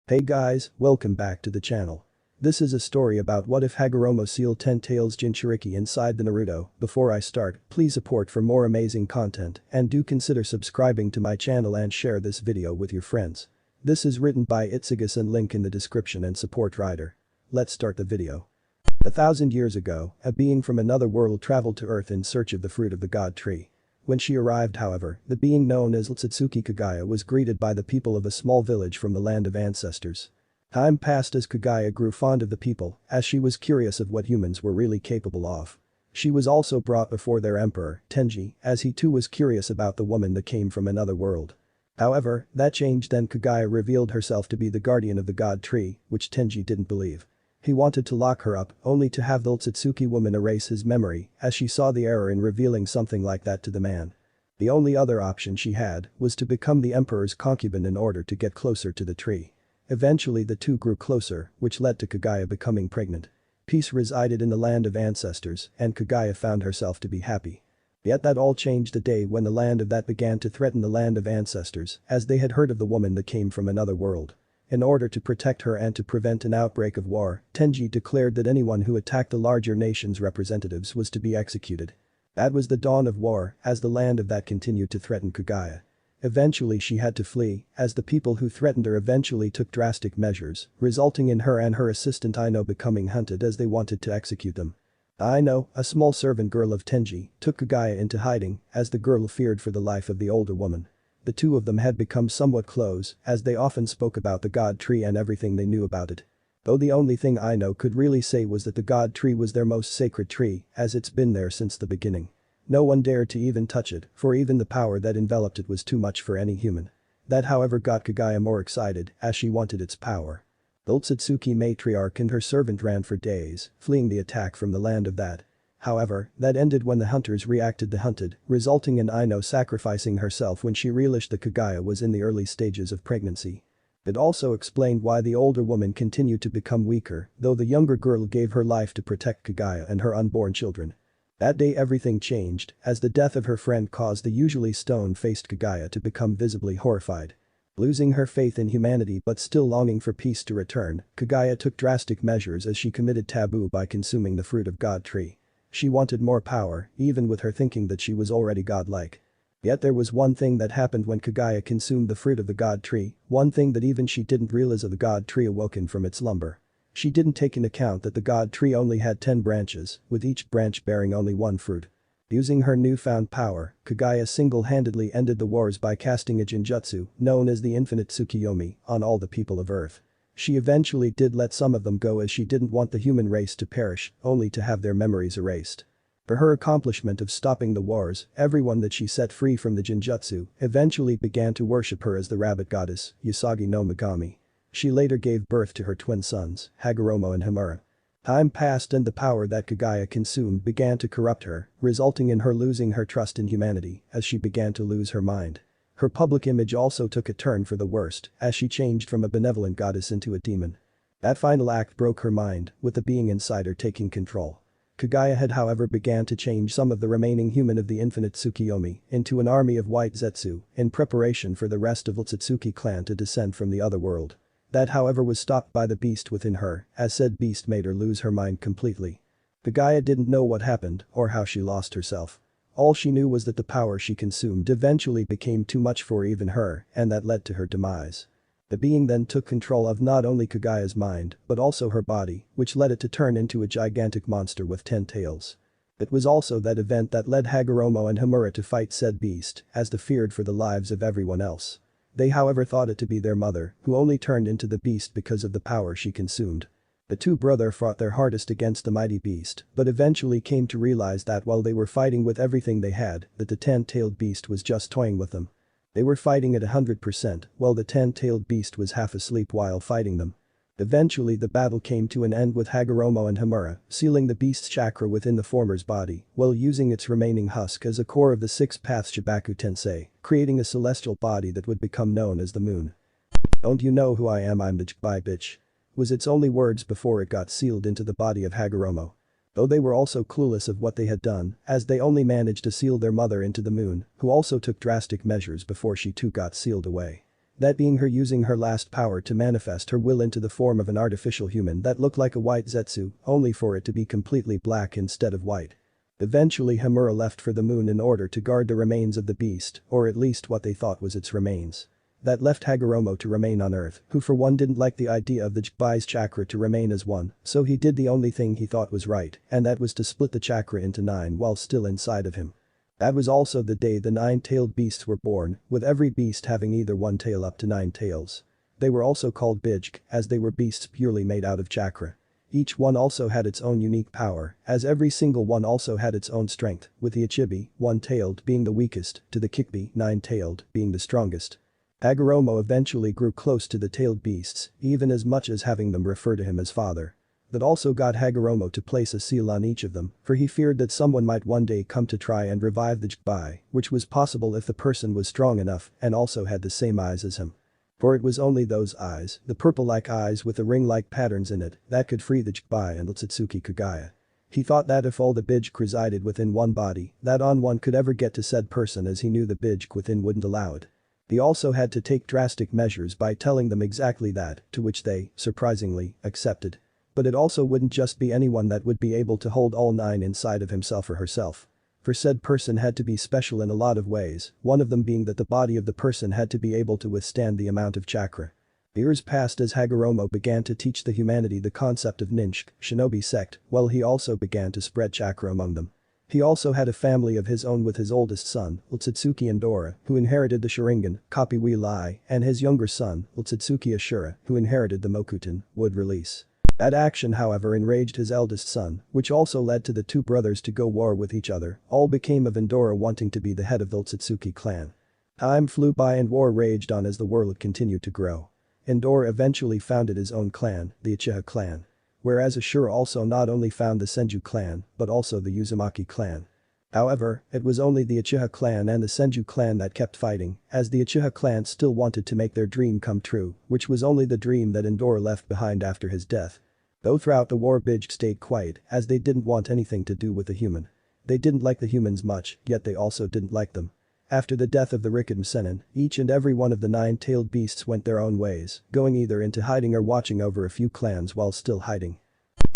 Hey guys, welcome back to the channel. This is a story about what if Hagoromo sealed Tentails jinchuriki inside the Naruto. Before I start, please support for more amazing content and do consider subscribing to my channel and share this video with your friends. This is written by Itsugas and link in the description and support writer. Let's start the video. 1,000 years ago, a being from another world traveled to Earth in search of the fruit of the god tree. When she arrived however, the being known as Akatsuki Kaguya was greeted by the people of a small village from the land of ancestors. Time passed as Kaguya grew fond of the people, as she was curious of what humans were really capable of. She was also brought before their emperor, Tenji, as he too was curious about the woman that came from another world. However, that changed then Kaguya revealed herself to be the guardian of the god tree, which Tenji didn't believe. He wanted to lock her up, only to have the Akatsuki woman erase his memory, as she saw the error in revealing something like that to the man. The only other option she had was to become the emperor's concubine in order to get closer to the tree. Eventually the two grew closer, which led to Kaguya becoming pregnant. Peace resided in the land of ancestors, and Kaguya found herself to be happy. Yet that all changed the day when the land of that began to threaten the land of ancestors, as they had heard of the woman that came from another world. In order to protect her and to prevent an outbreak of war, Tenji declared that anyone who attacked the larger nation's representatives was to be executed. That was the dawn of war, as the land of that continued to threaten Kaguya. Eventually she had to flee, as the people who threatened her eventually took drastic measures, resulting in her and her assistant Aino becoming hunted as they wanted to execute them. Aino, a small servant girl of Tenji, took Kaguya into hiding, as the girl feared for the life of the older woman. The two of them had become somewhat close, as they often spoke about the god tree and everything they knew about it. Though the only thing Aino could really say was that the god tree was their most sacred tree, as it's been there since the beginning. No one dared to even touch it, for even the power that enveloped it was too much for any human. That however got Kaguya more excited, as she wanted its power. The Akatsuki matriarch and her servant ran for days, fleeing the attack from the land of that. However, that ended when the hunters reacted the hunted, resulting in Aino sacrificing herself when she realized that Kaguya was in the early stages of pregnancy. It also explained why the older woman continued to become weaker, though the younger girl gave her life to protect Kaguya and her unborn children. That day everything changed, as the death of her friend caused the usually stone-faced Kaguya to become visibly horrified. Losing her faith in humanity but still longing for peace to return, Kaguya took drastic measures as she committed taboo by consuming the fruit of god tree. She wanted more power, even with her thinking that she was already godlike. Yet there was one thing that happened when Kaguya consumed the fruit of the god tree, one thing that even she didn't realize of the god tree awoken from its slumber. She didn't take into account that the god tree only had 10 branches, with each branch bearing only one fruit. Using her newfound power, Kaguya single-handedly ended the wars by casting a jinjutsu, known as the infinite Tsukiyomi, on all the people of Earth. She eventually did let some of them go as she didn't want the human race to perish, only to have their memories erased. For her accomplishment of stopping the wars, everyone that she set free from the jinjutsu eventually began to worship her as the rabbit goddess, Usagi no Megami. She later gave birth to her twin sons, Hagoromo and Himura. Time passed and the power that Kaguya consumed began to corrupt her, resulting in her losing her trust in humanity as she began to lose her mind. Her public image also took a turn for the worst, as she changed from a benevolent goddess into a demon. That final act broke her mind, with the being inside her taking control. Kaguya had however began to change some of the remaining human of the infinite Tsukiyomi into an army of white Zetsu, in preparation for the rest of Akatsuki clan to descend from the other world. That however was stopped by the beast within her, as said beast made her lose her mind completely. Kaguya didn't know what happened or how she lost herself. All she knew was that the power she consumed eventually became too much for even her, and that led to her demise. The being then took control of not only Kaguya's mind, but also her body, which led it to turn into a gigantic monster with 10 tails. It was also that event that led Hagoromo and Himura to fight said beast, as they feared for the lives of everyone else. They however thought it to be their mother, who only turned into the beast because of the power she consumed. The two brothers fought their hardest against the mighty beast, but eventually came to realize that while they were fighting with everything they had, that the 10-tailed beast was just toying with them. They were fighting at 100%, while the 10-tailed beast was half asleep while fighting them. Eventually the battle came to an end with Hagoromo and Himura sealing the beast's chakra within the former's body, while using its remaining husk as a core of the 6 paths Shibaku Tensei, creating a celestial body that would become known as the moon. "Don't you know who I am? I'm the Jbai bitch," was its only words before it got sealed into the body of Hagoromo. Though they were also clueless of what they had done, as they only managed to seal their mother into the moon, who also took drastic measures before she too got sealed away. That being her using her last power to manifest her will into the form of an artificial human that looked like a white Zetsu, only for it to be completely black instead of white. Eventually Hamura left for the moon in order to guard the remains of the beast, or at least what they thought was its remains. That left Hagoromo to remain on Earth, who for one didn't like the idea of the Jibai's chakra to remain as one, so he did the only thing he thought was right, and that was to split the chakra into 9 while still inside of him. That was also the day the 9-tailed beasts were born, with every beast having either one tail up to 9 tails. They were also called Bijuu, as they were beasts purely made out of chakra. Each one also had its own unique power, as every single one also had its own strength, with the Ichibi, 1-tailed, being the weakest, to the Kyuubi, 9-tailed, being the strongest. Hagoromo eventually grew close to the tailed beasts, even as much as having them refer to him as father. That also got Hagoromo to place a seal on each of them, for he feared that someone might one day come to try and revive the Jibai, which was possible if the person was strong enough and also had the same eyes as him. For it was only those eyes, the purple-like eyes with the ring-like patterns in it, that could free the Jibai and Otsutsuki Kaguya. He thought that if all the Bijuu resided within one body, that on one could ever get to said person, as he knew the Bijuu within wouldn't allow it. He also had to take drastic measures by telling them exactly that, to which they, surprisingly, accepted. But it also wouldn't just be anyone that would be able to hold all 9 inside of himself or herself. For said person had to be special in a lot of ways, one of them being that the body of the person had to be able to withstand the amount of chakra. Years passed as Hagoromo began to teach the humanity the concept of ninja, Shinobi sect, while he also began to spread chakra among them. He also had a family of his own with his oldest son, Otsutsuki Indora, who inherited the Sharingan, Kapi Lai, and his younger son, Otsutsuki Ashura, who inherited the Mokuton, would release. That action however enraged his eldest son, which also led to the two brothers to go war with each other, all became of Indora wanting to be the head of the Otsutsuki clan. Time flew by and war raged on as the world continued to grow. Indora eventually founded his own clan, the Uchiha clan. Whereas Ashura also not only found the Senju clan, but also the Uzumaki clan. However, it was only the Uchiha clan and the Senju clan that kept fighting, as the Uchiha clan still wanted to make their dream come true, which was only the dream that Indora left behind after his death. Though throughout the war Bijuu stayed quiet, as they didn't want anything to do with the human. They didn't like the humans much, yet they also didn't like them. After the death of the Rikiden Sennin, each and every one of the 9-tailed beasts went their own ways, going either into hiding or watching over a few clans while still hiding.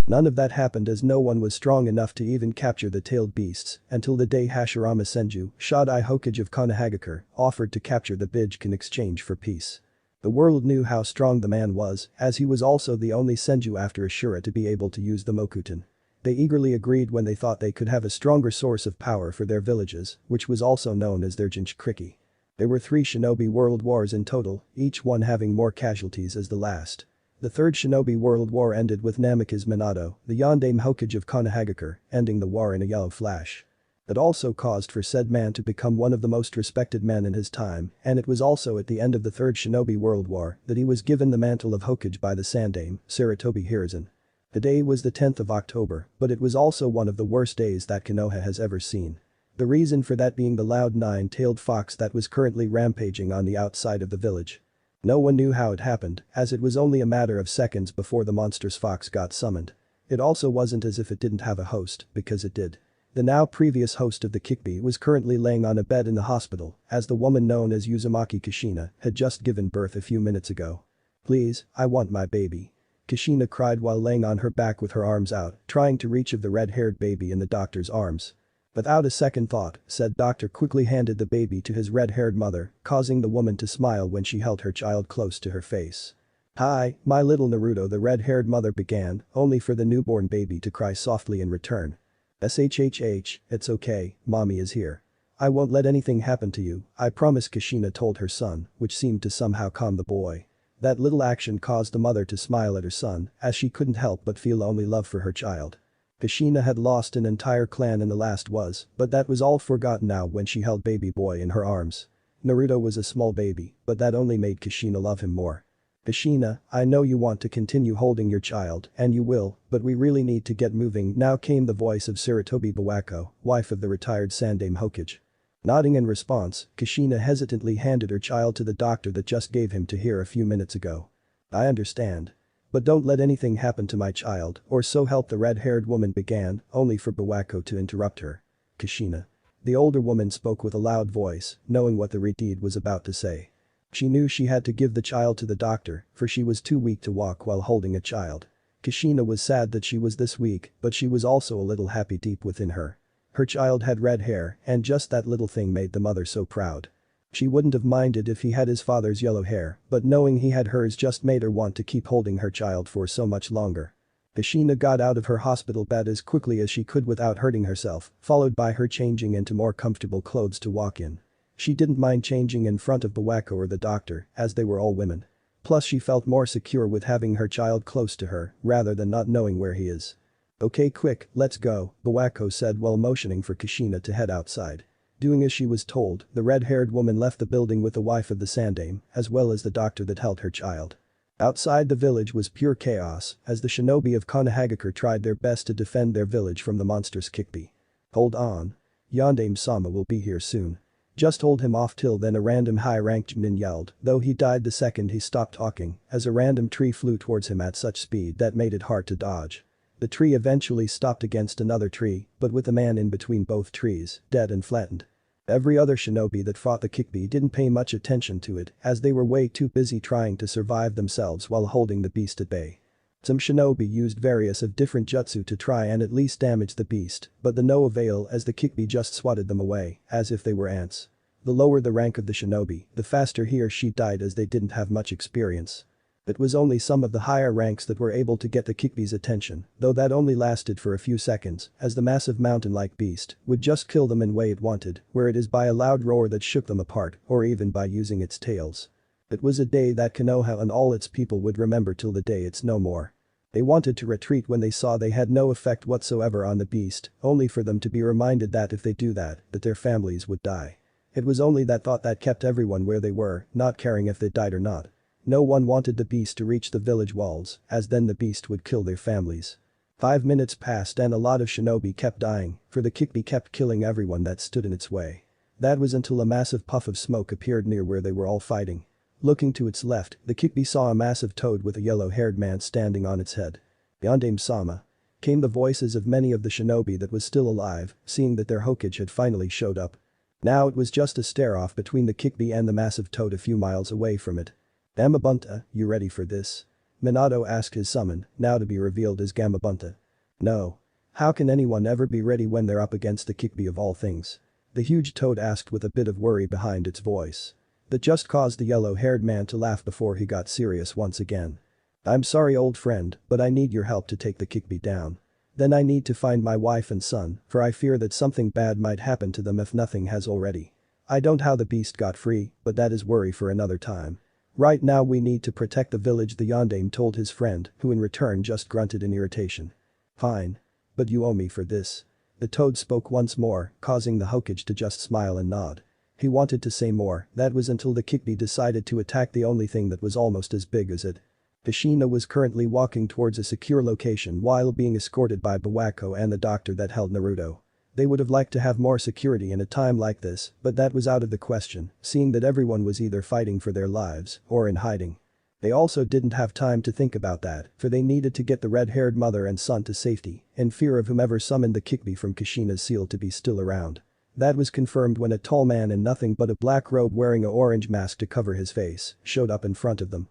None of that happened as no one was strong enough to even capture the tailed beasts until the day Hashirama Senju, Shodai Hokage of Konoha, offered to capture the Bijuu in exchange for peace. The world knew how strong the man was, as he was also the only Senju after Ashura to be able to use the Mokuton. They eagerly agreed when they thought they could have a stronger source of power for their villages, which was also known as their jinchuriki. There were 3 Shinobi World Wars in total, each one having more casualties as the last. The third Shinobi World War ended with Namikaze Minato, the Yondaime Hokage of Konoha, ending the war in a yellow flash. That also caused for said man to become one of the most respected men in his time, and it was also at the end of the third Shinobi World War that he was given the mantle of Hokage by the Sandaime, Sarutobi Hiruzen. The day was the 10th of October, but it was also one of the worst days that Konoha has ever seen. The reason for that being the loud 9-tailed fox that was currently rampaging on the outside of the village. No one knew how it happened, as it was only a matter of seconds before the monstrous fox got summoned. It also wasn't as if it didn't have a host, because it did. The now previous host of the Kyuubi was currently laying on a bed in the hospital, as the woman known as Uzumaki Kushina had just given birth a few minutes ago. "Please, I want my baby." Kushina cried while laying on her back with her arms out, trying to reach of the red-haired baby in the doctor's arms. Without a second thought, said doctor quickly handed the baby to his red-haired mother, causing the woman to smile when she held her child close to her face. "Hi, my little Naruto," the red-haired mother began, only for the newborn baby to cry softly in return. "Shhh, it's okay, mommy is here. I won't let anything happen to you, I promise," Kushina told her son, which seemed to somehow calm the boy. That little action caused the mother to smile at her son, as she couldn't help but feel only love for her child. Kushina had lost an entire clan in the last was, but that was all forgotten now when she held baby boy in her arms. Naruto was a small baby, but that only made Kushina love him more. "Kushina, I know you want to continue holding your child, and you will, but we really need to get moving," now came the voice of Sarutobi Bawako, wife of the retired Sandaime Hokage. Nodding in response, Kushina hesitantly handed her child to the doctor that just gave him to her a few minutes ago. "I understand. But don't let anything happen to my child, or so help," the red-haired woman began, only for Bawako to interrupt her. "Kushina." The older woman spoke with a loud voice, knowing what the red deed was about to say. She knew she had to give the child to the doctor, for she was too weak to walk while holding a child. Kushina was sad that she was this weak, but she was also a little happy deep within her. Her child had red hair, and just that little thing made the mother so proud. She wouldn't have minded if he had his father's yellow hair, but knowing he had hers just made her want to keep holding her child for so much longer. Kushina got out of her hospital bed as quickly as she could without hurting herself, followed by her changing into more comfortable clothes to walk in. She didn't mind changing in front of Bawako or the doctor, as they were all women. Plus she felt more secure with having her child close to her, rather than not knowing where he is. Okay, quick, let's go, Bawako said while motioning for Kushina to head outside. Doing as she was told, the red-haired woman left the building with the wife of the Sandaime, as well as the doctor that held her child. Outside the village was pure chaos, as the shinobi of Konoha tried their best to defend their village from the monstrous Kyuubi. Hold on. Yondaime-sama will be here soon. Just hold him off till then, a random high-ranked Chunin yelled, though he died the second he stopped talking, as a random tree flew towards him at such speed that made it hard to dodge. The tree eventually stopped against another tree, but with the man in between both trees, dead and flattened. Every other shinobi that fought the Kyuubi didn't pay much attention to it, as they were way too busy trying to survive themselves while holding the beast at bay. Some shinobi used various of different jutsu to try and at least damage the beast, but the no avail as the Kyuubi just swatted them away, as if they were ants. The lower the rank of the shinobi, the faster he or she died as they didn't have much experience. It was only some of the higher ranks that were able to get the Kyuubi's attention, though that only lasted for a few seconds, as the massive mountain-like beast would just kill them in way it wanted, where it is by a loud roar that shook them apart, or even by using its tails. It was a day that Konoha and all its people would remember till the day it's no more. They wanted to retreat when they saw they had no effect whatsoever on the beast, only for them to be reminded that if they do that their families would die. It was only that thought that kept everyone where they were, not caring if they died or not. No one wanted the beast to reach the village walls, as then the beast would kill their families. 5 minutes passed and a lot of shinobi kept dying, for the Kyuubi kept killing everyone that stood in its way. That was until a massive puff of smoke appeared near where they were all fighting. Looking to its left, the Kyuubi saw a massive toad with a yellow-haired man standing on its head. Yondaime-sama. Came the voices of many of the shinobi that was still alive, seeing that their Hokage had finally showed up. Now it was just a stare-off between the Kyuubi and the massive toad a few miles away from it. Gamabunta, you ready for this? Minato asked his summon, now to be revealed as Gamabunta. No. How can anyone ever be ready when they're up against the Kyuubi of all things? The huge toad asked with a bit of worry behind its voice. That just caused the yellow-haired man to laugh before he got serious once again. I'm sorry old friend, but I need your help to take the Kyuubi down. Then I need to find my wife and son, for I fear that something bad might happen to them if nothing has already. I don't how the beast got free, but that is worry for another time. Right now we need to protect the village, the Yondaime told his friend, who in return just grunted in irritation. Fine. But you owe me for this. The toad spoke once more, causing the Hokage to just smile and nod. He wanted to say more, that was until the Kyuubi decided to attack the only thing that was almost as big as it. Kushina was currently walking towards a secure location while being escorted by Bawako and the doctor that held Naruto. They would have liked to have more security in a time like this, but that was out of the question, seeing that everyone was either fighting for their lives or in hiding. They also didn't have time to think about that, for they needed to get the red-haired mother and son to safety, in fear of whomever summoned the Kyuubi from Kushina's seal to be still around. That was confirmed when a tall man in nothing but a black robe wearing a orange mask to cover his face showed up in front of them.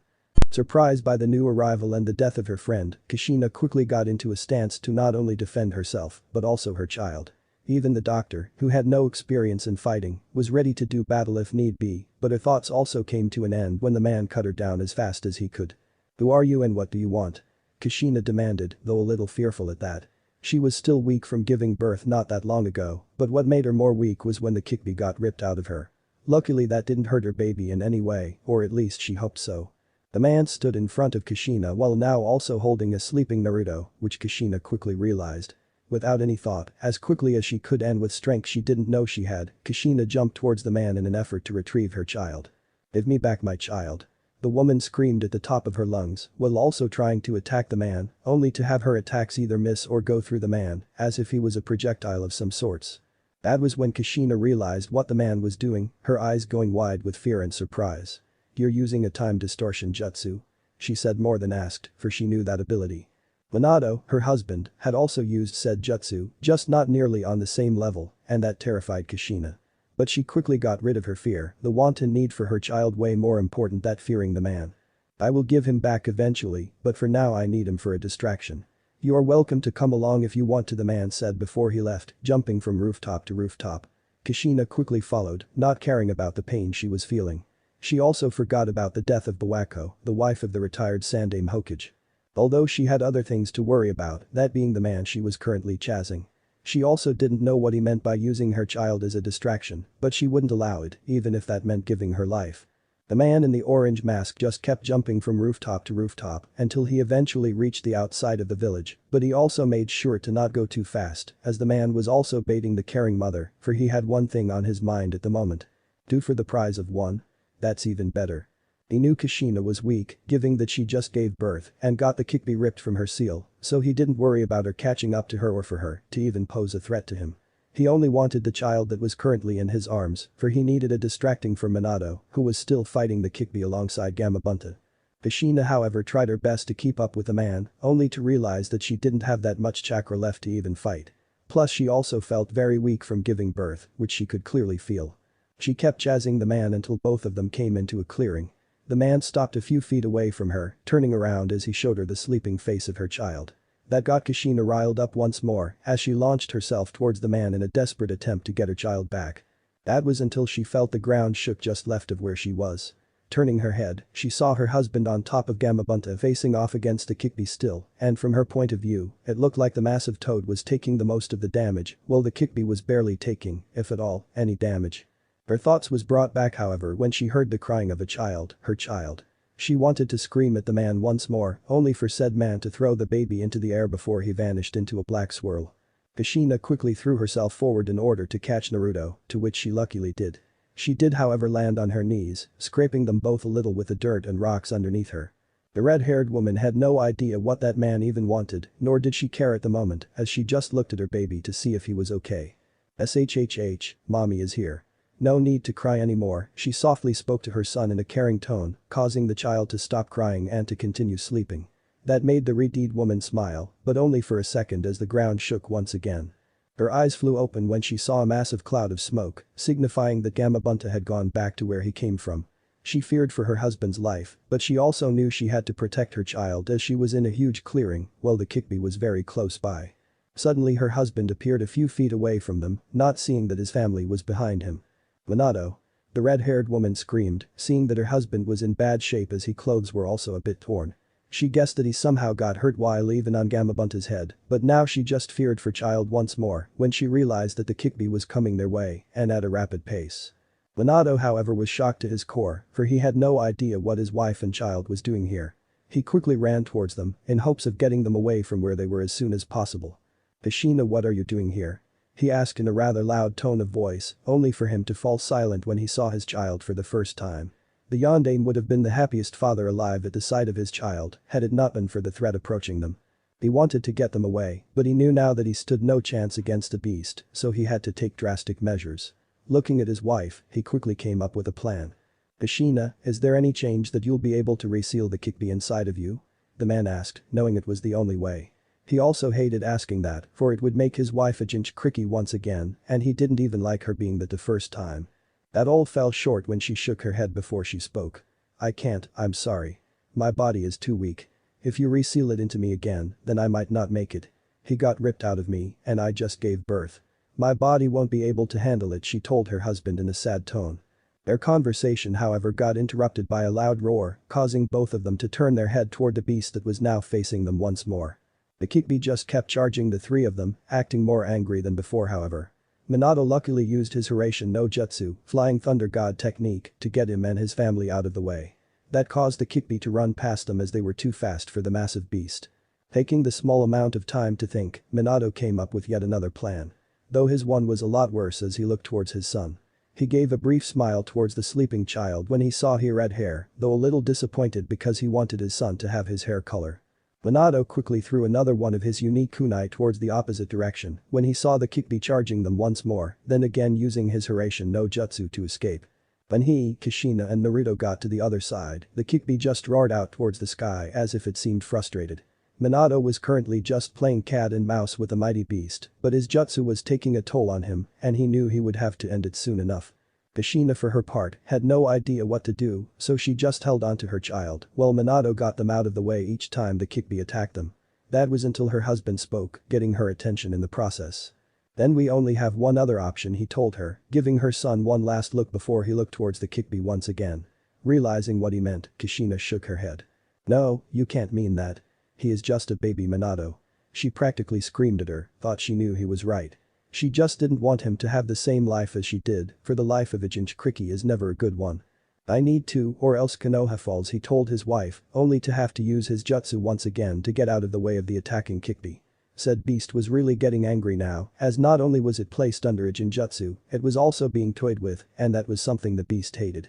Surprised by the new arrival and the death of her friend, Kushina quickly got into a stance to not only defend herself, but also her child. Even the doctor, who had no experience in fighting, was ready to do battle if need be, but her thoughts also came to an end when the man cut her down as fast as he could. Who are you and what do you want? Kushina demanded, though a little fearful at that. She was still weak from giving birth not that long ago, but what made her more weak was when the Kyuubi got ripped out of her. Luckily that didn't hurt her baby in any way, or at least she hoped so. The man stood in front of Kushina while now also holding a sleeping Naruto, which Kushina quickly realized. Without any thought, as quickly as she could and with strength she didn't know she had, Kushina jumped towards the man in an effort to retrieve her child. Give me back my child. The woman screamed at the top of her lungs, while also trying to attack the man, only to have her attacks either miss or go through the man, as if he was a projectile of some sorts. That was when Kushina realized what the man was doing, her eyes going wide with fear and surprise. You're using a time distortion jutsu? She said more than asked, for she knew that ability. Minato, her husband, had also used said jutsu, just not nearly on the same level, and that terrified Kushina. But she quickly got rid of her fear, the wanton need for her child way more important than fearing the man. I will give him back eventually, but for now I need him for a distraction. You are welcome to come along if you want to, the man said before he left, jumping from rooftop to rooftop. Kushina quickly followed, not caring about the pain she was feeling. She also forgot about the death of Bawako, the wife of the retired Sandame Hokage. Although she had other things to worry about, that being the man she was currently chasing. She also didn't know what he meant by using her child as a distraction, but she wouldn't allow it, even if that meant giving her life. The man in the orange mask just kept jumping from rooftop to rooftop until he eventually reached the outside of the village, but he also made sure to not go too fast, as the man was also baiting the caring mother, for he had one thing on his mind at the moment. Do for the prize of one? That's even better. He knew Kushina was weak, given that she just gave birth and got the Kyuubi ripped from her seal, so he didn't worry about her catching up to her or for her to even pose a threat to him. He only wanted the child that was currently in his arms, for he needed a distracting for Minato, who was still fighting the Kyuubi alongside Gamabunta. Kushina however tried her best to keep up with the man, only to realize that she didn't have that much chakra left to even fight. Plus she also felt very weak from giving birth, which she could clearly feel. She kept chasing the man until both of them came into a clearing. The man stopped a few feet away from her, turning around as he showed her the sleeping face of her child. That got Kushina riled up once more as she launched herself towards the man in a desperate attempt to get her child back. That was until she felt the ground shook just left of where she was. Turning her head, she saw her husband on top of Gamabunta facing off against the Kyuubi still, and from her point of view, it looked like the massive toad was taking the most of the damage, while the Kyuubi was barely taking, if at all, any damage. Her thoughts was brought back however when she heard the crying of a child, her child. She wanted to scream at the man once more, only for said man to throw the baby into the air before he vanished into a black swirl. Kushina quickly threw herself forward in order to catch Naruto, to which she luckily did. She did however land on her knees, scraping them both a little with the dirt and rocks underneath her. The red-haired woman had no idea what that man even wanted, nor did she care at the moment as she just looked at her baby to see if he was okay. "Shhh, mommy is here. No need to cry anymore," she softly spoke to her son in a caring tone, causing the child to stop crying and to continue sleeping. That made the red-haired woman smile, but only for a second as the ground shook once again. Her eyes flew open when she saw a massive cloud of smoke, signifying that Gamabunta had gone back to where he came from. She feared for her husband's life, but she also knew she had to protect her child as she was in a huge clearing, while the Kyuubi was very close by. Suddenly her husband appeared a few feet away from them, not seeing that his family was behind him. "Minato!" The red-haired woman screamed, seeing that her husband was in bad shape as his clothes were also a bit torn. She guessed that he somehow got hurt while even on Gamabunta's head, but now she just feared for child once more when she realized that the Kyuubi was coming their way and at a rapid pace. Minato however was shocked to his core, for he had no idea what his wife and child was doing here. He quickly ran towards them, in hopes of getting them away from where they were as soon as possible. "Kushina, what are you doing here?" he asked in a rather loud tone of voice, only for him to fall silent when he saw his child for the first time. The yondaime would have been the happiest father alive at the sight of his child, had it not been for the threat approaching them. He wanted to get them away, but he knew now that he stood no chance against the beast, so he had to take drastic measures. Looking at his wife, he quickly came up with a plan. "Kushina, is there any change that you'll be able to reseal the Kyuubi inside of you?" the man asked, knowing it was the only way. He also hated asking that, for it would make his wife a jinchuriki once again, and he didn't even like her being that the first time. That all fell short when she shook her head before she spoke. "I can't, I'm sorry. My body is too weak. If you reseal it into me again, then I might not make it. He got ripped out of me, and I just gave birth. My body won't be able to handle it," she told her husband in a sad tone. Their conversation however got interrupted by a loud roar, causing both of them to turn their head toward the beast that was now facing them once more. The Kyuubi just kept charging the three of them, acting more angry than before however. Minato luckily used his Hiraishin no Jutsu, Flying Thunder God technique, to get him and his family out of the way. That caused the Kyuubi to run past them as they were too fast for the massive beast. Taking the small amount of time to think, Minato came up with yet another plan. Though his one was a lot worse as he looked towards his son. He gave a brief smile towards the sleeping child when he saw her red hair, though a little disappointed because he wanted his son to have his hair color. Minato quickly threw another one of his unique kunai towards the opposite direction when he saw the Kyuubi charging them once more, then again using his Hiraishin no Jutsu to escape. When he, Kushina and Naruto got to the other side, the Kyuubi just roared out towards the sky as if it seemed frustrated. Minato was currently just playing cat and mouse with the mighty beast, but his jutsu was taking a toll on him and he knew he would have to end it soon enough. Kushina for her part had no idea what to do, so she just held onto her child while Minato got them out of the way each time the Kyuubi attacked them. That was until her husband spoke, getting her attention in the process. Then we only have one other option, he told her, giving her son one last look before he looked towards the Kyuubi once again. Realizing what he meant, Kushina shook her head. No, you can't mean that. He is just a baby, Minato. She practically screamed at her, thought she knew he was right. She just didn't want him to have the same life as she did, for the life of a jinchuriki is never a good one. I need to, or else Konoha falls, he told his wife, only to have to use his jutsu once again to get out of the way of the attacking Kyuubi. Said beast was really getting angry now, as not only was it placed under a jinjutsu, it was also being toyed with, and that was something the beast hated.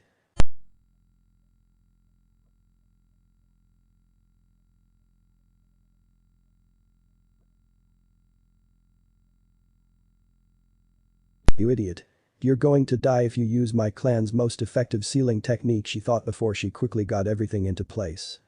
You idiot. You're going to die if you use my clan's most effective sealing technique, she thought before she quickly got everything into place.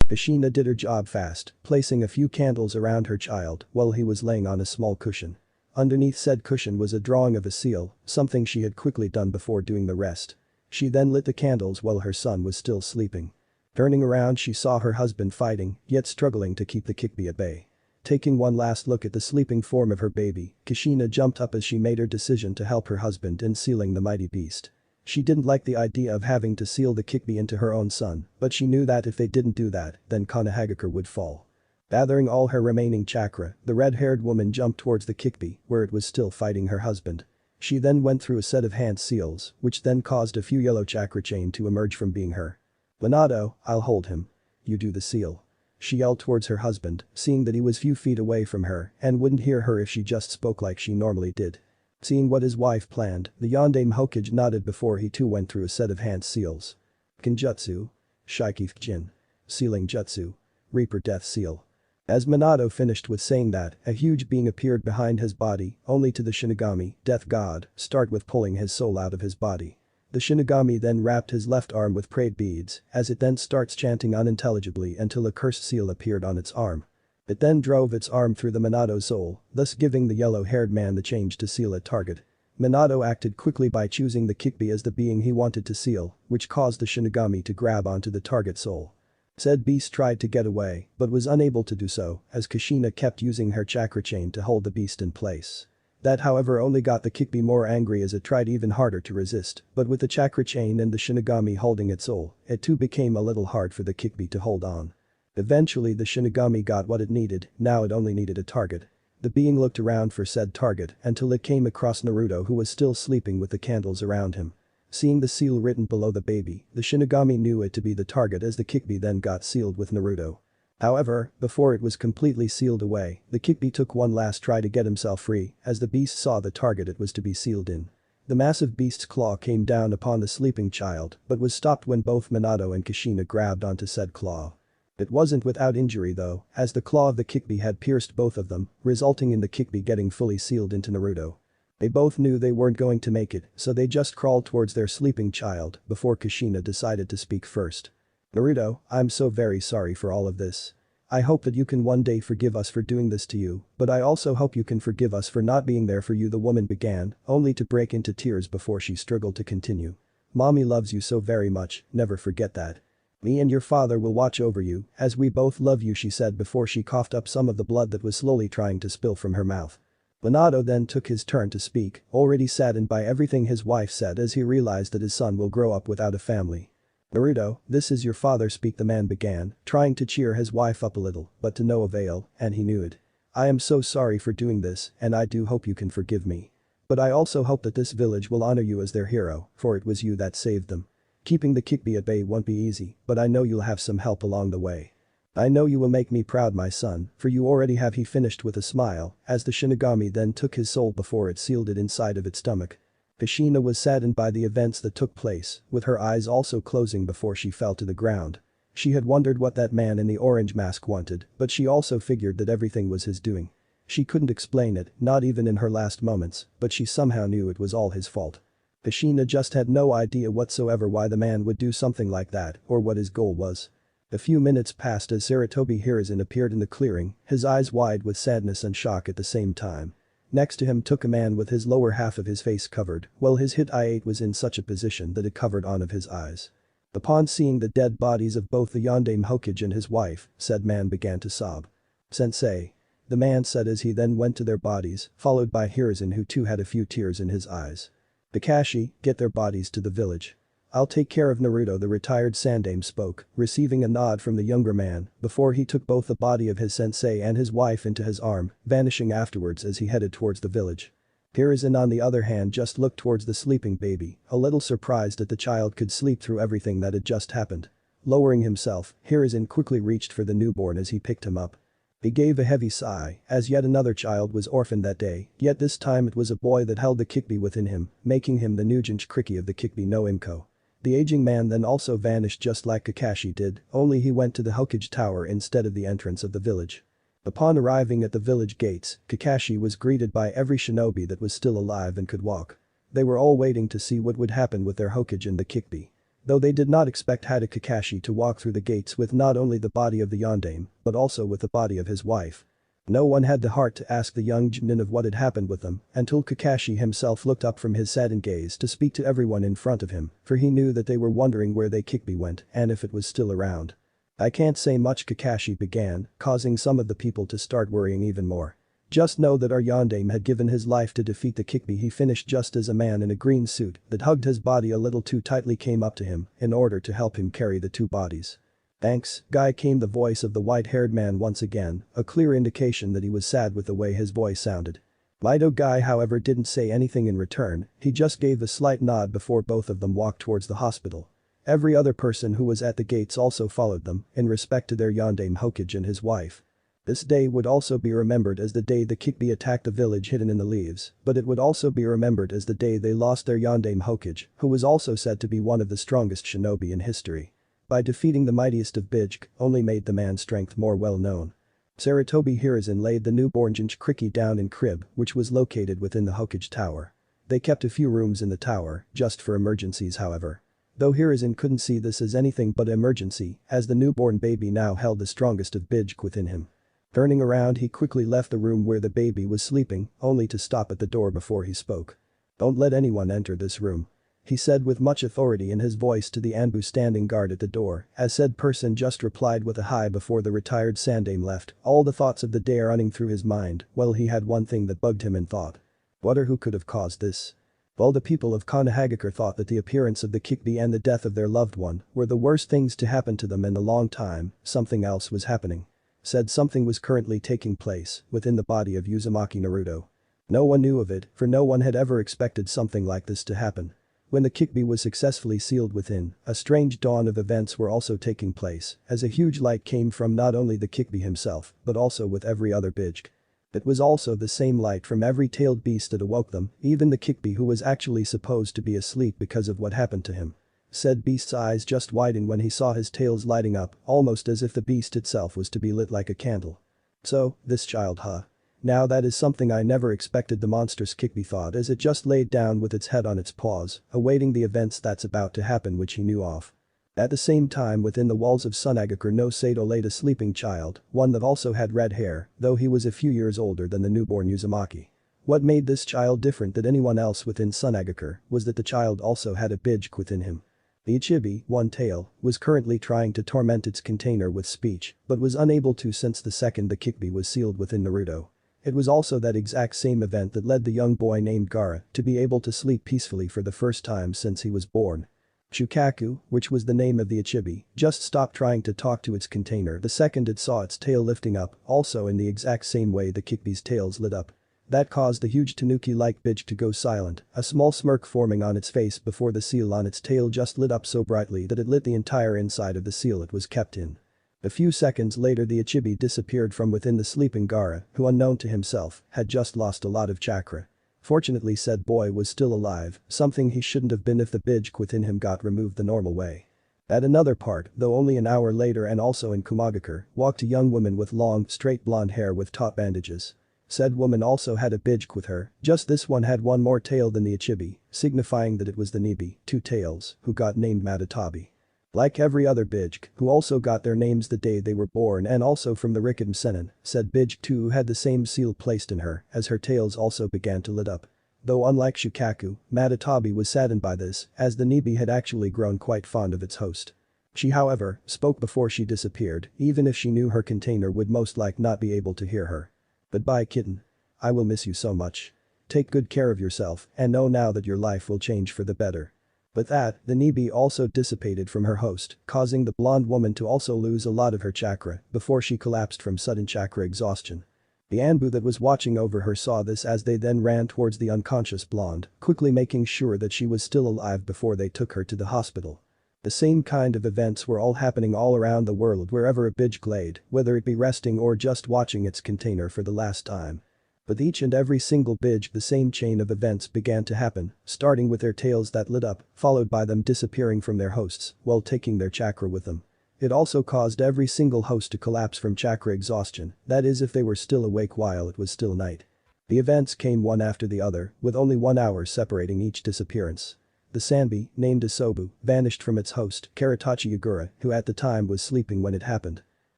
Kushina did her job fast, placing a few candles around her child while he was laying on a small cushion. Underneath said cushion was a drawing of a seal, something she had quickly done before doing the rest. She then lit the candles while her son was still sleeping. Turning around, she saw her husband fighting, yet struggling to keep the Kyuubi at bay. Taking one last look at the sleeping form of her baby, Kushina jumped up as she made her decision to help her husband in sealing the mighty beast. She didn't like the idea of having to seal the Kyuubi into her own son, but she knew that if they didn't do that, then Konoha would fall. Gathering all her remaining chakra, the red-haired woman jumped towards the Kyuubi, where it was still fighting her husband. She then went through a set of hand seals, which then caused a few yellow chakra chain to emerge from being her. Minato, I'll hold him. You do the seal. She yelled towards her husband, seeing that he was few feet away from her and wouldn't hear her if she just spoke like she normally did. Seeing what his wife planned, the Yondaime Hokage nodded before he too went through a set of hand seals. Genjutsu. Shikif Jin. Sealing Jutsu. Reaper Death Seal. As Minato finished with saying that, a huge being appeared behind his body, only to the Shinigami, Death God, start with pulling his soul out of his body. The Shinigami then wrapped his left arm with prayed beads, as it then starts chanting unintelligibly until a cursed seal appeared on its arm. It then drove its arm through the Minato's soul, thus giving the yellow-haired man the change to seal a target. Minato acted quickly by choosing the Kyuubi as the being he wanted to seal, which caused the Shinigami to grab onto the target soul. Said beast tried to get away, but was unable to do so, as Kushina kept using her chakra chain to hold the beast in place. That however only got the Kyuubi more angry as it tried even harder to resist, but with the chakra chain and the Shinigami holding its soul, it too became a little hard for the Kyuubi to hold on. Eventually the Shinigami got what it needed, now it only needed a target. The being looked around for said target until it came across Naruto, who was still sleeping with the candles around him. Seeing the seal written below the baby, the Shinigami knew it to be the target as the Kyuubi then got sealed with Naruto. However, before it was completely sealed away, the Kyuubi took one last try to get himself free as the beast saw the target it was to be sealed in. The massive beast's claw came down upon the sleeping child but was stopped when both Minato and Kushina grabbed onto said claw. It wasn't without injury though, as the claw of the Kyuubi had pierced both of them, resulting in the Kyuubi getting fully sealed into Naruto. They both knew they weren't going to make it, so they just crawled towards their sleeping child before Kushina decided to speak first. Naruto, I'm so very sorry for all of this. I hope that you can one day forgive us for doing this to you, but I also hope you can forgive us for not being there for you, the woman began, only to break into tears before she struggled to continue. Mommy loves you so very much, never forget that. Me and your father will watch over you, as we both love you, she said before she coughed up some of the blood that was slowly trying to spill from her mouth. Minato then took his turn to speak, already saddened by everything his wife said as he realized that his son will grow up without a family. Naruto, this is your father, speak, the man began, trying to cheer his wife up a little, but to no avail, and he knew it. I am so sorry for doing this, and I do hope you can forgive me. But I also hope that this village will honor you as their hero, for it was you that saved them. Keeping the Kyuubi at bay won't be easy, but I know you'll have some help along the way. I know you will make me proud, my son, for you already have, he finished with a smile, as the Shinigami then took his soul before it sealed it inside of its stomach. Kushina was saddened by the events that took place, with her eyes also closing before she fell to the ground. She had wondered what that man in the orange mask wanted, but she also figured that everything was his doing. She couldn't explain it, not even in her last moments, but she somehow knew it was all his fault. Kushina just had no idea whatsoever why the man would do something like that or what his goal was. A few minutes passed as Sarutobi Hiruzen appeared in the clearing, his eyes wide with sadness and shock at the same time. Next to him took a man with his lower half of his face covered, while his hit eye was in such a position that it covered one of his eyes. Upon seeing the dead bodies of both the Yondaime Hokage and his wife, said man began to sob. "Sensei," the man said as he then went to their bodies, followed by Hiruzen who too had a few tears in his eyes. "Kakashi, get their bodies to the village. I'll take care of Naruto," the retired Sandaime spoke, receiving a nod from the younger man before he took both the body of his sensei and his wife into his arm, vanishing afterwards as he headed towards the village. Hiruzen on the other hand just looked towards the sleeping baby, a little surprised that the child could sleep through everything that had just happened. Lowering himself, Hiruzen quickly reached for the newborn as he picked him up. He gave a heavy sigh, as yet another child was orphaned that day, yet this time it was a boy that held the Kyuubi within him, making him the new jinchuriki of the Kyuubi no Imko. The aging man then also vanished just like Kakashi did, only he went to the Hokage Tower instead of the entrance of the village. Upon arriving at the village gates, Kakashi was greeted by every shinobi that was still alive and could walk. They were all waiting to see what would happen with their Hokage and the Kyuubi. Though they did not expect Kakashi to walk through the gates with not only the body of the Yondaime, but also with the body of his wife. No one had the heart to ask the young Junin of what had happened with them until Kakashi himself looked up from his saddened gaze to speak to everyone in front of him, for he knew that they were wondering where their Kyuubi went and if it was still around. "I can't say much," Kakashi began, causing some of the people to start worrying even more. "Just know that our Yondaime had given his life to defeat the Kyuubi," he finished just as a man in a green suit that hugged his body a little too tightly came up to him in order to help him carry the two bodies. "Thanks, guy," came the voice of the white-haired man once again, a clear indication that he was sad with the way his voice sounded. Mido guy however didn't say anything in return, he just gave a slight nod before both of them walked towards the hospital. Every other person who was at the gates also followed them, in respect to their Yondaime Hokage and his wife. This day would also be remembered as the day the Kyuubi attacked the village hidden in the leaves, but it would also be remembered as the day they lost their Yondaime Hokage, who was also said to be one of the strongest shinobi in history. By defeating the mightiest of Bijuu only made the man's strength more well known. Sarutobi Hiruzen laid the newborn jinchuriki down in crib which was located within the Hokage Tower. They kept a few rooms in the tower, just for emergencies however. Though Hiruzen couldn't see this as anything but emergency, as the newborn baby now held the strongest of Bijuu within him. Turning around he quickly left the room where the baby was sleeping, only to stop at the door before he spoke. "Don't let anyone enter this room," he said with much authority in his voice to the Anbu standing guard at the door, as said person just replied with a hi before the retired Sandaime left, all the thoughts of the day running through his mind, well he had one thing that bugged him in thought. What or who could have caused this? Well, the people of Konoha thought that the appearance of the Kyuubi and the death of their loved one were the worst things to happen to them in a long time, something else was happening. Said something was currently taking place within the body of Uzumaki Naruto. No one knew of it, for no one had ever expected something like this to happen. When the Kyuubi was successfully sealed within, a strange dawn of events were also taking place, as a huge light came from not only the Kyuubi himself, but also with every other Bijuu. It was also the same light from every tailed beast that awoke them, even the Kyuubi who was actually supposed to be asleep because of what happened to him. Said beast's eyes just widened when he saw his tails lighting up, almost as if the beast itself was to be lit like a candle. "So, this child huh? Now that is something I never expected," the monstrous Kyuubi thought as it just laid down with its head on its paws, awaiting the events that's about to happen which he knew of. At the same time within the walls of Sunagakur no Sato laid a sleeping child, one that also had red hair, though he was a few years older than the newborn Uzumaki. What made this child different than anyone else within Sunagakur was that the child also had a Bijuu within him. The Ichibi, One Tail, was currently trying to torment its container with speech, but was unable to since the second the Kyuubi was sealed within Naruto. It was also that exact same event that led the young boy named Gaara to be able to sleep peacefully for the first time since he was born. Shukaku, which was the name of the Ichibi, just stopped trying to talk to its container the second it saw its tail lifting up, also in the exact same way the Kyuubi's tails lit up. That caused the huge tanuki-like Bijuu to go silent, a small smirk forming on its face before the seal on its tail just lit up so brightly that it lit the entire inside of the seal it was kept in. A few seconds later the Ichibi disappeared from within the sleeping Gaara, who unknown to himself, had just lost a lot of chakra. Fortunately said boy was still alive, something he shouldn't have been if the Bijuu within him got removed the normal way. At another part, though only an hour later and also in Kumagakur, walked a young woman with long, straight blonde hair with taut bandages. Said woman also had a Bijuu with her, just this one had one more tail than the Ichibi, signifying that it was the Nibi, two tails, who got named Matatabi. Like every other Bijuu, who also got their names the day they were born and also from the Rikiden Senin, said Bijuu too had the same seal placed in her, as her tails also began to lit up. Though unlike Shukaku, Matatabi was saddened by this, as the Nibi had actually grown quite fond of its host. She however, spoke before she disappeared, even if she knew her container would most like not be able to hear her. Goodbye kitten. I will miss you so much. Take good care of yourself and know now that your life will change for the better. With that, the Nibi also dissipated from her host, causing the blonde woman to also lose a lot of her chakra before she collapsed from sudden chakra exhaustion. The Anbu that was watching over her saw this as they then ran towards the unconscious blonde, quickly making sure that she was still alive before they took her to the hospital. The same kind of events were all happening all around the world wherever a Bijuu laid, whether it be resting or just watching its container for the last time. With each and every single Bijuu the same chain of events began to happen, starting with their tails that lit up, followed by them disappearing from their hosts, while taking their chakra with them. It also caused every single host to collapse from chakra exhaustion, that is if they were still awake while it was still night. The events came one after the other, with only 1 hour separating each disappearance. The Sanbi, named Asobu, vanished from its host, Karatachi Yagura, who at the time was sleeping when it happened.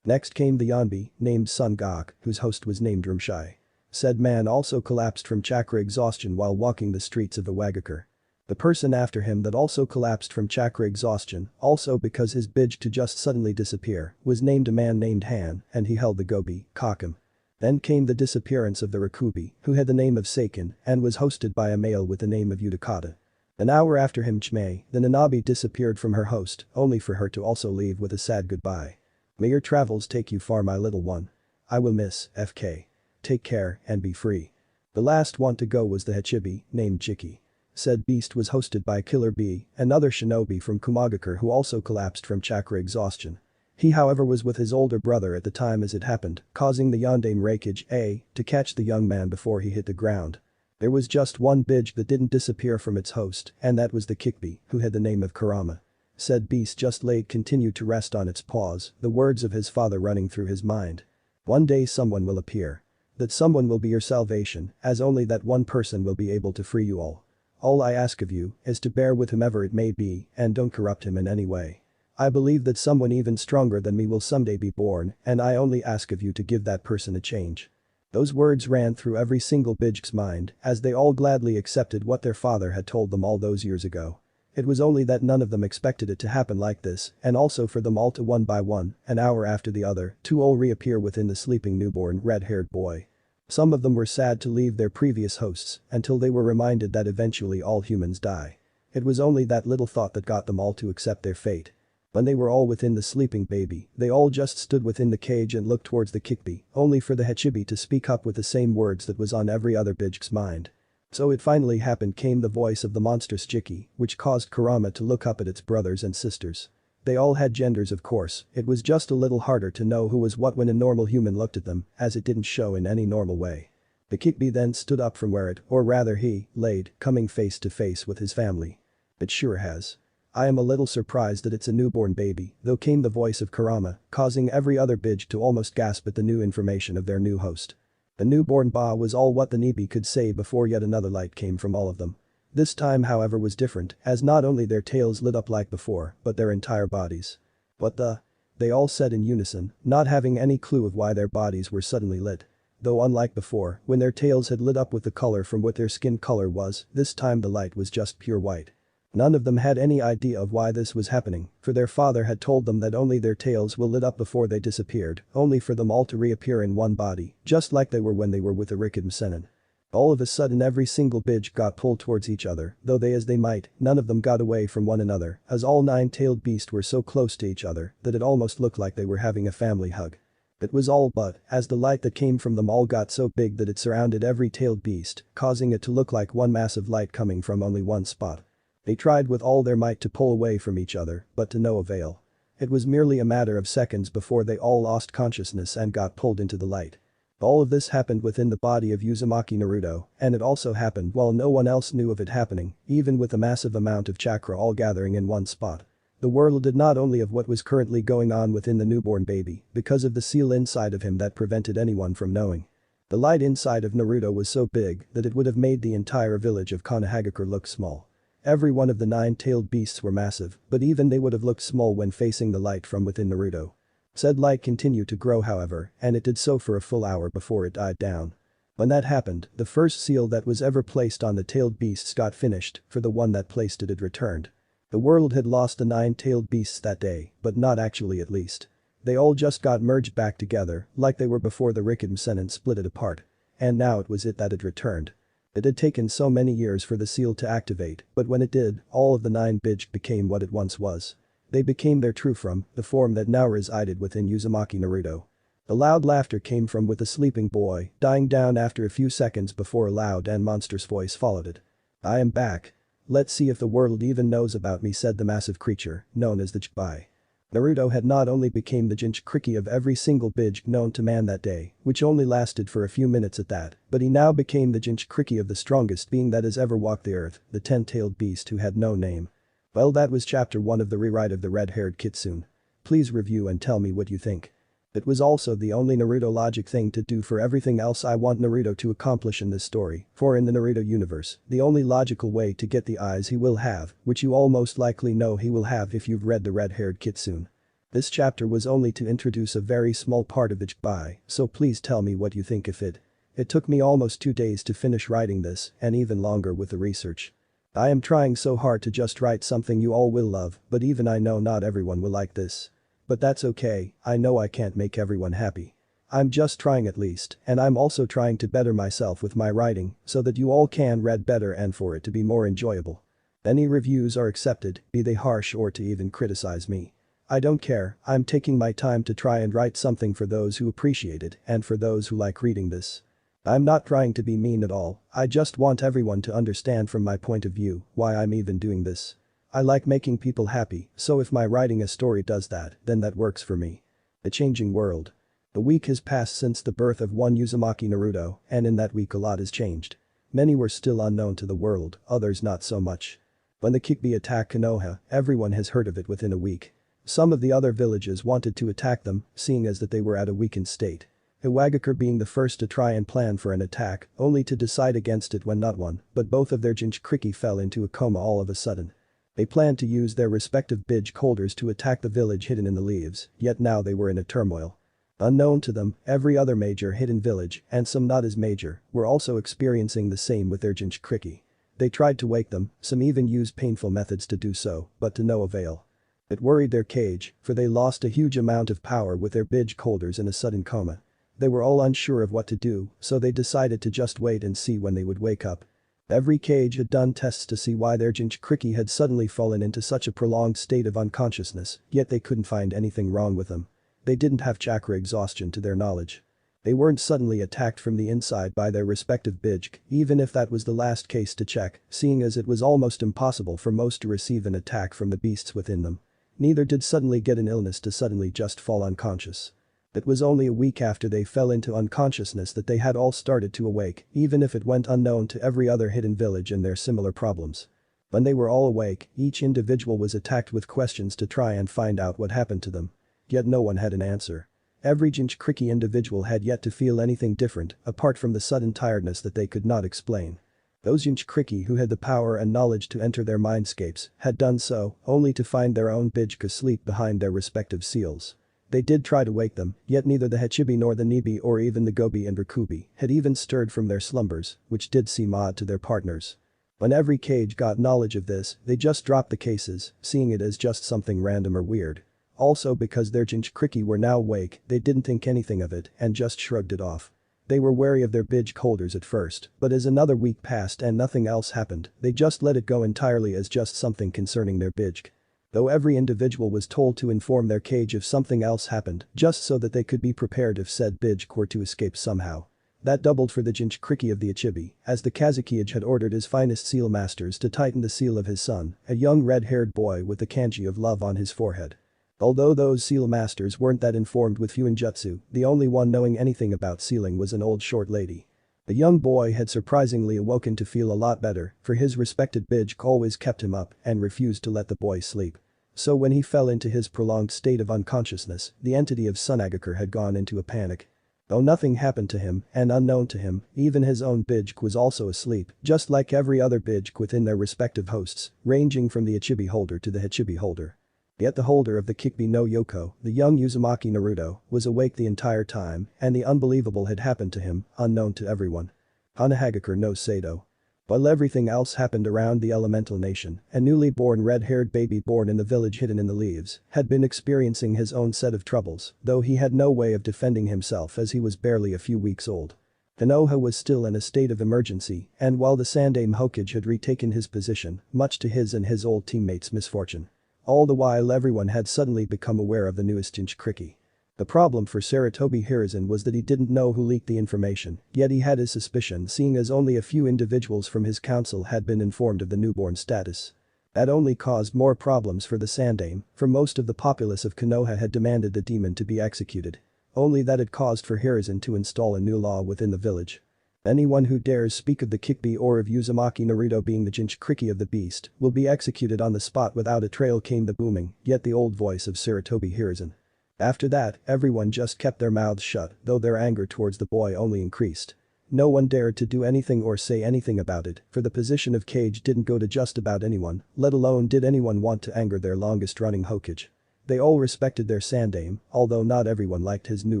Next came the Yonbi, named Sun Gok, whose host was named Rumshai. Said man also collapsed from chakra exhaustion while walking the streets of the Wagakure. The person after him that also collapsed from chakra exhaustion, also because his Bijuu to just suddenly disappear, was named a man named Han, and he held the Gobi, Kakum. Then came the disappearance of the Rakubi, who had the name of Seiken, and was hosted by a male with the name of Utakata. An hour after him Chmei, the Nanabi disappeared from her host, only for her to also leave with a sad goodbye. May your travels take you far my little one. I will miss, FK. Take care and be free. The last one to go was the Hachibi, named Chiki. Said beast was hosted by Killer B, another shinobi from Kumagakure who also collapsed from chakra exhaustion. He however was with his older brother at the time as it happened, causing the Yondaime Raikage A to catch the young man before he hit the ground. There was just one Bijuu that didn't disappear from its host, and that was the Kyuubi, who had the name of Kurama. Said beast just laid continued to rest on its paws, the words of his father running through his mind. One day someone will appear. That someone will be your salvation, as only that one person will be able to free you all. All I ask of you is to bear with whomever it may be and don't corrupt him in any way. I believe that someone even stronger than me will someday be born and I only ask of you to give that person a change. Those words ran through every single Bijuu's mind as they all gladly accepted what their father had told them all those years ago. It was only that none of them expected it to happen like this and also for them all to one by one, an hour after the other, to all reappear within the sleeping newborn red-haired boy. Some of them were sad to leave their previous hosts until they were reminded that eventually all humans die. It was only that little thought that got them all to accept their fate. When they were all within the sleeping baby, they all just stood within the cage and looked towards the Kyuubi, only for the Hachibi to speak up with the same words that was on every other Bijuu's mind. So it finally happened came the voice of the monstrous Jiki, which caused Kurama to look up at its brothers and sisters. They all had genders of course, it was just a little harder to know who was what when a normal human looked at them, as it didn't show in any normal way. The Kyuubi then stood up from where it, or rather he, laid, coming face to face with his family. It sure has. I am a little surprised that it's a newborn baby, though came the voice of Kurama, causing every other Bijuu to almost gasp at the new information of their new host. The newborn Ba was all what the Nibi could say before yet another light came from all of them. This time however was different, as not only their tails lit up like before, but their entire bodies. What the? They all said in unison, not having any clue of why their bodies were suddenly lit. Though unlike before, when their tails had lit up with the color from what their skin color was, this time the light was just pure white. None of them had any idea of why this was happening, for their father had told them that only their tails will lit up before they disappeared, only for them all to reappear in one body, just like they were when they were with the Rikiden Senin. All of a sudden every single Bijuu got pulled towards each other, though they as they might, none of them got away from one another, as all 9-tailed beasts were so close to each other that it almost looked like they were having a family hug. It was all but, as the light that came from them all got so big that it surrounded every tailed beast, causing it to look like one massive light coming from only one spot. They tried with all their might to pull away from each other, but to no avail. It was merely a matter of seconds before they all lost consciousness and got pulled into the light. All of this happened within the body of Uzumaki Naruto, and it also happened while no one else knew of it happening, even with a massive amount of chakra all gathering in one spot. The world did not only of what was currently going on within the newborn baby, because of the seal inside of him that prevented anyone from knowing. The light inside of Naruto was so big that it would have made the entire village of Konoha look small. Every one of the 9-tailed beasts were massive, but even they would have looked small when facing the light from within Naruto. Said light continued to grow however, and it did so for a full hour before it died down. When that happened, the first seal that was ever placed on the tailed beasts got finished, for the one that placed it had returned. The world had lost the 9-tailed beasts that day, but not actually at least. They all just got merged back together, like they were before the Reconnecting split it apart. And now it was it that had returned. It had taken so many years for the seal to activate, but when it did, all of the 9 Bijuu became what it once was. They became their true form, the form that now resided within Uzumaki Naruto. A loud laughter came from with the sleeping boy, dying down after a few seconds before a loud and monstrous voice followed it. "I am back. Let's see if the world even knows about me," said the massive creature, known as the Jinchuriki. Naruto had not only become the jinchuriki of every single Bijuu known to man that day, which only lasted for a few minutes at that, but he now became the jinchuriki of the strongest being that has ever walked the earth, the 10-tailed beast who had no name. Well, that was chapter 1 of the rewrite of the red-haired kitsune. Please review and tell me what you think. It was also the only Naruto logic thing to do for everything else I want Naruto to accomplish in this story, for in the Naruto universe, the only logical way to get the eyes he will have, which you all most likely know he will have if you've read the red-haired kitsune. This chapter was only to introduce a very small part of the Jinchuriki, so please tell me what you think of it. It took me almost 2 days to finish writing this, and even longer with the research. I am trying so hard to just write something you all will love, but even I know not everyone will like this. But that's okay, I know I can't make everyone happy. I'm just trying at least, and I'm also trying to better myself with my writing so that you all can read better and for it to be more enjoyable. Any reviews are accepted, be they harsh or to even criticize me. I don't care, I'm taking my time to try and write something for those who appreciate it and for those who like reading this. I'm not trying to be mean at all, I just want everyone to understand from my point of view why I'm even doing this. I like making people happy, so if my writing a story does that, then that works for me. The changing world. A week has passed since the birth of one Uzumaki Naruto, and in that week a lot has changed. Many were still unknown to the world, others not so much. When the Kyuubi attacked Konoha, everyone has heard of it within a week. Some of the other villages wanted to attack them, seeing as that they were at a weakened state. Hagoromo being the first to try and plan for an attack, only to decide against it when not one, but both of their jinchuriki fell into a coma all of a sudden. They planned to use their respective Bijuu holders to attack the village hidden in the leaves, yet now they were in a turmoil. Unknown to them, every other major hidden village, and some not as major, were also experiencing the same with their jinchuriki. They tried to wake them, some even used painful methods to do so, but to no avail. It worried their Kage, for they lost a huge amount of power with their Bijuu holders in a sudden coma. They were all unsure of what to do, so they decided to just wait and see when they would wake up. Every Kage had done tests to see why their jinchuriki had suddenly fallen into such a prolonged state of unconsciousness, yet they couldn't find anything wrong with them. They didn't have chakra exhaustion to their knowledge. They weren't suddenly attacked from the inside by their respective Bijuu, even if that was the last case to check, seeing as it was almost impossible for most to receive an attack from the beasts within them. Neither did suddenly get an illness to suddenly just fall unconscious. It was only a week after they fell into unconsciousness that they had all started to awake, even if it went unknown to every other hidden village and their similar problems. When they were all awake, each individual was attacked with questions to try and find out what happened to them. Yet no one had an answer. Every jinchuriki individual had yet to feel anything different, apart from the sudden tiredness that they could not explain. Those jinchuriki who had the power and knowledge to enter their mindscapes had done so, only to find their own Bijuu asleep behind their respective seals. They did try to wake them, yet neither the Hachibi nor the Nibi or even the Gobi and Rikubi had even stirred from their slumbers, which did seem odd to their partners. When every Kage got knowledge of this, they just dropped the cases, seeing it as just something random or weird. Also because their jinchuriki were now awake, they didn't think anything of it and just shrugged it off. They were wary of their Bijuu holders at first, but as another week passed and nothing else happened, they just let it go entirely as just something concerning their Bijuu. Though every individual was told to inform their Kage if something else happened, just so that they could be prepared if said Bijuu were to escape somehow. That doubled for the jinchuriki of the Ichibi, as the Kazuki had ordered his finest seal masters to tighten the seal of his son, a young red-haired boy with the kanji of love on his forehead. Although those seal masters weren't that informed with Fuinjutsu, the only one knowing anything about sealing was an old short lady. The young boy had surprisingly awoken to feel a lot better, for his respected Bijuu always kept him up and refused to let the boy sleep. So when he fell into his prolonged state of unconsciousness, the entity of Sunagaker had gone into a panic. Though nothing happened to him, and unknown to him, even his own Bijuu was also asleep, just like every other Bijuu within their respective hosts, ranging from the Ichibi holder to the Hachibi holder. Yet the holder of the Kyuubi no Yoko, the young Uzumaki Naruto, was awake the entire time, and the unbelievable had happened to him, unknown to everyone. Hanahagakure no Sato. While everything else happened around the elemental nation, a newly born red-haired baby born in the village hidden in the leaves had been experiencing his own set of troubles, though he had no way of defending himself as he was barely a few weeks old. Konoha was still in a state of emergency, and while the Sandaime Hokage had retaken his position, much to his and his old teammates' misfortune. All the while everyone had suddenly become aware of the newest jinchuriki. The problem for Sarutobi Hiruzen was that he didn't know who leaked the information, yet he had his suspicion seeing as only a few individuals from his council had been informed of the newborn status. That only caused more problems for the Sandaime, for most of the populace of Konoha had demanded the demon to be executed. Only that it caused for Hiruzen to install a new law within the village. Anyone who dares speak of the Kyuubi or of Uzumaki Naruto being the jinchuriki of the beast will be executed on the spot. Without a trail came the booming, yet the old voice of Sarutobi Hiruzen. After that, everyone just kept their mouths shut, though their anger towards the boy only increased. No one dared to do anything or say anything about it, for the position of Kage didn't go to just about anyone, let alone did anyone want to anger their longest-running Hokage. They all respected their Sandaime, although not everyone liked his new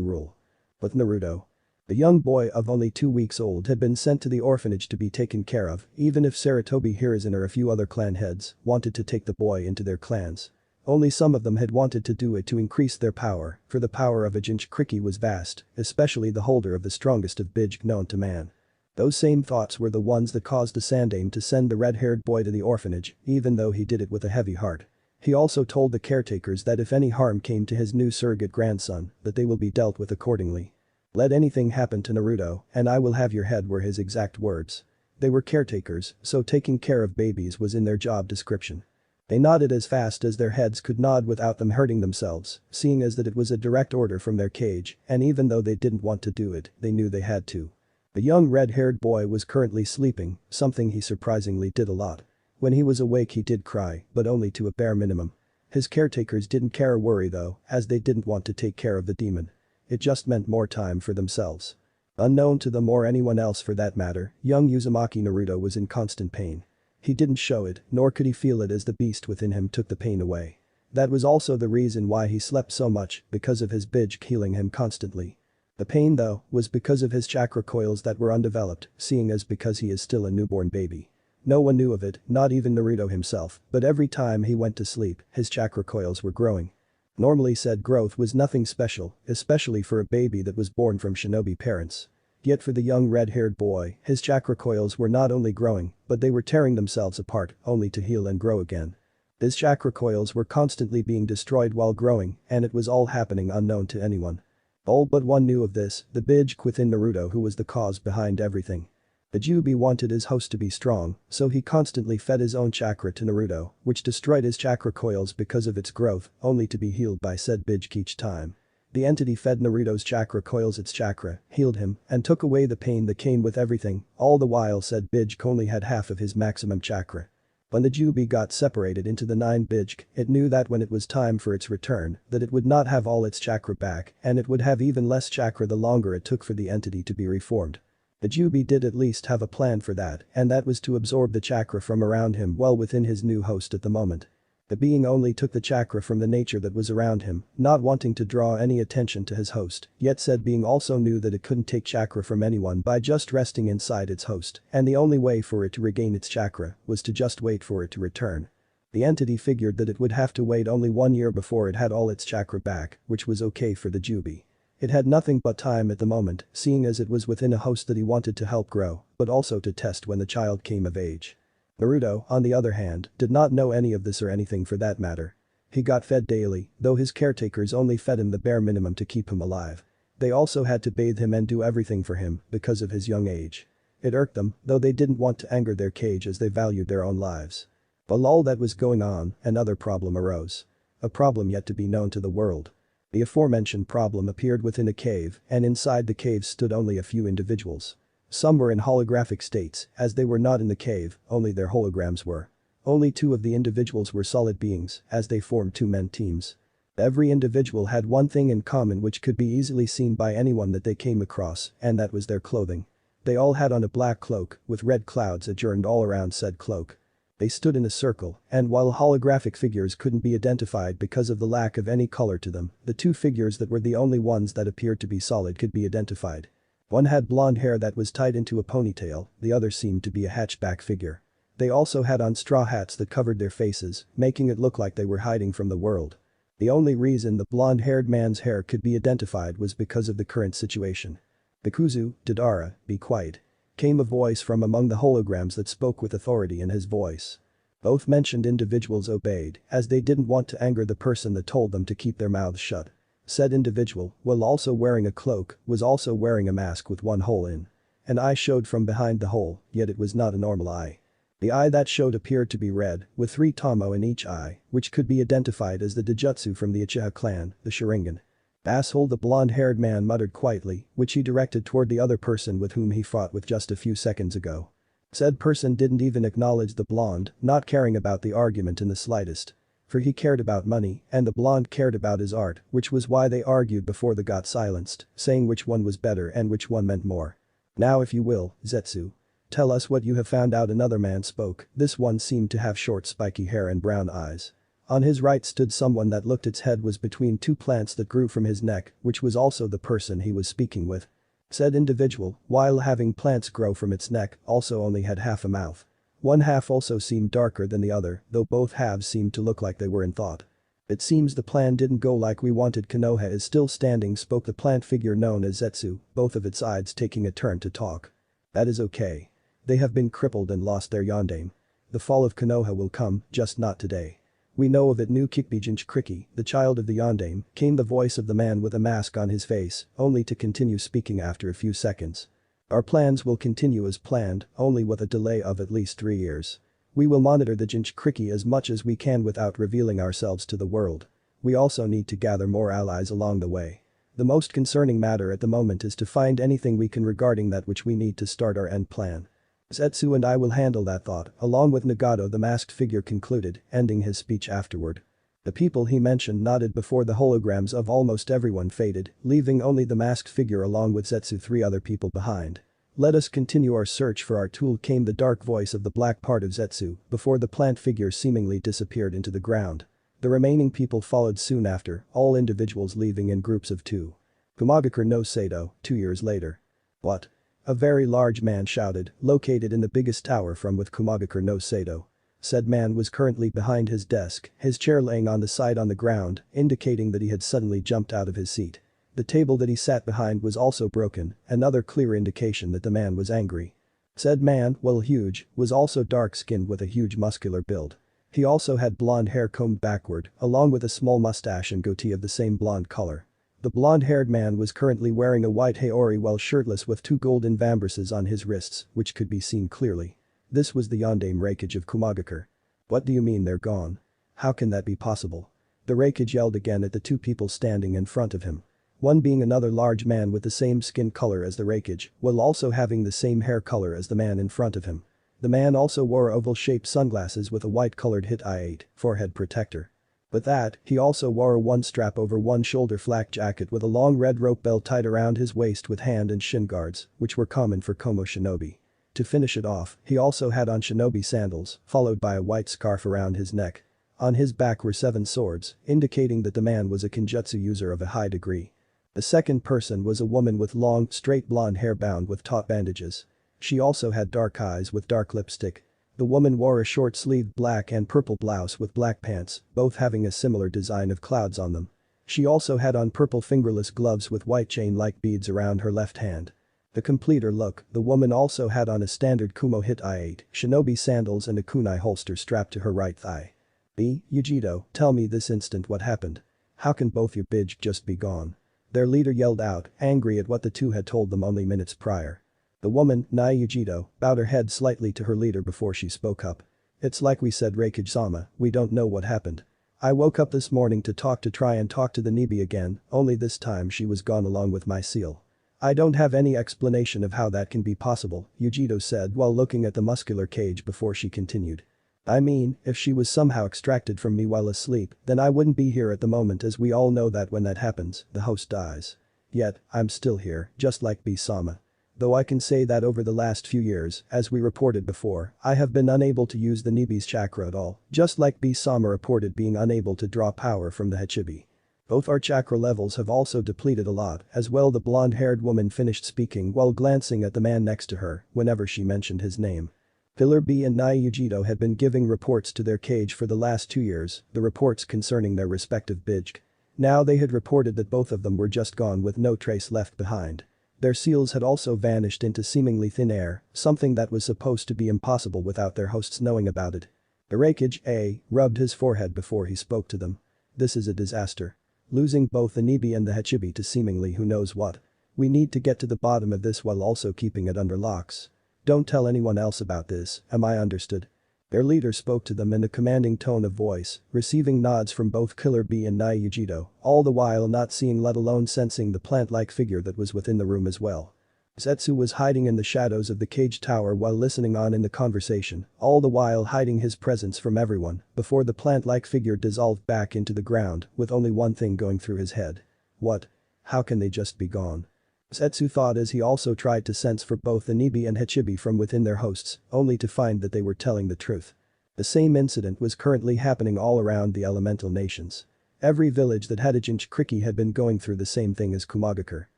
rule. But Naruto. The young boy of only 2 weeks old had been sent to the orphanage to be taken care of, even if Sarutobi Hiruzen or a few other clan heads wanted to take the boy into their clans. Only some of them had wanted to do it to increase their power, for the power of a jinchuriki was vast, especially the holder of the strongest of Bijuu known to man. Those same thoughts were the ones that caused the Sandaime to send the red-haired boy to the orphanage, even though he did it with a heavy heart. He also told the caretakers that if any harm came to his new surrogate grandson, that they will be dealt with accordingly. Let anything happen to Naruto, and I will have your head were his exact words. They were caretakers, so taking care of babies was in their job description. They nodded as fast as their heads could nod without them hurting themselves, seeing as that it was a direct order from their cage, and even though they didn't want to do it, they knew they had to. The young red-haired boy was currently sleeping, something he surprisingly did a lot. When he was awake he did cry, but only to a bare minimum. His caretakers didn't care or worry though, as they didn't want to take care of the demon. It just meant more time for themselves. Unknown to them or anyone else for that matter, young Uzumaki Naruto was in constant pain. He didn't show it, nor could he feel it as the beast within him took the pain away. That was also the reason why he slept so much, because of his Bijuu healing him constantly. The pain though, was because of his chakra coils that were undeveloped, seeing as because he is still a newborn baby. No one knew of it, not even Naruto himself, but every time he went to sleep, his chakra coils were growing. Normally said growth was nothing special, especially for a baby that was born from shinobi parents. Yet for the young red-haired boy, his chakra coils were not only growing, but they were tearing themselves apart, only to heal and grow again. These chakra coils were constantly being destroyed while growing, and it was all happening unknown to anyone. All but one knew of this, the Bijuu within Naruto who was the cause behind everything. Kyuubi wanted his host to be strong, so he constantly fed his own chakra to Naruto, which destroyed his chakra coils because of its growth, only to be healed by said Bijuu each time. The entity fed Naruto's chakra coils its chakra, healed him, and took away the pain that came with everything, all the while said Bijuu only had half of his maximum chakra. When the Kyuubi got separated into the 9 Bijuu, it knew that when it was time for its return, that it would not have all its chakra back, and it would have even less chakra the longer it took for the entity to be reformed. The Kyuubi did at least have a plan for that, and that was to absorb the chakra from around him while within his new host at the moment. The being only took the chakra from the nature that was around him, not wanting to draw any attention to his host, yet said being also knew that it couldn't take chakra from anyone by just resting inside its host, and the only way for it to regain its chakra was to just wait for it to return. The entity figured that it would have to wait only 1 year before it had all its chakra back, which was okay for the Kyuubi. It had nothing but time at the moment, seeing as it was within a host that he wanted to help grow, but also to test when the child came of age. Naruto, on the other hand, did not know any of this or anything for that matter. He got fed daily, though his caretakers only fed him the bare minimum to keep him alive. They also had to bathe him and do everything for him because of his young age. It irked them, though they didn't want to anger their cage as they valued their own lives. While all that was going on, another problem arose. A problem yet to be known to the world. The aforementioned problem appeared within a cave, and inside the cave stood only a few individuals. Some were in holographic states, as they were not in the cave, only their holograms were. Only 2 of the individuals were solid beings, as they formed 2-man teams. Every individual had one thing in common which could be easily seen by anyone that they came across, and that was their clothing. They all had on a black cloak, with red clouds adjourned all around said cloak. They stood in a circle, and while holographic figures couldn't be identified because of the lack of any color to them, the two figures that were the only ones that appeared to be solid could be identified. One had blonde hair that was tied into a ponytail, the other seemed to be a hatchback figure. They also had on straw hats that covered their faces, making it look like they were hiding from the world. The only reason the blonde-haired man's hair could be identified was because of the current situation. "Bikuzu, Dodara, be quiet," came a voice from among the holograms that spoke with authority in his voice. Both mentioned individuals obeyed, as they didn't want to anger the person that told them to keep their mouths shut. Said individual, while also wearing a cloak, was also wearing a mask with one hole in. An eye showed from behind the hole, yet it was not a normal eye. The eye that showed appeared to be red, with 3 tomo in each eye, which could be identified as the Dijutsu from the Uchiha clan, the Sharingan. "Asshole," the blonde-haired man muttered quietly, which he directed toward the other person with whom he fought with just a few seconds ago. Said person didn't even acknowledge the blonde, not caring about the argument in the slightest. For he cared about money, and the blonde cared about his art, which was why they argued before they got silenced, saying which one was better and which one meant more. "Now if you will, Zetsu. Tell us what you have found out." Another man spoke, this one seemed to have short spiky hair and brown eyes. On his right stood someone that looked its head was between 2 plants that grew from his neck, which was also the person he was speaking with. Said individual, while having plants grow from its neck, also only had half a mouth. One half also seemed darker than the other, though both halves seemed to look like they were in thought. "It seems the plan didn't go like we wanted." "Konoha is still standing," spoke the plant figure known as Zetsu, both of its sides taking a turn to talk. "That is okay. They have been crippled and lost their yondaime. The fall of Konoha will come, just not today. We know of it." "New Kikbi Jinchuriki, the child of the yondaime," came the voice of the man with a mask on his face, only to continue speaking after a few seconds. "Our plans will continue as planned, only with a delay of at least 3 years. We will monitor the jinchuriki as much as we can without revealing ourselves to the world. We also need to gather more allies along the way. The most concerning matter at the moment is to find anything we can regarding that which we need to start our end plan. Zetsu and I will handle that." Thought, along with Nagato the masked figure concluded, ending his speech afterward. The people he mentioned nodded before the holograms of almost everyone faded, leaving only the masked figure along with Zetsu 3 other people behind. "Let us continue our search for our tool," came the dark voice of the black part of Zetsu, before the plant figure seemingly disappeared into the ground. The remaining people followed soon after, all individuals leaving in groups of 2. Kumagakure no Sato, 2 years later. "What?" a very large man shouted, located in the biggest tower from with Kumagakure no Sato. Said man was currently behind his desk, his chair laying on the side on the ground, indicating that he had suddenly jumped out of his seat. The table that he sat behind was also broken, another clear indication that the man was angry. Said man, while huge, was also dark-skinned with a huge muscular build. He also had blonde hair combed backward, along with a small mustache and goatee of the same blonde color. The blonde-haired man was currently wearing a white haori while shirtless with 2 golden vambraces on his wrists, which could be seen clearly. This was the yondaime Raikage of Kumagakure. "What do you mean they're gone? How can that be possible?" The Raikage yelled again at the 2 people standing in front of him. One being another large man with the same skin color as the Raikage, while also having the same hair color as the man in front of him. The man also wore oval-shaped sunglasses with a white-colored hit I-8 forehead protector. With that, he also wore a 1-strap over one shoulder flak jacket with a long red rope belt tied around his waist with hand and shin guards, which were common for Komo shinobi. To finish it off, he also had on shinobi sandals, followed by a white scarf around his neck. On his back were 7 swords, indicating that the man was a kenjutsu user of a high degree. The second person was a woman with long, straight blonde hair bound with taut bandages. She also had dark eyes with dark lipstick. The woman wore a short-sleeved black and purple blouse with black pants, both having a similar design of clouds on them. She also had on purple fingerless gloves with white chain-like beads around her left hand. To complete her look, the woman also had on a standard Kumo hit I-8, shinobi sandals and a kunai holster strapped to her right thigh. Yujito, tell me this instant what happened. How can both your bitch just be gone?" Their leader yelled out, angry at what the 2 had told them only minutes prior. The woman, Nai Yujito, bowed her head slightly to her leader before she spoke up. "It's like we said, Raikage-sama, we don't know what happened. I woke up this morning to try and talk to the Nibi again, only this time she was gone along with my seal. I don't have any explanation of how that can be possible," Yujito said while looking at the muscular cage before she continued. I mean, if she was somehow extracted from me while asleep, then I wouldn't be here at the moment, as we all know that when that happens, the host dies. Yet, I'm still here, just like B-sama. Though I can say that over the last few years, as we reported before, I have been unable to use the Nibi's chakra at all, just like B-sama reported being unable to draw power from the Hachibi. Both our chakra levels have also depleted a lot, as well. The blonde-haired woman finished speaking while glancing at the man next to her whenever she mentioned his name. Pillar B and Naiyujito had been giving reports to their cage for the last 2 years, the reports concerning their respective Bijuu. Now they had reported that both of them were just gone with no trace left behind. Their seals had also vanished into seemingly thin air, something that was supposed to be impossible without their hosts knowing about it. The Raikage rubbed his forehead before he spoke to them. This is a disaster. Losing both the Nibi and the Hachibi to seemingly who knows what. We need to get to the bottom of this while also keeping it under locks. Don't tell anyone else about this, am I understood? Their leader spoke to them in a commanding tone of voice, receiving nods from both Killer B and Naiyujito, all the while not seeing let alone sensing the plant-like figure that was within the room as well. Zetsu was hiding in the shadows of the cage tower while listening on in the conversation, all the while hiding his presence from everyone, before the plant-like figure dissolved back into the ground, with only one thing going through his head. What? How can they just be gone? Zetsu thought as he also tried to sense for both the Nibi and Hachibi from within their hosts, only to find that they were telling the truth. The same incident was currently happening all around the elemental nations. Every village that had a jinchuriki had been going through the same thing as Kumagakure.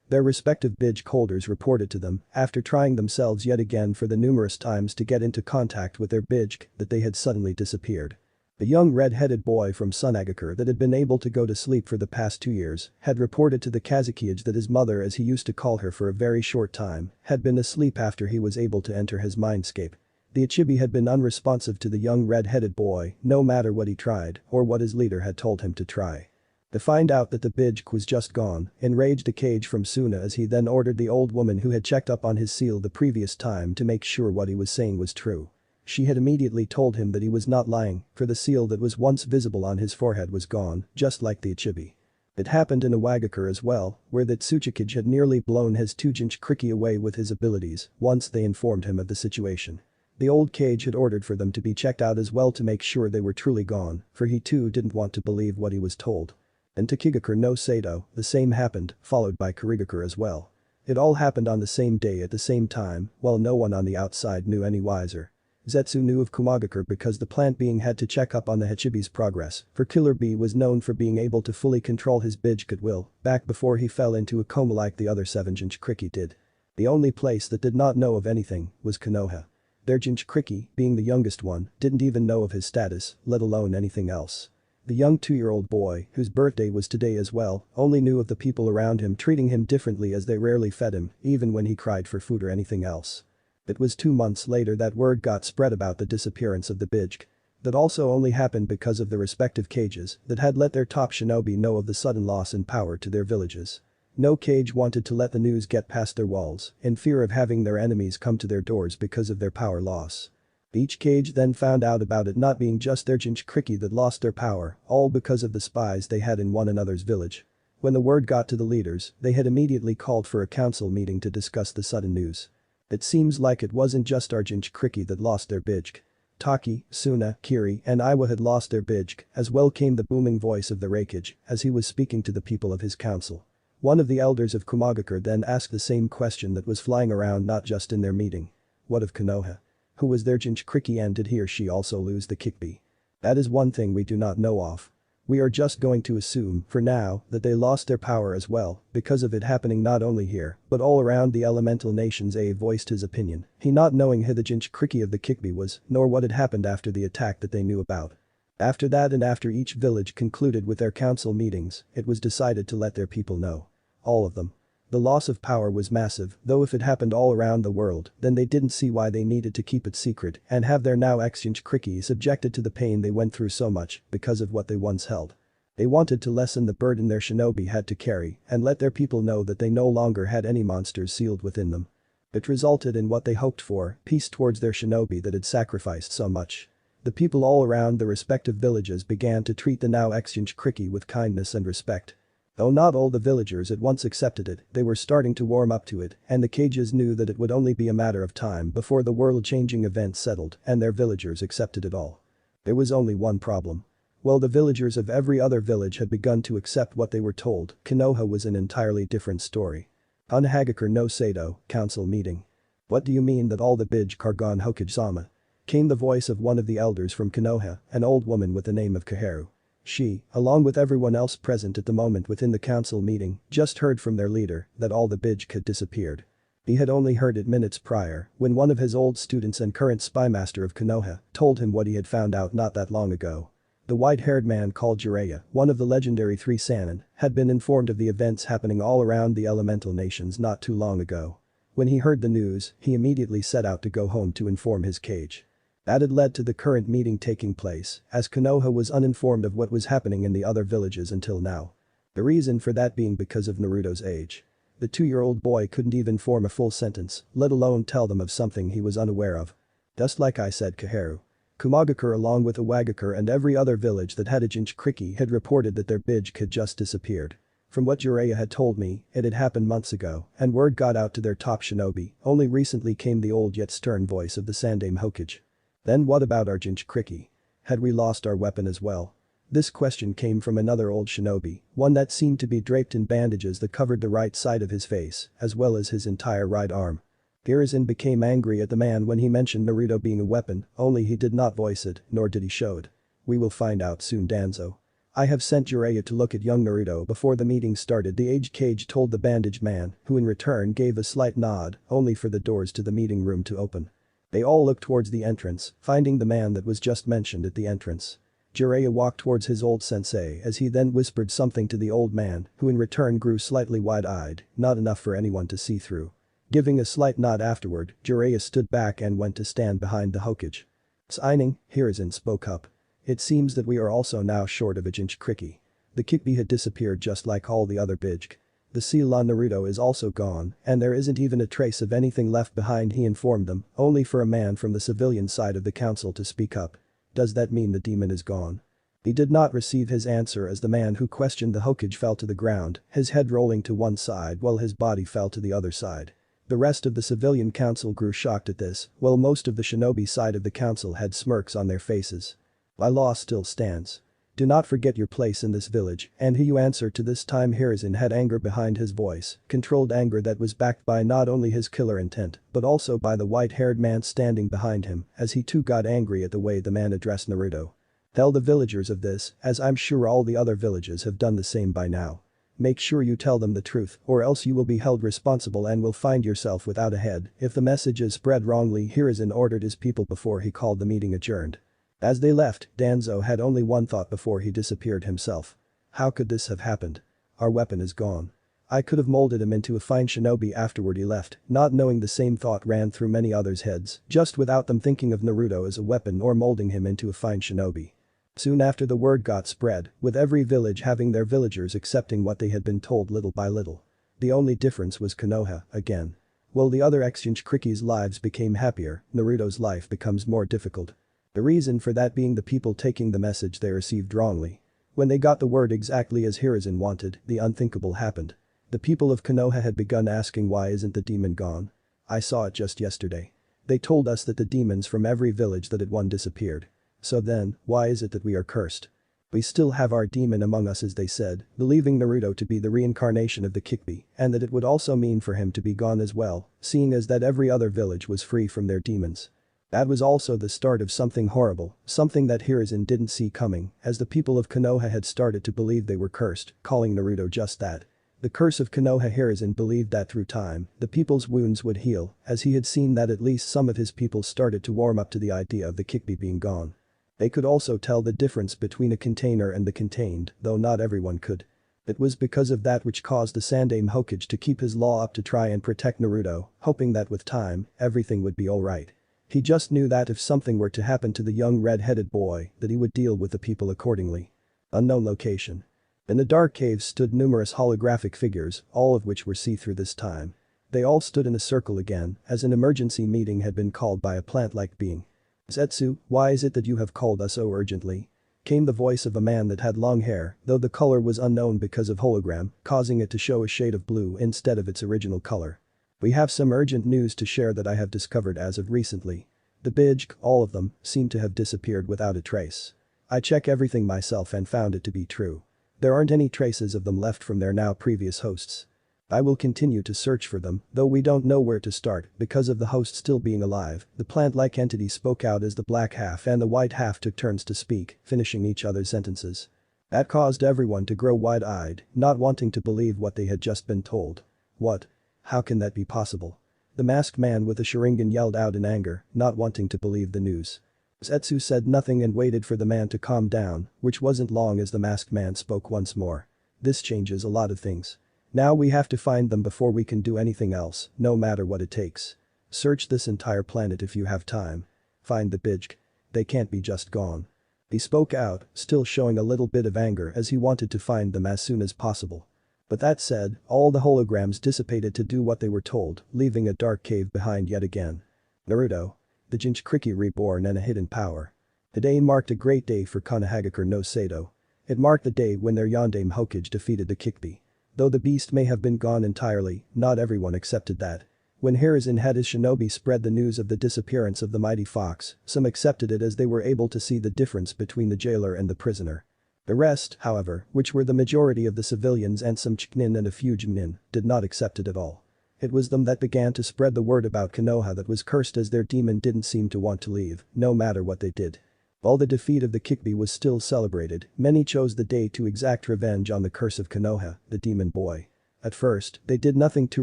Their respective Bijuu holders reported to them, after trying themselves yet again for the numerous times to get into contact with their Bijuu, that they had suddenly disappeared. The young red-headed boy from Sunagakure that had been able to go to sleep for the past 2 years had reported to the Kazukiage that his mother, as he used to call her for a very short time, had been asleep after he was able to enter his mindscape. The Ichibi had been unresponsive to the young red-headed boy, no matter what he tried or what his leader had told him to try. To find out that the Bijuu was just gone, enraged the cage from Suna as he then ordered the old woman who had checked up on his seal the previous time to make sure what he was saying was true. She had immediately told him that he was not lying, for the seal that was once visible on his forehead was gone, just like the Ichibi. It happened in Iwagakure as well, where the Tsuchikage had nearly blown his 2 jinchuriki away with his abilities once they informed him of the situation. The old cage had ordered for them to be checked out as well to make sure they were truly gone, for he too didn't want to believe what he was told. In Takigakure no Sato, the same happened, followed by Kurigakure as well. It all happened on the same day at the same time, while no one on the outside knew any wiser. Zetsu knew of Kumagakure because the plant being had to check up on the Hachibi's progress, for Killer B was known for being able to fully control his Bijuu at will, back before he fell into a coma like the other 7 jinchuriki did. The only place that did not know of anything was Konoha. Their jinchuriki, being the youngest one, didn't even know of his status, let alone anything else. The young 2-year-old boy, whose birthday was today as well, only knew of the people around him treating him differently as they rarely fed him, even when he cried for food or anything else. It was 2 months later that word got spread about the disappearance of the Bijuu. That also only happened because of the respective cages that had let their top shinobi know of the sudden loss in power to their villages. No cage wanted to let the news get past their walls, in fear of having their enemies come to their doors because of their power loss. Each cage then found out about it not being just their jinchuriki that lost their power, all because of the spies they had in one another's village. When the word got to the leaders, they had immediately called for a council meeting to discuss the sudden news. It seems like it wasn't just our jinchuriki that lost their Bijuu. Taki, Suna, Kiri, and Iwa had lost their Bijuu, as well came the booming voice of the Raikage as he was speaking to the people of his council. One of the elders of Kumagakure then asked the same question that was flying around not just in their meeting. What of Konoha? Who was their jinchuriki and did he or she also lose the Kyuubi? That is one thing we do not know of. We are just going to assume, for now, that they lost their power as well, because of it happening not only here, but all around the elemental nations. Voiced his opinion, he not knowing who the jinchuriki of the Kyuubi was, nor what had happened after the attack that they knew about. After that and after each village concluded with their council meetings, it was decided to let their people know. All of them. The loss of power was massive, though if it happened all around the world, then they didn't see why they needed to keep it secret and have their now ex-jinchuriki subjected to the pain they went through so much because of what they once held. They wanted to lessen the burden their shinobi had to carry and let their people know that they no longer had any monsters sealed within them. It resulted in what they hoped for, peace towards their shinobi that had sacrificed so much. The people all around the respective villages began to treat the now ex-jinchuriki with kindness and respect. Though not all the villagers at once accepted it, they were starting to warm up to it, and the cages knew that it would only be a matter of time before the world-changing event settled and their villagers accepted it all. There was only one problem. While the villagers of every other village had begun to accept what they were told, Konoha was an entirely different story. Hagakure no Sato, council meeting. What do you mean that all the Bij Kargon Hokage-sama? Came the voice of one of the elders from Konoha, an old woman with the name of Kaheru. She, along with everyone else present at the moment within the council meeting, just heard from their leader that all the Bij had disappeared. He had only heard it minutes prior when one of his old students and current spymaster of Konoha told him what he had found out not that long ago. The white-haired man called Jiraiya, one of the legendary three Sannin, had been informed of the events happening all around the elemental nations not too long ago. When he heard the news, he immediately set out to go home to inform his cage. That had led to the current meeting taking place, as Konoha was uninformed of what was happening in the other villages until now. The reason for that being because of Naruto's age. The 2-year-old boy couldn't even form a full sentence, let alone tell them of something he was unaware of. Just like I said, Kaheru. Kumagakure along with Iwagakure and every other village that had a jinchuriki had reported that their Bij had just disappeared. From what Jiraiya had told me, it had happened months ago, and word got out to their top shinobi, only recently came the old yet stern voice of the Sandaime Hokage. Then what about our jinchuriki? Had we lost our weapon as well? This question came from another old shinobi, one that seemed to be draped in bandages that covered the right side of his face, as well as his entire right arm. Hiruzen became angry at the man when he mentioned Naruto being a weapon, only he did not voice it, nor did he show it. We will find out soon, Danzo. I have sent Jiraiya to look at young Naruto before the meeting started, the aged Kage told the bandaged man, who in return gave a slight nod, only for the doors to the meeting room to open. They all looked towards the entrance, finding the man that was just mentioned at the entrance. Jiraiya walked towards his old sensei as he then whispered something to the old man, who in return grew slightly wide-eyed, not enough for anyone to see through. Giving a slight nod afterward, Jiraiya stood back and went to stand behind the Hokage. Signing, Hiruzen spoke up. It seems that we are also now short of a jinchuriki. The Kyuubi had disappeared just like all the other Bij. The seal on Naruto is also gone, and there isn't even a trace of anything left behind, he informed them, only for a man from the civilian side of the council to speak up. Does that mean the demon is gone? He did not receive his answer as the man who questioned the Hokage fell to the ground, his head rolling to one side while his body fell to the other side. The rest of the civilian council grew shocked at this, while most of the shinobi side of the council had smirks on their faces. My law still stands. Do not forget your place in this village, and he you answer to this time. Hiruzen had anger behind his voice, controlled anger that was backed by not only his killer intent, but also by the white-haired man standing behind him, as he too got angry at the way the man addressed Naruto. Tell the villagers of this, as I'm sure all the other villages have done the same by now. Make sure you tell them the truth, or else you will be held responsible and will find yourself without a head if the message is spread wrongly. Hiruzen ordered his people before he called the meeting adjourned. As they left, Danzo had only one thought before he disappeared himself. How could this have happened? Our weapon is gone. I could have molded him into a fine shinobi. Afterward he left, not knowing the same thought ran through many others' heads, just without them thinking of Naruto as a weapon or molding him into a fine shinobi. Soon after the word got spread, with every village having their villagers accepting what they had been told little by little. The only difference was Konoha, again. While the other ex-jinchuriki's lives became happier, Naruto's life becomes more difficult. The reason for that being the people taking the message they received wrongly. When they got the word exactly as Hiruzen wanted, the unthinkable happened. The people of Konoha had begun asking, why isn't the demon gone? I saw it just yesterday. They told us that the demons from every village that had won disappeared. So then, why is it that we are cursed? We still have our demon among us, as they said, believing Naruto to be the reincarnation of the Kyuubi, and that it would also mean for him to be gone as well, seeing as that every other village was free from their demons. That was also the start of something horrible, something that Hiruzen didn't see coming, as the people of Konoha had started to believe they were cursed, calling Naruto just that. The curse of Konoha. Hiruzen believed that through time, the people's wounds would heal, as he had seen that at least some of his people started to warm up to the idea of the Kyuubi being gone. They could also tell the difference between a container and the contained, though not everyone could. It was because of that which caused the Sandaime Hokage to keep his law up to try and protect Naruto, hoping that with time, everything would be alright. He just knew that if something were to happen to the young red-headed boy, that he would deal with the people accordingly. Unknown location. In the dark cave stood numerous holographic figures, all of which were see-through this time. They all stood in a circle again, as an emergency meeting had been called by a plant-like being. Zetsu, why is it that you have called us so urgently? Came the voice of a man that had long hair, though the color was unknown because of hologram, causing it to show a shade of blue instead of its original color. We have some urgent news to share that I have discovered as of recently. The Bijuu, all of them, seem to have disappeared without a trace. I check everything myself and found it to be true. There aren't any traces of them left from their now previous hosts. I will continue to search for them, though we don't know where to start because of the host still being alive. The plant-like entity spoke out as the black half and the white half took turns to speak, finishing each other's sentences. That caused everyone to grow wide-eyed, not wanting to believe what they had just been told. What? How can that be possible? The masked man with a Sharingan yelled out in anger, not wanting to believe the news. Zetsu said nothing and waited for the man to calm down, which wasn't long as the masked man spoke once more. This changes a lot of things. Now we have to find them before we can do anything else, no matter what it takes. Search this entire planet if you have time. Find the Bijuu. They can't be just gone. He spoke out, still showing a little bit of anger as he wanted to find them as soon as possible. But that said, all the holograms dissipated to do what they were told, leaving a dark cave behind yet again. Naruto. The Jinchuriki reborn and a hidden power. Today marked a great day for Konoha no Sato. It marked the day when their Yondaime Hokage defeated the Kyuubi. Though the beast may have been gone entirely, not everyone accepted that. When Hiruzen had his shinobi spread the news of the disappearance of the mighty fox, some accepted it as they were able to see the difference between the jailer and the prisoner. The rest, however, which were the majority of the civilians and some Chunin and a few Junin, did not accept it at all. It was them that began to spread the word about Konoha that was cursed as their demon didn't seem to want to leave, no matter what they did. While the defeat of the Kyuubi was still celebrated, many chose the day to exact revenge on the curse of Konoha, the demon boy. At first, they did nothing too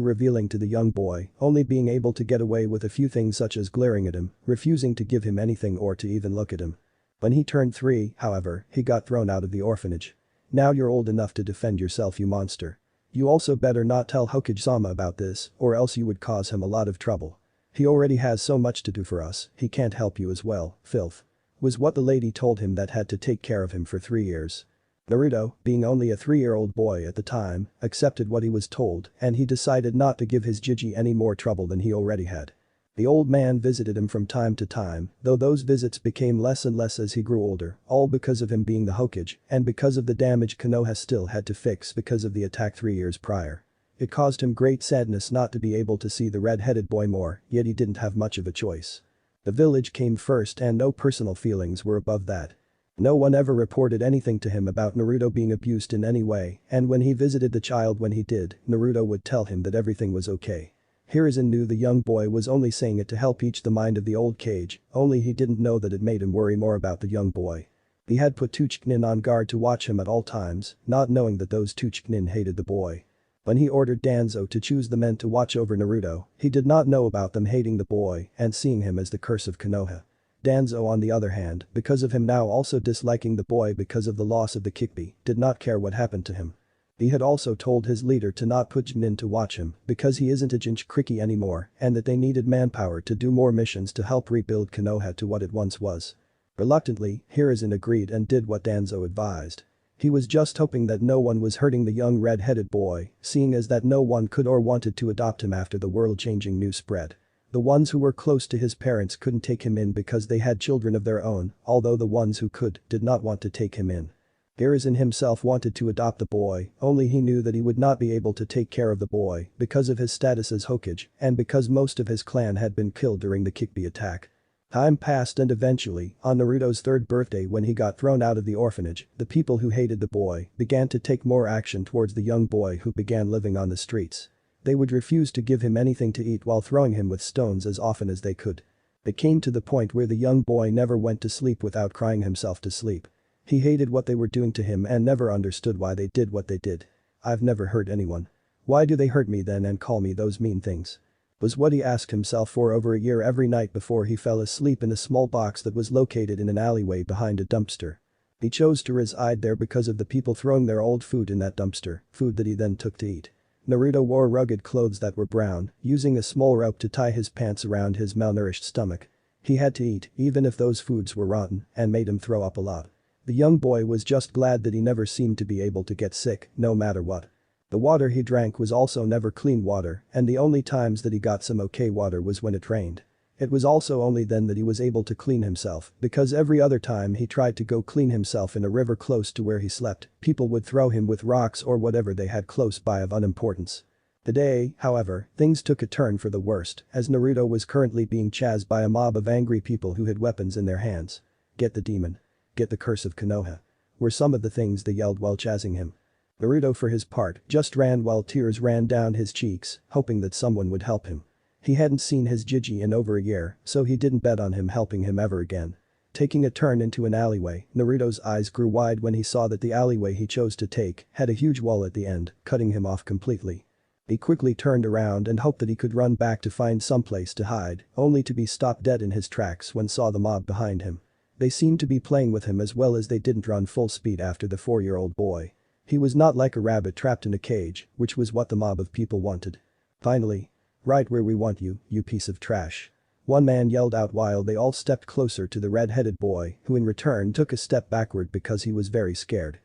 revealing to the young boy, only being able to get away with a few things such as glaring at him, refusing to give him anything or to even look at him. When he turned 3, however, he got thrown out of the orphanage. Now you're old enough to defend yourself, you monster. You also better not tell Hokage-sama about this, or else you would cause him a lot of trouble. He already has so much to do for us, he can't help you as well, filth. Was what the lady told him that had to take care of him for 3 years. Naruto, being only a 3-year-old boy at the time, accepted what he was told and he decided not to give his Jiji any more trouble than he already had. The old man visited him from time to time, though those visits became less and less as he grew older, all because of him being the Hokage and because of the damage Konoha still had to fix because of the attack 3 years prior. It caused him great sadness not to be able to see the red-headed boy more, yet he didn't have much of a choice. The village came first and no personal feelings were above that. No one ever reported anything to him about Naruto being abused in any way, and when he visited the child when he did, Naruto would tell him that everything was okay. Hiruzen knew the young boy was only saying it to help ease the mind of the old Kage, only he didn't know that it made him worry more about the young boy. He had put 2 Chunin on guard to watch him at all times, not knowing that those 2 Chunin hated the boy. When he ordered Danzo to choose the men to watch over Naruto, he did not know about them hating the boy and seeing him as the curse of Konoha. Danzo on the other hand, because of him now also disliking the boy because of the loss of the Kyuubi, did not care what happened to him. He had also told his leader to not put Junin to watch him because he isn't a Jinchuriki anymore and that they needed manpower to do more missions to help rebuild Konoha to what it once was. Reluctantly, Hiruzen agreed and did what Danzo advised. He was just hoping that no one was hurting the young red-headed boy, seeing as that no one could or wanted to adopt him after the world-changing news spread. The ones who were close to his parents couldn't take him in because they had children of their own, although the ones who could did not want to take him in. Hiruzen himself wanted to adopt the boy, only he knew that he would not be able to take care of the boy because of his status as Hokage and because most of his clan had been killed during the Kyuubi attack. Time passed and eventually, on Naruto's 3rd birthday when he got thrown out of the orphanage, the people who hated the boy began to take more action towards the young boy who began living on the streets. They would refuse to give him anything to eat while throwing him with stones as often as they could. It came to the point where the young boy never went to sleep without crying himself to sleep. He hated what they were doing to him and never understood why they did what they did. I've never hurt anyone. Why do they hurt me then and call me those mean things? Was what he asked himself for over a year every night before he fell asleep in a small box that was located in an alleyway behind a dumpster. He chose to reside there because of the people throwing their old food in that dumpster, food that he then took to eat. Naruto wore rugged clothes that were brown, using a small rope to tie his pants around his malnourished stomach. He had to eat, even if those foods were rotten, and made him throw up a lot. The young boy was just glad that he never seemed to be able to get sick, no matter what. The water he drank was also never clean water, and the only times that he got some okay water was when it rained. It was also only then that he was able to clean himself, because every other time he tried to go clean himself in a river close to where he slept, people would throw him with rocks or whatever they had close by of unimportance. Today, however, things took a turn for the worst, as Naruto was currently being chased by a mob of angry people who had weapons in their hands. "Get the demon. Get the curse of Konoha," were some of the things they yelled while chasing him. Naruto for his part just ran while tears ran down his cheeks, hoping that someone would help him. He hadn't seen his Jiji in over a year, so he didn't bet on him helping him ever again. Taking a turn into an alleyway, Naruto's eyes grew wide when he saw that the alleyway he chose to take had a huge wall at the end, cutting him off completely. He quickly turned around and hoped that he could run back to find someplace to hide, only to be stopped dead in his tracks when saw the mob behind him. They seemed to be playing with him as well as they didn't run full speed after the 4-year-old boy. He was not like a rabbit trapped in a cage, which was what the mob of people wanted. Finally, "Right where we want you, you piece of trash," one man yelled out while they all stepped closer to the red-headed boy, who in return took a step backward because he was very scared.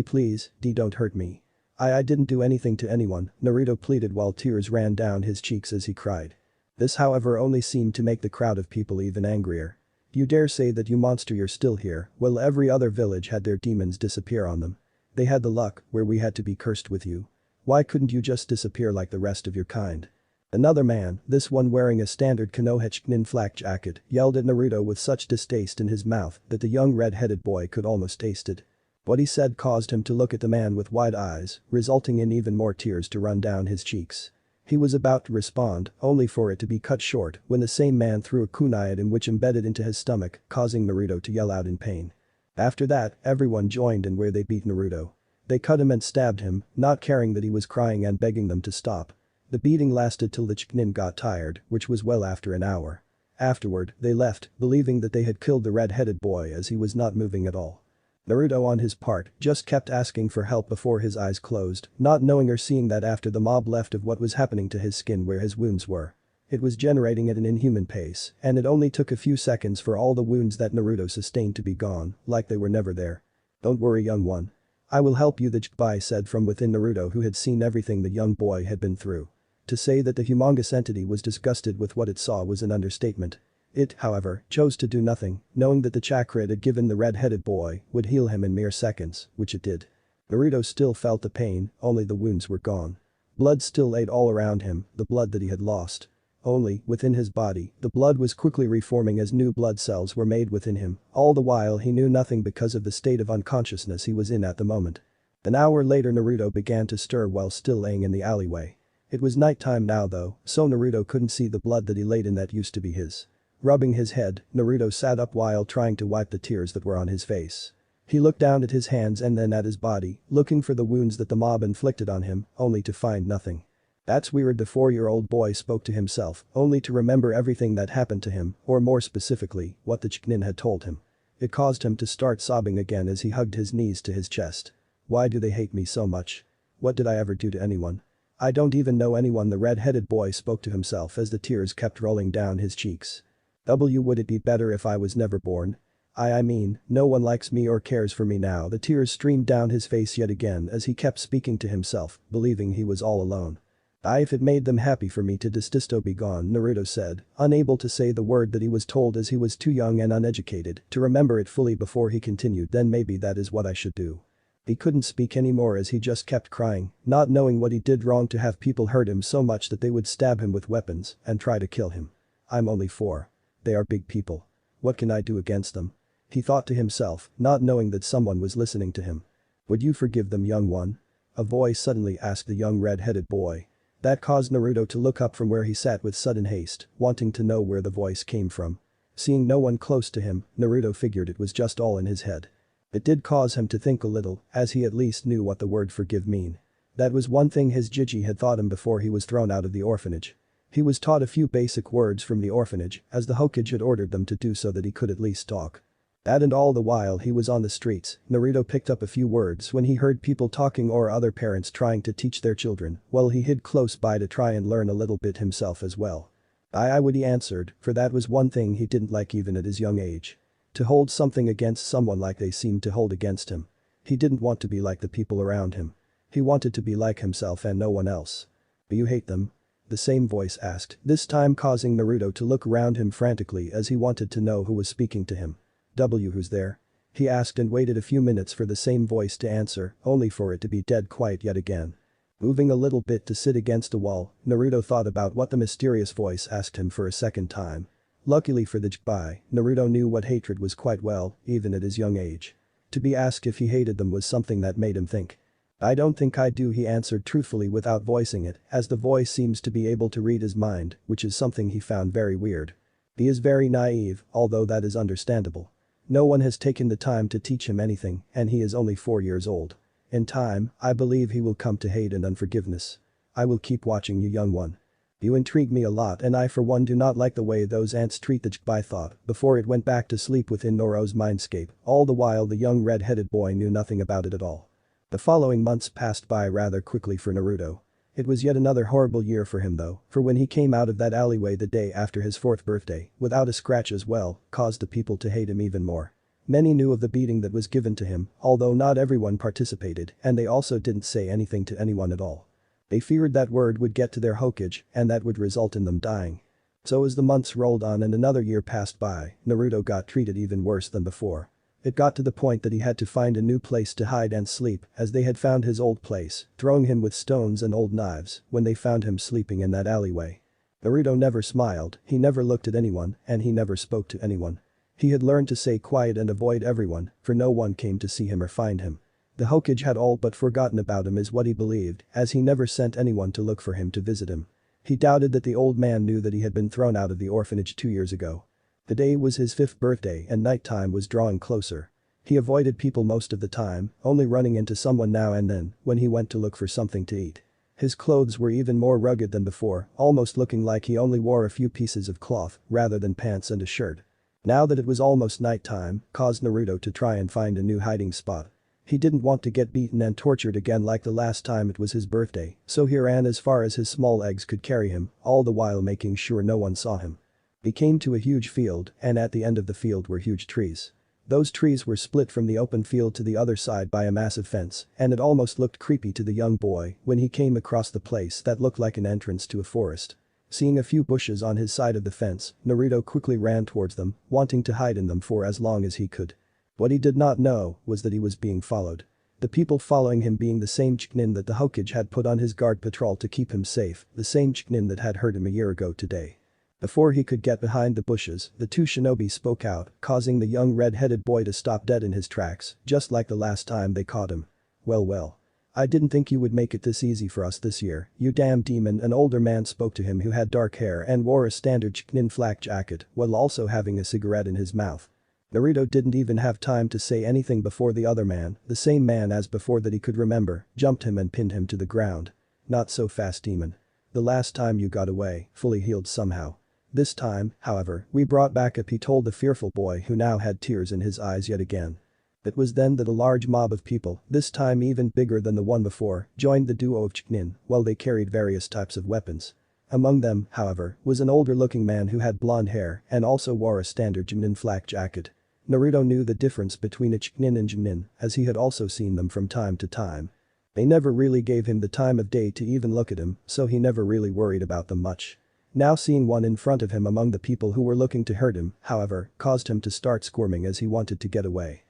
Please, don't hurt me. I didn't do anything to anyone," Naruto pleaded while tears ran down his cheeks as he cried. This however only seemed to make the crowd of people even angrier. "You dare say that, you monster, you're still here, well every other village had their demons disappear on them. They had the luck where we had to be cursed with you. Why couldn't you just disappear like the rest of your kind?" Another man, this one wearing a standard Konoha Chunin flak jacket, yelled at Naruto with such distaste in his mouth that the young red-headed boy could almost taste it. What he said caused him to look at the man with wide eyes, resulting in even more tears to run down his cheeks. He was about to respond, only for it to be cut short when the same man threw a kunai at him which embedded into his stomach, causing Naruto to yell out in pain. After that, everyone joined in where they beat Naruto. They cut him and stabbed him, not caring that he was crying and begging them to stop. The beating lasted till the Chunin got tired, which was well after an hour. Afterward, they left, believing that they had killed the red-headed boy as he was not moving at all. Naruto on his part just kept asking for help before his eyes closed, not knowing or seeing that after the mob left of what was happening to his skin where his wounds were. It was generating at an inhuman pace, and it only took a few seconds for all the wounds that Naruto sustained to be gone, like they were never there. "Don't worry, young one. I will help you," the Chubai said from within Naruto, who had seen everything the young boy had been through. To say that the humongous entity was disgusted with what it saw was an understatement. It, however, chose to do nothing, knowing that the chakra it had given the red-headed boy would heal him in mere seconds, which it did. Naruto still felt the pain, only the wounds were gone. Blood still laid all around him, the blood that he had lost. Only, within his body, the blood was quickly reforming as new blood cells were made within him, all the while he knew nothing because of the state of unconsciousness he was in at the moment. An hour later Naruto began to stir while still laying in the alleyway. It was nighttime now though, so Naruto couldn't see the blood that he laid in that used to be his. Rubbing his head, Naruto sat up while trying to wipe the tears that were on his face. He looked down at his hands and then at his body, looking for the wounds that the mob inflicted on him, only to find nothing. "That's weird," the 4-year-old boy spoke to himself, only to remember everything that happened to him, or more specifically, what the Chunin had told him. It caused him to start sobbing again as he hugged his knees to his chest. "Why do they hate me so much? What did I ever do to anyone? I don't even know anyone," the red-headed boy spoke to himself as the tears kept rolling down his cheeks. Would it be better if I was never born? I mean, no one likes me or cares for me now." The tears streamed down his face yet again as he kept speaking to himself, believing he was all alone. If it made them happy for me to desisto be gone," Naruto said, unable to say the word that he was told as he was too young and uneducated to remember it fully before he continued, "Then maybe that is what I should do." He couldn't speak anymore as he just kept crying, not knowing what he did wrong to have people hurt him so much that they would stab him with weapons and try to kill him. "I'm only 4. They are big people. What can I do against them?" he thought to himself, not knowing that someone was listening to him. "Would you forgive them, young one?" a voice suddenly asked the young red-headed boy. That caused Naruto to look up from where he sat with sudden haste, wanting to know where the voice came from. Seeing no one close to him, Naruto figured it was just all in his head. It did cause him to think a little, as he at least knew what the word forgive mean. That was one thing his Jiji had taught him before he was thrown out of the orphanage. He was taught a few basic words from the orphanage, as the Hokage had ordered them to do so that he could at least talk. That and all the while he was on the streets, Naruto picked up a few words when he heard people talking or other parents trying to teach their children, while he hid close by to try and learn a little bit himself as well. I would, he answered, for that was one thing he didn't like even at his young age. To hold something against someone like they seemed to hold against him. He didn't want to be like the people around him. He wanted to be like himself and no one else. "But you hate them?" The same voice asked, this time causing Naruto to look around him frantically as he wanted to know who was speaking to him. Who's there? He asked and waited a few minutes for the same voice to answer, only for it to be dead quiet yet again. Moving a little bit to sit against a wall, Naruto thought about what the mysterious voice asked him for a second time. Luckily for the Jinchuriki, Naruto knew what hatred was quite well, even at his young age. To be asked if he hated them was something that made him think. I don't think I do, he answered truthfully without voicing it, as the voice seems to be able to read his mind, which is something he found very weird. He is very naive, although that is understandable. No one has taken the time to teach him anything, and he is only 4 years old. In time, I believe he will come to hate and unforgiveness. I will keep watching you, young one. You intrigue me a lot, and I for one do not like the way those ants treat the Jinchuriki, thought before it went back to sleep within Noro's mindscape, all the while the young red-headed boy knew nothing about it at all. The following months passed by rather quickly for Naruto. It was yet another horrible year for him though, for when he came out of that alleyway the day after his 4th birthday, without a scratch as well, caused the people to hate him even more. Many knew of the beating that was given to him, although not everyone participated, and they also didn't say anything to anyone at all. They feared that word would get to their Hokage, and that would result in them dying. So as the months rolled on and another year passed by, Naruto got treated even worse than before. It got to the point that he had to find a new place to hide and sleep, as they had found his old place, throwing him with stones and old knives when they found him sleeping in that alleyway. Naruto never smiled, he never looked at anyone, and he never spoke to anyone. He had learned to stay quiet and avoid everyone, for no one came to see him or find him. The Hokage had all but forgotten about him is what he believed, as he never sent anyone to look for him to visit him. He doubted that the old man knew that he had been thrown out of the orphanage 2 years ago. The day was his 5th birthday and nighttime was drawing closer. He avoided people most of the time, only running into someone now and then when he went to look for something to eat. His clothes were even more rugged than before, almost looking like he only wore a few pieces of cloth rather than pants and a shirt. Now that it was almost nighttime, caused Naruto to try and find a new hiding spot. He didn't want to get beaten and tortured again like the last time it was his birthday, so he ran as far as his small legs could carry him, all the while making sure no one saw him. He came to a huge field, and at the end of the field were huge trees. Those trees were split from the open field to the other side by a massive fence, and it almost looked creepy to the young boy when he came across the place that looked like an entrance to a forest. Seeing a few bushes on his side of the fence, Naruto quickly ran towards them, wanting to hide in them for as long as he could. What he did not know was that he was being followed. The people following him being the same Chunin that the Hokage had put on his guard patrol to keep him safe, the same Chunin that had hurt him a year ago today. Before he could get behind the bushes, the 2 shinobi spoke out, causing the young red-headed boy to stop dead in his tracks, just like the last time they caught him. Well. I didn't think you would make it this easy for us this year, you damn demon. An older man spoke to him who had dark hair and wore a standard Chunin flak jacket while also having a cigarette in his mouth. Naruto didn't even have time to say anything before the other man, the same man as before that he could remember, jumped him and pinned him to the ground. Not so fast, demon. The last time you got away, fully healed somehow. This time, however, we brought back up, he told the fearful boy who now had tears in his eyes yet again. It was then that a large mob of people, this time even bigger than the one before, joined the duo of Chunin while they carried various types of weapons. Among them, however, was an older-looking man who had blonde hair and also wore a standard Chunin flak jacket. Naruto knew the difference between a Chunin and Chunin, as he had also seen them from time to time. They never really gave him the time of day to even look at him, so he never really worried about them much. Now seeing one in front of him among the people who were looking to hurt him, however, caused him to start squirming as he wanted to get away.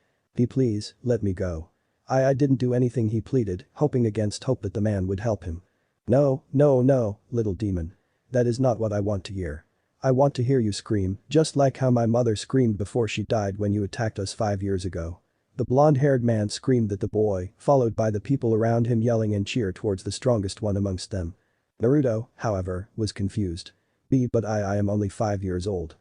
Please, let me go. I didn't do anything, he pleaded, hoping against hope that the man would help him. No, little demon. That is not what I want to hear. I want to hear you scream, just like how my mother screamed before she died when you attacked us 5 years ago. The blonde-haired man screamed at the boy, followed by the people around him yelling and cheer towards the strongest one amongst them. Naruto, however, was confused. But I am only 5 years old.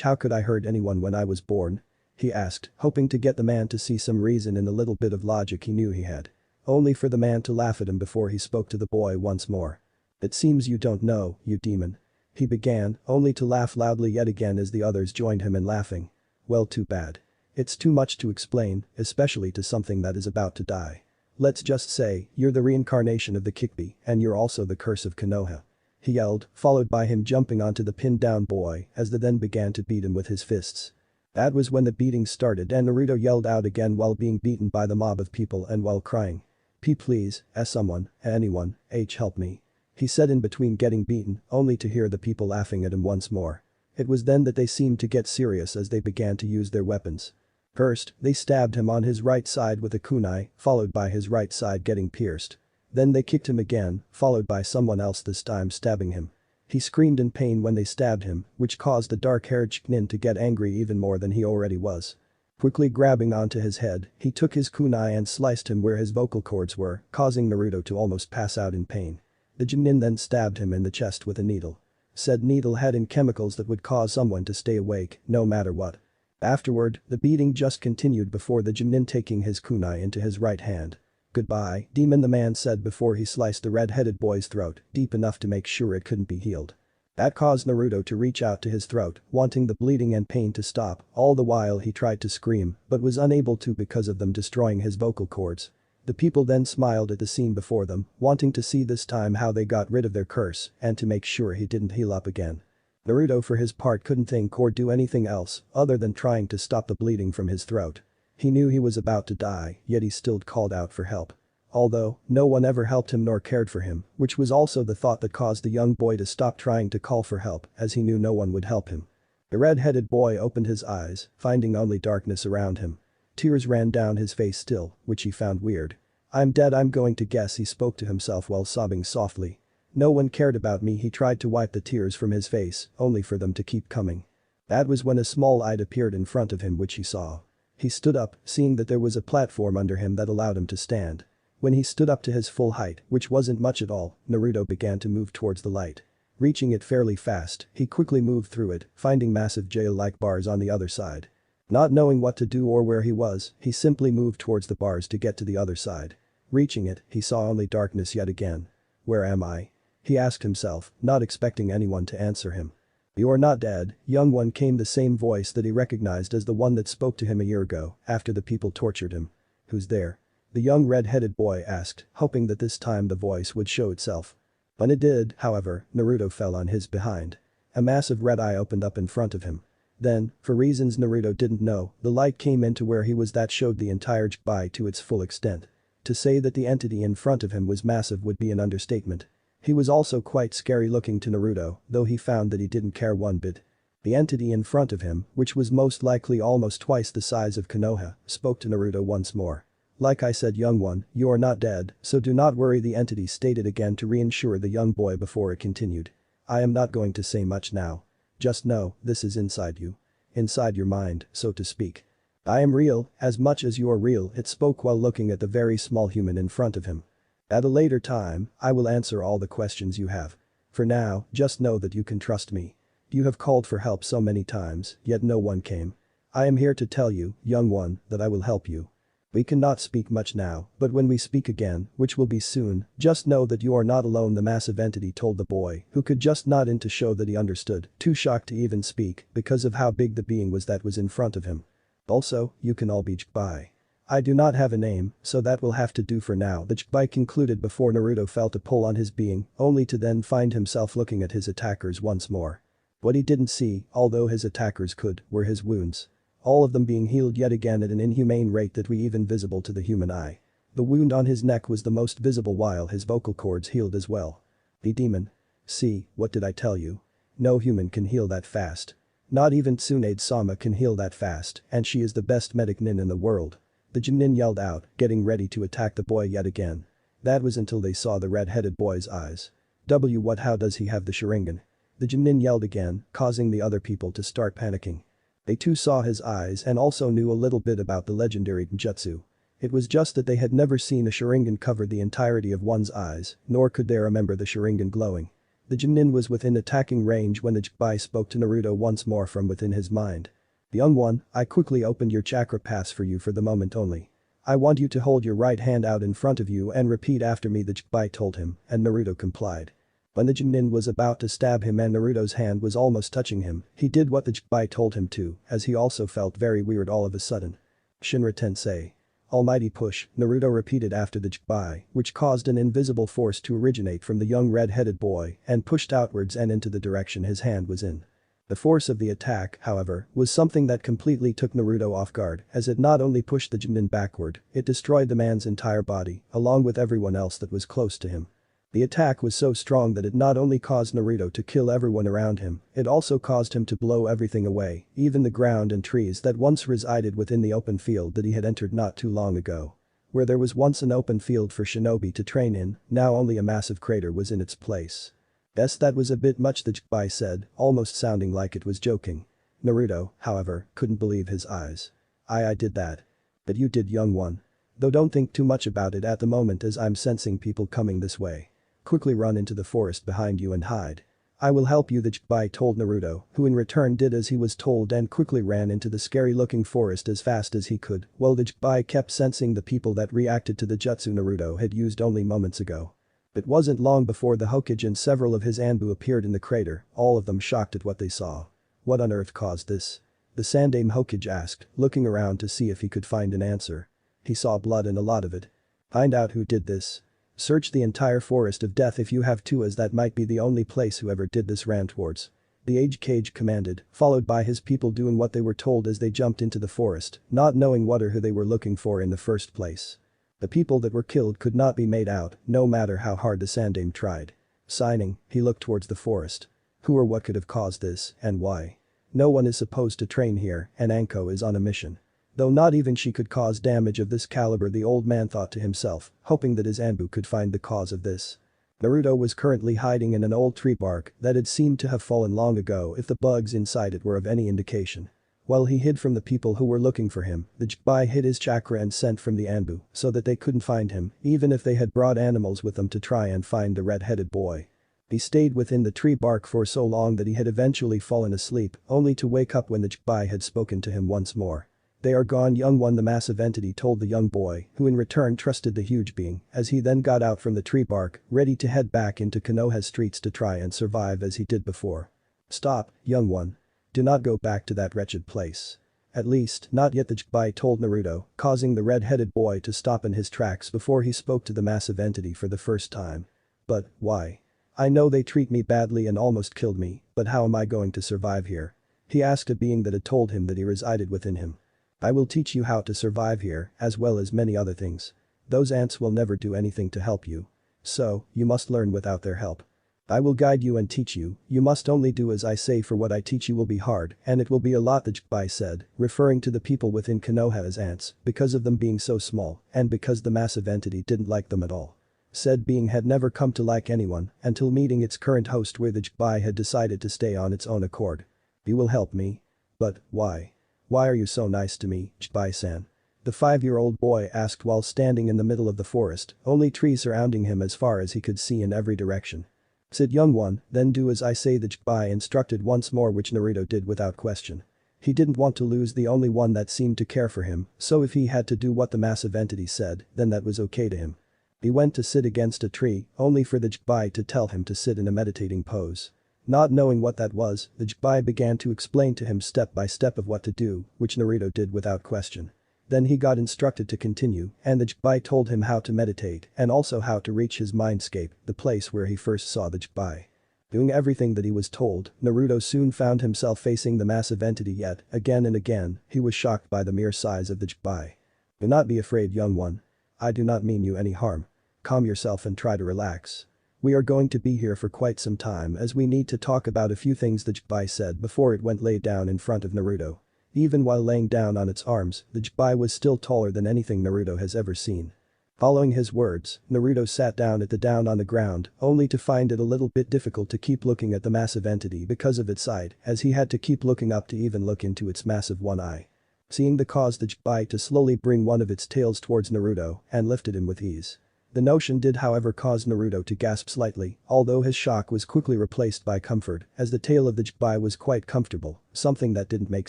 How could I hurt anyone when I was born? He asked, hoping to get the man to see some reason in the little bit of logic he knew he had. Only for the man to laugh at him before he spoke to the boy once more. It seems you don't know, you demon. He began, only to laugh loudly yet again as the others joined him in laughing. Well, too bad. It's too much to explain, especially to something that is about to die. Let's just say, you're the reincarnation of the Kyuubi, and you're also the curse of Konoha. He yelled, followed by him jumping onto the pinned-down boy as they then began to beat him with his fists. That was when the beating started and Naruto yelled out again while being beaten by the mob of people and while crying. Please, someone, anyone, help me. he said in between getting beaten, only to hear the people laughing at him once more. It was then that they seemed to get serious as they began to use their weapons. First, they stabbed him on his right side with a kunai, followed by his right side getting pierced. Then they kicked him again, followed by someone else this time stabbing him. He screamed in pain when they stabbed him, which caused the dark-haired Chunin to get angry even more than he already was. Quickly grabbing onto his head, he took his kunai and sliced him where his vocal cords were, causing Naruto to almost pass out in pain. The Chunin then stabbed him in the chest with a needle. Said needle had in chemicals that would cause someone to stay awake, no matter what. Afterward, the beating just continued before the Chunin taking his kunai into his right hand. "Goodbye, demon," the man said before he sliced the red-headed boy's throat, deep enough to make sure it couldn't be healed. That caused Naruto to reach out to his throat, wanting the bleeding and pain to stop, all the while he tried to scream, but was unable to because of them destroying his vocal cords. The people then smiled at the scene before them, wanting to see this time how they got rid of their curse, and to make sure he didn't heal up again. Naruto for his part couldn't think or do anything else, other than trying to stop the bleeding from his throat. He knew he was about to die, yet he still called out for help. Although, no one ever helped him nor cared for him, which was also the thought that caused the young boy to stop trying to call for help, as he knew no one would help him. The red-headed boy opened his eyes, finding only darkness around him. Tears ran down his face still, which he found weird. "I'm dead, I'm going to guess," he spoke to himself while sobbing softly. "No one cared about me." He tried to wipe the tears from his face, only for them to keep coming. That was when a small light appeared in front of him, which he saw. He stood up, seeing that there was a platform under him that allowed him to stand. When he stood up to his full height, which wasn't much at all, Naruto began to move towards the light. Reaching it fairly fast, he quickly moved through it, finding massive jail-like bars on the other side. Not knowing what to do or where he was, he simply moved towards the bars to get to the other side. Reaching it, he saw only darkness yet again. "Where am I?" he asked himself, not expecting anyone to answer him. "You're not dead, young one," came the same voice that he recognized as the one that spoke to him a year ago, after the people tortured him. "Who's there?" the young red-headed boy asked, hoping that this time the voice would show itself. When it did, however, Naruto fell on his behind. A massive red eye opened up in front of him. Then, for reasons Naruto didn't know, the light came into where he was that showed the entire Chubai to its full extent. To say that the entity in front of him was massive would be an understatement. He was also quite scary looking to Naruto, though he found that he didn't care one bit. The entity in front of him, which was most likely almost twice the size of Konoha, spoke to Naruto once more. "Like I said, young one, you are not dead, so do not worry," the entity stated again to reassure the young boy before it continued. "I am not going to say much now. Just know, this is inside you. Inside your mind, so to speak. I am real, as much as you are real," it spoke while looking at the very small human in front of him. "At a later time, I will answer all the questions you have. For now, just know that you can trust me. You have called for help so many times, yet no one came. I am here to tell you, young one, that I will help you. We cannot speak much now, but when we speak again, which will be soon, just know that you are not alone," the massive entity told the boy, who could just nod in to show that he understood, too shocked to even speak because of how big the being was that was in front of him. "Also, you can all be Chubai. I do not have a name, so that will have to do for now," the Chubai concluded before Naruto felt a pull on his being, only to then find himself looking at his attackers once more. What he didn't see, although his attackers could, were his wounds. All of them being healed yet again at an inhumane rate that was even visible to the human eye. The wound on his neck was the most visible while his vocal cords healed as well. The demon. "See, what did I tell you? No human can heal that fast. Not even Tsunade-sama can heal that fast, and she is the best medic nin in the world." The Chunin yelled out, getting ready to attack the boy yet again. That was until they saw the red-headed boy's eyes. What, how does he have the Sharingan?" the Chunin yelled again, causing the other people to start panicking. They too saw his eyes and also knew a little bit about the legendary Genjutsu. It was just that they had never seen a Sharingan cover the entirety of one's eyes, nor could they remember the Sharingan glowing. The Chunin was within attacking range when the Chubai spoke to Naruto once more from within his mind. "Young one, I quickly opened your chakra pass for you for the moment only. I want you to hold your right hand out in front of you and repeat after me," the Chubai told him, and Naruto complied. When the Chunin was about to stab him and Naruto's hand was almost touching him, he did what the Chubai told him to, as he also felt very weird all of a sudden. "Shinra Tensei. Almighty push," Naruto repeated after the Chubai, which caused an invisible force to originate from the young red-headed boy and pushed outwards and into the direction his hand was in. The force of the attack, however, was something that completely took Naruto off guard, as it not only pushed the Chunin backward, it destroyed the man's entire body, along with everyone else that was close to him. The attack was so strong that it not only caused Naruto to kill everyone around him, it also caused him to blow everything away, even the ground and trees that once resided within the open field that he had entered not too long ago. Where there was once an open field for Shinobi to train in, now only a massive crater was in its place. Yes, that was a bit much, the Jinchuriki said, almost sounding like it was joking. Naruto, however, couldn't believe his eyes. I did that. But you did, young one. Though don't think too much about it at the moment as I'm sensing people coming this way. Quickly run into the forest behind you and hide. I will help you, the Jinchuriki told Naruto, who in return did as he was told and quickly ran into the scary-looking forest as fast as he could, while the Jinchuriki kept sensing the people that reacted to the jutsu Naruto had used only moments ago. It wasn't long before the Hokage and several of his Anbu appeared in the crater, all of them shocked at what they saw. What on earth caused this? The Sandaime Hokage asked, looking around to see if he could find an answer. He saw blood and a lot of it. Find out who did this. Search the entire forest of death if you have to, as that might be the only place whoever did this ran towards. The Hokage commanded, followed by his people doing what they were told as they jumped into the forest, not knowing what or who they were looking for in the first place. The people that were killed could not be made out, no matter how hard the Sandaime tried. Signing, he looked towards the forest. Who or what could have caused this, and why? No one is supposed to train here, and Anko is on a mission. Though not even she could cause damage of this caliber, the old man thought to himself, hoping that his Anbu could find the cause of this. Naruto was currently hiding in an old tree bark that had seemed to have fallen long ago if the bugs inside it were of any indication. While he hid from the people who were looking for him, the Jinchuriki hid his chakra and scent from the Anbu so that they couldn't find him, even if they had brought animals with them to try and find the red-headed boy. He stayed within the tree bark for so long that he had eventually fallen asleep, only to wake up when the Jinchuriki had spoken to him once more. They are gone, young one, the massive entity told the young boy, who in return trusted the huge being, as he then got out from the tree bark, ready to head back into Konoha's streets to try and survive as he did before. Stop, young one. Do not go back to that wretched place. At least, not yet, the Jinchuriki told Naruto, causing the red-headed boy to stop in his tracks before he spoke to the massive entity for the first time. But, why? I know they treat me badly and almost killed me, but how am I going to survive here? He asked a being that had told him that he resided within him. I will teach you how to survive here, as well as many other things. Those ants will never do anything to help you. So, you must learn without their help. I will guide you and teach you, you must only do as I say, for what I teach you will be hard, and it will be a lot, the Jinchuriki said, referring to the people within Konoha as ants, because of them being so small, and because the massive entity didn't like them at all. Said being had never come to like anyone, until meeting its current host, where the Jinchuriki had decided to stay on its own accord. You will help me? But, why? Why are you so nice to me, Jinchuriki-san? The 5-year-old boy asked while standing in the middle of the forest, only trees surrounding him as far as he could see in every direction. Said young one, then do as I say, the Jinchuriki instructed once more, which Naruto did without question. He didn't want to lose the only one that seemed to care for him, so if he had to do what the massive entity said, then that was okay to him. He went to sit against a tree, only for the Jinchuriki to tell him to sit in a meditating pose. Not knowing what that was, the Jinchuriki began to explain to him step by step of what to do, which Naruto did without question. Then he got instructed to continue, and the Jinchuriki told him how to meditate and also how to reach his mindscape, the place where he first saw the Jinchuriki. Doing everything that he was told, Naruto soon found himself facing the massive entity yet, again and again, he was shocked by the mere size of the Jinchuriki. Do not be afraid, young one. I do not mean you any harm. Calm yourself and try to relax. We are going to be here for quite some time as we need to talk about a few things, the Jinchuriki said before it went lay down in front of Naruto. Even while laying down on its arms, the Jinchuriki was still taller than anything Naruto has ever seen. Following his words, Naruto sat down on the ground, only to find it a little bit difficult to keep looking at the massive entity because of its height, as he had to keep looking up to even look into its massive one eye. Seeing the caused the Jinchuriki to slowly bring one of its tails towards Naruto and lifted him with ease. The notion did however cause Naruto to gasp slightly, although his shock was quickly replaced by comfort, as the tail of the Jinchuriki was quite comfortable, something that didn't make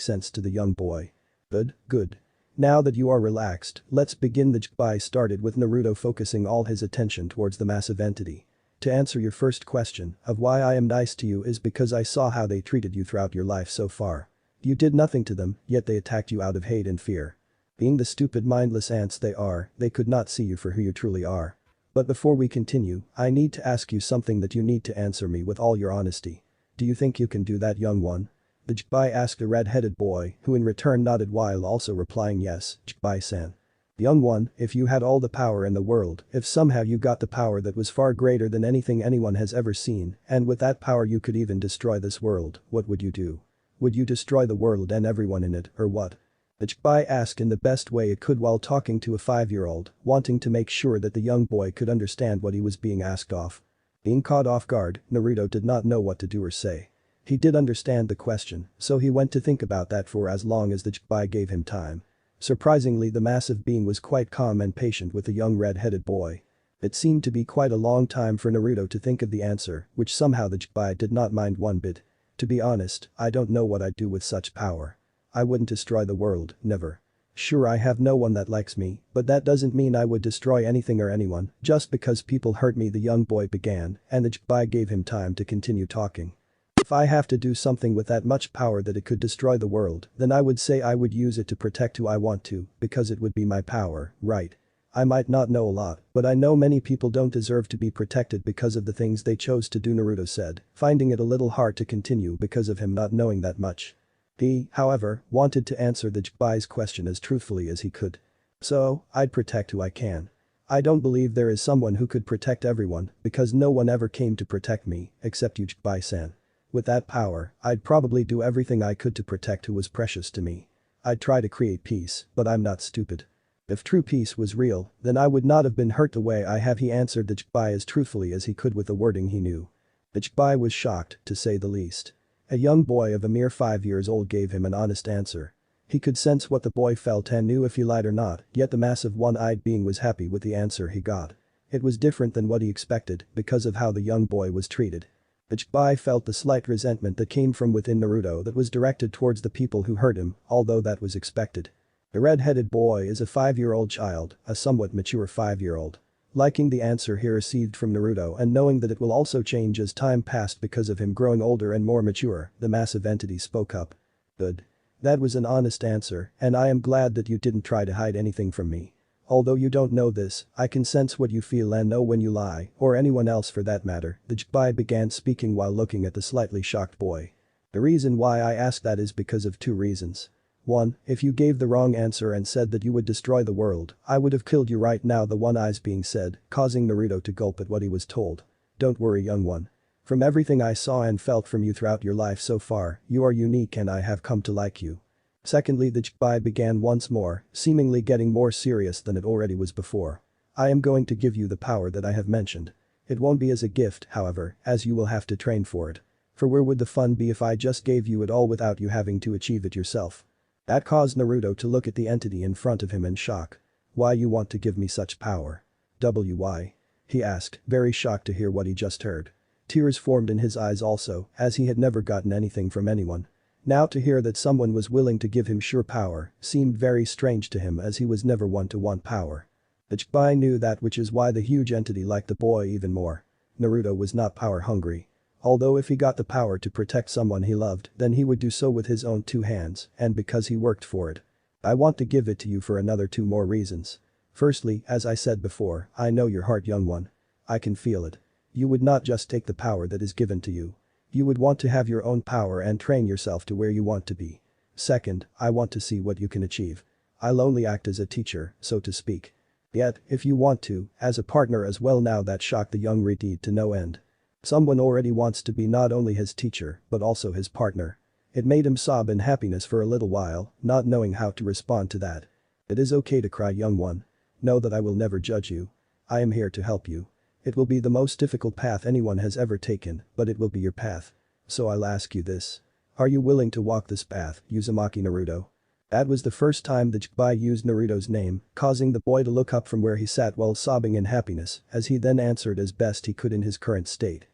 sense to the young boy. Good. Now that you are relaxed, let's begin, the Jinchuriki started with Naruto focusing all his attention towards the massive entity. To answer your first question, of why I am nice to you is because I saw how they treated you throughout your life so far. You did nothing to them, yet they attacked you out of hate and fear. Being the stupid mindless ants they are, they could not see you for who you truly are. But before we continue, I need to ask you something that you need to answer me with all your honesty. Do you think you can do that, young one? The Jinchuriki asked a red-headed boy, who in return nodded while also replying yes, Jinchuriki-san. Young one, if you had all the power in the world, if somehow you got the power that was far greater than anything anyone has ever seen, and with that power you could even destroy this world, what would you do? Would you destroy the world and everyone in it, or what? The Chibai asked in the best way it could while talking to a 5-year-old, wanting to make sure that the young boy could understand what he was being asked of. Being caught off guard, Naruto did not know what to do or say. He did understand the question, so he went to think about that for as long as the Chibai gave him time. Surprisingly, the massive being was quite calm and patient with the young red-headed boy. It seemed to be quite a long time for Naruto to think of the answer, which somehow the Chibai did not mind one bit. To be honest, I don't know what I'd do with such power. I wouldn't destroy the world, never. Sure, I have no one that likes me, but that doesn't mean I would destroy anything or anyone just because people hurt me, the young boy began, and the Chibai gave him time to continue talking. If I have to do something with that much power that it could destroy the world, then I would say I would use it to protect who I want to, because it would be my power, right? I might not know a lot, but I know many people don't deserve to be protected because of the things they chose to do, Naruto said, finding it a little hard to continue because of him not knowing that much. He, however, wanted to answer the Chibai's question as truthfully as he could. So, I'd protect who I can. I don't believe there is someone who could protect everyone because no one ever came to protect me, except you, Chibai-san. With that power, I'd probably do everything I could to protect who was precious to me. I'd try to create peace, but I'm not stupid. If true peace was real, then I would not have been hurt the way I have, he answered the Chibai as truthfully as he could with the wording he knew. The Chibai was shocked, to say the least. A young boy of a mere 5 years old gave him an honest answer. He could sense what the boy felt and knew if he lied or not, yet the massive one-eyed being was happy with the answer he got. It was different than what he expected because of how the young boy was treated. The Chibai felt the slight resentment that came from within Naruto that was directed towards the people who hurt him, although that was expected. The red-headed boy is a 5-year-old child, a somewhat mature 5-year-old. Liking the answer he received from Naruto and knowing that it will also change as time passed because of him growing older and more mature, the massive entity spoke up. Good. That was an honest answer, and I am glad that you didn't try to hide anything from me. Although you don't know this, I can sense what you feel and know when you lie, or anyone else for that matter, the Chibai began speaking while looking at the slightly shocked boy. The reason why I asked that is because of 2 reasons. 1, if you gave the wrong answer and said that you would destroy the world, I would have killed you right now, the one-eyes being said, causing Naruto to gulp at what he was told. Don't worry, young one. From everything I saw and felt from you throughout your life so far, you are unique and I have come to like you. Secondly, the Chibai began once more, seemingly getting more serious than it already was before. I am going to give you the power that I have mentioned. It won't be as a gift, however, as you will have to train for it. For where would the fun be if I just gave you it all without you having to achieve it yourself? That caused Naruto to look at the entity in front of him in shock. Why you want to give me such power? Why? He asked, very shocked to hear what he just heard. Tears formed in his eyes also, as he had never gotten anything from anyone. Now to hear that someone was willing to give him sure power seemed very strange to him as he was never one to want power. The Chibai knew that, which is why the huge entity liked the boy even more. Naruto was not power hungry. Although if he got the power to protect someone he loved, then he would do so with his own 2 hands and because he worked for it. I want to give it to you for another 2 more reasons. Firstly, as I said before, I know your heart, young one. I can feel it. You would not just take the power that is given to you. You would want to have your own power and train yourself to where you want to be. Second, I want to see what you can achieve. I'll only act as a teacher, so to speak. Yet, if you want to, as a partner as well. Now that shocked the young Reed to no end. Someone already wants to be not only his teacher, but also his partner. It made him sob in happiness for a little while, not knowing how to respond to that. It is okay to cry, young one. Know that I will never judge you. I am here to help you. It will be the most difficult path anyone has ever taken, but it will be your path. So I'll ask you this. Are you willing to walk this path, Uzumaki Naruto? That was the first time the Chibai used Naruto's name, causing the boy to look up from where he sat while sobbing in happiness, as he then answered as best he could in his current state.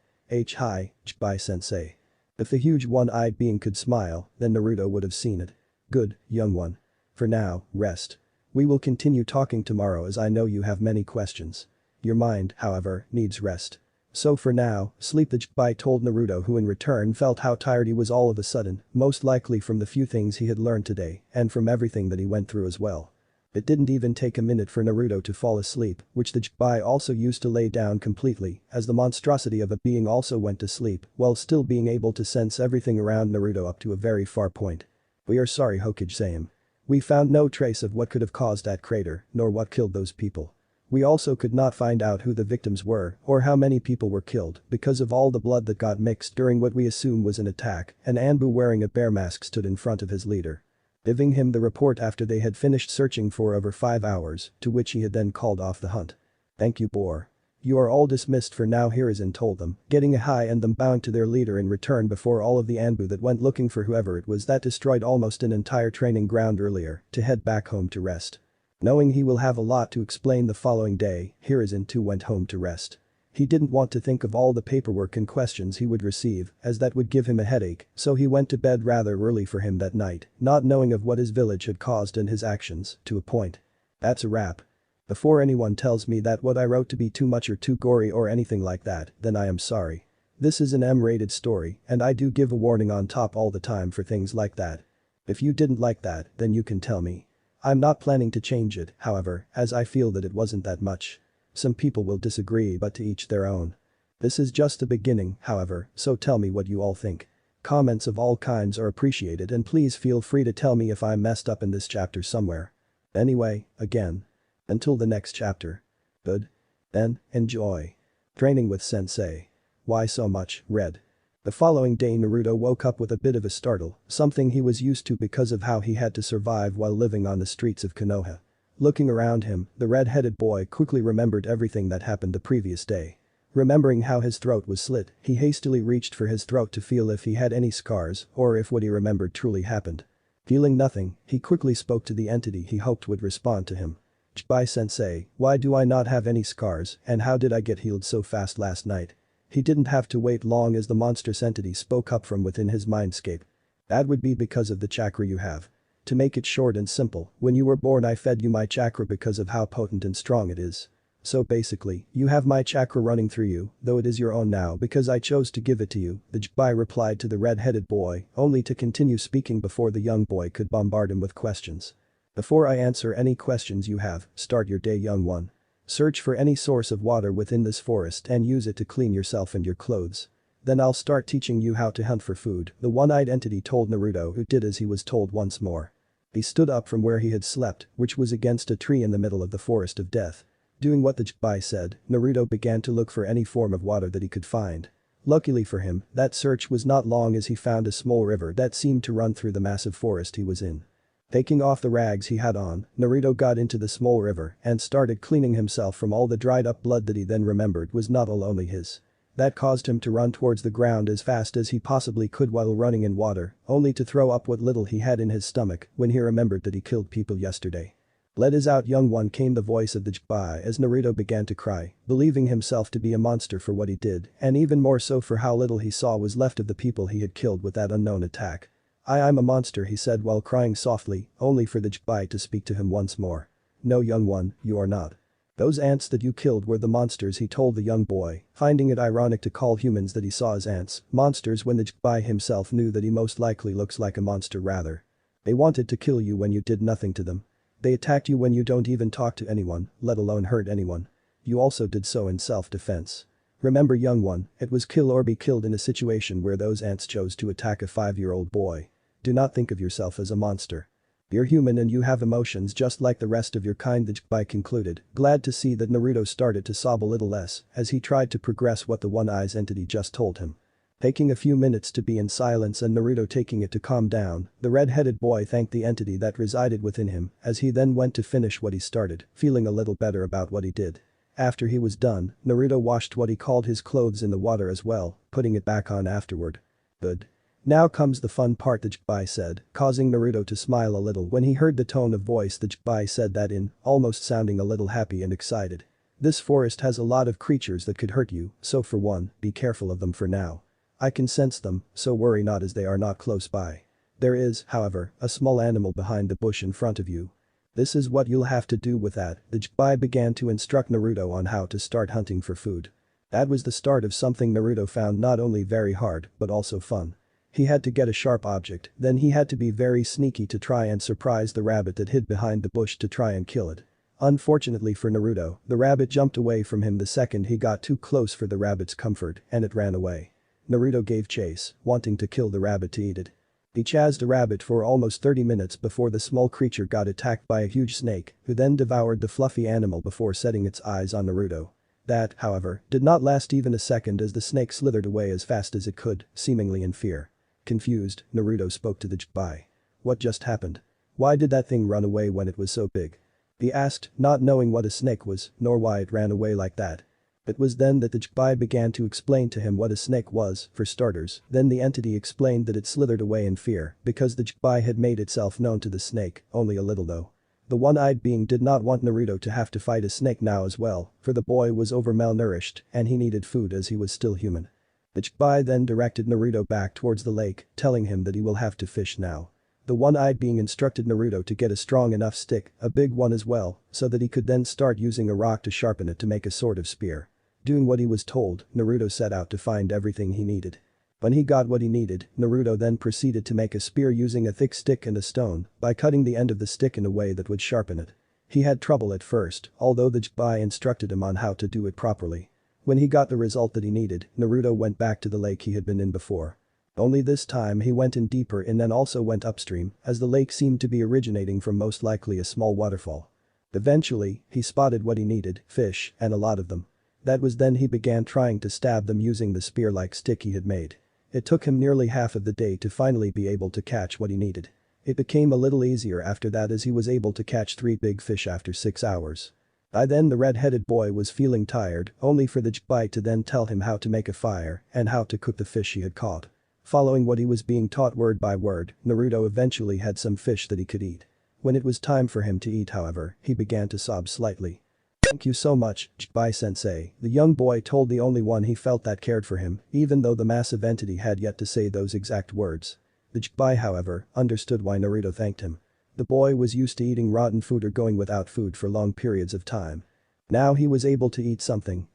Hi, Chibai-sensei. If the huge one-eyed being could smile, then Naruto would have seen it. Good, young one. For now, rest. We will continue talking tomorrow as I know you have many questions. Your mind, however, needs rest. So for now, sleep, the Chibai told Naruto, who in return felt how tired he was all of a sudden, most likely from the few things he had learned today and from everything that he went through as well. It didn't even take a minute for Naruto to fall asleep, which the Chibai also used to lay down completely, as the monstrosity of a being also went to sleep while still being able to sense everything around Naruto up to a very far point. We are sorry, Hokage-san. We found no trace of what could have caused that crater, nor what killed those people. We also could not find out who the victims were or how many people were killed because of all the blood that got mixed during what we assume was an attack. An Anbu wearing a bear mask stood in front of his leader, giving him the report after they had finished searching for over 5 hours, to which he had then called off the hunt. "Thank you, boar. You are all dismissed for now," Hiruzen told them, getting a high and them bowing to their leader in return before all of the Anbu that went looking for whoever it was that destroyed almost an entire training ground earlier to head back home to rest. Knowing he will have a lot to explain the following day, Hiruzen too went home to rest. He didn't want to think of all the paperwork and questions he would receive, as that would give him a headache, so he went to bed rather early for him that night, not knowing of what his village had caused and his actions, to a point. That's a wrap. Before anyone tells me that what I wrote to be too much or too gory or anything like that, then I am sorry. This is an M-rated story, and I do give a warning on top all the time for things like that. If you didn't like that, then you can tell me. I'm not planning to change it, however, as I feel that it wasn't that much. Some people will disagree, but to each their own. This is just the beginning, however, so tell me what you all think. Comments of all kinds are appreciated and please feel free to tell me if I messed up in this chapter somewhere. Anyway, again. Until the next chapter. Good? Then, enjoy. Training with Sensei. Why so much, Red? The following day Naruto woke up with a bit of a startle, something he was used to because of how he had to survive while living on the streets of Konoha. Looking around him, the red-headed boy quickly remembered everything that happened the previous day. Remembering how his throat was slit, he hastily reached for his throat to feel if he had any scars or if what he remembered truly happened. Feeling nothing, he quickly spoke to the entity he hoped would respond to him. "Chibai-sensei, why do I not have any scars and how did I get healed so fast last night?" He didn't have to wait long as the monstrous entity spoke up from within his mindscape. "That would be because of the chakra you have. To make it short and simple, when you were born I fed you my chakra because of how potent and strong it is. So basically, you have my chakra running through you, though it is your own now because I chose to give it to you," the Chibai replied to the red-headed boy, only to continue speaking before the young boy could bombard him with questions. "Before I answer any questions you have, start your day, young one. Search for any source of water within this forest and use it to clean yourself and your clothes. Then I'll start teaching you how to hunt for food," the one-eyed entity told Naruto, who did as he was told once more. He stood up from where he had slept, which was against a tree in the middle of the forest of death. Doing what the Chibai said, Naruto began to look for any form of water that he could find. Luckily for him, that search was not long as he found a small river that seemed to run through the massive forest he was in. Taking off the rags he had on, Naruto got into the small river and started cleaning himself from all the dried up blood that he then remembered was not all only his. That caused him to run towards the ground as fast as he possibly could while running in water, only to throw up what little he had in his stomach when he remembered that he killed people yesterday. "Let us out, young one," came the voice of the Chibai as Naruto began to cry, believing himself to be a monster for what he did and even more so for how little he saw was left of the people he had killed with that unknown attack. I'm a monster," he said while crying softly, only for the Chibai to speak to him once more. "No, young one, you are not. Those ants that you killed were the monsters," he told the young boy, finding it ironic to call humans that he saw as ants monsters when the Chibai himself knew that he most likely looks like a monster rather. "They wanted to kill you when you did nothing to them. They attacked you when you don't even talk to anyone, let alone hurt anyone. You also did so in self-defense. Remember, young one, it was kill or be killed in a situation where those ants chose to attack a 5-year-old boy. Do not think of yourself as a monster. You're human and you have emotions just like the rest of your kind," the Chibai concluded, glad to see that Naruto started to sob a little less as he tried to progress what the one-eyes entity just told him. Taking a few minutes to be in silence and Naruto taking it to calm down, the red-headed boy thanked the entity that resided within him as he then went to finish what he started, feeling a little better about what he did. After he was done, Naruto washed what he called his clothes in the water as well, putting it back on afterward. "Good. Now comes the fun part," the Chibai said, causing Naruto to smile a little when he heard the tone of voice the Chibai said that in, almost sounding a little happy and excited. "This forest has a lot of creatures that could hurt you, so for one, be careful of them for now. I can sense them, so worry not as they are not close by. There is, however, a small animal behind the bush in front of you. This is what you'll have to do with that." The Chibai began to instruct Naruto on how to start hunting for food. That was the start of something Naruto found not only very hard but also fun. He had to get a sharp object, then he had to be very sneaky to try and surprise the rabbit that hid behind the bush to try and kill it. Unfortunately for Naruto, the rabbit jumped away from him the second he got too close for the rabbit's comfort and it ran away. Naruto gave chase, wanting to kill the rabbit to eat it. He chased a rabbit for almost 30 minutes before the small creature got attacked by a huge snake, who then devoured the fluffy animal before setting its eyes on Naruto. That, however, did not last even a second as the snake slithered away as fast as it could, seemingly in fear. Confused, Naruto spoke to the Jinchuriki. What just happened? Why did that thing run away when it was so big? He asked, not knowing what a snake was, nor why it ran away like that. It was then that the Jinchuriki began to explain to him what a snake was, for starters, then the entity explained that it slithered away in fear because the Jinchuriki had made itself known to the snake, only a little though. The one-eyed being did not want Naruto to have to fight a snake now as well, for the boy was over-malnourished and he needed food as he was still human. The Jinchuriki then directed Naruto back towards the lake, telling him that he will have to fish now. The one-eyed being instructed Naruto to get a strong enough stick, a big one as well, so that he could then start using a rock to sharpen it to make a sort of spear. Doing what he was told, Naruto set out to find everything he needed. When he got what he needed, Naruto then proceeded to make a spear using a thick stick and a stone by cutting the end of the stick in a way that would sharpen it. He had trouble at first, although the Jinchuriki instructed him on how to do it properly. When he got the result that he needed, Naruto went back to the lake he had been in before. Only this time he went in deeper and then also went upstream, as the lake seemed to be originating from most likely a small waterfall. Eventually, he spotted what he needed, fish, and a lot of them. That was then he began trying to stab them using the spear-like stick he had made. It took him nearly half of the day to finally be able to catch what he needed. It became a little easier after that as he was able to catch 3 big fish after 6 hours. By then the red-headed boy was feeling tired, only for the Jinchuriki to then tell him how to make a fire and how to cook the fish he had caught. Following what he was being taught word by word, Naruto eventually had some fish that he could eat. When it was time for him to eat however, he began to sob slightly. "Thank you so much, Jinchuriki-sensei," the young boy told the only one he felt that cared for him, even though the massive entity had yet to say those exact words. The Jinchuriki, however, understood why Naruto thanked him. The boy was used to eating rotten food or going without food for long periods of time. Now he was able to eat something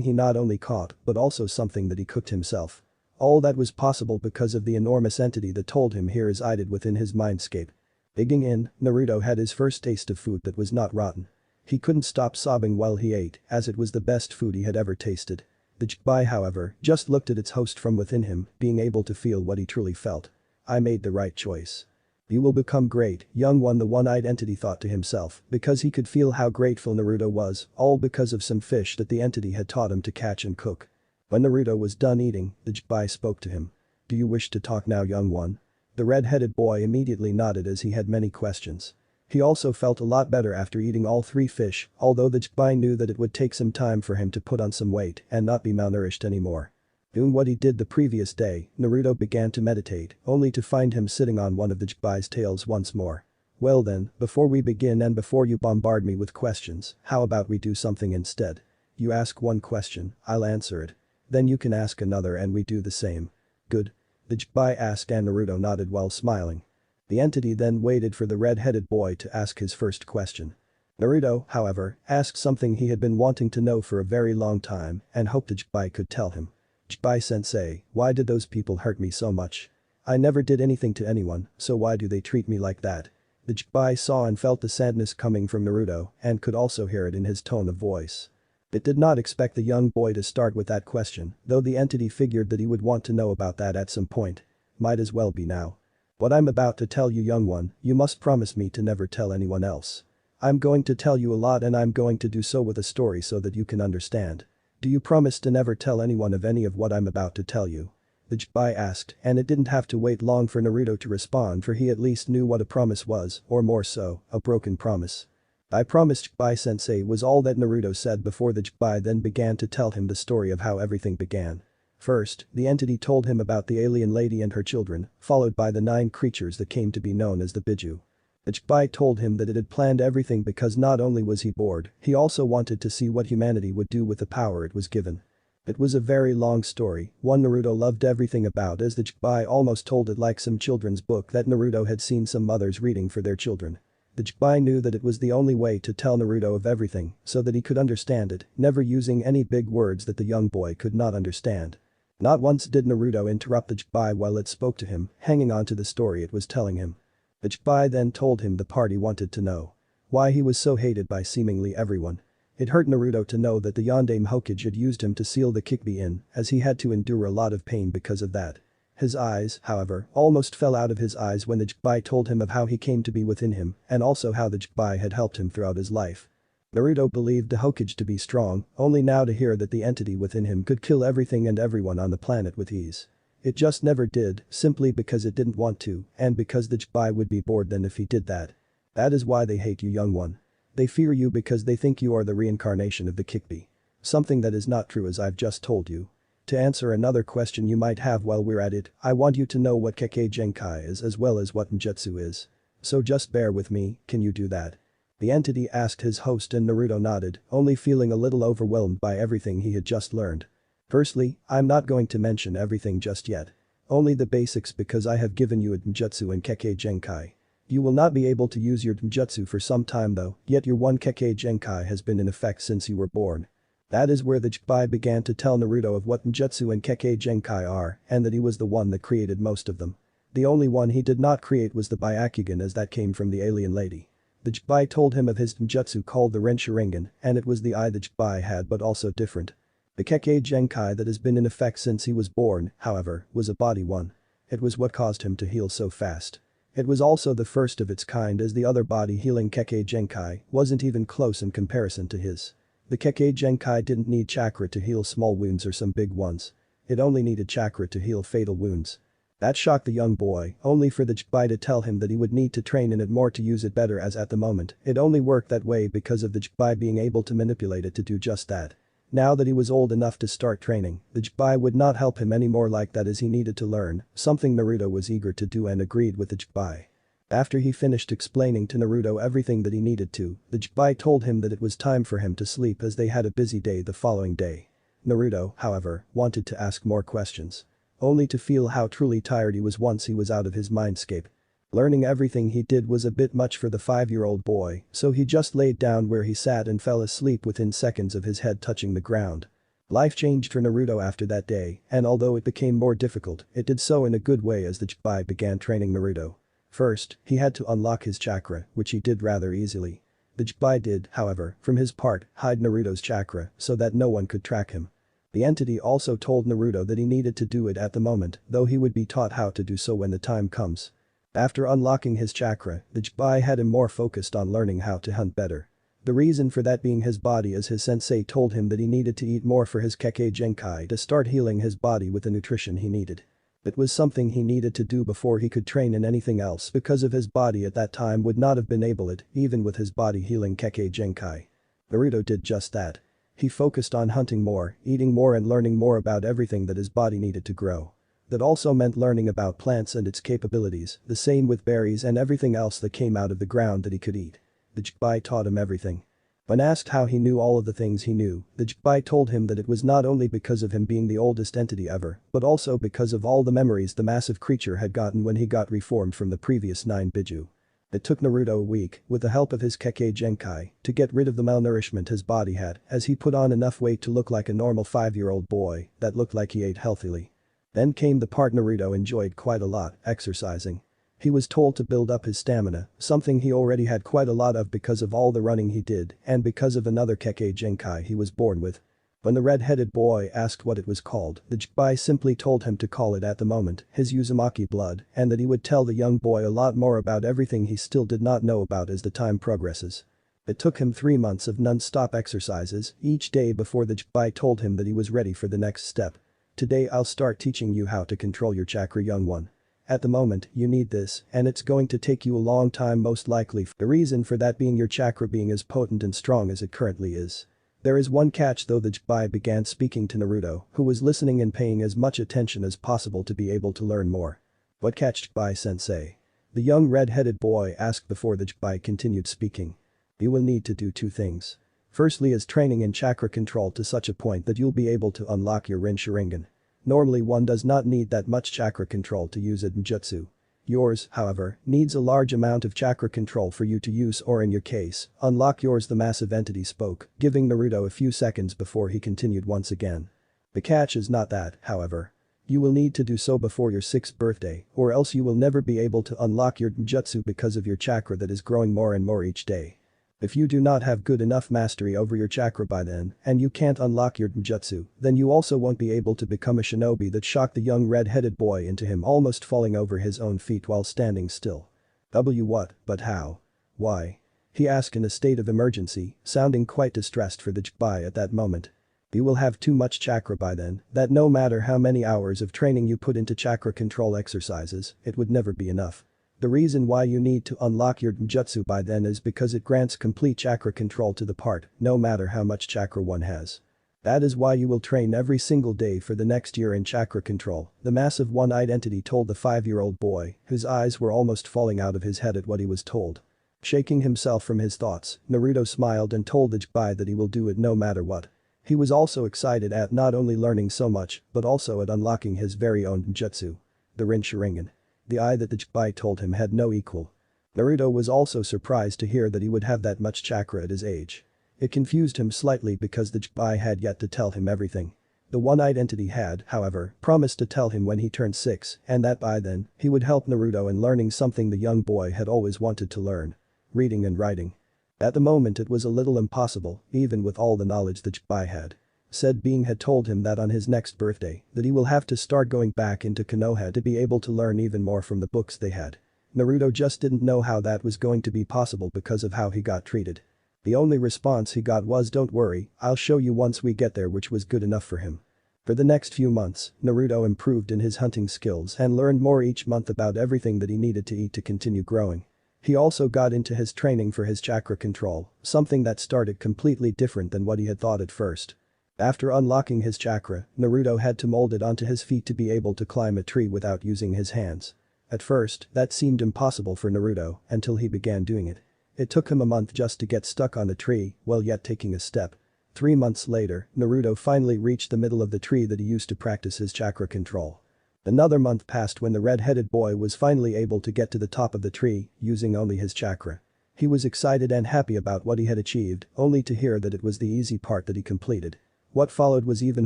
he not only caught but also something that he cooked himself. All that was possible because of the enormous entity that told him he resided within his mindscape. Digging in, Naruto had his first taste of food that was not rotten. He couldn't stop sobbing while he ate, as it was the best food he had ever tasted. The Jinchuriki, however, just looked at its host from within him, being able to feel what he truly felt. "I made the right choice. You will become great, young one," the one-eyed entity thought to himself, because he could feel how grateful Naruto was, all because of some fish that the entity had taught him to catch and cook. When Naruto was done eating, the Jinchuriki spoke to him. "Do you wish to talk now, young one?" The red-headed boy immediately nodded as he had many questions. He also felt a lot better after eating all 3 fish, although the Jinchuriki knew that it would take some time for him to put on some weight and not be malnourished anymore. Doing what he did the previous day, Naruto began to meditate, only to find him sitting on one of the Jinchuriki's tails once more. "Well then, before we begin and before you bombard me with questions, how about we do something instead? You ask one question, I'll answer it. Then you can ask another and we do the same." "Good?" the Jinchuriki asked and Naruto nodded while smiling. The entity then waited for the red-headed boy to ask his first question. Naruto, however, asked something he had been wanting to know for a very long time and hoped the Jinchuriki could tell him. "Jinchuriki-sensei, why did those people hurt me so much? I never did anything to anyone, so why do they treat me like that?" The Jinchuriki saw and felt the sadness coming from Naruto and could also hear it in his tone of voice. It did not expect the young boy to start with that question, though the entity figured that he would want to know about that at some point. Might as well be now. "What I'm about to tell you, young one, you must promise me to never tell anyone else. I'm going to tell you a lot and I'm going to do so with a story so that you can understand. Do you promise to never tell anyone of any of what I'm about to tell you?" the Jinchuriki asked, and it didn't have to wait long for Naruto to respond for he at least knew what a promise was, or more so, a broken promise. "I promise, Jinchuriki-sensei," was all that Naruto said before the Jinchuriki then began to tell him the story of how everything began. First, the entity told him about the alien lady and her children, followed by the 9 creatures that came to be known as the Bijuu. The Jinchuriki told him that it had planned everything because not only was he bored, he also wanted to see what humanity would do with the power it was given. It was a very long story, one Naruto loved everything about as the Jinchuriki almost told it like some children's book that Naruto had seen some mothers reading for their children. The Jinchuriki knew that it was the only way to tell Naruto of everything so that he could understand it, never using any big words that the young boy could not understand. Not once did Naruto interrupt the Jinchuriki while it spoke to him, hanging on to the story it was telling him. The Jinchuriki then told him the part he wanted to know. Why he was so hated by seemingly everyone. It hurt Naruto to know that the Yondaime Hokage had used him to seal the Kyuubi in, as he had to endure a lot of pain because of that. His eyes, however, almost fell out of his eyes when the Jikbai told him of how he came to be within him and also how the Jikbai had helped him throughout his life. Naruto believed the Hokage to be strong, only now to hear that the entity within him could kill everything and everyone on the planet with ease. It just never did, simply because it didn't want to, and because the Jikbai would be bored then if he did that. That is why they hate you, young one. They fear you because they think you are the reincarnation of the Kyuubi. Something that is not true as I've just told you. To answer another question you might have while we're at it, I want you to know what Kekkei Genkai is as well as what Ninjutsu is. So just bear with me, can you do that? The entity asked his host and Naruto nodded, only feeling a little overwhelmed by everything he had just learned. Firstly, I'm not going to mention everything just yet. Only the basics because I have given you a Ninjutsu and Kekkei Genkai. You will not be able to use your Ninjutsu for some time though, yet your one Kekkei Genkai has been in effect since you were born. That is where the Jikbai began to tell Naruto of what Ninjutsu and Kekkei Genkai are and that he was the one that created most of them. The only one he did not create was the Byakugan as that came from the alien lady. The Jikbai told him of his Ninjutsu called the Ren Sharingan and it was the eye the Jikbai had but also different. The Kekkei Genkai that has been in effect since he was born, however, was a body one. It was what caused him to heal so fast. It was also the first of its kind as the other body healing Kekkei Genkai wasn't even close in comparison to his. The Kekkei Genkai didn't need chakra to heal small wounds or some big ones. It only needed chakra to heal fatal wounds. That shocked the young boy, only for the Jikbai to tell him that he would need to train in it more to use it better as at the moment, it only worked that way because of the Jikbai being able to manipulate it to do just that. Now that he was old enough to start training, the Jikbai would not help him anymore like that as he needed to learn, something Naruto was eager to do and agreed with the Jikbai. After he finished explaining to Naruto everything that he needed to, the Jikbai told him that it was time for him to sleep as they had a busy day the following day. Naruto, however, wanted to ask more questions. Only to feel how truly tired he was once he was out of his mindscape. Learning everything he did was a bit much for the 5-year-old boy, so he just laid down where he sat and fell asleep within seconds of his head touching the ground. Life changed for Naruto after that day, and although it became more difficult, it did so in a good way as the Jikbai began training Naruto. First, he had to unlock his chakra, which he did rather easily. The Jikbai did, however, from his part, hide Naruto's chakra so that no one could track him. The entity also told Naruto that he needed to do it at the moment, though he would be taught how to do so when the time comes. After unlocking his chakra, the Jikbai had him more focused on learning how to hunt better. The reason for that being his body as his sensei told him that he needed to eat more for his Kekkei Genkai to start healing his body with the nutrition he needed. It was something he needed to do before he could train in anything else because of his body at that time would not have been able it, even with his body healing Kekkei Genkai. Naruto did just that. He focused on hunting more, eating more and learning more about everything that his body needed to grow. That also meant learning about plants and its capabilities, the same with berries and everything else that came out of the ground that he could eat. The Jikbai taught him everything. When asked how he knew all of the things he knew, the Jikbai told him that it was not only because of him being the oldest entity ever, but also because of all the memories the massive creature had gotten when he got reformed from the previous 9 Bijuu. It took Naruto a week, with the help of his Kekkei Genkai, to get rid of the malnourishment his body had as he put on enough weight to look like a normal 5-year-old boy that looked like he ate healthily. Then came the part Naruto enjoyed quite a lot, exercising. He was told to build up his stamina, something he already had quite a lot of because of all the running he did and because of another Kekkei Genkai he was born with. When the red-headed boy asked what it was called, the Jikbai simply told him to call it at the moment his Uzumaki blood and that he would tell the young boy a lot more about everything he still did not know about as the time progresses. It took him 3 months of non-stop exercises each day before the Jikbai told him that he was ready for the next step. Today I'll start teaching you how to control your chakra, young one. At the moment, you need this, and it's going to take you a long time most likely, the reason for that being your chakra being as potent and strong as it currently is. There is one catch though. The Jikbai began speaking to Naruto, who was listening and paying as much attention as possible to be able to learn more. What catch, Jikbai-sensei? The young red-headed boy asked before the Jikbai continued speaking. You will need to do 2 things. Firstly is training in chakra control to such a point that you'll be able to unlock your Ren Sharingan. Normally one does not need that much chakra control to use a ninjutsu. Yours, however, needs a large amount of chakra control for you to use or in your case, unlock yours. The massive entity spoke, giving Naruto a few seconds before he continued once again. The catch is not that, however. You will need to do so before your 6th birthday or else you will never be able to unlock your ninjutsu because of your chakra that is growing more and more each day. If you do not have good enough mastery over your chakra by then, and you can't unlock your ninjutsu, then you also won't be able to become a shinobi. That shocked the young red-headed boy into him almost falling over his own feet while standing still. What, but how? Why? He asked in a state of emergency, sounding quite distressed for the Jbai at that moment. You will have too much chakra by then, that no matter how many hours of training you put into chakra control exercises, it would never be enough. The reason why you need to unlock your ninjutsu by then is because it grants complete chakra control to the part, no matter how much chakra one has. That is why you will train every single day for the next year in chakra control, the massive one-eyed entity told the 5-year-old boy, whose eyes were almost falling out of his head at what he was told. Shaking himself from his thoughts, Naruto smiled and told the Jbai that he will do it no matter what. He was also excited at not only learning so much, but also at unlocking his very own ninjutsu. The Ren Sharingan. The eye that the Jbai told him had no equal. Naruto was also surprised to hear that he would have that much chakra at his age. It confused him slightly because the Jbai had yet to tell him everything. The one-eyed entity had, however, promised to tell him when he turned 6 and that by then, he would help Naruto in learning something the young boy had always wanted to learn. Reading and writing. At the moment it was a little impossible, even with all the knowledge the Jbai had. Said being had told him that on his next birthday, that he will have to start going back into Konoha to be able to learn even more from the books they had. Naruto just didn't know how that was going to be possible because of how he got treated. The only response he got was "Don't worry, I'll show you once we get there," which was good enough for him. For the next few months, Naruto improved in his hunting skills and learned more each month about everything that he needed to eat to continue growing. He also got into his training for his chakra control, something that started completely different than what he had thought at first. After unlocking his chakra, Naruto had to mold it onto his feet to be able to climb a tree without using his hands. At first, that seemed impossible for Naruto until he began doing it. It took him a month just to get stuck on the tree while yet taking a step. 3 months later, Naruto finally reached the middle of the tree that he used to practice his chakra control. Another month passed when the red-headed boy was finally able to get to the top of the tree, using only his chakra. He was excited and happy about what he had achieved, only to hear that it was the easy part that he completed. What followed was even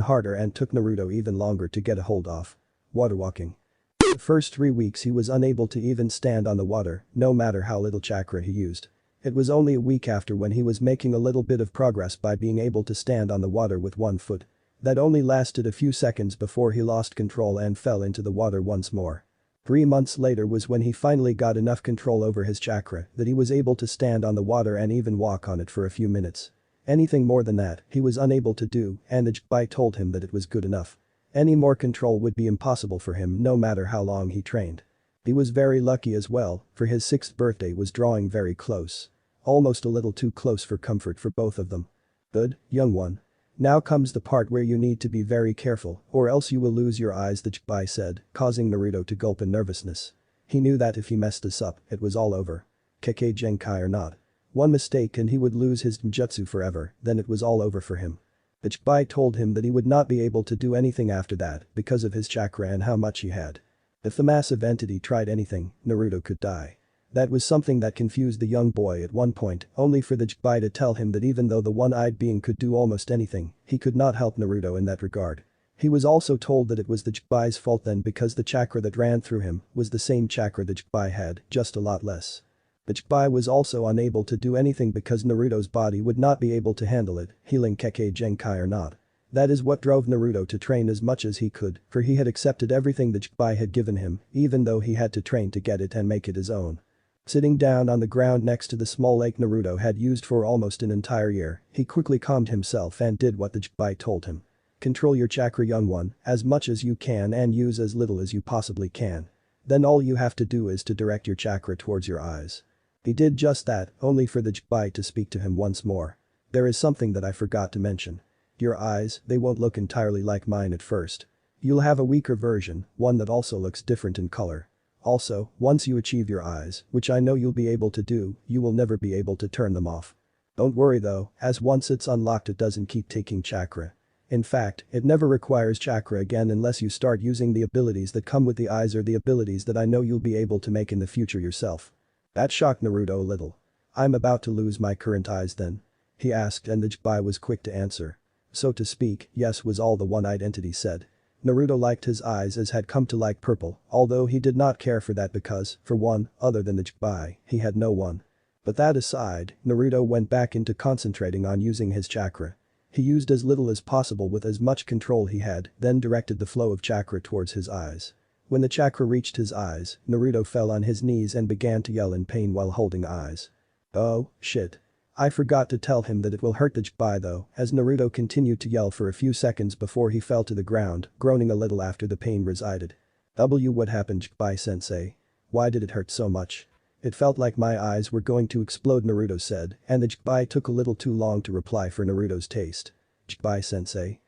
harder and took Naruto even longer to get a hold of. Water walking. The first 3 weeks he was unable to even stand on the water, no matter how little chakra he used. It was only a week after when he was making a little bit of progress by being able to stand on the water with one foot. That only lasted a few seconds before he lost control and fell into the water once more. 3 months later was when he finally got enough control over his chakra that he was able to stand on the water and even walk on it for a few minutes. Anything more than that, he was unable to do, and the Jbai told him that it was good enough. Any more control would be impossible for him no matter how long he trained. He was very lucky as well, for his 6th birthday was drawing very close. Almost a little too close for comfort for both of them. Good, young one. Now comes the part where you need to be very careful, or else you will lose your eyes, the Jbai said, causing Naruto to gulp in nervousness. He knew that if he messed this up, it was all over. Kekkei Genkai or not. One mistake and he would lose his ninjutsu forever, then it was all over for him. The Jbai told him that he would not be able to do anything after that because of his chakra and how much he had. If the massive entity tried anything, Naruto could die. That was something that confused the young boy at one point, only for the Jbai to tell him that even though the one-eyed being could do almost anything, he could not help Naruto in that regard. He was also told that it was the Jbai's fault then because the chakra that ran through him was the same chakra the Jbai had, just a lot less. The Jbai was also unable to do anything because Naruto's body would not be able to handle it, healing Kekkei Genkai or not. That is what drove Naruto to train as much as he could, for he had accepted everything the Jbai had given him, even though he had to train to get it and make it his own. Sitting down on the ground next to the small lake Naruto had used for almost an entire year, he quickly calmed himself and did what the Jbai told him. Control your chakra, young one, as much as you can and use as little as you possibly can. Then all you have to do is to direct your chakra towards your eyes. He did just that, only for the Jbai to speak to him once more. There is something that I forgot to mention. Your eyes, they won't look entirely like mine at first. You'll have a weaker version, one that also looks different in color. Also, once you achieve your eyes, which I know you'll be able to do, you will never be able to turn them off. Don't worry though, as once it's unlocked it doesn't keep taking chakra. In fact, it never requires chakra again unless you start using the abilities that come with the eyes or the abilities that I know you'll be able to make in the future yourself. That shocked Naruto a little. I'm about to lose my current eyes then? He asked and the Jbai was quick to answer. So to speak, yes was all the one-eyed entity said. Naruto liked his eyes as had come to like purple, although he did not care for that because, for one, other than the Jbai, he had no one. But that aside, Naruto went back into concentrating on using his chakra. He used as little as possible with as much control he had, then directed the flow of chakra towards his eyes. When the chakra reached his eyes, Naruto fell on his knees and began to yell in pain while holding eyes. Oh, shit. I forgot to tell him that it will hurt the Jpai though, as Naruto continued to yell for a few seconds before he fell to the ground, groaning a little after the pain resided. What happened, Jpai-sensei? Why did it hurt so much? It felt like my eyes were going to explode, Naruto said, and the Jpai took a little too long to reply for Naruto's taste. Jpai-sensei?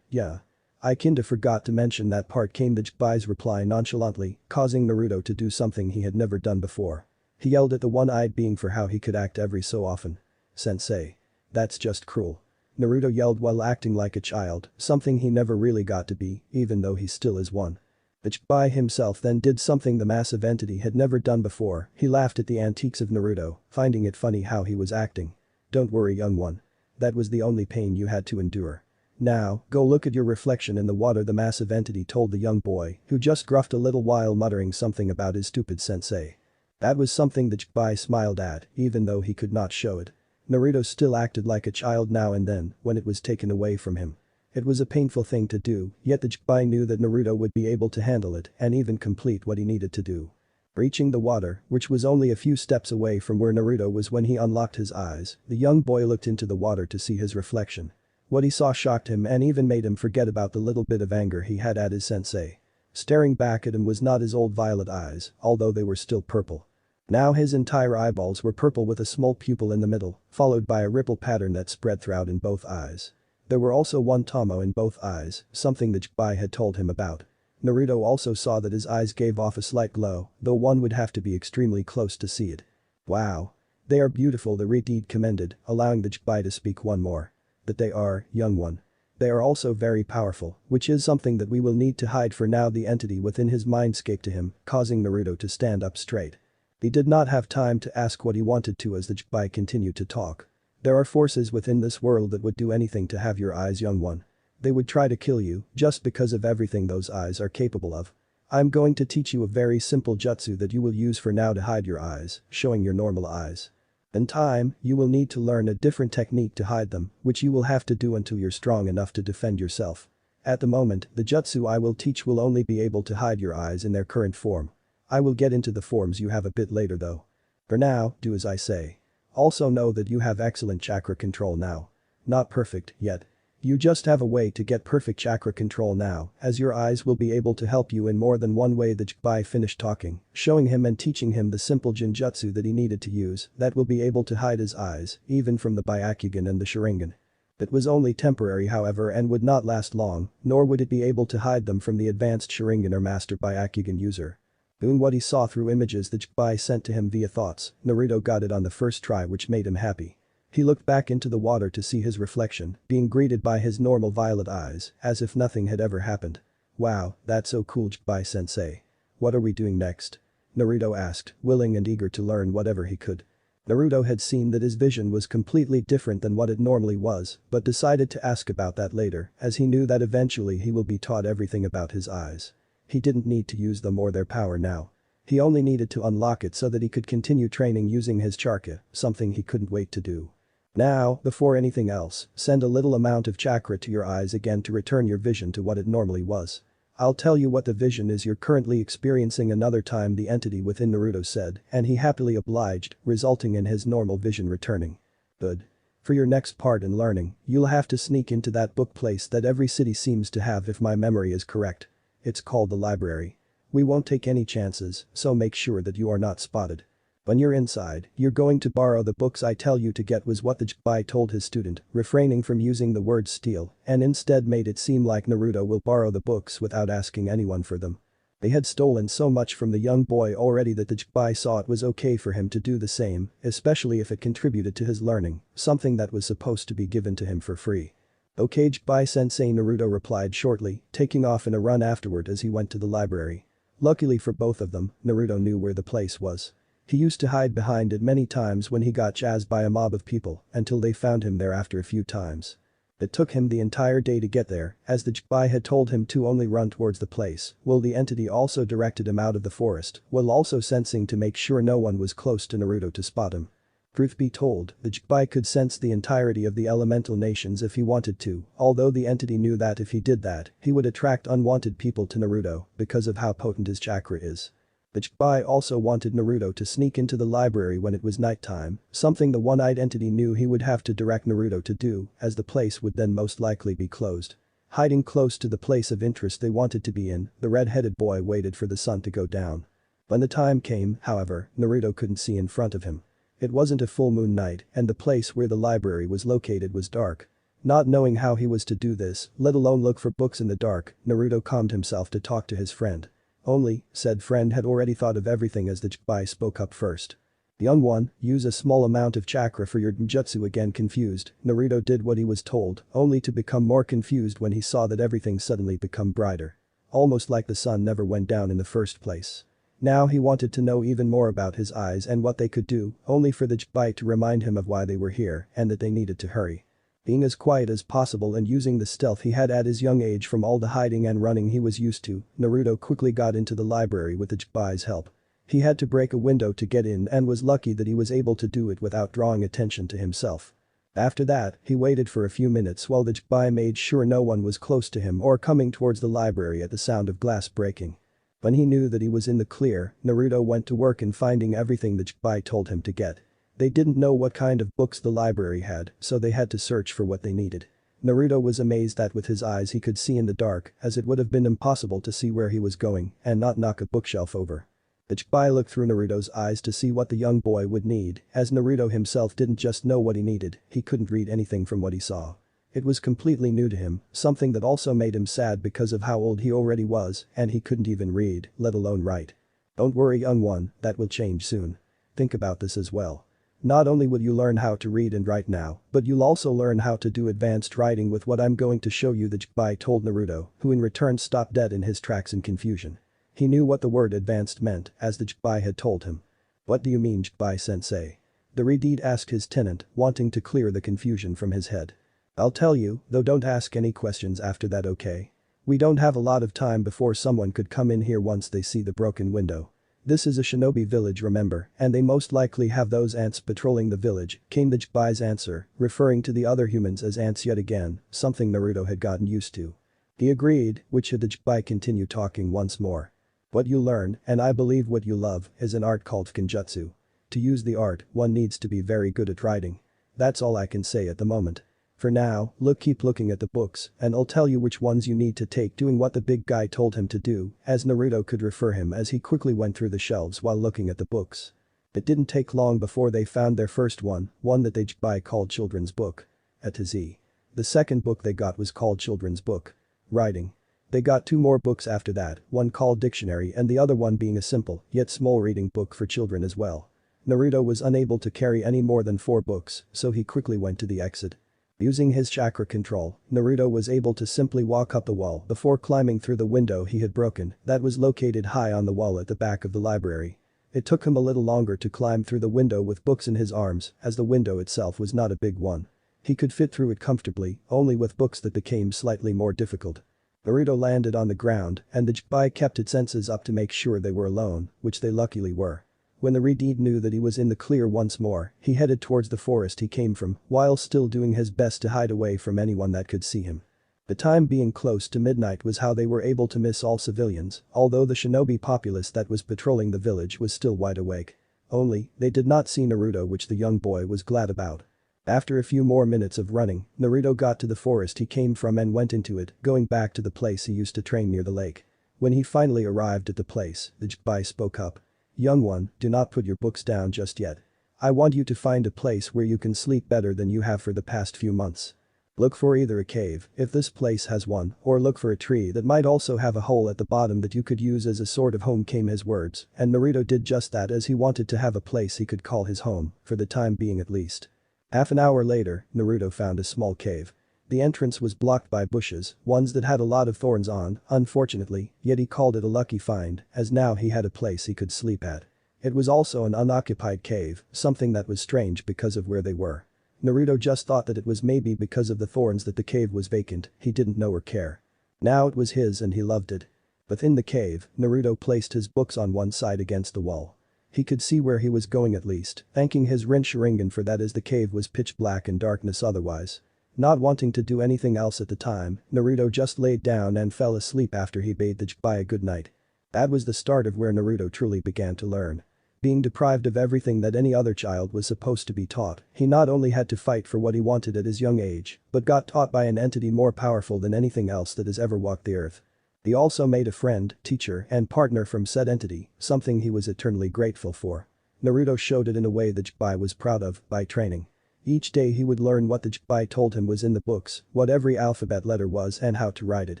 Yeah. I kinda forgot to mention that part, came the Jpai's reply nonchalantly, causing Naruto to do something he had never done before. He yelled at the one-eyed being for how he could act every so often. Sensei. That's just cruel. Naruto yelled while acting like a child, something he never really got to be, even though he still is one. The Jpai himself then did something the massive entity had never done before, he laughed at the antics of Naruto, finding it funny how he was acting. Don't worry, young one. That was the only pain you had to endure. Now, go look at your reflection in the water, the massive entity told the young boy, who just gruffed a little while muttering something about his stupid sensei. That was something the Jpai smiled at, even though he could not show it. Naruto still acted like a child now and then, when it was taken away from him. It was a painful thing to do, yet the Jpai knew that Naruto would be able to handle it and even complete what he needed to do. Reaching the water, which was only a few steps away from where Naruto was when he unlocked his eyes, the young boy looked into the water to see his reflection. What he saw shocked him and even made him forget about the little bit of anger he had at his sensei. Staring back at him was not his old violet eyes, although they were still purple. Now his entire eyeballs were purple with a small pupil in the middle, followed by a ripple pattern that spread throughout in both eyes. There were also one tomo in both eyes, something the Jpai had told him about. Naruto also saw that his eyes gave off a slight glow, though one would have to be extremely close to see it. Wow. They are beautiful, the Redeed commended, allowing the Jpai to speak one more. That they are, young one. They are also very powerful, which is something that we will need to hide for now. The entity within his mind escaped to him, causing Naruto to stand up straight. He did not have time to ask what he wanted to as the Jpai continued to talk. There are forces within this world that would do anything to have your eyes, young one. They would try to kill you just because of everything those eyes are capable of. I'm going to teach you a very simple jutsu that you will use for now to hide your eyes, showing your normal eyes. In time, you will need to learn a different technique to hide them, which you will have to do until you're strong enough to defend yourself. At the moment, the jutsu I will teach will only be able to hide your eyes in their current form. I will get into the forms you have a bit later though. For now, do as I say. Also know that you have excellent chakra control now. Not perfect, yet. You just have a way to get perfect chakra control now, as your eyes will be able to help you in more than one way. The Jpai finished talking, showing him and teaching him the simple jinjutsu that he needed to use that will be able to hide his eyes, even from the Byakugan and the Sharingan. It was only temporary however and would not last long, nor would it be able to hide them from the advanced Sharingan or Master Byakugan user. Doing what he saw through images the Jpai sent to him via thoughts, Naruto got it on the first try, which made him happy. He looked back into the water to see his reflection, being greeted by his normal violet eyes, as if nothing had ever happened. Wow, that's so cool, Jpai-sensei. What are we doing next? Naruto asked, willing and eager to learn whatever he could. Naruto had seen that his vision was completely different than what it normally was, but decided to ask about that later, as he knew that eventually he will be taught everything about his eyes. He didn't need to use them or their power now. He only needed to unlock it so that he could continue training using his chakra, something he couldn't wait to do. Now, before anything else, send a little amount of chakra to your eyes again to return your vision to what it normally was. I'll tell you what the vision is you're currently experiencing another time, the entity within Naruto said, and he happily obliged, resulting in his normal vision returning. Good. For your next part in learning, you'll have to sneak into that book place that every city seems to have if my memory is correct. It's called the library. We won't take any chances, so make sure that you are not spotted. When you're inside, you're going to borrow the books I tell you to get, was what the Jpai told his student, refraining from using the word steal and instead made it seem like Naruto will borrow the books without asking anyone for them. They had stolen so much from the young boy already that the Jpai saw it was okay for him to do the same, especially if it contributed to his learning, something that was supposed to be given to him for free. Okay, Jpai-sensei, Naruto replied shortly, taking off in a run afterward as he went to the library. Luckily for both of them, Naruto knew where the place was. He used to hide behind it many times when he got chased by a mob of people until they found him there after a few times. It took him the entire day to get there, as the Jpai had told him to only run towards the place, while the entity also directed him out of the forest, while also sensing to make sure no one was close to Naruto to spot him. Truth be told, the Jikbai could sense the entirety of the elemental nations if he wanted to, although the entity knew that if he did that, he would attract unwanted people to Naruto because of how potent his chakra is. The Jikbai also wanted Naruto to sneak into the library when it was nighttime, something the one-eyed entity knew he would have to direct Naruto to do, as the place would then most likely be closed. Hiding close to the place of interest they wanted to be in, the red-headed boy waited for the sun to go down. When the time came, however, Naruto couldn't see in front of him. It wasn't a full moon night, and the place where the library was located was dark. Not knowing how he was to do this, let alone look for books in the dark, Naruto calmed himself to talk to his friend. Only, said friend had already thought of everything as the Jikbai spoke up first. Young one, use a small amount of chakra for your ninjutsu. Again confused, Naruto did what he was told, only to become more confused when he saw that everything suddenly become brighter. Almost like the sun never went down in the first place. Now he wanted to know even more about his eyes and what they could do, only for the Jikbai to remind him of why they were here and that they needed to hurry. Being as quiet as possible and using the stealth he had at his young age from all the hiding and running he was used to, Naruto quickly got into the library with the Jikbai's help. He had to break a window to get in and was lucky that he was able to do it without drawing attention to himself. After that, he waited for a few minutes while the Jikbai made sure no one was close to him or coming towards the library at the sound of glass breaking. When he knew that he was in the clear, Naruto went to work in finding everything the Jikbai told him to get. They didn't know what kind of books the library had, so they had to search for what they needed. Naruto was amazed that with his eyes he could see in the dark, as it would have been impossible to see where he was going and not knock a bookshelf over. The Jikbai looked through Naruto's eyes to see what the young boy would need, as Naruto himself didn't just know what he needed, he couldn't read anything from what he saw. It was completely new to him, something that also made him sad because of how old he already was and he couldn't even read, let alone write. Don't worry young one, that will change soon. Think about this as well. Not only will you learn how to read and write now, but you'll also learn how to do advanced writing with what I'm going to show you, the Jikbai told Naruto, who in return stopped dead in his tracks in confusion. He knew what the word advanced meant, as the Jikbai had told him. What do you mean Jikbai-sensei? The Redeed asked his tenant, wanting to clear the confusion from his head. I'll tell you, though don't ask any questions after that, okay? We don't have a lot of time before someone could come in here once they see the broken window. This is a shinobi village, remember, and they most likely have those ants patrolling the village, came the Jikbai's answer, referring to the other humans as ants yet again, something Naruto had gotten used to. He agreed, which had the Jikbai continue talking once more. What you learn, and I believe what you love, is an art called Kenjutsu. To use the art, one needs to be very good at writing. That's all I can say at the moment. For now, keep looking at the books, and I'll tell you which ones you need to take, doing what the big guy told him to do, as Naruto could refer him as he quickly went through the shelves while looking at the books. It didn't take long before they found their first one that they Jikbai called Children's Book. A-to-Z. The second book they got was called Children's Book. Writing. They got 2 more books after that, one called Dictionary and the other one being a simple, yet small reading book for children as well. Naruto was unable to carry any more than 4 books, so he quickly went to the exit. Using his chakra control, Naruto was able to simply walk up the wall before climbing through the window he had broken that was located high on the wall at the back of the library. It took him a little longer to climb through the window with books in his arms, as the window itself was not a big one. He could fit through it comfortably, only with books that became slightly more difficult. Naruto landed on the ground and the Jikbai kept its senses up to make sure they were alone, which they luckily were. When the Redeed knew that he was in the clear once more, he headed towards the forest he came from, while still doing his best to hide away from anyone that could see him. The time being close to midnight was how they were able to miss all civilians, although the shinobi populace that was patrolling the village was still wide awake. Only, they did not see Naruto, which the young boy was glad about. After a few more minutes of running, Naruto got to the forest he came from and went into it, going back to the place he used to train near the lake. When he finally arrived at the place, the Jikbai spoke up. Young one, do not put your books down just yet. I want you to find a place where you can sleep better than you have for the past few months. Look for either a cave, if this place has one, or look for a tree that might also have a hole at the bottom that you could use as a sort of home, came his words, and Naruto did just that, as he wanted to have a place he could call his home, for the time being at least. Half an hour later, Naruto found a small cave. The entrance was blocked by bushes, ones that had a lot of thorns on, unfortunately, yet he called it a lucky find, as now he had a place he could sleep at. It was also an unoccupied cave, something that was strange because of where they were. Naruto just thought that it was maybe because of the thorns that the cave was vacant, he didn't know or care. Now it was his and he loved it. Within the cave, Naruto placed his books on one side against the wall. He could see where he was going at least, thanking his Ren Sharingan for that as the cave was pitch black and darkness otherwise. Not wanting to do anything else at the time, Naruto just laid down and fell asleep after he bade the Jiraiya good night. That was the start of where Naruto truly began to learn. Being deprived of everything that any other child was supposed to be taught, he not only had to fight for what he wanted at his young age, but got taught by an entity more powerful than anything else that has ever walked the earth. He also made a friend, teacher, and partner from said entity, something he was eternally grateful for. Naruto showed it in a way that Jiraiya was proud of, by training. Each day he would learn what the Jiraiya told him was in the books, what every alphabet letter was and how to write it.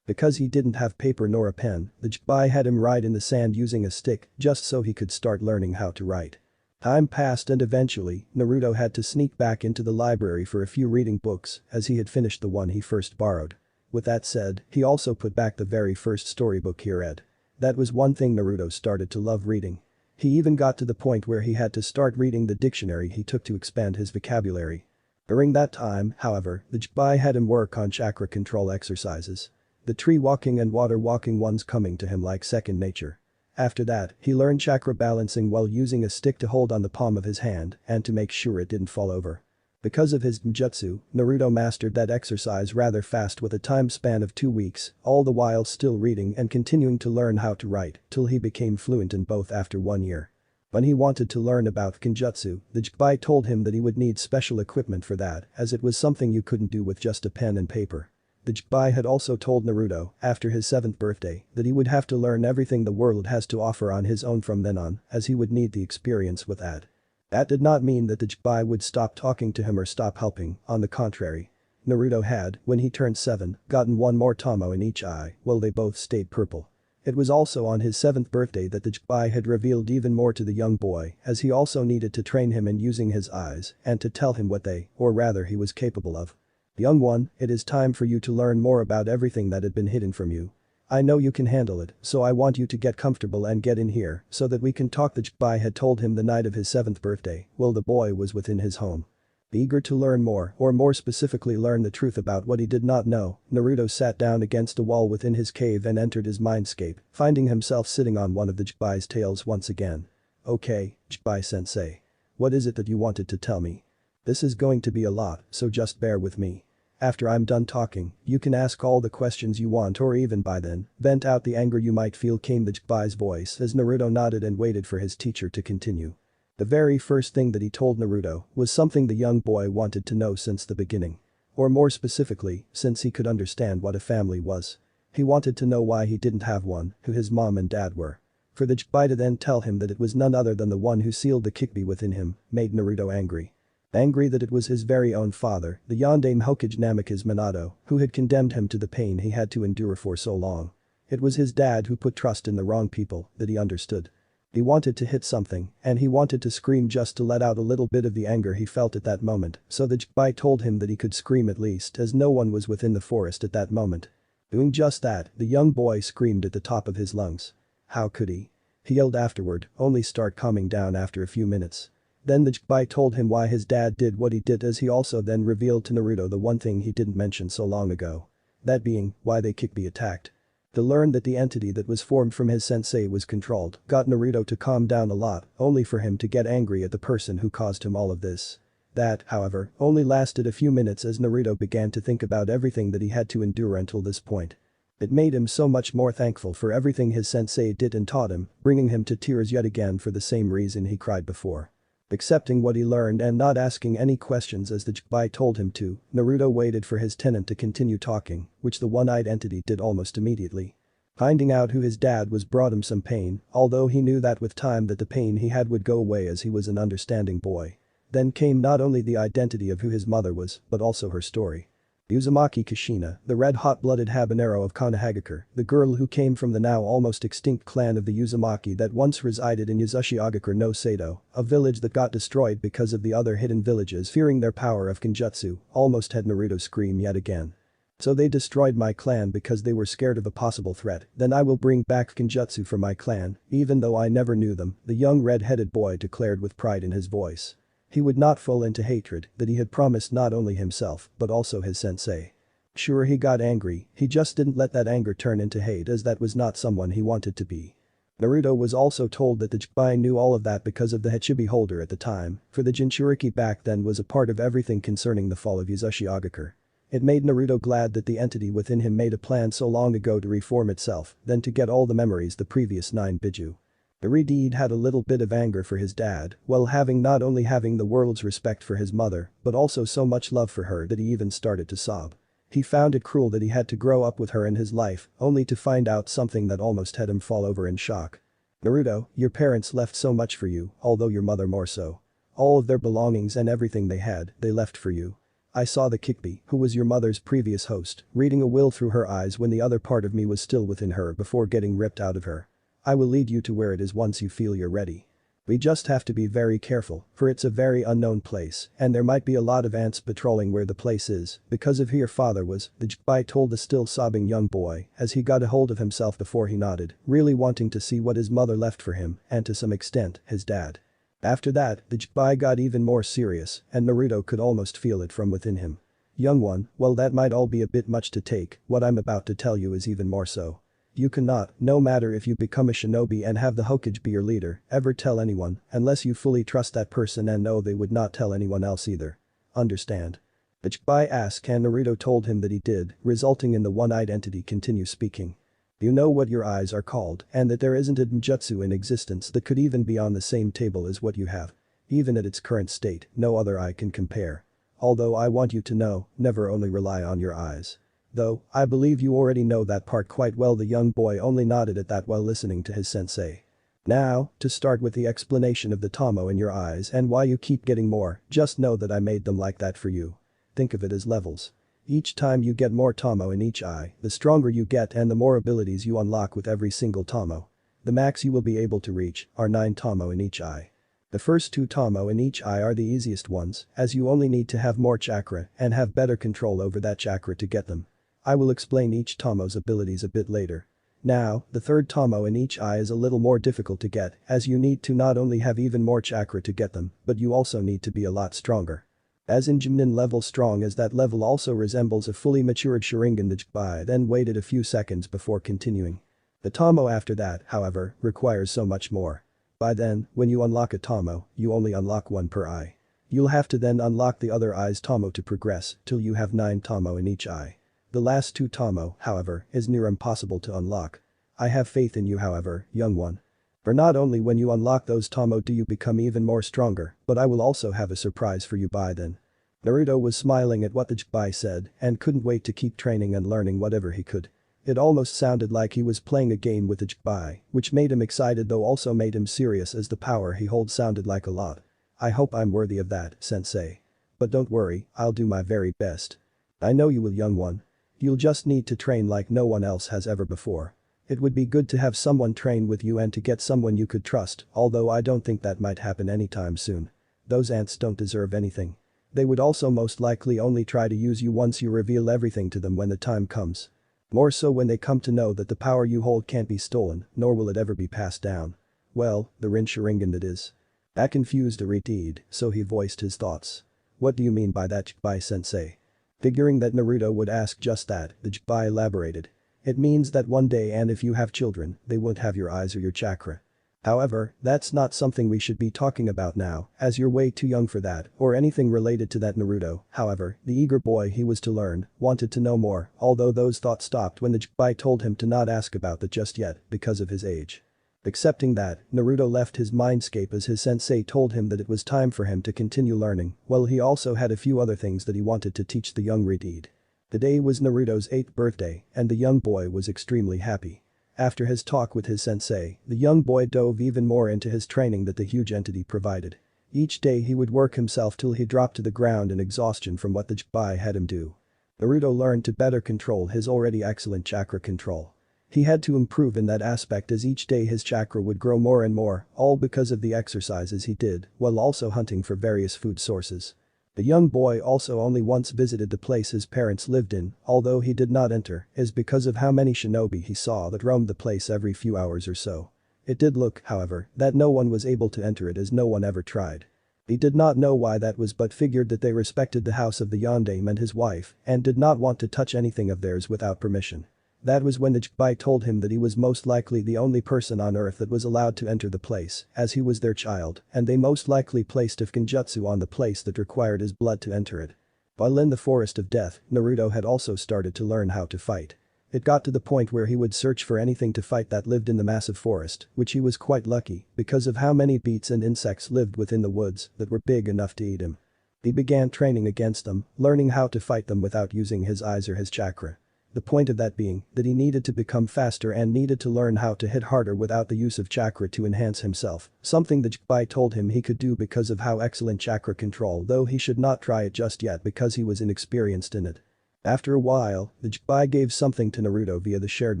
Because he didn't have paper nor a pen, the Jiraiya had him write in the sand using a stick just so he could start learning how to write. Time passed and eventually, Naruto had to sneak back into the library for a few reading books as he had finished the one he first borrowed. With that said, he also put back the very first storybook he read. That was one thing Naruto started to love reading. He even got to the point where he had to start reading the dictionary he took to expand his vocabulary. During that time, however, the Jiraiya had him work on chakra control exercises. The tree walking and water walking ones coming to him like second nature. After that, he learned chakra balancing while using a stick to hold on the palm of his hand and to make sure it didn't fall over. Because of his ninjutsu, Naruto mastered that exercise rather fast with a time span of 2 weeks, all the while still reading and continuing to learn how to write till he became fluent in both after 1 year. When he wanted to learn about Genjutsu, the Jiraiya told him that he would need special equipment for that as it was something you couldn't do with just a pen and paper. The Jiraiya had also told Naruto, after his 7th birthday, that he would have to learn everything the world has to offer on his own from then on, as he would need the experience with that. That did not mean that the Jiraiya would stop talking to him or stop helping, on the contrary. Naruto had, when he turned 7, gotten one more Tomo in each eye, while they both stayed purple. It was also on his 7th birthday that the Jiraiya had revealed even more to the young boy as he also needed to train him in using his eyes and to tell him what they, or rather he was capable of. Young one, it is time for you to learn more about everything that had been hidden from you. I know you can handle it, so I want you to get comfortable and get in here so that we can talk, the Jiraiya had told him the night of his 7th birthday while the boy was within his home. Eager to learn more, or more specifically learn the truth about what he did not know, Naruto sat down against a wall within his cave and entered his mindscape, finding himself sitting on one of the Jiraiya's tails once again. Okay, Jiraiya-sensei. What is it that you wanted to tell me? This is going to be a lot, so just bear with me. After I'm done talking, you can ask all the questions you want or even by then, vent out the anger you might feel, came the Jiraiya's voice as Naruto nodded and waited for his teacher to continue. The very first thing that he told Naruto was something the young boy wanted to know since the beginning. Or more specifically, since he could understand what a family was. He wanted to know why he didn't have one, who his mom and dad were. For the Jiraiya to then tell him that it was none other than the one who sealed the Kyuubi within him, made Naruto angry. Angry that it was his very own father, the Yondaime Hokage Namikaze Minato, who had condemned him to the pain he had to endure for so long. It was his dad who put trust in the wrong people, that he understood. He wanted to hit something, and he wanted to scream just to let out a little bit of the anger he felt at that moment, so the Jiraiya told him that he could scream at least as no one was within the forest at that moment. Doing just that, the young boy screamed at the top of his lungs. How could he? He yelled afterward, only start calming down after a few minutes. Then the Jiraiya told him why his dad did what he did, as he also then revealed to Naruto the one thing he didn't mention so long ago. That being, why they Kyuubi attacked. To learn that the entity that was formed from his sensei was controlled got Naruto to calm down a lot, only for him to get angry at the person who caused him all of this. That, however, only lasted a few minutes as Naruto began to think about everything that he had to endure until this point. It made him so much more thankful for everything his sensei did and taught him, bringing him to tears yet again for the same reason he cried before. Accepting what he learned and not asking any questions as the Jiraiya told him to, Naruto waited for his tenant to continue talking, which the one-eyed entity did almost immediately. Finding out who his dad was brought him some pain, although he knew that with time that the pain he had would go away as he was an understanding boy. Then came not only the identity of who his mother was, but also her story. Uzumaki Kushina, the red hot-blooded habanero of Konoha, the girl who came from the now almost extinct clan of the Uzumaki that once resided in Yuzushiogakure no Sado, a village that got destroyed because of the other hidden villages fearing their power of Genjutsu, almost had Naruto scream yet again. So they destroyed my clan because they were scared of a possible threat, then I will bring back Genjutsu for my clan, even though I never knew them, the young red-headed boy declared with pride in his voice. He would not fall into hatred that he had promised not only himself but also his sensei. Sure, he got angry, he just didn't let that anger turn into hate as that was not someone he wanted to be. Naruto was also told that the Jinchuriki knew all of that because of the Hachibi holder at the time, for the Jinchuriki back then was a part of everything concerning the fall of Uzashigakure. It made Naruto glad that the entity within him made a plan so long ago to reform itself, then to get all the memories the previous 9 Bijuu. The Redeed had a little bit of anger for his dad, while not only having the world's respect for his mother, but also so much love for her that he even started to sob. He found it cruel that he had to grow up with her in his life, only to find out something that almost had him fall over in shock. Naruto, your parents left so much for you, although your mother more so. All of their belongings and everything they had, they left for you. I saw the Kyuubi, who was your mother's previous host, reading a will through her eyes when the other part of me was still within her before getting ripped out of her. I will lead you to where it is once you feel you're ready. We just have to be very careful, for it's a very unknown place, and there might be a lot of ants patrolling where the place is, because of who your father was, the Jinchuriki told the still sobbing young boy, as he got a hold of himself before he nodded, really wanting to see what his mother left for him, and to some extent, his dad. After that, the Jinchuriki got even more serious, and Naruto could almost feel it from within him. Young one, well that might all be a bit much to take, what I'm about to tell you is even more so. You cannot, no matter if you become a shinobi and have the Hokage be your leader, ever tell anyone, unless you fully trust that person and know they would not tell anyone else either. Understand? The Jinchuriki asked and Naruto told him that he did, resulting in the one-eyed entity continue speaking. You know what your eyes are called and that there isn't a ninjutsu in existence that could even be on the same table as what you have. Even at its current state, no other eye can compare. Although I want you to know, never only rely on your eyes. Though, I believe you already know that part quite well. The young boy only nodded at that while listening to his sensei. Now, to start with the explanation of the Tomo in your eyes and why you keep getting more, just know that I made them like that for you. Think of it as levels. Each time you get more Tomo in each eye, the stronger you get and the more abilities you unlock with every single Tomo. The max you will be able to reach are 9 Tomo in each eye. The first 2 Tomo in each eye are the easiest ones, as you only need to have more chakra and have better control over that chakra to get them. I will explain each Tomo's abilities a bit later. Now, the third Tomo in each eye is a little more difficult to get, as you need to not only have even more chakra to get them, but you also need to be a lot stronger. As in Jinnin level strong as that level also resembles a fully matured Sharingan. The Jinchuriki then waited a few seconds before continuing. The Tomo after that, however, requires so much more. By then, when you unlock a Tomo, you only unlock 1 per eye. You'll have to then unlock the other eye's Tomo to progress till you have 9 Tomo in each eye. The last 2 Tomo, however, is near impossible to unlock. I have faith in you however, young one. For not only when you unlock those Tomo do you become even more stronger, but I will also have a surprise for you by then. Naruto was smiling at what the Jinchuriki said and couldn't wait to keep training and learning whatever he could. It almost sounded like he was playing a game with the Jinchuriki, which made him excited though also made him serious as the power he holds sounded like a lot. I hope I'm worthy of that, sensei. But don't worry, I'll do my very best. I know you will, young one. You'll just need to train like no one else has ever before. It would be good to have someone train with you and to get someone you could trust, although I don't think that might happen anytime soon. Those ants don't deserve anything. They would also most likely only try to use you once you reveal everything to them when the time comes. More so when they come to know that the power you hold can't be stolen, nor will it ever be passed down. Well, the Ren Sharingan that is. That confused Aritide, so he voiced his thoughts. What do you mean by that, Jinchuriki-sensei? Figuring that Naruto would ask just that, the Jinchuriki elaborated. It means that one day and if you have children, they won't have your eyes or your chakra. However, that's not something we should be talking about now, as you're way too young for that, or anything related to that. Naruto, however, the eager boy he was to learn, wanted to know more, although those thoughts stopped when the Jinchuriki told him to not ask about that just yet, because of his age. Accepting that, Naruto left his mindscape as his sensei told him that it was time for him to continue learning, while he also had a few other things that he wanted to teach the young Redeed. The day was Naruto's 8th birthday, and the young boy was extremely happy. After his talk with his sensei, the young boy dove even more into his training that the huge entity provided. Each day he would work himself till he dropped to the ground in exhaustion from what the Jinchuriki had him do. Naruto learned to better control his already excellent chakra control. He had to improve in that aspect as each day his chakra would grow more and more, all because of the exercises he did, while also hunting for various food sources. The young boy also only once visited the place his parents lived in, although he did not enter, is because of how many shinobi he saw that roamed the place every few hours or so. It did look, however, that no one was able to enter it as no one ever tried. He did not know why that was but figured that they respected the house of the yondaime and his wife and did not want to touch anything of theirs without permission. That was when the Jbai told him that he was most likely the only person on Earth that was allowed to enter the place, as he was their child, and they most likely placed a genjutsu on the place that required his blood to enter it. While in the Forest of Death, Naruto had also started to learn how to fight. It got to the point where he would search for anything to fight that lived in the massive forest, which he was quite lucky because of how many beasts and insects lived within the woods that were big enough to eat him. He began training against them, learning how to fight them without using his eyes or his chakra. The point of that being that he needed to become faster and needed to learn how to hit harder without the use of chakra to enhance himself, something the Jbai told him he could do because of how excellent chakra control, though he should not try it just yet because he was inexperienced in it. After a while, the Jbai gave something to Naruto via the shared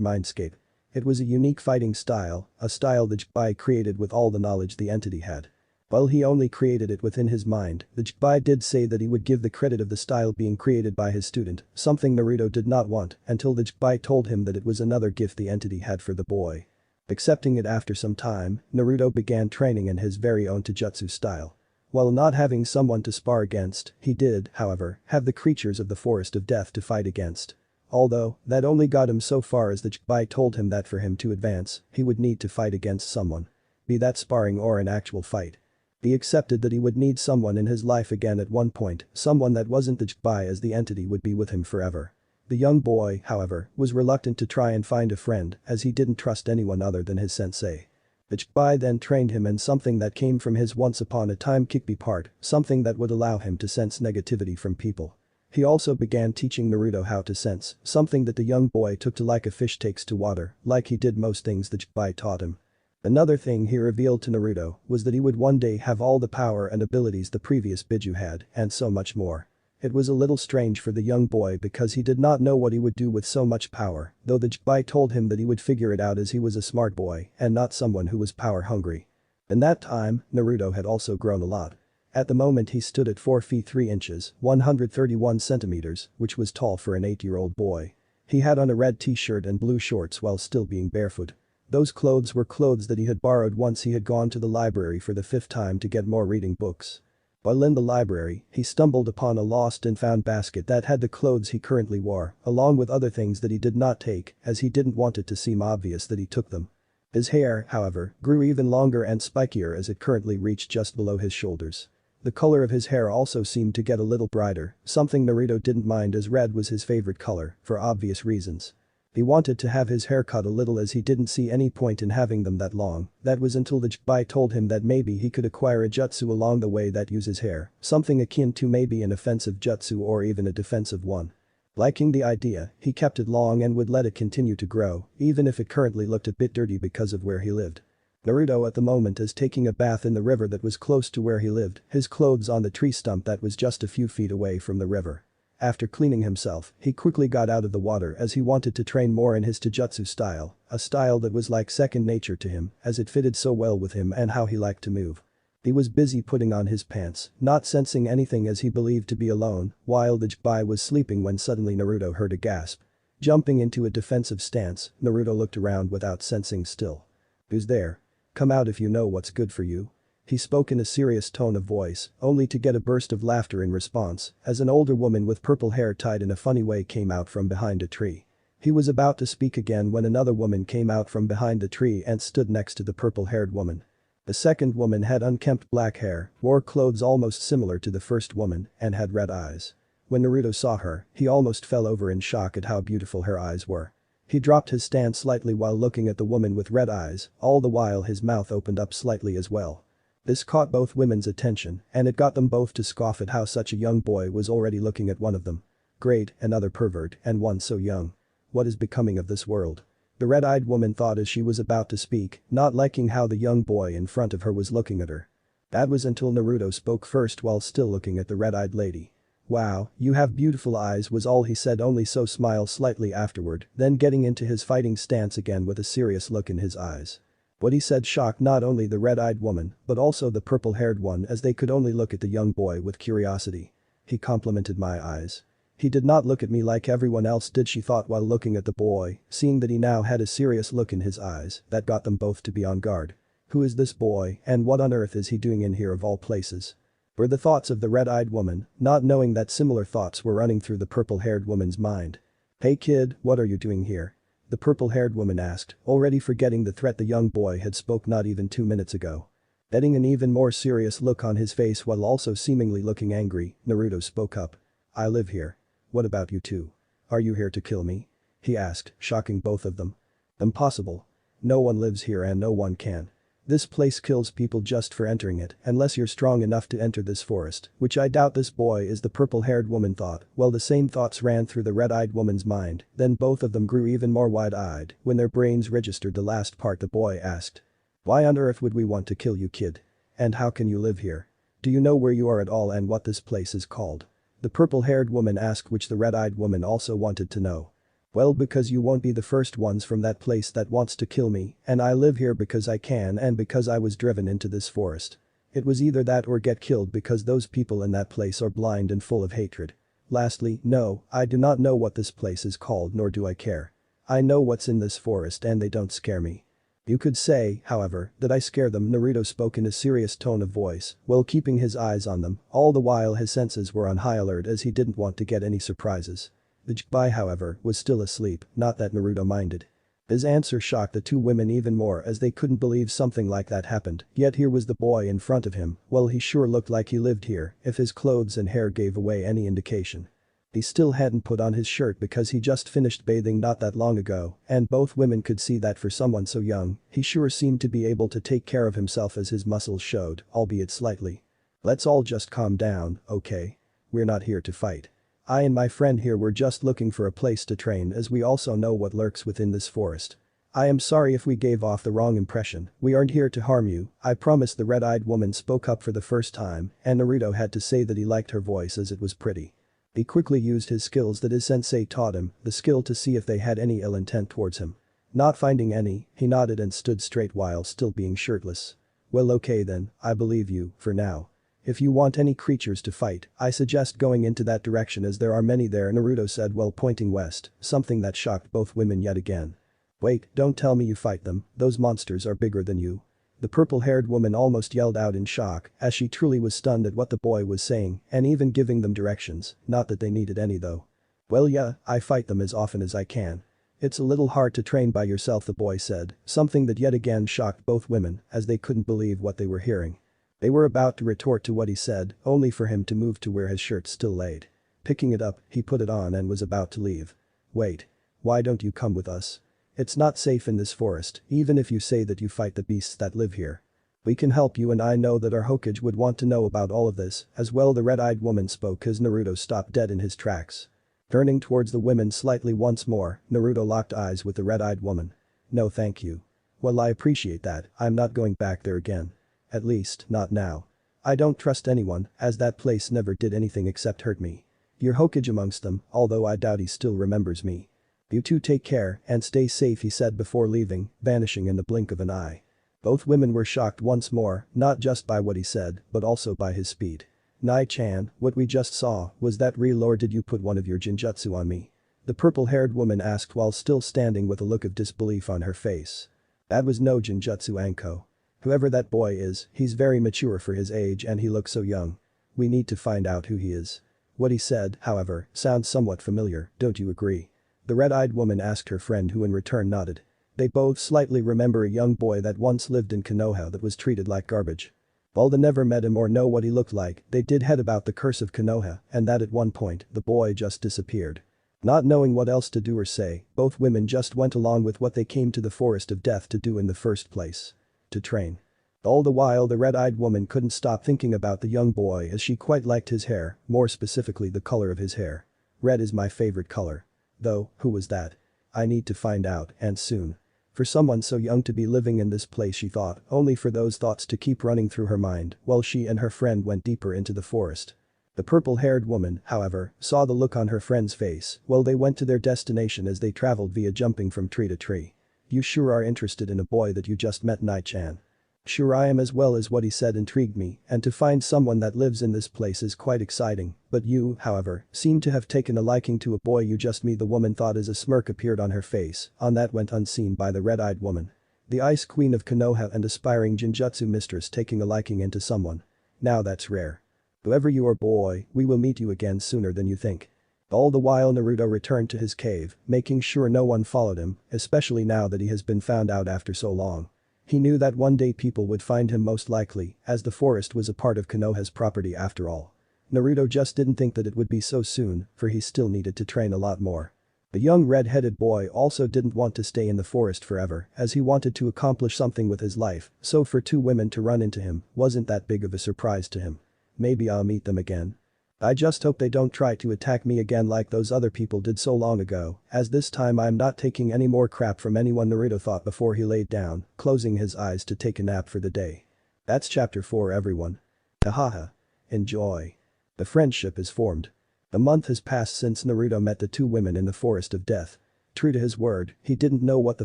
mindscape. It was a unique fighting style, a style the Jbai created with all the knowledge the entity had. While he only created it within his mind, the Jbai did say that he would give the credit of the style being created by his student, something Naruto did not want until the Jbai told him that it was another gift the entity had for the boy. Accepting it after some time, Naruto began training in his very own taijutsu style. While not having someone to spar against, he did, however, have the creatures of the Forest of Death to fight against. Although, that only got him so far as the Jbai told him that for him to advance, he would need to fight against someone. Be that sparring or an actual fight. He accepted that he would need someone in his life again at one point, someone that wasn't the Jbai as the entity would be with him forever. The young boy, however, was reluctant to try and find a friend as he didn't trust anyone other than his sensei. The Jbai then trained him in something that came from his once upon a time Kyuubi part, something that would allow him to sense negativity from people. He also began teaching Naruto how to sense, something that the young boy took to like a fish takes to water, like he did most things the Jbai taught him. Another thing he revealed to Naruto was that he would one day have all the power and abilities the previous Bijuu had, and so much more. It was a little strange for the young boy because he did not know what he would do with so much power, though the Jbai told him that he would figure it out as he was a smart boy and not someone who was power hungry. In that time, Naruto had also grown a lot. At the moment he stood at 4 feet 3 inches, 131 centimeters, which was tall for an 8-year-old boy. He had on a red t-shirt and blue shorts while still being barefoot. Those clothes were clothes that he had borrowed once he had gone to the library for the 5th time to get more reading books. While in the library, he stumbled upon a lost and found basket that had the clothes he currently wore, along with other things that he did not take, as he didn't want it to seem obvious that he took them. His hair, however, grew even longer and spikier as it currently reached just below his shoulders. The color of his hair also seemed to get a little brighter, something Naruto didn't mind as red was his favorite color, for obvious reasons. He wanted to have his hair cut a little as he didn't see any point in having them that long. That was until the Jbai told him that maybe he could acquire a jutsu along the way that uses hair, something akin to maybe an offensive jutsu or even a defensive one. Liking the idea, he kept it long and would let it continue to grow, even if it currently looked a bit dirty because of where he lived. Naruto at the moment is taking a bath in the river that was close to where he lived, his clothes on the tree stump that was just a few feet away from the river. After cleaning himself, he quickly got out of the water as he wanted to train more in his taijutsu style, a style that was like second nature to him as it fitted so well with him and how he liked to move. He was busy putting on his pants, not sensing anything as he believed to be alone, while the Jbai was sleeping when suddenly Naruto heard a gasp. Jumping into a defensive stance, Naruto looked around without sensing still. "Who's there? Come out if you know what's good for you." He spoke in a serious tone of voice, only to get a burst of laughter in response, as an older woman with purple hair tied in a funny way came out from behind a tree. He was about to speak again when another woman came out from behind the tree and stood next to the purple-haired woman. The second woman had unkempt black hair, wore clothes almost similar to the first woman, and had red eyes. When Naruto saw her, he almost fell over in shock at how beautiful her eyes were. He dropped his stance slightly while looking at the woman with red eyes, all the while his mouth opened up slightly as well. This caught both women's attention, and it got them both to scoff at how such a young boy was already looking at one of them. Great, another pervert, and one so young. What is becoming of this world? The red-eyed woman thought as she was about to speak, not liking how the young boy in front of her was looking at her. That was until Naruto spoke first while still looking at the red-eyed lady. "Wow, you have beautiful eyes," was all he said, only so smile slightly afterward, then getting into his fighting stance again with a serious look in his eyes. What he said shocked not only the red-eyed woman, but also the purple-haired one as they could only look at the young boy with curiosity. "He complimented my eyes. He did not look at me like everyone else did," she thought while looking at the boy, seeing that he now had a serious look in his eyes that got them both to be on guard. Who is this boy and what on earth is he doing in here of all places? Were the thoughts of the red-eyed woman, not knowing that similar thoughts were running through the purple-haired woman's mind. "Hey kid, what are you doing here? The purple-haired woman asked, already forgetting the threat the young boy had spoke not even 2 minutes ago. Betting an even more serious look on his face while also seemingly looking angry, Naruto spoke up. I live here. What about you two? Are you here to kill me? He asked, shocking both of them. Impossible. No one lives here and no one can. This place kills people just for entering it unless you're strong enough to enter this forest, which I doubt this boy is, the purple-haired woman thought, while the same thoughts ran through the red-eyed woman's mind, then both of them grew even more wide-eyed when their brains registered the last part the boy asked. Why on earth would we want to kill you, kid? And how can you live here? Do you know where you are at all and what this place is called? The purple-haired woman asked, which the red-eyed woman also wanted to know. Well, because you won't be the first ones from that place that wants to kill me, and I live here because I can and because I was driven into this forest. It was either that or get killed because those people in that place are blind and full of hatred. Lastly, no, I do not know what this place is called nor do I care. I know what's in this forest and they don't scare me. You could say, however, that I scare them. Naruto spoke in a serious tone of voice, while keeping his eyes on them, all the while his senses were on high alert as he didn't want to get any surprises. The Jibai, however, was still asleep, not that Naruto minded. His answer shocked the two women even more as they couldn't believe something like that happened, yet here was the boy in front of him, well he sure looked like he lived here if his clothes and hair gave away any indication. He still hadn't put on his shirt because he just finished bathing not that long ago, and both women could see that for someone so young, he sure seemed to be able to take care of himself as his muscles showed, albeit slightly. Let's all just calm down, okay? We're not here to fight. I and my friend here were just looking for a place to train as we also know what lurks within this forest. I am sorry if we gave off the wrong impression, we aren't here to harm you, I promise. The red-eyed woman spoke up for the first time, and Naruto had to say that he liked her voice as it was pretty. He quickly used his skills that his sensei taught him, the skill to see if they had any ill intent towards him. Not finding any, he nodded and stood straight while still being shirtless. Well, okay then, I believe you, for now. If you want any creatures to fight, I suggest going into that direction as there are many there, Naruto said while pointing west, something that shocked both women yet again. Wait, don't tell me you fight them, those monsters are bigger than you. The purple-haired woman almost yelled out in shock as she truly was stunned at what the boy was saying and even giving them directions, not that they needed any though. Well yeah, I fight them as often as I can. It's a little hard to train by yourself, the boy said, something that yet again shocked both women as they couldn't believe what they were hearing. They were about to retort to what he said, only for him to move to where his shirt still laid. Picking it up, he put it on and was about to leave. Wait. Why don't you come with us? It's not safe in this forest, even if you say that you fight the beasts that live here. We can help you and I know that our Hokage would want to know about all of this as well. The red-eyed woman spoke as Naruto stopped dead in his tracks. Turning towards the women slightly once more, Naruto locked eyes with the red-eyed woman. No thank you. Well, I appreciate that, I'm not going back there again. At least, not now. I don't trust anyone, as that place never did anything except hurt me. You're Hokage amongst them, although I doubt he still remembers me. You two take care and stay safe, he said before leaving, vanishing in the blink of an eye. Both women were shocked once more, not just by what he said, but also by his speed. Nai-chan, what we just saw, was that real or did you put one of your jinjutsu on me? The purple-haired woman asked while still standing with a look of disbelief on her face. That was no jinjutsu, Anko. Whoever that boy is, he's very mature for his age and he looks so young. We need to find out who he is. What he said, however, sounds somewhat familiar, don't you agree? The red-eyed woman asked her friend who in return nodded. They both slightly remember a young boy that once lived in Konoha that was treated like garbage. While they never met him or know what he looked like, they did head about the curse of Konoha and that at one point, the boy just disappeared. Not knowing what else to do or say, both women just went along with what they came to the Forest of Death to do in the first place. To train. All the while the red-eyed woman couldn't stop thinking about the young boy as she quite liked his hair, more specifically the color of his hair. Red is my favorite color. Though, who was that? I need to find out, and soon. For someone so young to be living in this place, she thought, only for those thoughts to keep running through her mind while she and her friend went deeper into the forest. The purple-haired woman, however, saw the look on her friend's face while they went to their destination as they traveled via jumping from tree to tree. You sure are interested in a boy that you just met, Nai-chan. Sure I am as well, as what he said intrigued me, and to find someone that lives in this place is quite exciting, but you, however, seem to have taken a liking to a boy you just met, the woman thought as a smirk appeared on her face, on that went unseen by the red-eyed woman. The Ice Queen of Konoha and aspiring Jinjutsu mistress taking a liking into someone. Now that's rare. Whoever you are, boy, we will meet you again sooner than you think. All the while Naruto returned to his cave, making sure no one followed him, especially now that he has been found out after so long. He knew that one day people would find him most likely, as the forest was a part of Konoha's property after all. Naruto just didn't think that it would be so soon, for he still needed to train a lot more. The young red-headed boy also didn't want to stay in the forest forever, as he wanted to accomplish something with his life, so for two women to run into him wasn't that big of a surprise to him. Maybe I'll meet them again. I just hope they don't try to attack me again like those other people did so long ago, as this time I'm not taking any more crap from anyone, Naruto thought before he laid down, closing his eyes to take a nap for the day. That's chapter 4 everyone. Hahaha. Enjoy. The friendship is formed. A month has passed since Naruto met the two women in the Forest of Death. True to his word, he didn't know what the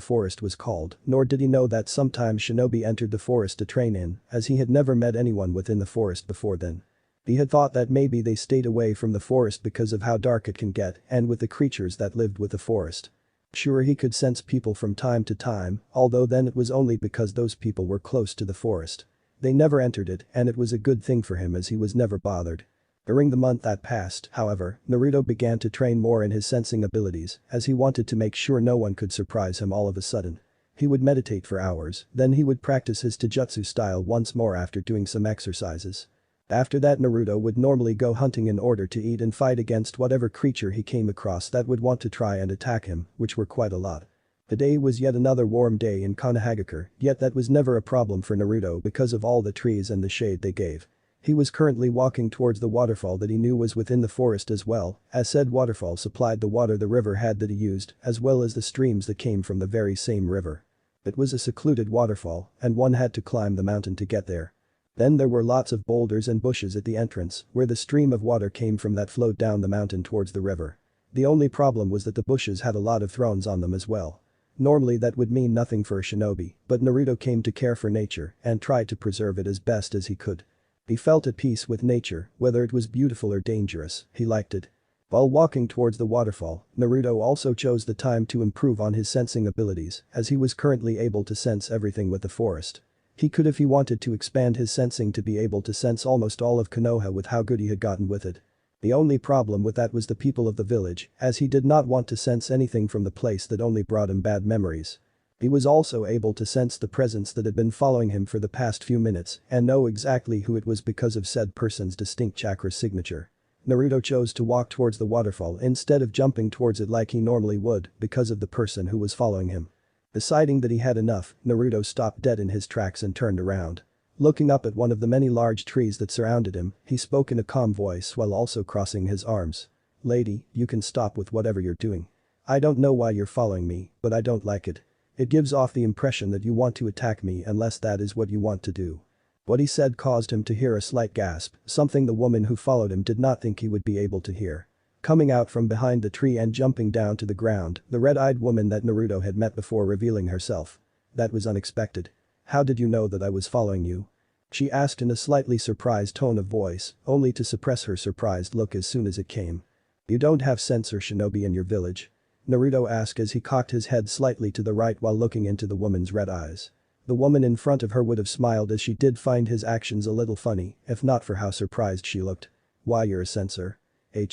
forest was called, nor did he know that sometimes Shinobi entered the forest to train in, as he had never met anyone within the forest before then. He had thought that maybe they stayed away from the forest because of how dark it can get and with the creatures that lived with the forest. Sure, he could sense people from time to time, although then it was only because those people were close to the forest. They never entered it and it was a good thing for him as he was never bothered. During the month that passed, however, Naruto began to train more in his sensing abilities as he wanted to make sure no one could surprise him all of a sudden. He would meditate for hours, then he would practice his taijutsu style once more after doing some exercises. After that Naruto would normally go hunting in order to eat and fight against whatever creature he came across that would want to try and attack him, which were quite a lot. The day was yet another warm day in Konoha, yet that was never a problem for Naruto because of all the trees and the shade they gave. He was currently walking towards the waterfall that he knew was within the forest as well, as said waterfall supplied the water the river had that he used, as well as the streams that came from the very same river. It was a secluded waterfall, and one had to climb the mountain to get there. Then there were lots of boulders and bushes at the entrance, where the stream of water came from that flowed down the mountain towards the river. The only problem was that the bushes had a lot of thorns on them as well. Normally that would mean nothing for a shinobi, but Naruto came to care for nature and tried to preserve it as best as he could. He felt at peace with nature, whether it was beautiful or dangerous, he liked it. While walking towards the waterfall, Naruto also chose the time to improve on his sensing abilities, as he was currently able to sense everything with the forest. He could if he wanted to expand his sensing to be able to sense almost all of Konoha with how good he had gotten with it. The only problem with that was the people of the village, as he did not want to sense anything from the place that only brought him bad memories. He was also able to sense the presence that had been following him for the past few minutes and know exactly who it was because of said person's distinct chakra signature. Naruto chose to walk towards the waterfall instead of jumping towards it like he normally would because of the person who was following him. Deciding that he had enough, Naruto stopped dead in his tracks and turned around. Looking up at one of the many large trees that surrounded him, he spoke in a calm voice while also crossing his arms. "Lady, you can stop with whatever you're doing. I don't know why you're following me, but I don't like it. It gives off the impression that you want to attack me unless that is what you want to do." What he said caused him to hear a slight gasp, something the woman who followed him did not think he would be able to hear. Coming out from behind the tree and jumping down to the ground, the red-eyed woman that Naruto had met before revealing herself. "That was unexpected. How did you know that I was following you?" She asked in a slightly surprised tone of voice, only to suppress her surprised look as soon as it came. "You don't have sense or shinobi in your village?" Naruto asked as he cocked his head slightly to the right while looking into the woman's red eyes. The woman in front of her would have smiled as she did find his actions a little funny, if not for how surprised she looked. "Why, you're a sensor?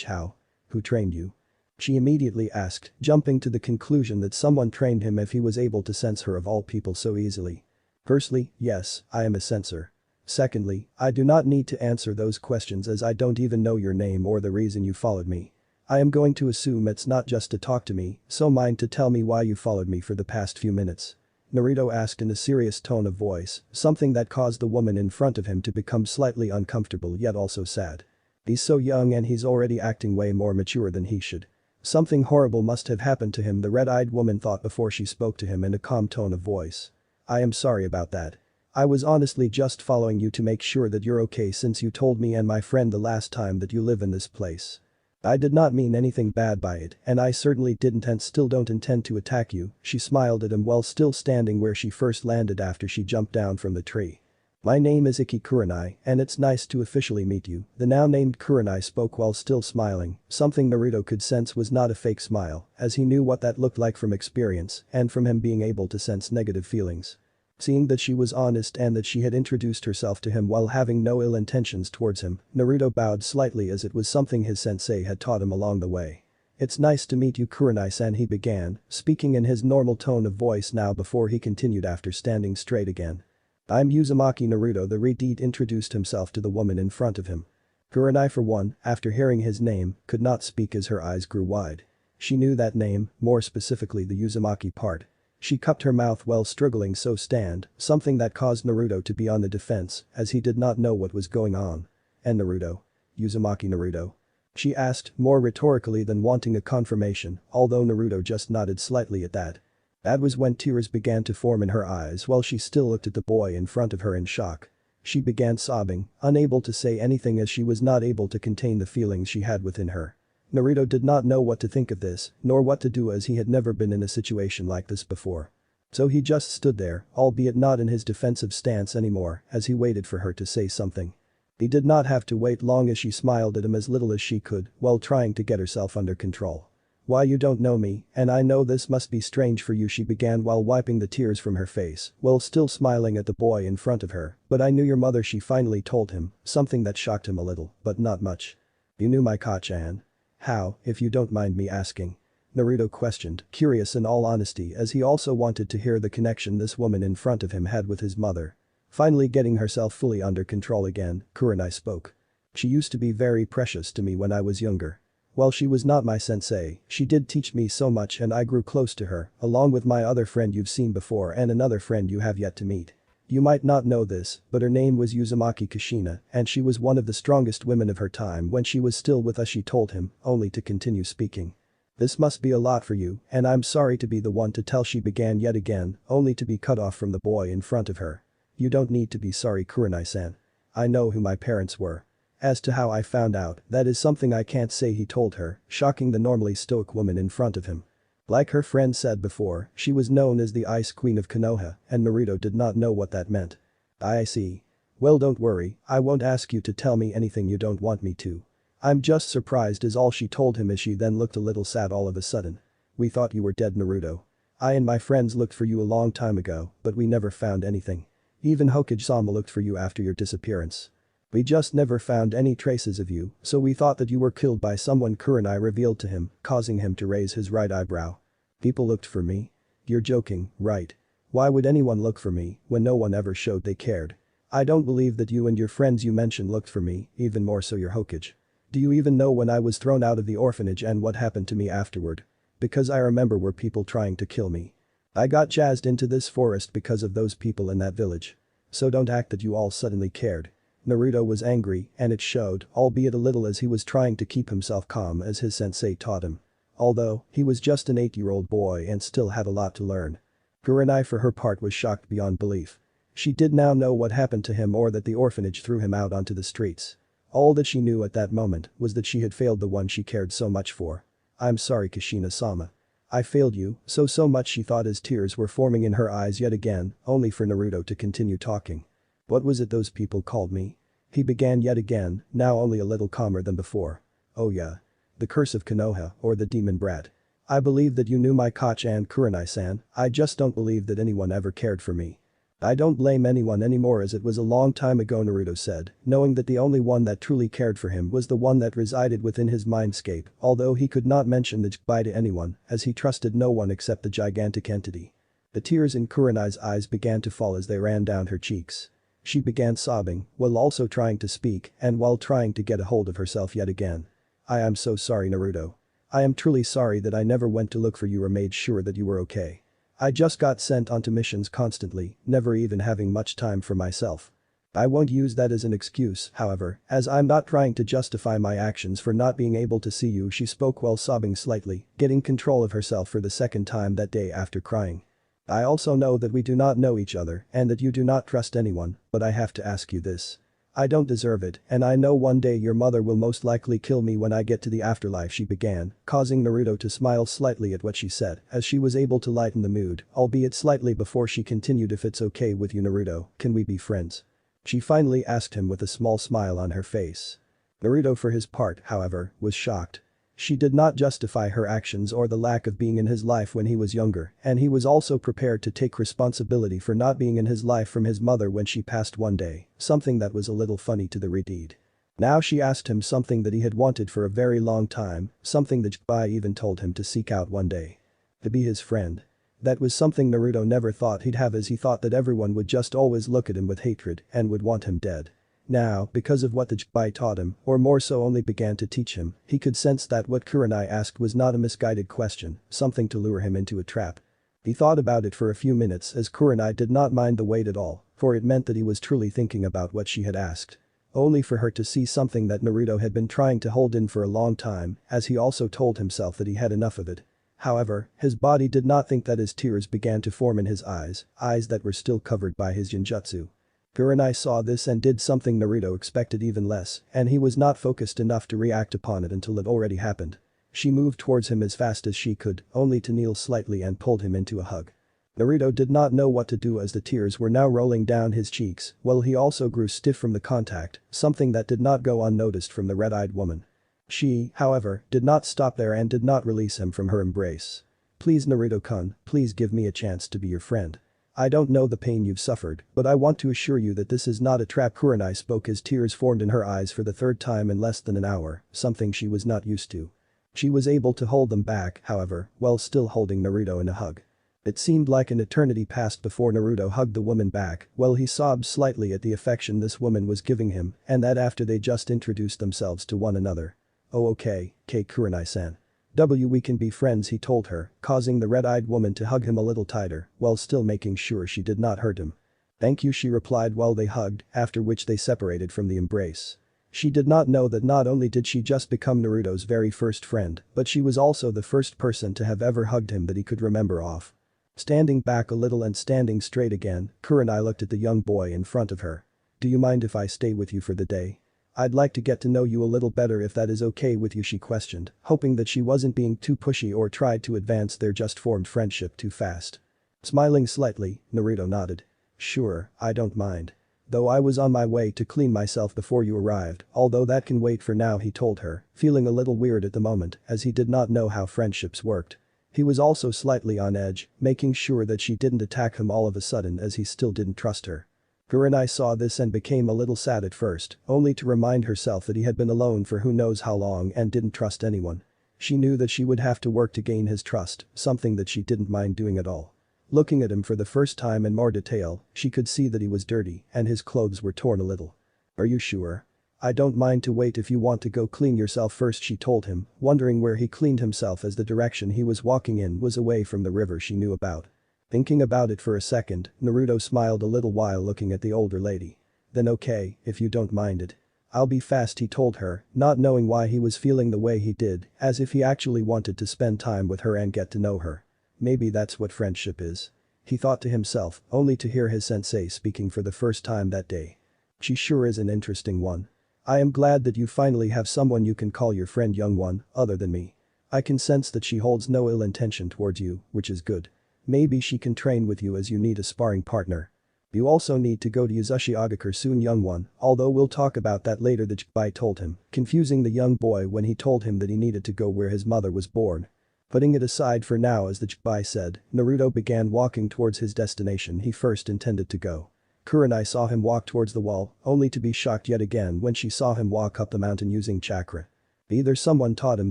How? Who trained you?" She immediately asked, jumping to the conclusion that someone trained him if he was able to sense her of all people so easily. "Firstly, yes, I am a sensor. Secondly, I do not need to answer those questions as I don't even know your name or the reason you followed me. I am going to assume it's not just to talk to me, so mind to tell me why you followed me for the past few minutes." Naruto asked in a serious tone of voice, something that caused the woman in front of him to become slightly uncomfortable yet also sad. He's so young and he's already acting way more mature than he should. Something horrible must have happened to him, the red-eyed woman thought before she spoke to him in a calm tone of voice. "I am sorry about that. I was honestly just following you to make sure that you're okay since you told me and my friend the last time that you live in this place. I did not mean anything bad by it and I certainly didn't and still don't intend to attack you." She smiled at him while still standing where she first landed after she jumped down from the tree. "My name is Iki Kurenai and it's nice to officially meet you," the now named Kurenai spoke while still smiling, something Naruto could sense was not a fake smile as he knew what that looked like from experience and from him being able to sense negative feelings. Seeing that she was honest and that she had introduced herself to him while having no ill intentions towards him, Naruto bowed slightly as it was something his sensei had taught him along the way. "It's nice to meet you Kurenai-san," he began, speaking in his normal tone of voice now before he continued after standing straight again. "I'm Uzumaki Naruto." The Redeed introduced himself to the woman in front of him. Kurenai for one, after hearing his name, could not speak as her eyes grew wide. She knew that name, more specifically the Uzumaki part. She cupped her mouth while struggling so stand, something that caused Naruto to be on the defense as he did not know what was going on. "And Naruto? Uzumaki Naruto?" she asked, more rhetorically than wanting a confirmation, although Naruto just nodded slightly at that. That was when tears began to form in her eyes while she still looked at the boy in front of her in shock. She began sobbing, unable to say anything as she was not able to contain the feelings she had within her. Naruto did not know what to think of this, nor what to do as he had never been in a situation like this before. So he just stood there, albeit not in his defensive stance anymore, as he waited for her to say something. He did not have to wait long as she smiled at him as little as she could, while trying to get herself under control. "Why, you don't know me, and I know this must be strange for you," she began while wiping the tears from her face, while still smiling at the boy in front of her, "but I knew your mother," she finally told him, something that shocked him a little, but not much. "You knew my Kachan?" "How, if you don't mind me asking?" Naruto questioned, curious in all honesty as he also wanted to hear the connection this woman in front of him had with his mother. Finally getting herself fully under control again, Kurenai spoke. "She used to be very precious to me when I was younger. While she was not my sensei, she did teach me so much and I grew close to her, along with my other friend you've seen before and another friend you have yet to meet. You might not know this, but her name was Uzumaki Kushina and she was one of the strongest women of her time when she was still with us," she told him, only to continue speaking. "This must be a lot for you, and I'm sorry to be the one to tell," she began yet again, only to be cut off from the boy in front of her. "You don't need to be sorry Kurenai-san. I know who my parents were. As to how I found out, that is something I can't say," he told her, shocking the normally stoic woman in front of him. Like her friend said before, she was known as the Ice Queen of Konoha, and Naruto did not know what that meant. "I see. Well, don't worry, I won't ask you to tell me anything you don't want me to. I'm just surprised," is all she told him as she then looked a little sad all of a sudden. "We thought you were dead Naruto. I and my friends looked for you a long time ago, but we never found anything. Even Hokage-sama looked for you after your disappearance. We just never found any traces of you, so we thought that you were killed by someone," Kurenai revealed to him, causing him to raise his right eyebrow. "People looked for me? You're joking, right? Why would anyone look for me when no one ever showed they cared? I don't believe that you and your friends you mentioned looked for me, even more so your Hokage. Do you even know when I was thrown out of the orphanage and what happened to me afterward? Because I remember were people trying to kill me. I got jazzed into this forest because of those people in that village. So don't act that you all suddenly cared." Naruto was angry and it showed, albeit a little as he was trying to keep himself calm as his sensei taught him. Although, he was just an 8-year-old boy and still had a lot to learn. Kurenai for her part was shocked beyond belief. She did now know what happened to him or that the orphanage threw him out onto the streets. All that she knew at that moment was that she had failed the one she cared so much for. "I'm sorry Kushina-sama. I failed you," so much she thought as tears were forming in her eyes yet again, only for Naruto to continue talking. "What was it those people called me?" he began yet again, now only a little calmer than before. "Oh yeah. The curse of Konoha or the demon brat. I believe that you knew my Kachan Kurenai-san, I just don't believe that anyone ever cared for me." "I don't blame anyone anymore as it was a long time ago," Naruto said, knowing that the only one that truly cared for him was the one that resided within his mindscape, although he could not mention the goodbye to anyone as he trusted no one except the gigantic entity. The tears in Kurenai's eyes began to fall as they ran down her cheeks. She began sobbing, while also trying to speak and while trying to get a hold of herself yet again. "I am so sorry Naruto. I am truly sorry that I never went to look for you or made sure that you were okay. I just got sent onto missions constantly, never even having much time for myself. I won't use that as an excuse, however, as I'm not trying to justify my actions for not being able to see you," she spoke while sobbing slightly, getting control of herself for the second time that day after crying. "I also know that we do not know each other and that you do not trust anyone, but I have to ask you this. I don't deserve it and I know one day your mother will most likely kill me when I get to the afterlife," she began, causing Naruto to smile slightly at what she said as she was able to lighten the mood, albeit slightly before she continued. "If it's okay with you Naruto, can we be friends?" she finally asked him with a small smile on her face. Naruto for his part, however, was shocked. She did not justify her actions or the lack of being in his life when he was younger, and he was also prepared to take responsibility for not being in his life from his mother when she passed one day, something that was a little funny to the read. Now she asked him something that he had wanted for a very long time, something that Bai even told him to seek out one day. To be his friend. That was something Naruto never thought he'd have, as he thought that everyone would just always look at him with hatred and would want him dead. Now, because of what the Bai taught him, or more so only began to teach him, he could sense that what Kurenai asked was not a misguided question, something to lure him into a trap. He thought about it for a few minutes, as Kurenai did not mind the wait at all, for it meant that he was truly thinking about what she had asked. Only for her to see something that Naruto had been trying to hold in for a long time, as he also told himself that he had enough of it. However, his body did not think that as tears began to form in his eyes that were still covered by his genjutsu. Kurenai saw this and did something Naruto expected even less, and he was not focused enough to react upon it until it already happened. She moved towards him as fast as she could, only to kneel slightly and pulled him into a hug. Naruto did not know what to do as the tears were now rolling down his cheeks, while he also grew stiff from the contact, something that did not go unnoticed from the red-eyed woman. She, however, did not stop there and did not release him from her embrace. "Please Naruto-kun, please give me a chance to be your friend. I don't know the pain you've suffered, but I want to assure you that this is not a trap." Kurenai spoke as tears formed in her eyes for the third time in less than an hour, something she was not used to. She was able to hold them back, however, while still holding Naruto in a hug. It seemed like an eternity passed before Naruto hugged the woman back, while he sobbed slightly at the affection this woman was giving him, and that after they just introduced themselves to one another. "Oh okay, Kurenai-san. We can be friends," he told her, causing the red-eyed woman to hug him a little tighter, while still making sure she did not hurt him. "Thank you," she replied while they hugged, after which they separated from the embrace. She did not know that not only did she just become Naruto's very first friend, but she was also the first person to have ever hugged him that he could remember off. Standing back a little and standing straight again, Kurenai looked at the young boy in front of her. "Do you mind if I stay with you for the day? I'd like to get to know you a little better if that is okay with you," she questioned, hoping that she wasn't being too pushy or tried to advance their just formed friendship too fast. Smiling slightly, Naruto nodded. "Sure, I don't mind. Though I was on my way to clean myself before you arrived, although that can wait for now," he told her, feeling a little weird at the moment as he did not know how friendships worked. He was also slightly on edge, making sure that she didn't attack him all of a sudden as he still didn't trust her. Kurenai saw this and became a little sad at first, only to remind herself that he had been alone for who knows how long and didn't trust anyone. She knew that she would have to work to gain his trust, something that she didn't mind doing at all. Looking at him for the first time in more detail, she could see that he was dirty and his clothes were torn a little. "Are you sure? I don't mind to wait if you want to go clean yourself first," she told him, wondering where he cleaned himself as the direction he was walking in was away from the river she knew about. Thinking about it for a second, Naruto smiled a little while looking at the older lady. "Then okay, if you don't mind it. I'll be fast," he told her, not knowing why he was feeling the way he did, as if he actually wanted to spend time with her and get to know her. Maybe that's what friendship is. He thought to himself, only to hear his sensei speaking for the first time that day. "She sure is an interesting one. I am glad that you finally have someone you can call your friend, young one, other than me. I can sense that she holds no ill intention towards you, which is good. Maybe she can train with you as you need a sparring partner. You also need to go to Uzushi Agakur soon, young one, although we'll talk about that later," the Bai told him, confusing the young boy when he told him that he needed to go where his mother was born. Putting it aside for now, as the Bai said, Naruto began walking towards his destination he first intended to go. Kurenai saw him walk towards the wall, only to be shocked yet again when she saw him walk up the mountain using chakra. Either someone taught him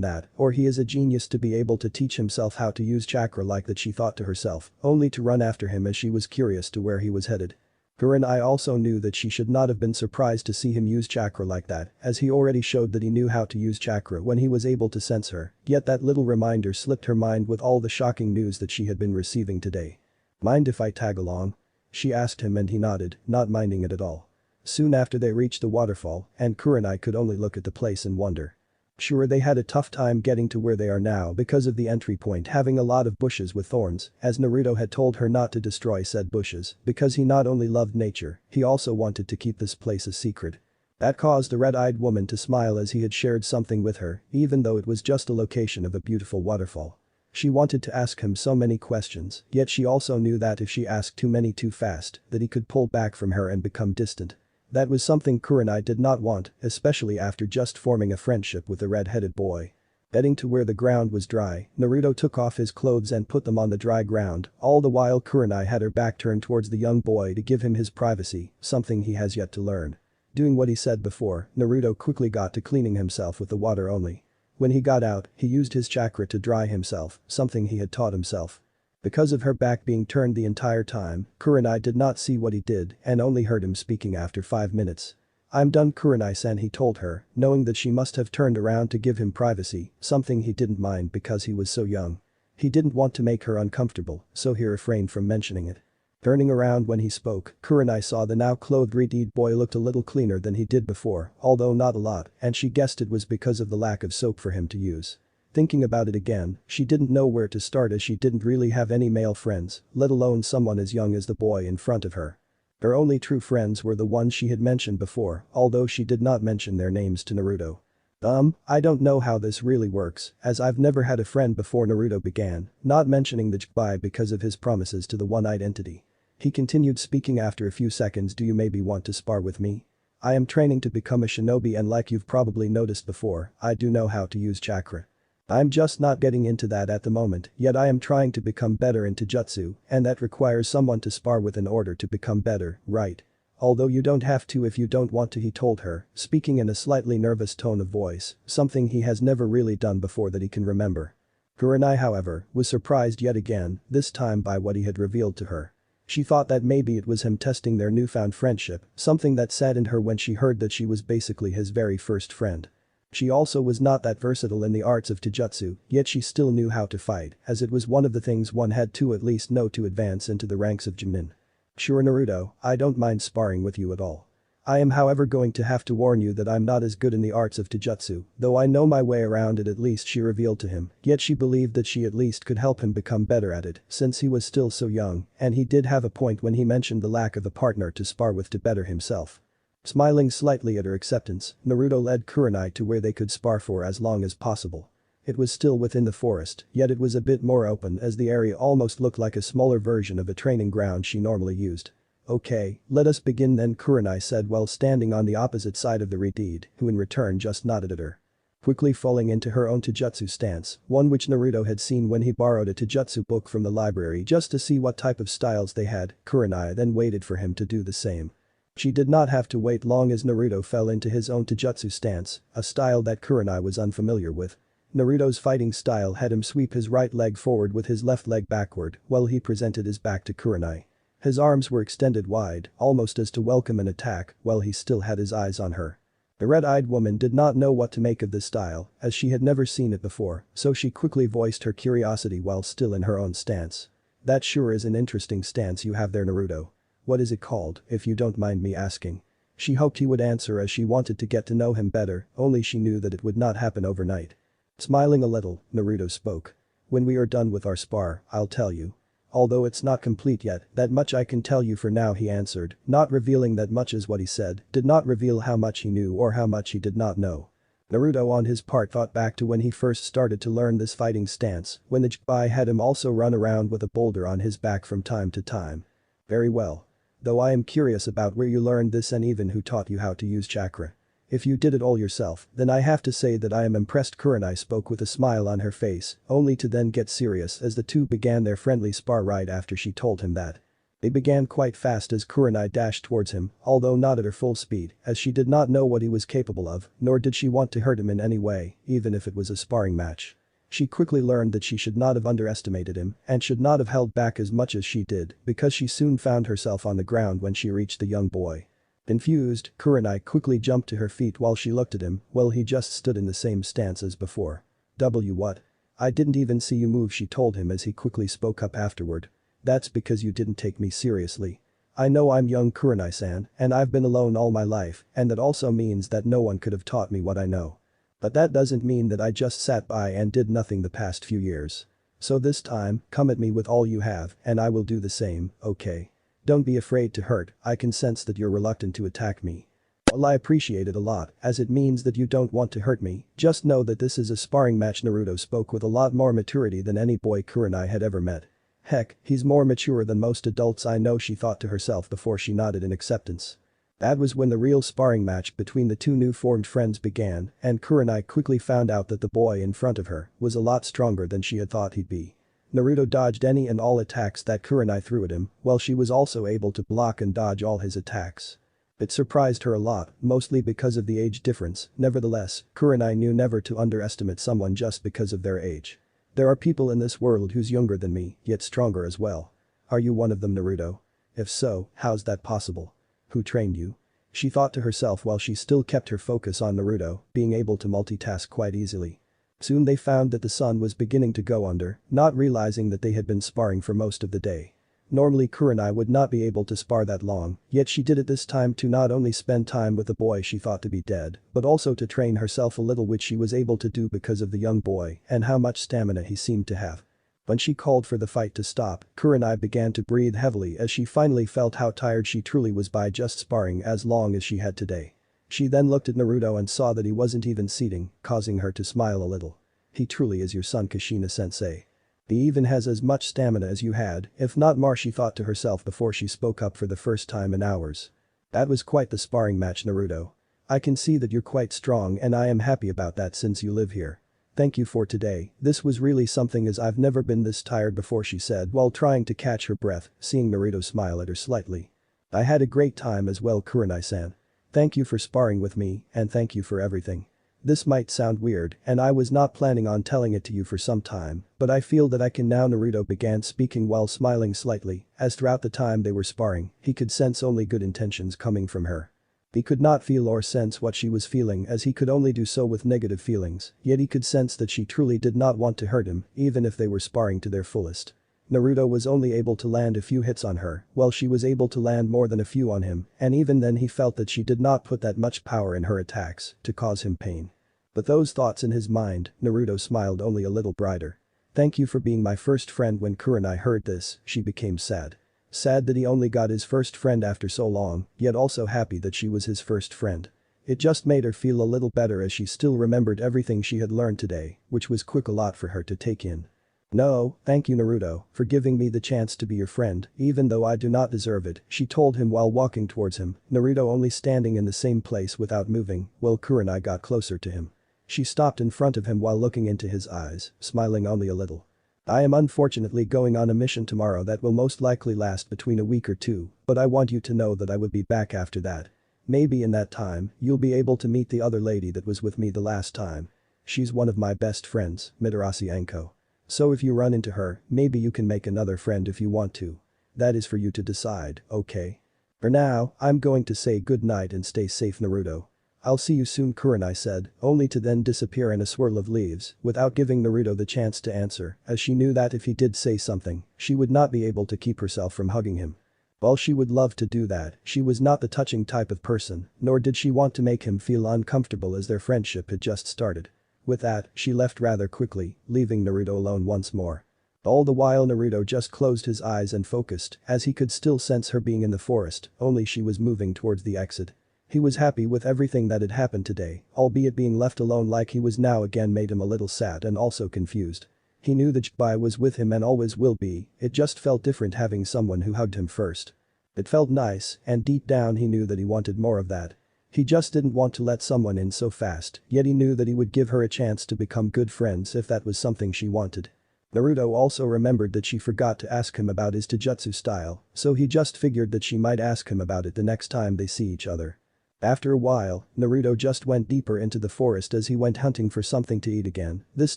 that, or he is a genius to be able to teach himself how to use chakra like that, she thought to herself, only to run after him as she was curious to where he was headed. Kurenai also knew that she should not have been surprised to see him use chakra like that, as he already showed that he knew how to use chakra when he was able to sense her, yet that little reminder slipped her mind with all the shocking news that she had been receiving today. "Mind if I tag along?" she asked him, and he nodded, not minding it at all. Soon after they reached the waterfall, and Kurenai could only look at the place in wonder. Sure, they had a tough time getting to where they are now because of the entry point having a lot of bushes with thorns, as Naruto had told her not to destroy said bushes because he not only loved nature, he also wanted to keep this place a secret. That caused the red-eyed woman to smile as he had shared something with her, even though it was just a location of a beautiful waterfall. She wanted to ask him so many questions, yet she also knew that if she asked too many too fast, that he could pull back from her and become distant. That was something Kurenai did not want, especially after just forming a friendship with the red-headed boy. Heading to where the ground was dry, Naruto took off his clothes and put them on the dry ground, all the while Kurenai had her back turned towards the young boy to give him his privacy, something he has yet to learn. Doing what he said before, Naruto quickly got to cleaning himself with the water only. When he got out, he used his chakra to dry himself, something he had taught himself. Because of her back being turned the entire time, Kurenai did not see what he did and only heard him speaking after 5 minutes. "I'm done, Kurenai-san," he told her, knowing that she must have turned around to give him privacy, something he didn't mind because he was so young. He didn't want to make her uncomfortable, so he refrained from mentioning it. Turning around when he spoke, Kurenai saw the now clothed Redeed boy looked a little cleaner than he did before, although not a lot, and she guessed it was because of the lack of soap for him to use. Thinking about it again, she didn't know where to start as she didn't really have any male friends, let alone someone as young as the boy in front of her. Her only true friends were the ones she had mentioned before, although she did not mention their names to Naruto. I don't know how this really works, as I've never had a friend before," Naruto began, not mentioning the Jibai because of his promises to the one-eyed entity. He continued speaking after a few seconds. "Do you maybe want to spar with me? I am training to become a shinobi and like you've probably noticed before, I do know how to use chakra. I'm just not getting into that at the moment, yet I am trying to become better in Taijutsu, and that requires someone to spar with in order to become better, right? Although you don't have to if you don't want to," he told her, speaking in a slightly nervous tone of voice, something he has never really done before that he can remember. Kurenai, however, was surprised yet again, this time by what he had revealed to her. She thought that maybe it was him testing their newfound friendship, something that saddened her when she heard that she was basically his very first friend. She also was not that versatile in the arts of Taijutsu, yet she still knew how to fight, as it was one of the things one had to at least know to advance into the ranks of Jonin. "Sure, Naruto, I don't mind sparring with you at all. I am however going to have to warn you that I'm not as good in the arts of Taijutsu, though I know my way around it," at least she revealed to him, yet she believed that she at least could help him become better at it since he was still so young, and he did have a point when he mentioned the lack of a partner to spar with to better himself. Smiling slightly at her acceptance, Naruto led Kurenai to where they could spar for as long as possible. It was still within the forest, yet it was a bit more open as the area almost looked like a smaller version of a training ground she normally used. "Okay, let us begin then," Kurenai said while standing on the opposite side of the Redeed, who in return just nodded at her. Quickly falling into her own Taijutsu stance, one which Naruto had seen when he borrowed a Taijutsu book from the library just to see what type of styles they had, Kurenai then waited for him to do the same. She did not have to wait long as Naruto fell into his own Taijutsu stance, a style that Kurenai was unfamiliar with. Naruto's fighting style had him sweep his right leg forward with his left leg backward while he presented his back to Kurenai. His arms were extended wide, almost as to welcome an attack, while he still had his eyes on her. The red-eyed woman did not know what to make of this style, as she had never seen it before, so she quickly voiced her curiosity while still in her own stance. "That sure is an interesting stance you have there, Naruto. What is it called, if you don't mind me asking?" She hoped he would answer as she wanted to get to know him better, only she knew that it would not happen overnight. Smiling a little, Naruto spoke. "When we are done with our spar, I'll tell you. Although it's not complete yet, that much I can tell you for now," he answered, not revealing that much as what he said did not reveal how much he knew or how much he did not know. Naruto on his part thought back to when he first started to learn this fighting stance, when the Jibai had him also run around with a boulder on his back from time to time. "Very well. Though I am curious about where you learned this and even who taught you how to use chakra. If you did it all yourself, then I have to say that I am impressed." Kurenai spoke with a smile on her face, only to then get serious as the two began their friendly spar right after she told him that. They began quite fast as Kurenai dashed towards him, although not at her full speed, as she did not know what he was capable of, nor did she want to hurt him in any way, even if it was a sparring match. She quickly learned that she should not have underestimated him and should not have held back as much as she did because she soon found herself on the ground when she reached the young boy. Confused, Kurenai quickly jumped to her feet while she looked at him while he just stood in the same stance as before. What? I didn't even see you move," she told him as he quickly spoke up afterward. "That's because you didn't take me seriously. I know I'm young, Kurenai-san, and I've been alone all my life, and that also means that no one could have taught me what I know. But that doesn't mean that I just sat by and did nothing the past few years. So this time, come at me with all you have and I will do the same, okay? Don't be afraid to hurt, I can sense that you're reluctant to attack me. Well, I appreciate it a lot, as it means that you don't want to hurt me, just know that this is a sparring match." Naruto spoke with a lot more maturity than any boy Kurenai had ever met. "Heck, he's more mature than most adults I know," she thought to herself before she nodded in acceptance. That was when the real sparring match between the two new formed friends began, and Kurenai quickly found out that the boy in front of her was a lot stronger than she had thought he'd be. Naruto dodged any and all attacks that Kurenai threw at him, while she was also able to block and dodge all his attacks. It surprised her a lot, mostly because of the age difference. Nevertheless, Kurenai knew never to underestimate someone just because of their age. There are people in this world who's younger than me, yet stronger as well. Are you one of them, Naruto? If so, how's that possible? Who trained you? She thought to herself while she still kept her focus on Naruto, being able to multitask quite easily. Soon they found that the sun was beginning to go under, not realizing that they had been sparring for most of the day. Normally Kurenai would not be able to spar that long, yet she did it this time to not only spend time with the boy she thought to be dead, but also to train herself a little, which she was able to do because of the young boy and how much stamina he seemed to have. When she called for the fight to stop, Kurenai began to breathe heavily as she finally felt how tired she truly was by just sparring as long as she had today. She then looked at Naruto and saw that he wasn't even seating, causing her to smile a little. He truly is your son, Kushina-sensei. He even has as much stamina as you had, if not more, she thought to herself before she spoke up for the first time in hours. That was quite the sparring match, Naruto. I can see that you're quite strong and I am happy about that since you live here. Thank you for today, this was really something as I've never been this tired before, she said while trying to catch her breath, seeing Naruto smile at her slightly. I had a great time as well, Kurenai-san. Thank you for sparring with me and thank you for everything. This might sound weird and I was not planning on telling it to you for some time, but I feel that I can now. Naruto began speaking while smiling slightly, as throughout the time they were sparring, he could sense only good intentions coming from her. He could not feel or sense what she was feeling as he could only do so with negative feelings, yet he could sense that she truly did not want to hurt him even if they were sparring to their fullest. Naruto was only able to land a few hits on her, while she was able to land more than a few on him, and even then he felt that she did not put that much power in her attacks to cause him pain. With those thoughts in his mind, Naruto smiled only a little brighter. Thank you for being my first friend. When Kurenai heard this, she became sad. Sad that he only got his first friend after so long, yet also happy that she was his first friend. It just made her feel a little better as she still remembered everything she had learned today, which was quick a lot for her to take in. No, thank you, Naruto, for giving me the chance to be your friend, even though I do not deserve it, she told him while walking towards him, Naruto only standing in the same place without moving, while Kurenai got closer to him. She stopped in front of him while looking into his eyes, smiling only a little. I am unfortunately going on a mission tomorrow that will most likely last between a week or two, but I want you to know that I will be back after that. Maybe in that time, you'll be able to meet the other lady that was with me the last time. She's one of my best friends, Midorasi Anko. So if you run into her, maybe you can make another friend if you want to. That is for you to decide, okay? For now, I'm going to say good night and stay safe, Naruto. I'll see you soon, Kurenai said, only to then disappear in a swirl of leaves without giving Naruto the chance to answer, as she knew that if he did say something, she would not be able to keep herself from hugging him. While she would love to do that, she was not the touching type of person, nor did she want to make him feel uncomfortable as their friendship had just started. With that, she left rather quickly, leaving Naruto alone once more. All the while Naruto just closed his eyes and focused, as he could still sense her being in the forest, only she was moving towards the exit. He was happy with everything that had happened today, albeit being left alone like he was now again made him a little sad and also confused. He knew that Jibai was with him and always will be, it just felt different having someone who hugged him first. It felt nice, and deep down he knew that he wanted more of that. He just didn't want to let someone in so fast, yet he knew that he would give her a chance to become good friends if that was something she wanted. Naruto also remembered that she forgot to ask him about his taijutsu style, so he just figured that she might ask him about it the next time they see each other. After a while, Naruto just went deeper into the forest as he went hunting for something to eat again, this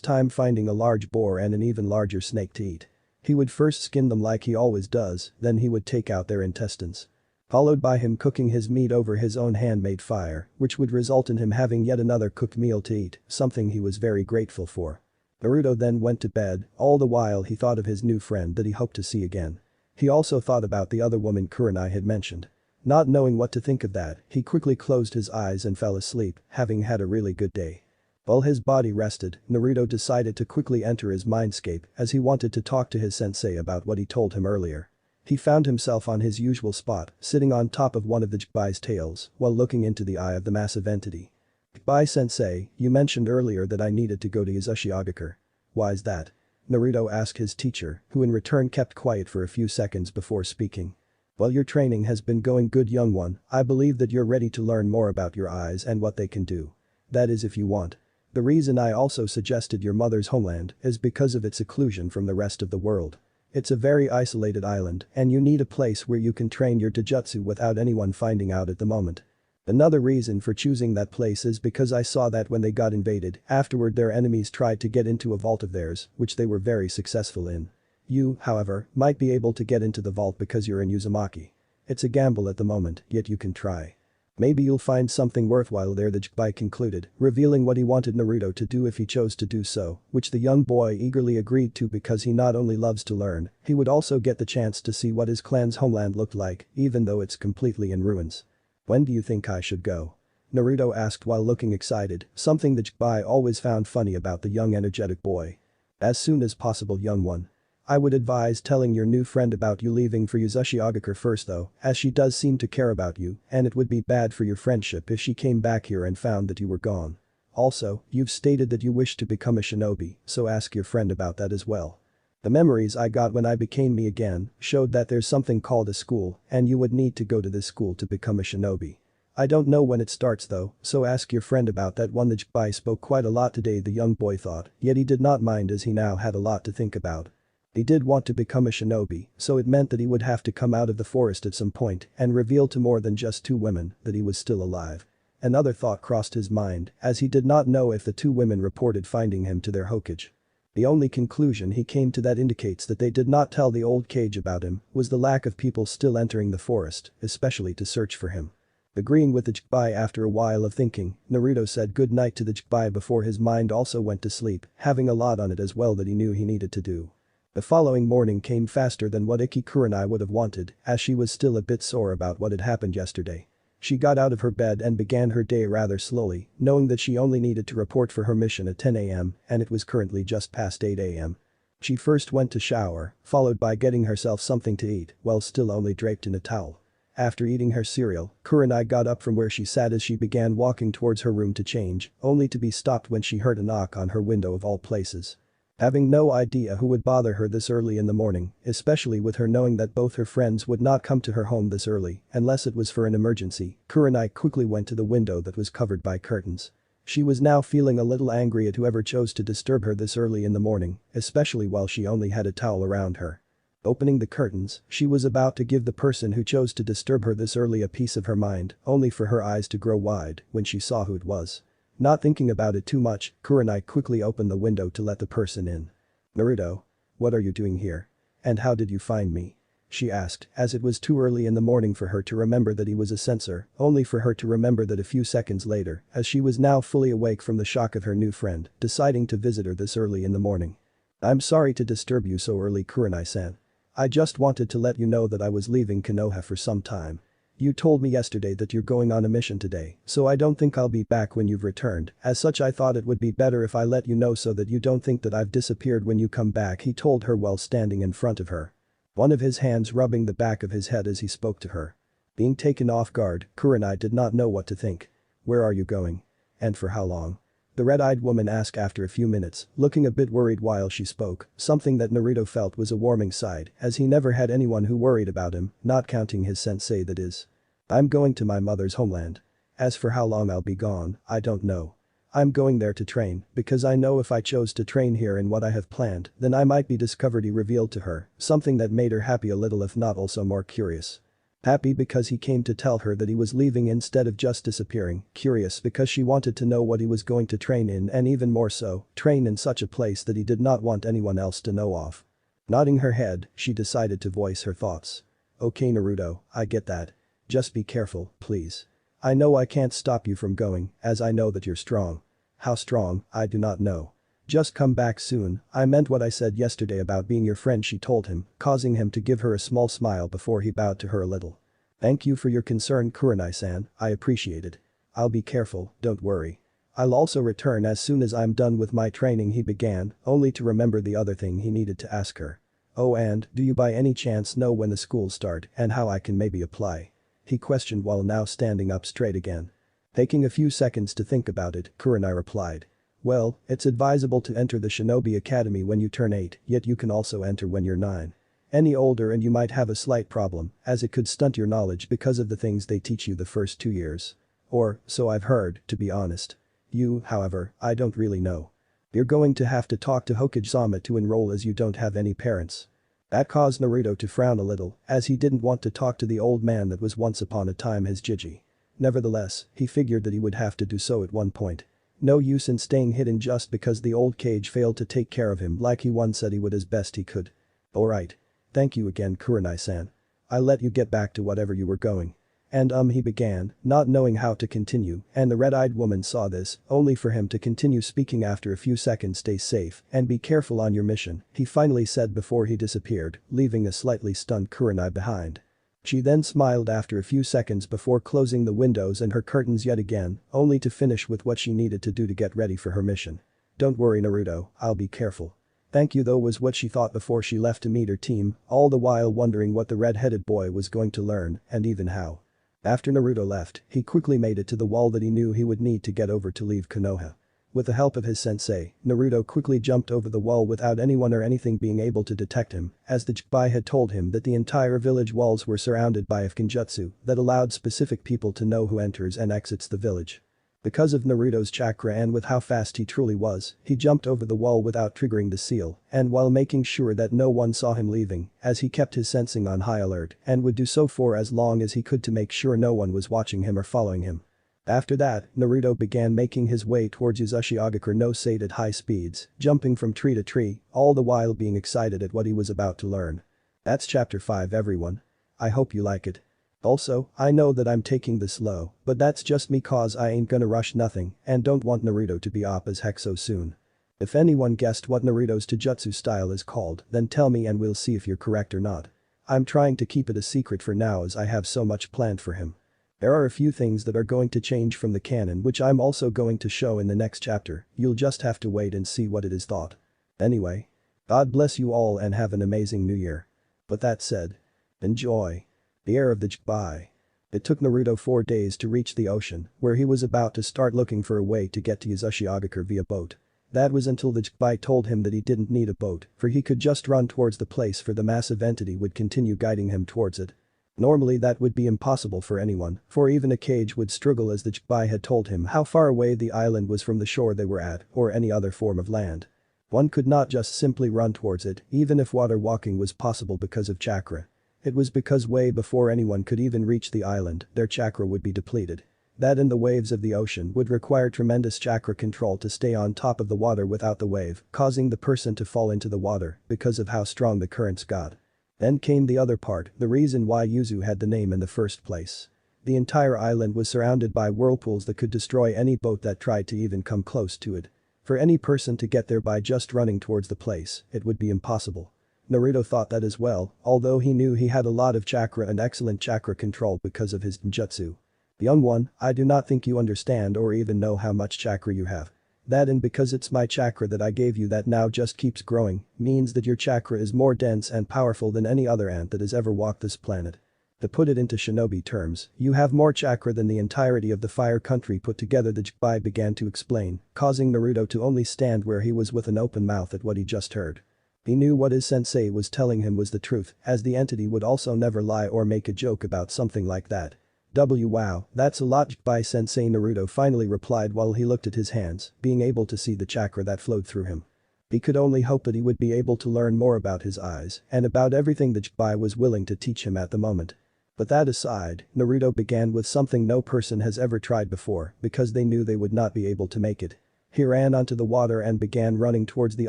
time finding a large boar and an even larger snake to eat. He would first skin them like he always does, then he would take out their intestines. Followed by him cooking his meat over his own handmade fire, which would result in him having yet another cooked meal to eat, something he was very grateful for. Naruto then went to bed, all the while he thought of his new friend that he hoped to see again. He also thought about the other woman Kurenai had mentioned. Not knowing what to think of that, he quickly closed his eyes and fell asleep, having had a really good day. While his body rested, Naruto decided to quickly enter his mindscape as he wanted to talk to his sensei about what he told him earlier. He found himself on his usual spot, sitting on top of one of the Jibai's tails while looking into the eye of the massive entity. Jibai-sensei, you mentioned earlier that I needed to go to Uzushiogakure. Why's that? Naruto asked his teacher, who in return kept quiet for a few seconds before speaking. Well, your training has been going good, young one. I believe that you're ready to learn more about your eyes and what they can do. That is if you want. The reason I also suggested your mother's homeland is because of its seclusion from the rest of the world. It's a very isolated island and you need a place where you can train your taijutsu without anyone finding out at the moment. Another reason for choosing that place is because I saw that when they got invaded, afterward their enemies tried to get into a vault of theirs, which they were very successful in. You, however, might be able to get into the vault because you're in Uzumaki. It's a gamble at the moment, yet you can try. Maybe you'll find something worthwhile there, the Jikbai concluded, revealing what he wanted Naruto to do if he chose to do so, which the young boy eagerly agreed to because he not only loves to learn, he would also get the chance to see what his clan's homeland looked like, even though it's completely in ruins. When do you think I should go? Naruto asked while looking excited, something the Jikbai always found funny about the young energetic boy. As soon as possible, young one. I would advise telling your new friend about you leaving for Uzushiogakure first though, as she does seem to care about you, and it would be bad for your friendship if she came back here and found that you were gone. Also, you've stated that you wish to become a shinobi, so ask your friend about that as well. The memories I got when I became me again showed that there's something called a school, and you would need to go to this school to become a shinobi. I don't know when it starts though, so ask your friend about that one. The Jikbai spoke quite a lot today, the young boy thought, yet he did not mind as he now had a lot to think about. He did want to become a shinobi, so it meant that he would have to come out of the forest at some point and reveal to more than just two women that he was still alive. Another thought crossed his mind as he did not know if the two women reported finding him to their Hokage. The only conclusion he came to that indicates that they did not tell the old Kage about him was the lack of people still entering the forest, especially to search for him. Agreeing with the Jikbai after a while of thinking, Naruto said good night to the Jikbai before his mind also went to sleep, having a lot on it as well that he knew he needed to do. The following morning came faster than what Ikki Kurenai would have wanted, as she was still a bit sore about what had happened yesterday. She got out of her bed and began her day rather slowly, knowing that she only needed to report for her mission at 10 am and it was currently just past 8 am. She first went to shower, followed by getting herself something to eat while still only draped in a towel. After eating her cereal, Kurenai got up from where she sat as she began walking towards her room to change, only to be stopped when she heard a knock on her window of all places. Having no idea who would bother her this early in the morning, especially with her knowing that both her friends would not come to her home this early unless it was for an emergency, Kurenai quickly went to the window that was covered by curtains. She was now feeling a little angry at whoever chose to disturb her this early in the morning, especially while she only had a towel around her. Opening the curtains, she was about to give the person who chose to disturb her this early a piece of her mind, only for her eyes to grow wide when she saw who it was. Not thinking about it too much, Kurenai quickly opened the window to let the person in. Naruto? What are you doing here? And how did you find me? She asked, as it was too early in the morning for her to remember that he was a censor, only for her to remember that a few seconds later, as she was now fully awake from the shock of her new friend, deciding to visit her this early in the morning. I'm sorry to disturb you so early, Kurenai-san. I just wanted to let you know that I was leaving Konoha for some time. You told me yesterday that you're going on a mission today, so I don't think I'll be back when you've returned, as such I thought it would be better if I let you know so that you don't think that I've disappeared when you come back, he told her while standing in front of her. One of his hands rubbing the back of his head as he spoke to her. Being taken off guard, Kurenai did not know what to think. Where are you going? And for how long? The red-eyed woman asked after a few minutes, looking a bit worried while she spoke, something that Naruto felt was a warming side as he never had anyone who worried about him, not counting his sensei that is. I'm going to my mother's homeland. As for how long I'll be gone, I don't know. I'm going there to train because I know if I chose to train here in what I have planned, then I might be discovered, he revealed to her, something that made her happy a little if not also more curious. Happy because he came to tell her that he was leaving instead of just disappearing, curious because she wanted to know what he was going to train in and even more so, train in such a place that he did not want anyone else to know of. Nodding her head, she decided to voice her thoughts. Okay Naruto, I get that. Just be careful, please. I know I can't stop you from going, as I know that you're strong. How strong, I do not know. Just come back soon, I meant what I said yesterday about being your friend, she told him, causing him to give her a small smile before he bowed to her a little. Thank you for your concern, Kurenai-san, I appreciate it. I'll be careful, don't worry. I'll also return as soon as I'm done with my training, he began, only to remember the other thing he needed to ask her. Oh, and do you by any chance know when the schools start and how I can maybe apply? He questioned while now standing up straight again. Taking a few seconds to think about it, Kurenai replied. Well, it's advisable to enter the Shinobi Academy when you turn 8, yet you can also enter when you're 9. Any older and you might have a slight problem, as it could stunt your knowledge because of the things they teach you the first 2 years. Or, so I've heard, to be honest. You, however, I don't really know. You're going to have to talk to Hokage-sama to enroll as you don't have any parents. That caused Naruto to frown a little, as he didn't want to talk to the old man that was once upon a time his Jiji. Nevertheless, he figured that he would have to do so at one point. No use in staying hidden just because the old Kage failed to take care of him like he once said he would as best he could. Alright. Thank you again Kurenai-san. I'll let you get back to whatever you were going. And he began, not knowing how to continue, and the red-eyed woman saw this, only for him to continue speaking after a few seconds. Stay safe and be careful on your mission, he finally said before he disappeared, leaving a slightly stunned Kurenai behind. She then smiled after a few seconds before closing the windows and her curtains yet again, only to finish with what she needed to do to get ready for her mission. Don't worry Naruto, I'll be careful. Thank you though was what she thought before she left to meet her team, all the while wondering what the red-headed boy was going to learn and even how. After Naruto left, he quickly made it to the wall that he knew he would need to get over to leave Konoha. With the help of his sensei, Naruto quickly jumped over the wall without anyone or anything being able to detect him, as the Jibai had told him that the entire village walls were surrounded by a genjutsu that allowed specific people to know who enters and exits the village. Because of Naruto's chakra and with how fast he truly was, he jumped over the wall without triggering the seal, and while making sure that no one saw him leaving, as he kept his sensing on high alert and would do so for as long as he could to make sure no one was watching him or following him. After that, Naruto began making his way towards Uzashigakure no Sate at high speeds, jumping from tree to tree, all the while being excited at what he was about to learn. That's chapter 5 everyone. I hope you like it. Also, I know that I'm taking this slow, but that's just me cause I ain't gonna rush nothing and don't want Naruto to be OP as heck so soon. If anyone guessed what Naruto's Taijutsu style is called, then tell me and we'll see if you're correct or not. I'm trying to keep it a secret for now as I have so much planned for him. There are a few things that are going to change from the canon which I'm also going to show in the next chapter, you'll just have to wait and see what it is thought. Anyway. God bless you all and have an amazing new year. With that said. Enjoy. The Heir of the Jibai. It took Naruto 4 days to reach the ocean, where he was about to start looking for a way to get to Uzashigakure via boat. That was until the Jibai told him that he didn't need a boat, for he could just run towards the place for the massive entity would continue guiding him towards it. Normally that would be impossible for anyone, for even a Kage would struggle as the Jibai had told him how far away the island was from the shore they were at or any other form of land. One could not just simply run towards it, even if water walking was possible because of chakra. It was because way before anyone could even reach the island, their chakra would be depleted. That and the waves of the ocean would require tremendous chakra control to stay on top of the water without the wave, causing the person to fall into the water because of how strong the currents got. Then came the other part, the reason why Yuzu had the name in the first place. The entire island was surrounded by whirlpools that could destroy any boat that tried to even come close to it. For any person to get there by just running towards the place, it would be impossible. Naruto thought that as well, although he knew he had a lot of chakra and excellent chakra control because of his ninjutsu. Young one, I do not think you understand or even know how much chakra you have. That and because it's my chakra that I gave you that now just keeps growing, means that your chakra is more dense and powerful than any other ant that has ever walked this planet. To put it into shinobi terms, you have more chakra than the entirety of the fire country put together, the Jibai began to explain, causing Naruto to only stand where he was with an open mouth at what he just heard. He knew what his sensei was telling him was the truth, as the entity would also never lie or make a joke about something like that. Wow, that's a lot Jibai sensei, Naruto finally replied while he looked at his hands, being able to see the chakra that flowed through him. He could only hope that he would be able to learn more about his eyes and about everything that Jibai was willing to teach him at the moment. But that aside, Naruto began with something no person has ever tried before because they knew they would not be able to make it. He ran onto the water and began running towards the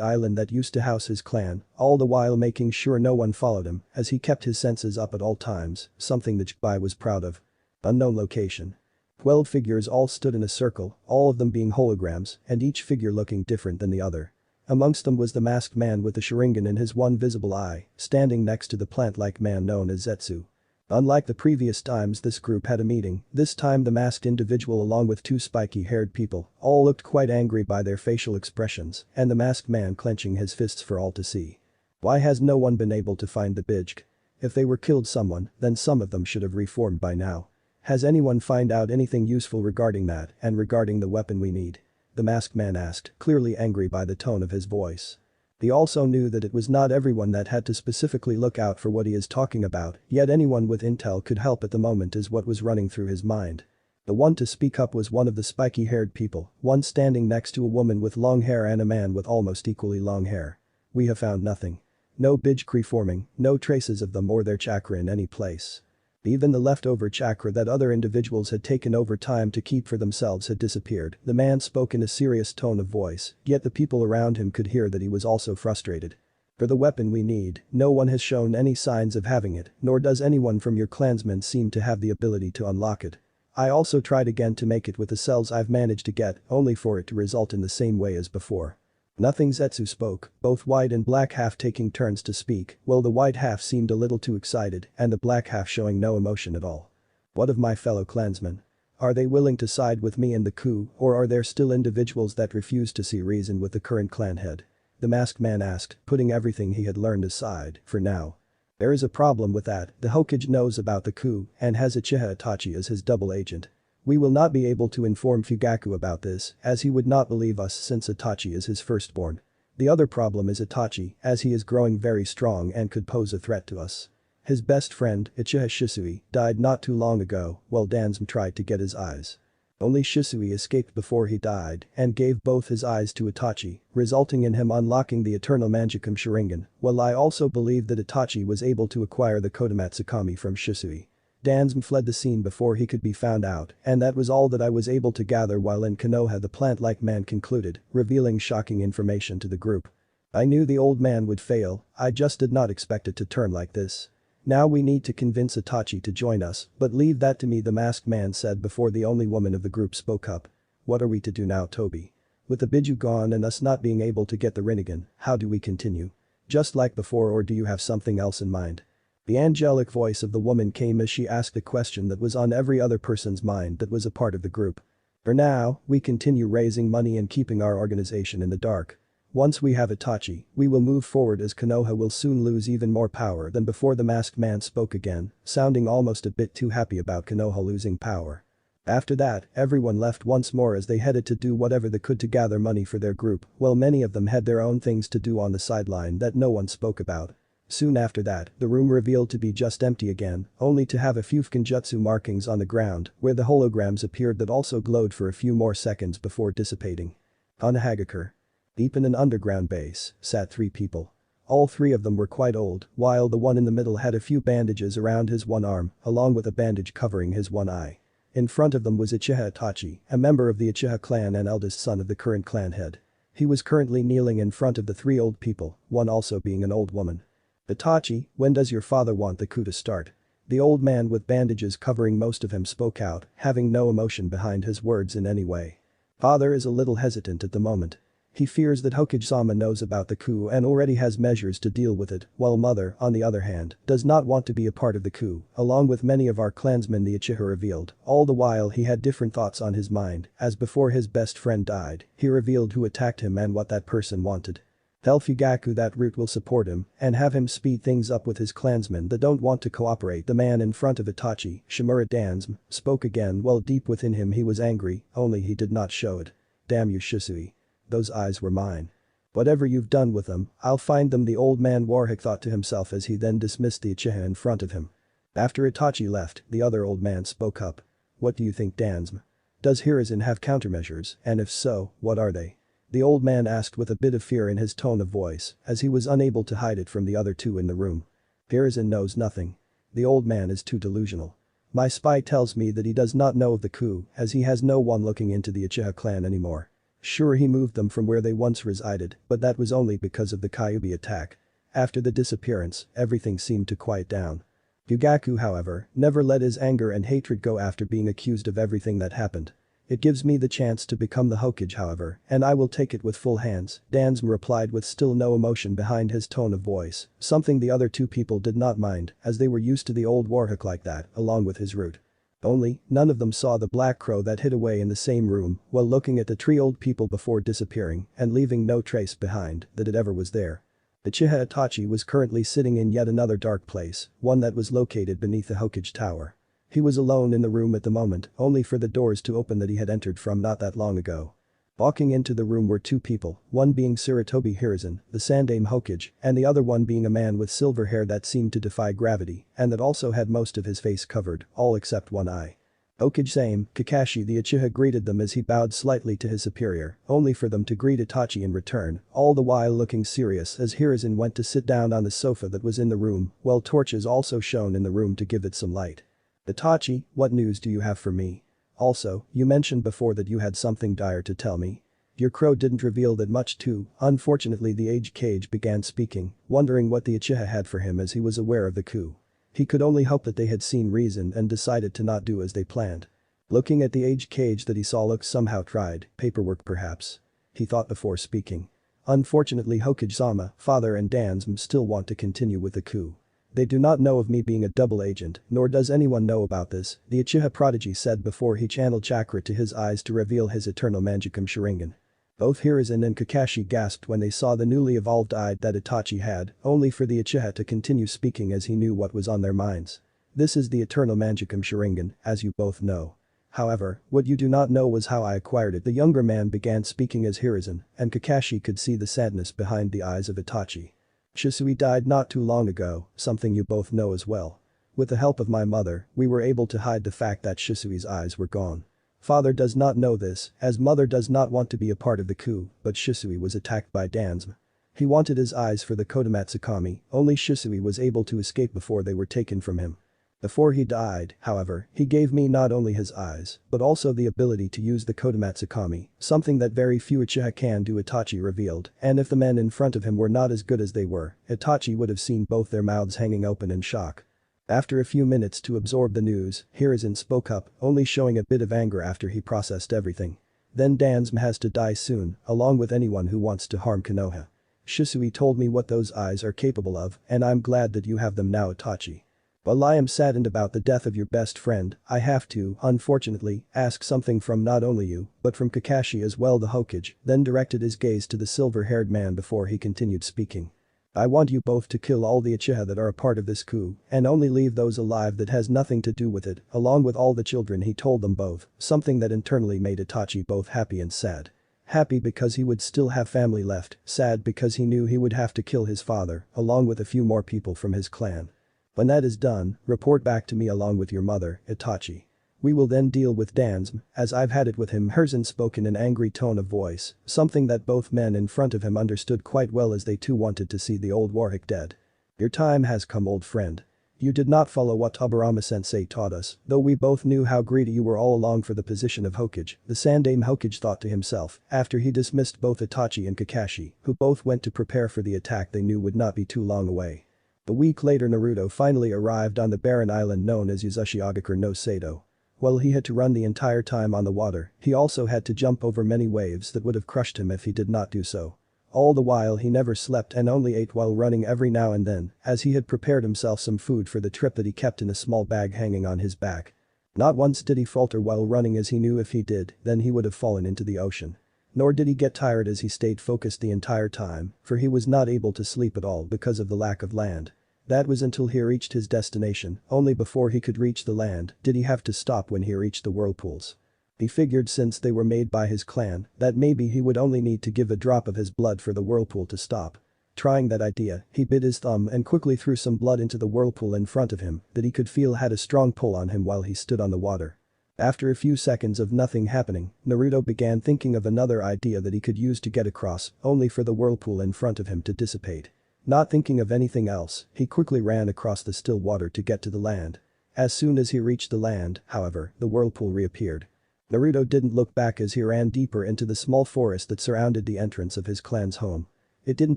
island that used to house his clan, all the while making sure no one followed him as he kept his senses up at all times, something that Jibai was proud of. Unknown location. 12 figures all stood in a circle, all of them being holograms and each figure looking different than the other. Amongst them was the masked man with the Sharingan in his one visible eye, standing next to the plant-like man known as Zetsu. Unlike the previous times this group had a meeting, this time the masked individual along with 2 spiky-haired people all looked quite angry by their facial expressions and the masked man clenching his fists for all to see. Why has no one been able to find the Bijuu? If they were killed someone, then some of them should have reformed by now. Has anyone find out anything useful regarding that and regarding the weapon we need? The masked man asked, clearly angry by the tone of his voice. He also knew that it was not everyone that had to specifically look out for what he is talking about, yet anyone with intel could help at the moment is what was running through his mind. The one to speak up was one of the spiky-haired people, one standing next to a woman with long hair and a man with almost equally long hair. We have found nothing. No Bijuu forming, no traces of them or their chakra in any place. Even the leftover chakra that other individuals had taken over time to keep for themselves had disappeared. The man spoke in a serious tone of voice, yet the people around him could hear that he was also frustrated. For the weapon we need, no one has shown any signs of having it, nor does anyone from your clansmen seem to have the ability to unlock it. I also tried again to make it with the cells I've managed to get, only for it to result in the same way as before. Nothing. Zetsu spoke, both white and black half taking turns to speak, while the white half seemed a little too excited and the black half showing no emotion at all. What of my fellow clansmen? Are they willing to side with me in the coup, or are there still individuals that refuse to see reason with the current clan head? The masked man asked, putting everything he had learned aside, for now. There is a problem with that. The Hokage knows about the coup and has Uchiha Itachi as his double agent. We will not be able to inform Fugaku about this, as he would not believe us since Itachi is his firstborn. The other problem is Itachi, as he is growing very strong and could pose a threat to us. His best friend, Uchiha Shisui, died not too long ago while Danzm tried to get his eyes. Only Shisui escaped before he died and gave both his eyes to Itachi, resulting in him unlocking the eternal Mangekyou Sharingan, while I also believe that Itachi was able to acquire the Kodomatsu Kami from Shisui. Danzm fled the scene before he could be found out, and that was all that I was able to gather while in Konoha. The plant-like man concluded, revealing shocking information to the group. I knew the old man would fail, I just did not expect it to turn like this. Now we need to convince Itachi to join us, but leave that to me, the masked man said before the only woman of the group spoke up. What are we to do now, Toby? With the Bijuu gone and us not being able to get the Rinnegan, how do we continue? Just like before, or do you have something else in mind? The angelic voice of the woman came as she asked a question that was on every other person's mind that was a part of the group. For now, we continue raising money and keeping our organization in the dark. Once we have Itachi, we will move forward as Konoha will soon lose even more power than before. The masked man spoke again, sounding almost a bit too happy about Konoha losing power. After that, everyone left once more as they headed to do whatever they could to gather money for their group, while many of them had their own things to do on the sideline that no one spoke about. Soon after that, the room revealed to be just empty again, only to have a few Kenjutsu markings on the ground where the holograms appeared that also glowed for a few more seconds before dissipating. On Hagakure. Deep in an underground base, sat 3 people. All 3 of them were quite old, while the one in the middle had a few bandages around his one arm, along with a bandage covering his one eye. In front of them was Uchiha Itachi, a member of the Uchiha clan and eldest son of the current clan head. He was currently kneeling in front of the 3 old people, one also being an old woman. Itachi, when does your father want the coup to start? The old man with bandages covering most of him spoke out, having no emotion behind his words in any way. Father is a little hesitant at the moment. He fears that Hokage-sama knows about the coup and already has measures to deal with it, while mother, on the other hand, does not want to be a part of the coup, along with many of our clansmen, the Uchiha revealed. All the while he had different thoughts on his mind, as before his best friend died, he revealed who attacked him and what that person wanted. Tell Fugaku that route will support him and have him speed things up with his clansmen that don't want to cooperate. The man in front of Itachi, Shimura Danzm, spoke again while deep within him he was angry, only he did not show it. Damn you, Shisui. Those eyes were mine. Whatever you've done with them, I'll find them, the old man Warhawk thought to himself as he then dismissed the Uchiha in front of him. After Itachi left, the other old man spoke up. What do you think, Danzm? Does Hiruzen have countermeasures, and if so, what are they? The old man asked with a bit of fear in his tone of voice, as he was unable to hide it from the other 2 in the room. Hiruzen knows nothing. The old man is too delusional. My spy tells me that he does not know of the coup, as he has no one looking into the Uchiha clan anymore. Sure, he moved them from where they once resided, but that was only because of the Kyuubi attack. After the disappearance, everything seemed to quiet down. Fugaku, however, never let his anger and hatred go after being accused of everything that happened. It gives me the chance to become the Hokage, however, and I will take it with full hands, Danzm replied with still no emotion behind his tone of voice, something the other 2 people did not mind, as they were used to the old Warhawk like that, along with his route. Only, none of them saw the black crow that hid away in the same room while looking at the 3 old people before disappearing and leaving no trace behind that it ever was there. Uchiha Itachi was currently sitting in yet another dark place, one that was located beneath the Hokage tower. He was alone in the room at the moment, only for the doors to open that he had entered from not that long ago. Walking into the room were two people, one being Sarutobi Hiruzen, the Sandaime Hokage, and the other one being a man with silver hair that seemed to defy gravity and that also had most of his face covered, all except one eye. Hokage Same, Kakashi the Uchiha greeted them as he bowed slightly to his superior, only for them to greet Itachi in return, all the while looking serious as Hiruzen went to sit down on the sofa that was in the room, while torches also shone in the room to give it some light. Itachi, what news do you have for me? Also, you mentioned before that you had something dire to tell me. Your crow didn't reveal that much too. Unfortunately the aged Kage began speaking, wondering what the Uchiha had for him as he was aware of the coup. He could only hope that they had seen reason and decided to not do as they planned. Looking at the aged Kage that he saw looked somehow tried, paperwork perhaps. He thought before speaking. Unfortunately Hokage-sama, father and Dansum still want to continue with the coup. They do not know of me being a double agent, nor does anyone know about this, the Uchiha prodigy said before he channeled chakra to his eyes to reveal his eternal Mangekyou Sharingan. Both Hiruzen and Kakashi gasped when they saw the newly evolved eye that Itachi had, only for the Uchiha to continue speaking as he knew what was on their minds. This is the eternal Mangekyou Sharingan, as you both know. However, what you do not know was how I acquired it. The younger man began speaking as Hiruzen, and Kakashi could see the sadness behind the eyes of Itachi. Shisui died not too long ago, something you both know as well. With the help of my mother, we were able to hide the fact that Shisui's eyes were gone. Father does not know this, as mother does not want to be a part of the coup, but Shisui was attacked by Dansum. He wanted his eyes for the Kodomatsu Kami, only Shisui was able to escape before they were taken from him. Before he died, however, he gave me not only his eyes, but also the ability to use the Kodomatsu Kami, something that very few Uchiha can do, Itachi revealed, and if the men in front of him were not as good as they were, Itachi would have seen both their mouths hanging open in shock. After a few minutes to absorb the news, Hiruzen spoke up, only showing a bit of anger after he processed everything. Then Dansum has to die soon, along with anyone who wants to harm Konoha. Shisui told me what those eyes are capable of, and I'm glad that you have them now, Itachi. While I am saddened about the death of your best friend, I have to, unfortunately, ask something from not only you, but from Kakashi as well. The Hokage then directed his gaze to the silver-haired man before he continued speaking. I want you both to kill all the Uchiha that are a part of this coup, and only leave those alive that has nothing to do with it, along with all the children. He told them both, something that internally made Itachi both happy and sad. Happy because he would still have family left, sad because he knew he would have to kill his father, along with a few more people from his clan. When that is done, report back to me along with your mother, Itachi. We will then deal with Dansum, as I've had it with him. Hiruzen spoke in an angry tone of voice, something that both men in front of him understood quite well as they too wanted to see the old warrior dead. Your time has come, old friend. You did not follow what Hagoromo-sensei taught us, though we both knew how greedy you were all along for the position of Hokage, the Sandaime Hokage thought to himself, after he dismissed both Itachi and Kakashi, who both went to prepare for the attack they knew would not be too long away. A week later Naruto finally arrived on the barren island known as Uzushiogakure no Sato. While he had to run the entire time on the water, he also had to jump over many waves that would have crushed him if he did not do so. All the while he never slept and only ate while running every now and then, as he had prepared himself some food for the trip that he kept in a small bag hanging on his back. Not once did he falter while running, as he knew if he did, then he would have fallen into the ocean. Nor did he get tired as he stayed focused the entire time, for he was not able to sleep at all because of the lack of land. That was until he reached his destination. Only before he could reach the land did he have to stop when he reached the whirlpools. He figured since they were made by his clan that maybe he would only need to give a drop of his blood for the whirlpool to stop. Trying that idea, he bit his thumb and quickly threw some blood into the whirlpool in front of him that he could feel had a strong pull on him while he stood on the water. After a few seconds of nothing happening, Naruto began thinking of another idea that he could use to get across, only for the whirlpool in front of him to dissipate. Not thinking of anything else, he quickly ran across the still water to get to the land. As soon as he reached the land, however, the whirlpool reappeared. Naruto didn't look back as he ran deeper into the small forest that surrounded the entrance of his clan's home. It didn't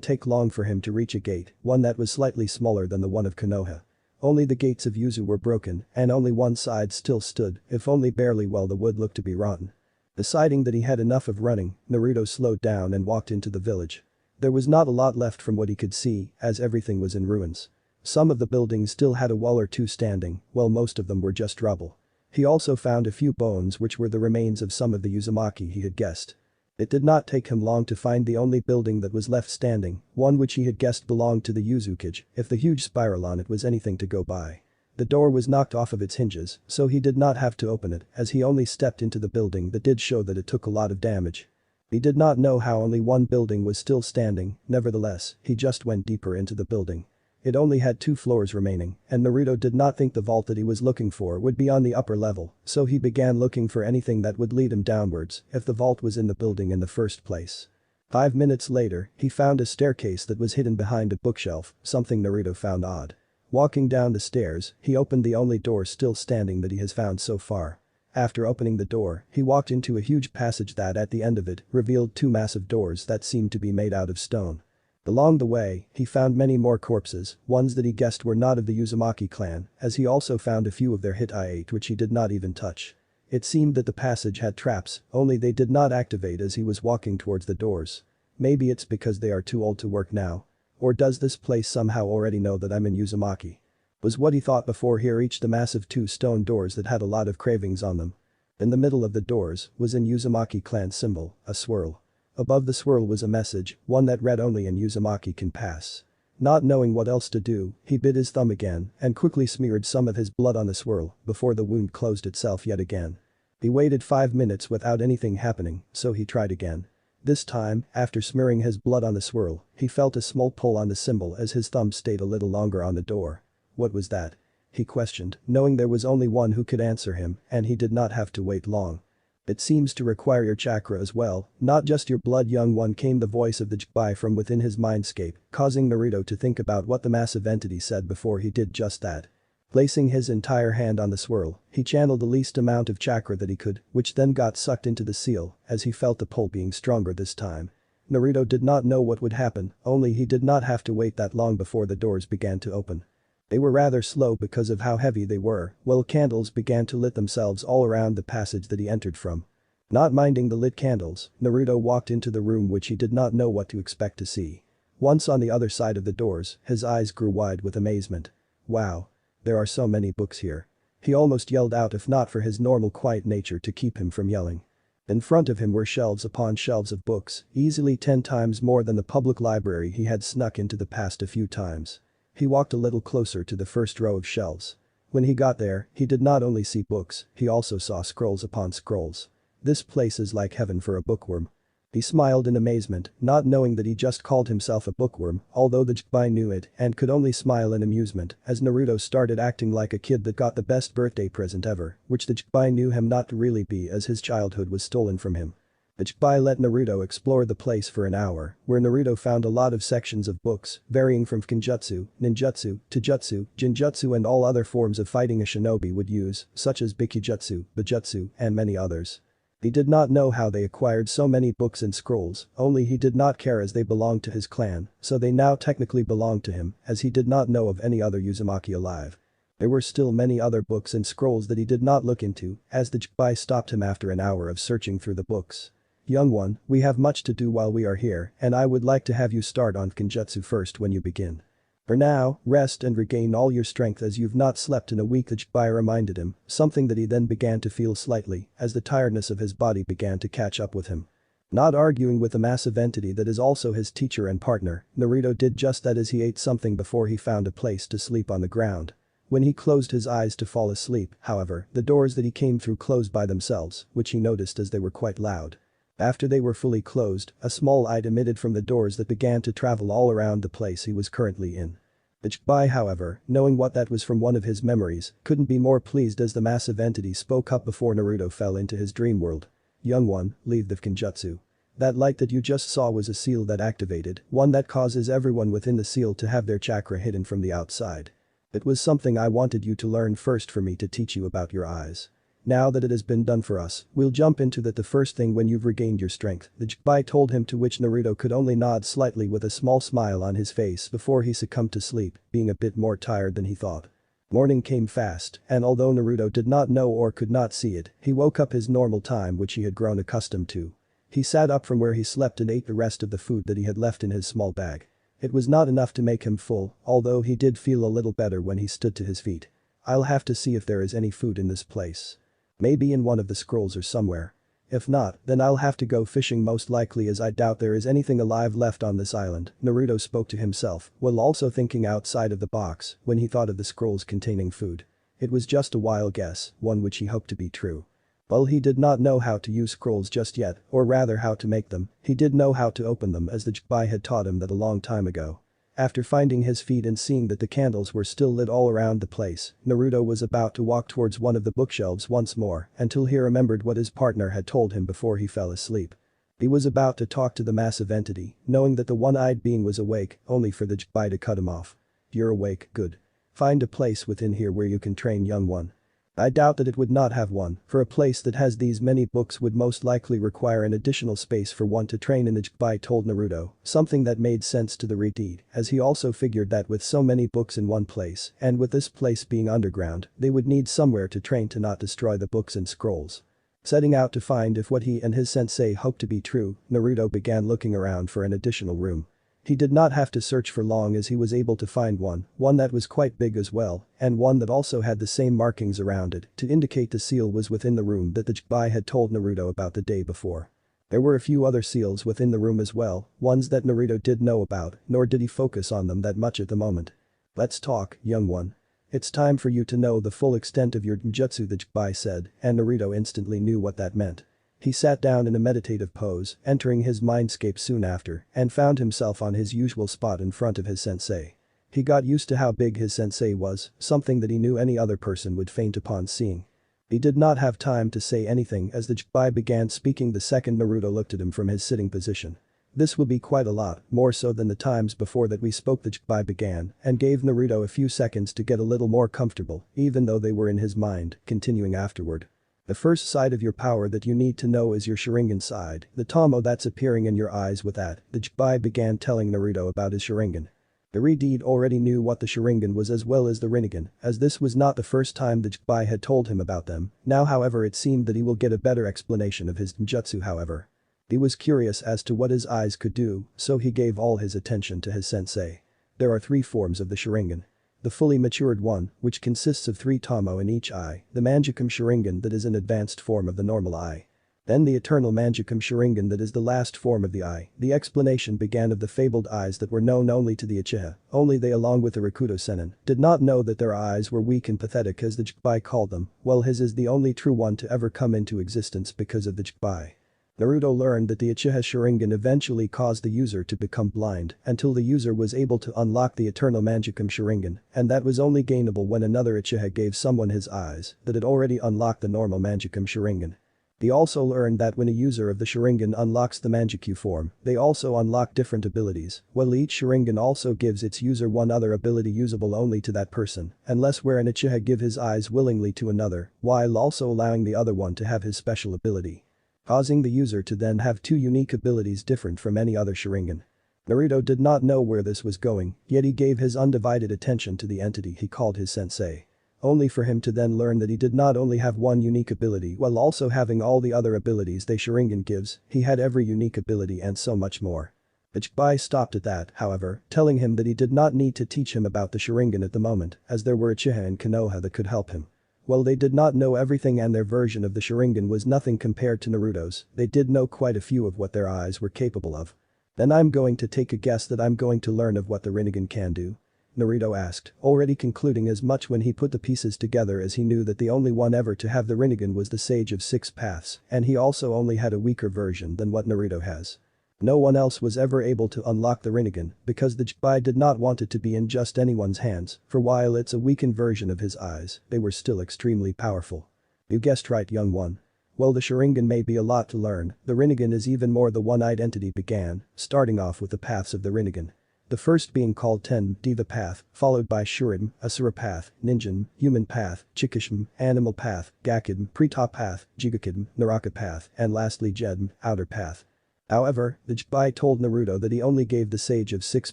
take long for him to reach a gate, one that was slightly smaller than the one of Konoha. Only the gates of Yuzu were broken, and only one side still stood, if only barely, while the wood looked to be rotten. Deciding that he had enough of running, Naruto slowed down and walked into the village. There was not a lot left from what he could see, as everything was in ruins. Some of the buildings still had a wall or two standing, while most of them were just rubble. He also found a few bones which were the remains of some of the Uzumaki he had guessed. It did not take him long to find the only building that was left standing, one which he had guessed belonged to the Uzukage, if the huge spiral on it was anything to go by. The door was knocked off of its hinges, so he did not have to open it, as he only stepped into the building that did show that it took a lot of damage. He did not know how only one building was still standing, nevertheless, he just went deeper into the building. It only had 2 floors remaining, and Naruto did not think the vault that he was looking for would be on the upper level, so he began looking for anything that would lead him downwards if the vault was in the building in the first place. 5 minutes later, he found a staircase that was hidden behind a bookshelf, something Naruto found odd. Walking down the stairs, he opened the only door still standing that he has found so far. After opening the door, he walked into a huge passage that at the end of it revealed 2 massive doors that seemed to be made out of stone. Along the way, he found many more corpses, ones that he guessed were not of the Uzumaki clan, as he also found a few of their Hittite which he did not even touch. It seemed that the passage had traps, only they did not activate as he was walking towards the doors. Maybe it's because they are too old to work now. Or does this place somehow already know that I'm in Uzumaki? Was what he thought before he reached the massive 2 stone doors that had a lot of cravings on them. In the middle of the doors was an Uzumaki clan symbol, a swirl. Above the swirl was a message, one that read only in Uzumaki can pass. Not knowing what else to do, he bit his thumb again and quickly smeared some of his blood on the swirl before the wound closed itself yet again. He waited 5 minutes without anything happening, so he tried again. This time, after smearing his blood on the swirl, he felt a small pull on the symbol as his thumb stayed a little longer on the door. What was that? He questioned, knowing there was only one who could answer him and he did not have to wait long. It seems to require your chakra as well, not just your blood, young one, came the voice of the Jikbai from within his mindscape, causing Naruto to think about what the massive entity said before he did just that. Placing his entire hand on the swirl, he channeled the least amount of chakra that he could, which then got sucked into the seal as he felt the pull being stronger this time. Naruto did not know what would happen, only he did not have to wait that long before the doors began to open. They were rather slow because of how heavy they were, while candles began to lit themselves all around the passage that he entered from. Not minding the lit candles, Naruto walked into the room which he did not know what to expect to see. Once on the other side of the doors, his eyes grew wide with amazement. Wow. There are so many books here. He almost yelled out if not for his normal quiet nature to keep him from yelling. In front of him were shelves upon shelves of books, easily 10 times more than the public library he had snuck into the past a few times. He walked a little closer to the first row of shelves. When he got there, he did not only see books, he also saw scrolls upon scrolls. This place is like heaven for a bookworm. He smiled in amazement, not knowing that he just called himself a bookworm, although the Jikbai knew it and could only smile in amusement as Naruto started acting like a kid that got the best birthday present ever, which the Jikbai knew him not to really be as his childhood was stolen from him. The Jikbai let Naruto explore the place for an hour, where Naruto found a lot of sections of books, varying from Kenjutsu, Ninjutsu, Taijutsu, Jinjutsu and all other forms of fighting a shinobi would use, such as Bikijutsu, Bijutsu, and many others. He did not know how they acquired so many books and scrolls, only he did not care as they belonged to his clan, so they now technically belonged to him, as he did not know of any other Uzumaki alive. There were still many other books and scrolls that he did not look into, as the Jikbai stopped him after an hour of searching through the books. Young one, we have much to do while we are here and I would like to have you start on Kenjutsu first when you begin. For now, rest and regain all your strength as you've not slept in a week, the Jikbai reminded him, something that he then began to feel slightly as the tiredness of his body began to catch up with him. Not arguing with the massive entity that is also his teacher and partner, Naruto did just that as he ate something before he found a place to sleep on the ground. When he closed his eyes to fall asleep, however, the doors that he came through closed by themselves, which he noticed as they were quite loud. After they were fully closed, a small light emitted from the doors that began to travel all around the place he was currently in. The Jikbai, however, knowing what that was from one of his memories, couldn't be more pleased as the massive entity spoke up before Naruto fell into his dream world. Young one, leave the Kenjutsu. That light that you just saw was a seal that activated, one that causes everyone within the seal to have their chakra hidden from the outside. It was something I wanted you to learn first for me to teach you about your eyes. Now that it has been done for us, we'll jump into that the first thing when you've regained your strength, the Jikbai told him, to which Naruto could only nod slightly with a small smile on his face before he succumbed to sleep, being a bit more tired than he thought. Morning came fast, and although Naruto did not know or could not see it, he woke up his normal time which he had grown accustomed to. He sat up from where he slept and ate the rest of the food that he had left in his small bag. It was not enough to make him full, although he did feel a little better when he stood to his feet. I'll have to see if there is any food in this place. Maybe in one of the scrolls or somewhere. If not, then I'll have to go fishing most likely, as I doubt there is anything alive left on this island, Naruto spoke to himself, while also thinking outside of the box when he thought of the scrolls containing food. It was just a wild guess, one which he hoped to be true. Well, he did not know how to use scrolls just yet, or rather how to make them, he did know how to open them as the Jibai had taught him that a long time ago. After finding his feet and seeing that the candles were still lit all around the place, Naruto was about to walk towards one of the bookshelves once more until he remembered what his partner had told him before he fell asleep. He was about to talk to the massive entity, knowing that the one-eyed being was awake, only for the Jibai to cut him off. "You're awake, good. Find a place within here where you can train, young one." I doubt that it would not have one, for a place that has these many books would most likely require an additional space for one to train in, the Jibai told Naruto, something that made sense to the Reed, as he also figured that with so many books in one place, and with this place being underground, they would need somewhere to train to not destroy the books and scrolls. Setting out to find if what he and his sensei hoped to be true, Naruto began looking around for an additional room. He did not have to search for long as he was able to find one that was quite big as well, and one that also had the same markings around it to indicate the seal was within the room that the Jibai had told Naruto about the day before. There were a few other seals within the room as well, ones that Naruto did know about, nor did he focus on them that much at the moment. "Let's talk, young one. It's time for you to know the full extent of your ninjutsu," the Jibai said, and Naruto instantly knew what that meant. He sat down in a meditative pose, entering his mindscape soon after, and found himself on his usual spot in front of his sensei. He got used to how big his sensei was, something that he knew any other person would faint upon seeing. He did not have time to say anything as the Jibai began speaking the second Naruto looked at him from his sitting position. "This will be quite a lot, more so than the times before that we spoke," the Jibai began, and gave Naruto a few seconds to get a little more comfortable, even though they were in his mind, continuing afterward. "The first side of your power that you need to know is your Sharingan side, the Tomo that's appearing in your eyes with that," the Jibai began telling Naruto about his Sharingan. The Reed already knew what the Sharingan was as well as the Rinnegan, as this was not the first time the Jibai had told him about them, now however it seemed that he will get a better explanation of his ninjutsu however. He was curious as to what his eyes could do, so he gave all his attention to his sensei. There are 3 forms of the Sharingan. The fully matured one, which consists of 3 Tomo in each eye, the Mangekyou Sharingan that is an advanced form of the normal eye. Then the eternal Mangekyou Sharingan that is the last form of the eye. The explanation began of the fabled eyes that were known only to the Uchiha, only they along with the Rakuto Sennin did not know that their eyes were weak and pathetic as the Jibai called them, well his is the only true one to ever come into existence because of the Jibai. Naruto learned that the Uchiha Sharingan eventually caused the user to become blind until the user was able to unlock the eternal Mangekyou Sharingan, and that was only gainable when another Uchiha gave someone his eyes that had already unlocked the normal Mangekyou Sharingan. He also learned that when a user of the Sharingan unlocks the Mangekyou form, they also unlock different abilities, while each Sharingan also gives its user one other ability usable only to that person, unless where an Uchiha give his eyes willingly to another, while also allowing the other one to have his special ability, causing the user to then have 2 unique abilities different from any other Sharingan. Naruto did not know where this was going, yet he gave his undivided attention to the entity he called his sensei. Only for him to then learn that he did not only have one unique ability while also having all the other abilities the Sharingan gives, he had every unique ability and so much more. The Jibai stopped at that, however, telling him that he did not need to teach him about the Sharingan at the moment, as there were Uchiha in Konoha that could help him. While they did not know everything and their version of the Sharingan was nothing compared to Naruto's, they did know quite a few of what their eyes were capable of. "Then I'm going to take a guess that I'm going to learn of what the Rinnegan can do?" Naruto asked, already concluding as much when he put the pieces together as he knew that the only one ever to have the Rinnegan was the Sage of 6 Paths, and he also only had a weaker version than what Naruto has. No one else was ever able to unlock the Rinnegan because the Jibai did not want it to be in just anyone's hands, for while it's a weakened version of his eyes, they were still extremely powerful. "You guessed right, young one. Well, the Sharingan may be a lot to learn, the Rinnegan is even more," the one-eyed entity began, starting off with the paths of the Rinnegan. The first being called Ten, Diva Path, followed by Shurim, Asura Path, Ninjan, Human Path, Chikishim, Animal Path, Gakidm, Preta Path, Jigakidm, Naraka Path, and lastly Jedm, Outer Path. However, the Jibai told Naruto that he only gave the Sage of 6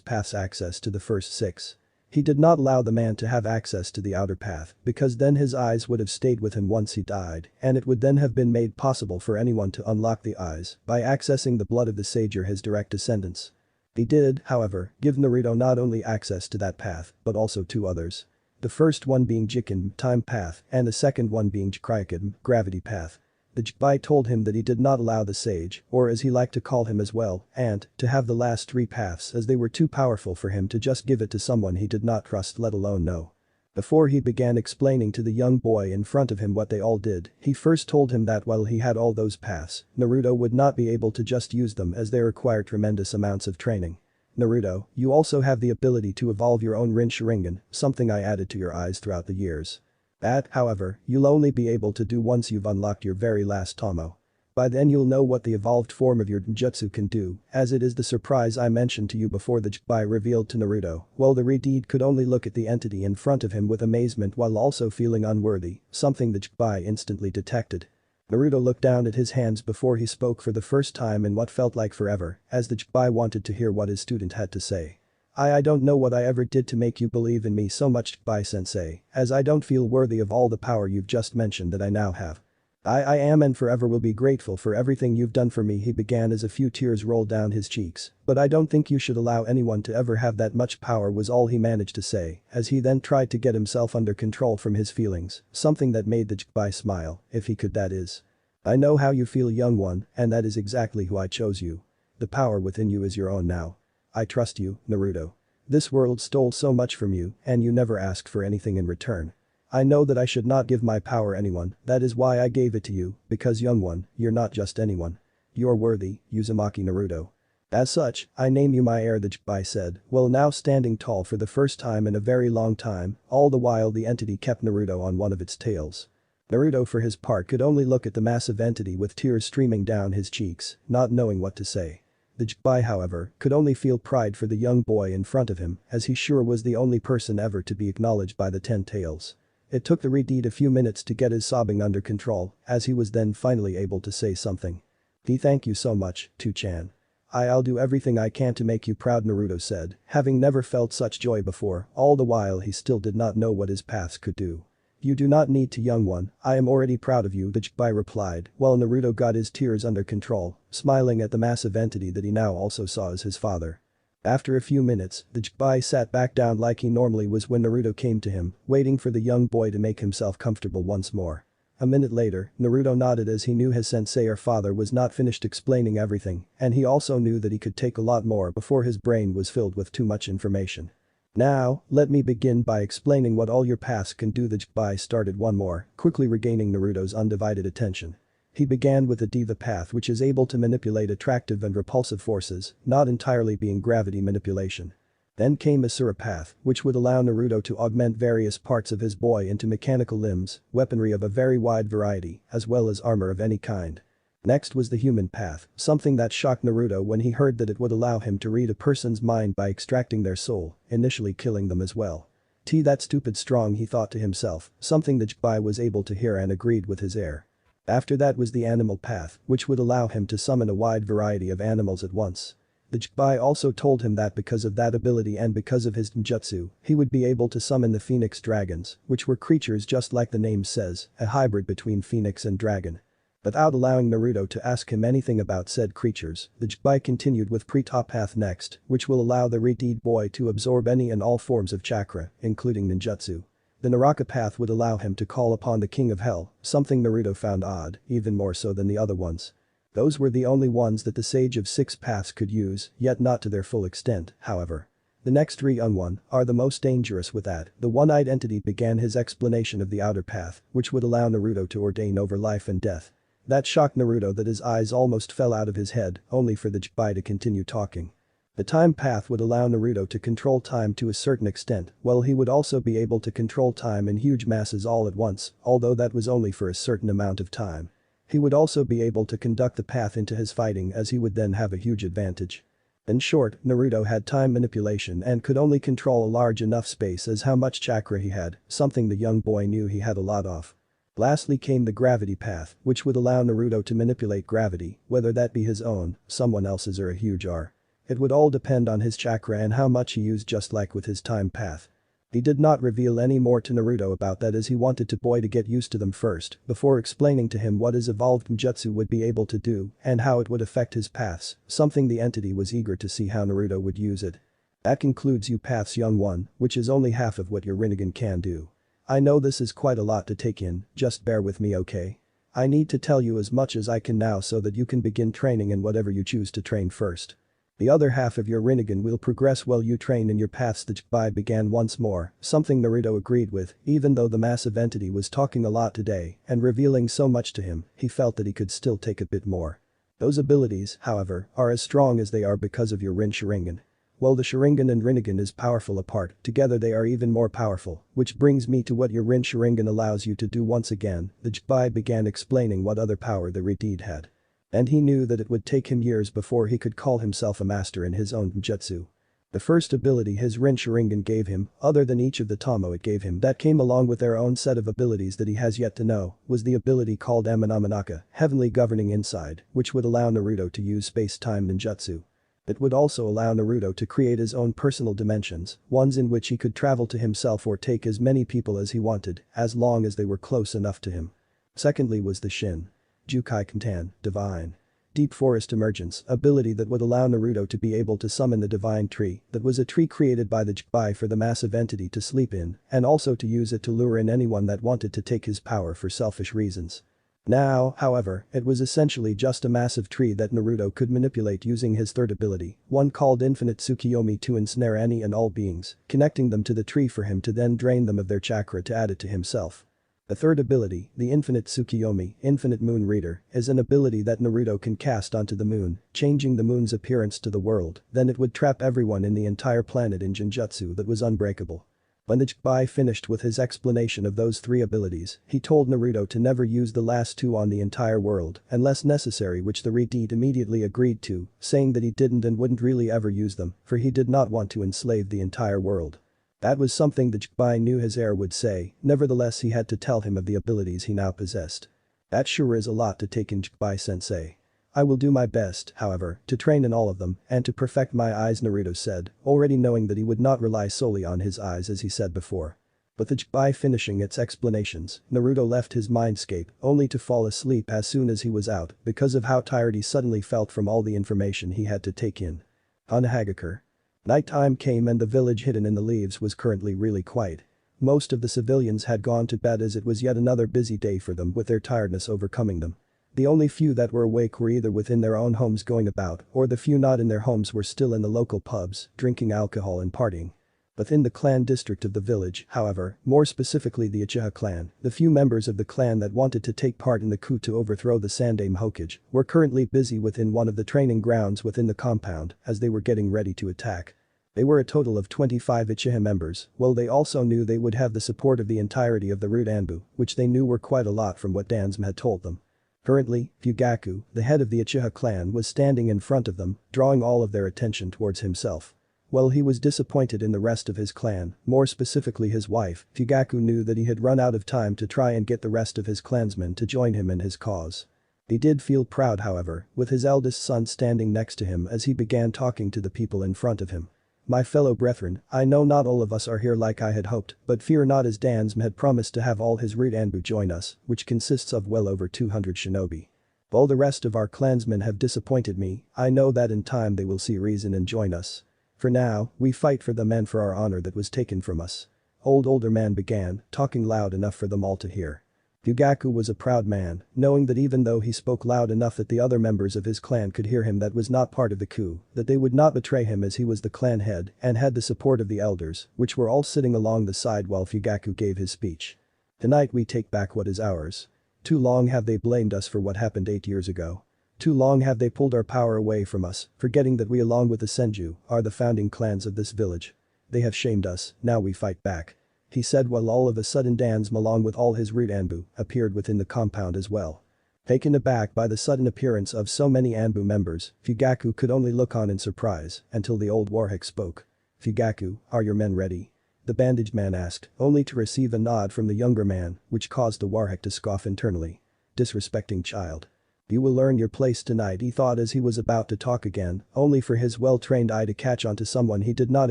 Paths access to the first 6. He did not allow the man to have access to the outer path because then his eyes would have stayed with him once he died, and it would then have been made possible for anyone to unlock the eyes by accessing the blood of the sage or his direct descendants. He did, however, give Naruto not only access to that path, but also 2 others. The first one being Jikin, Time Path, and the second one being Jikryakidm, Gravity Path. The Jibai told him that he did not allow the sage, or as he liked to call him as well, and to have the last 3 paths as they were too powerful for him to just give it to someone he did not trust let alone know. Before he began explaining to the young boy in front of him what they all did, he first told him that while he had all those paths, Naruto would not be able to just use them as they require tremendous amounts of training. Naruto, you also have the ability to evolve your own Ren Sharingan, something I added to your eyes throughout the years. That, however, you'll only be able to do once you've unlocked your very last Tomo. By then you'll know what the evolved form of your ninjutsu can do, as it is the surprise I mentioned to you before the Jinchuriki revealed to Naruto, while the Redeed could only look at the entity in front of him with amazement while also feeling unworthy, something the Jinchuriki instantly detected. Naruto looked down at his hands before he spoke for the first time in what felt like forever, as the Jinchuriki wanted to hear what his student had to say. I don't know what I ever did to make you believe in me so much, Jinchuriki-sensei, as I don't feel worthy of all the power you've just mentioned that I now have. I am and forever will be grateful for everything you've done for me, he began as a few tears rolled down his cheeks, but I don't think you should allow anyone to ever have that much power, was all he managed to say, as he then tried to get himself under control from his feelings, something that made the Jinchuriki smile, if he could, that is. I know how you feel, young one, and that is exactly who I chose you. The power within you is your own now. I trust you, Naruto. This world stole so much from you, and you never asked for anything in return. I know that I should not give my power anyone, that is why I gave it to you, because young one, you're not just anyone. You're worthy, Uzumaki Naruto. As such, I name you my heir, the Jinchuriki said, while now standing tall for the first time in a very long time, all the while the entity kept Naruto on one of its tails. Naruto for his part could only look at the massive entity with tears streaming down his cheeks, not knowing what to say. The Jinchuriki, however, could only feel pride for the young boy in front of him, as he sure was the only person ever to be acknowledged by the Tentails. It took the Redeed a few minutes to get his sobbing under control, as he was then finally able to say something. Thank you so much, Tu-chan. I'll do everything I can to make you proud, Naruto said, having never felt such joy before, all the while he still did not know what his paths could do. You do not need to, young one, I am already proud of you, the Jinchuriki replied, while Naruto got his tears under control, smiling at the massive entity that he now also saw as his father. After a few minutes, the Jinchuriki sat back down like he normally was when Naruto came to him, waiting for the young boy to make himself comfortable once more. A minute later, Naruto nodded as he knew his sensei or father was not finished explaining everything, and he also knew that he could take a lot more before his brain was filled with too much information. Now, let me begin by explaining what all your paths can do, the Jinchuriki started one more, quickly regaining Naruto's undivided attention. He began with the Diva path, which is able to manipulate attractive and repulsive forces, not entirely being gravity manipulation. Then came Asura path, which would allow Naruto to augment various parts of his boy into mechanical limbs, weaponry of a very wide variety, as well as armor of any kind. Next was the human path, something that shocked Naruto when he heard that it would allow him to read a person's mind by extracting their soul, initially killing them as well. That stupid strong, he thought to himself, something the Jinchuriki was able to hear and agreed with his heir. After that was the animal path, which would allow him to summon a wide variety of animals at once. The Jinchuriki also told him that because of that ability and because of his ninjutsu, he would be able to summon the phoenix dragons, which were creatures just like the name says, a hybrid between phoenix and dragon. Without allowing Naruto to ask him anything about said creatures, the Jinchuriki continued with Preta path next, which will allow the Redeed boy to absorb any and all forms of chakra, including ninjutsu. The Naraka path would allow him to call upon the King of Hell, something Naruto found odd, even more so than the other ones. Those were the only ones that the Sage of Six Paths could use, yet not to their full extent, however. The next three one are the most dangerous. With that, the one-eyed entity began his explanation of the outer path, which would allow Naruto to ordain over life and death. That shocked Naruto that his eyes almost fell out of his head, only for the Jinchuriki to continue talking. The time path would allow Naruto to control time to a certain extent, while he would also be able to control time in huge masses all at once, although that was only for a certain amount of time. He would also be able to conduct the path into his fighting, as he would then have a huge advantage. In short, Naruto had time manipulation and could only control a large enough space as how much chakra he had, something the young boy knew he had a lot of. Lastly came the gravity path, which would allow Naruto to manipulate gravity, whether that be his own, someone else's or a huge R. It would all depend on his chakra and how much he used, just like with his time path. He did not reveal any more to Naruto about that, as he wanted the boy to get used to them first before explaining to him what his evolved ninjutsu would be able to do and how it would affect his paths, something the entity was eager to see how Naruto would use it. That concludes you paths, young one, which is only half of what your Rinnegan can do. I know this is quite a lot to take in, just bear with me, okay? I need to tell you as much as I can now so that you can begin training in whatever you choose to train first. The other half of your Rinnegan will progress while you train in your paths. The Jibai began once more, something Naruto agreed with, even though the massive entity was talking a lot today and revealing so much to him, he felt that he could still take a bit more. Those abilities, however, are as strong as they are because of your Ren Sharingan. While the Sharingan and Rinnegan is powerful apart, together they are even more powerful, which brings me to what your Ren Sharingan allows you to do once again. The Jibai began explaining what other power the Redeed had. And he knew that it would take him years before he could call himself a master in his own jutsu. The first ability his Ren Sharingan gave him, other than each of the Tomo it gave him that came along with their own set of abilities that he has yet to know, was the ability called Amanamanaka, Heavenly Governing Inside, which would allow Naruto to use space-time ninjutsu. It would also allow Naruto to create his own personal dimensions, ones in which he could travel to himself or take as many people as he wanted, as long as they were close enough to him. Secondly was the Shin Jukai Kantan, Divine Deep Forest Emergence, ability that would allow Naruto to be able to summon the Divine Tree, that was a tree created by the Jibai for the massive entity to sleep in, and also to use it to lure in anyone that wanted to take his power for selfish reasons. Now, however, it was essentially just a massive tree that Naruto could manipulate using his third ability, one called Infinite Tsukiyomi, to ensnare any and all beings, connecting them to the tree for him to then drain them of their chakra to add it to himself. The third ability, the Infinite Tsukiyomi, Infinite Moon Reader, is an ability that Naruto can cast onto the moon, changing the moon's appearance to the world, then it would trap everyone in the entire planet in Jinjutsu that was unbreakable. When the Jibai finished with his explanation of those three abilities, he told Naruto to never use the last two on the entire world, unless necessary, which the Redeed immediately agreed to, saying that he didn't and wouldn't really ever use them, for he did not want to enslave the entire world. That was something the Jibai knew his heir would say, nevertheless he had to tell him of the abilities he now possessed. That sure is a lot to take in, Jibai-sensei. I will do my best, however, to train in all of them and to perfect my eyes, Naruto said, already knowing that he would not rely solely on his eyes as he said before. But the Jibai finishing its explanations, Naruto left his mindscape only to fall asleep as soon as he was out because of how tired he suddenly felt from all the information he had to take in. On Hagakure. Nighttime came and the village hidden in the leaves was currently really quiet. Most of the civilians had gone to bed as it was yet another busy day for them with their tiredness overcoming them. The only few that were awake were either within their own homes going about or the few not in their homes were still in the local pubs, drinking alcohol and partying. Within the clan district of the village, however, more specifically the Uchiha clan, the few members of the clan that wanted to take part in the coup to overthrow the Sandaime Hokage were currently busy within one of the training grounds within the compound as they were getting ready to attack. They were a total of 25 Uchiha members, while they also knew they would have the support of the entirety of the Root Anbu, which they knew were quite a lot from what Dansum had told them. Currently, Fugaku, the head of the Uchiha clan, was standing in front of them, drawing all of their attention towards himself. While he was disappointed in the rest of his clan, more specifically his wife, Fugaku knew that he had run out of time to try and get the rest of his clansmen to join him in his cause. He did feel proud, however, with his eldest son standing next to him as he began talking to the people in front of him. My fellow brethren, I know not all of us are here like I had hoped, but fear not, as Dansum had promised to have all his Root Anbu join us, which consists of well over 200 shinobi. While the rest of our clansmen have disappointed me, I know that in time they will see reason and join us. For now, we fight for them and for our honor that was taken from us. Older man began, talking loud enough for them all to hear. Fugaku was a proud man, knowing that even though he spoke loud enough that the other members of his clan could hear him that was not part of the coup, that they would not betray him as he was the clan head and had the support of the elders, which were all sitting along the side while Fugaku gave his speech. Tonight we take back what is ours. Too long have they blamed us for what happened 8 years ago. Too long have they pulled our power away from us, forgetting that we along with the Senju are the founding clans of this village. They have shamed us, now we fight back. He said while all of a sudden Dansum along with all his Root Anbu appeared within the compound as well. Taken aback by the sudden appearance of so many Anbu members, Fugaku could only look on in surprise until the old warhawk spoke. Fugaku, are your men ready? The bandaged man asked, only to receive a nod from the younger man, which caused the warhawk to scoff internally. Disrespecting child. You will learn your place tonight, he thought as he was about to talk again, only for his well-trained eye to catch on to someone he did not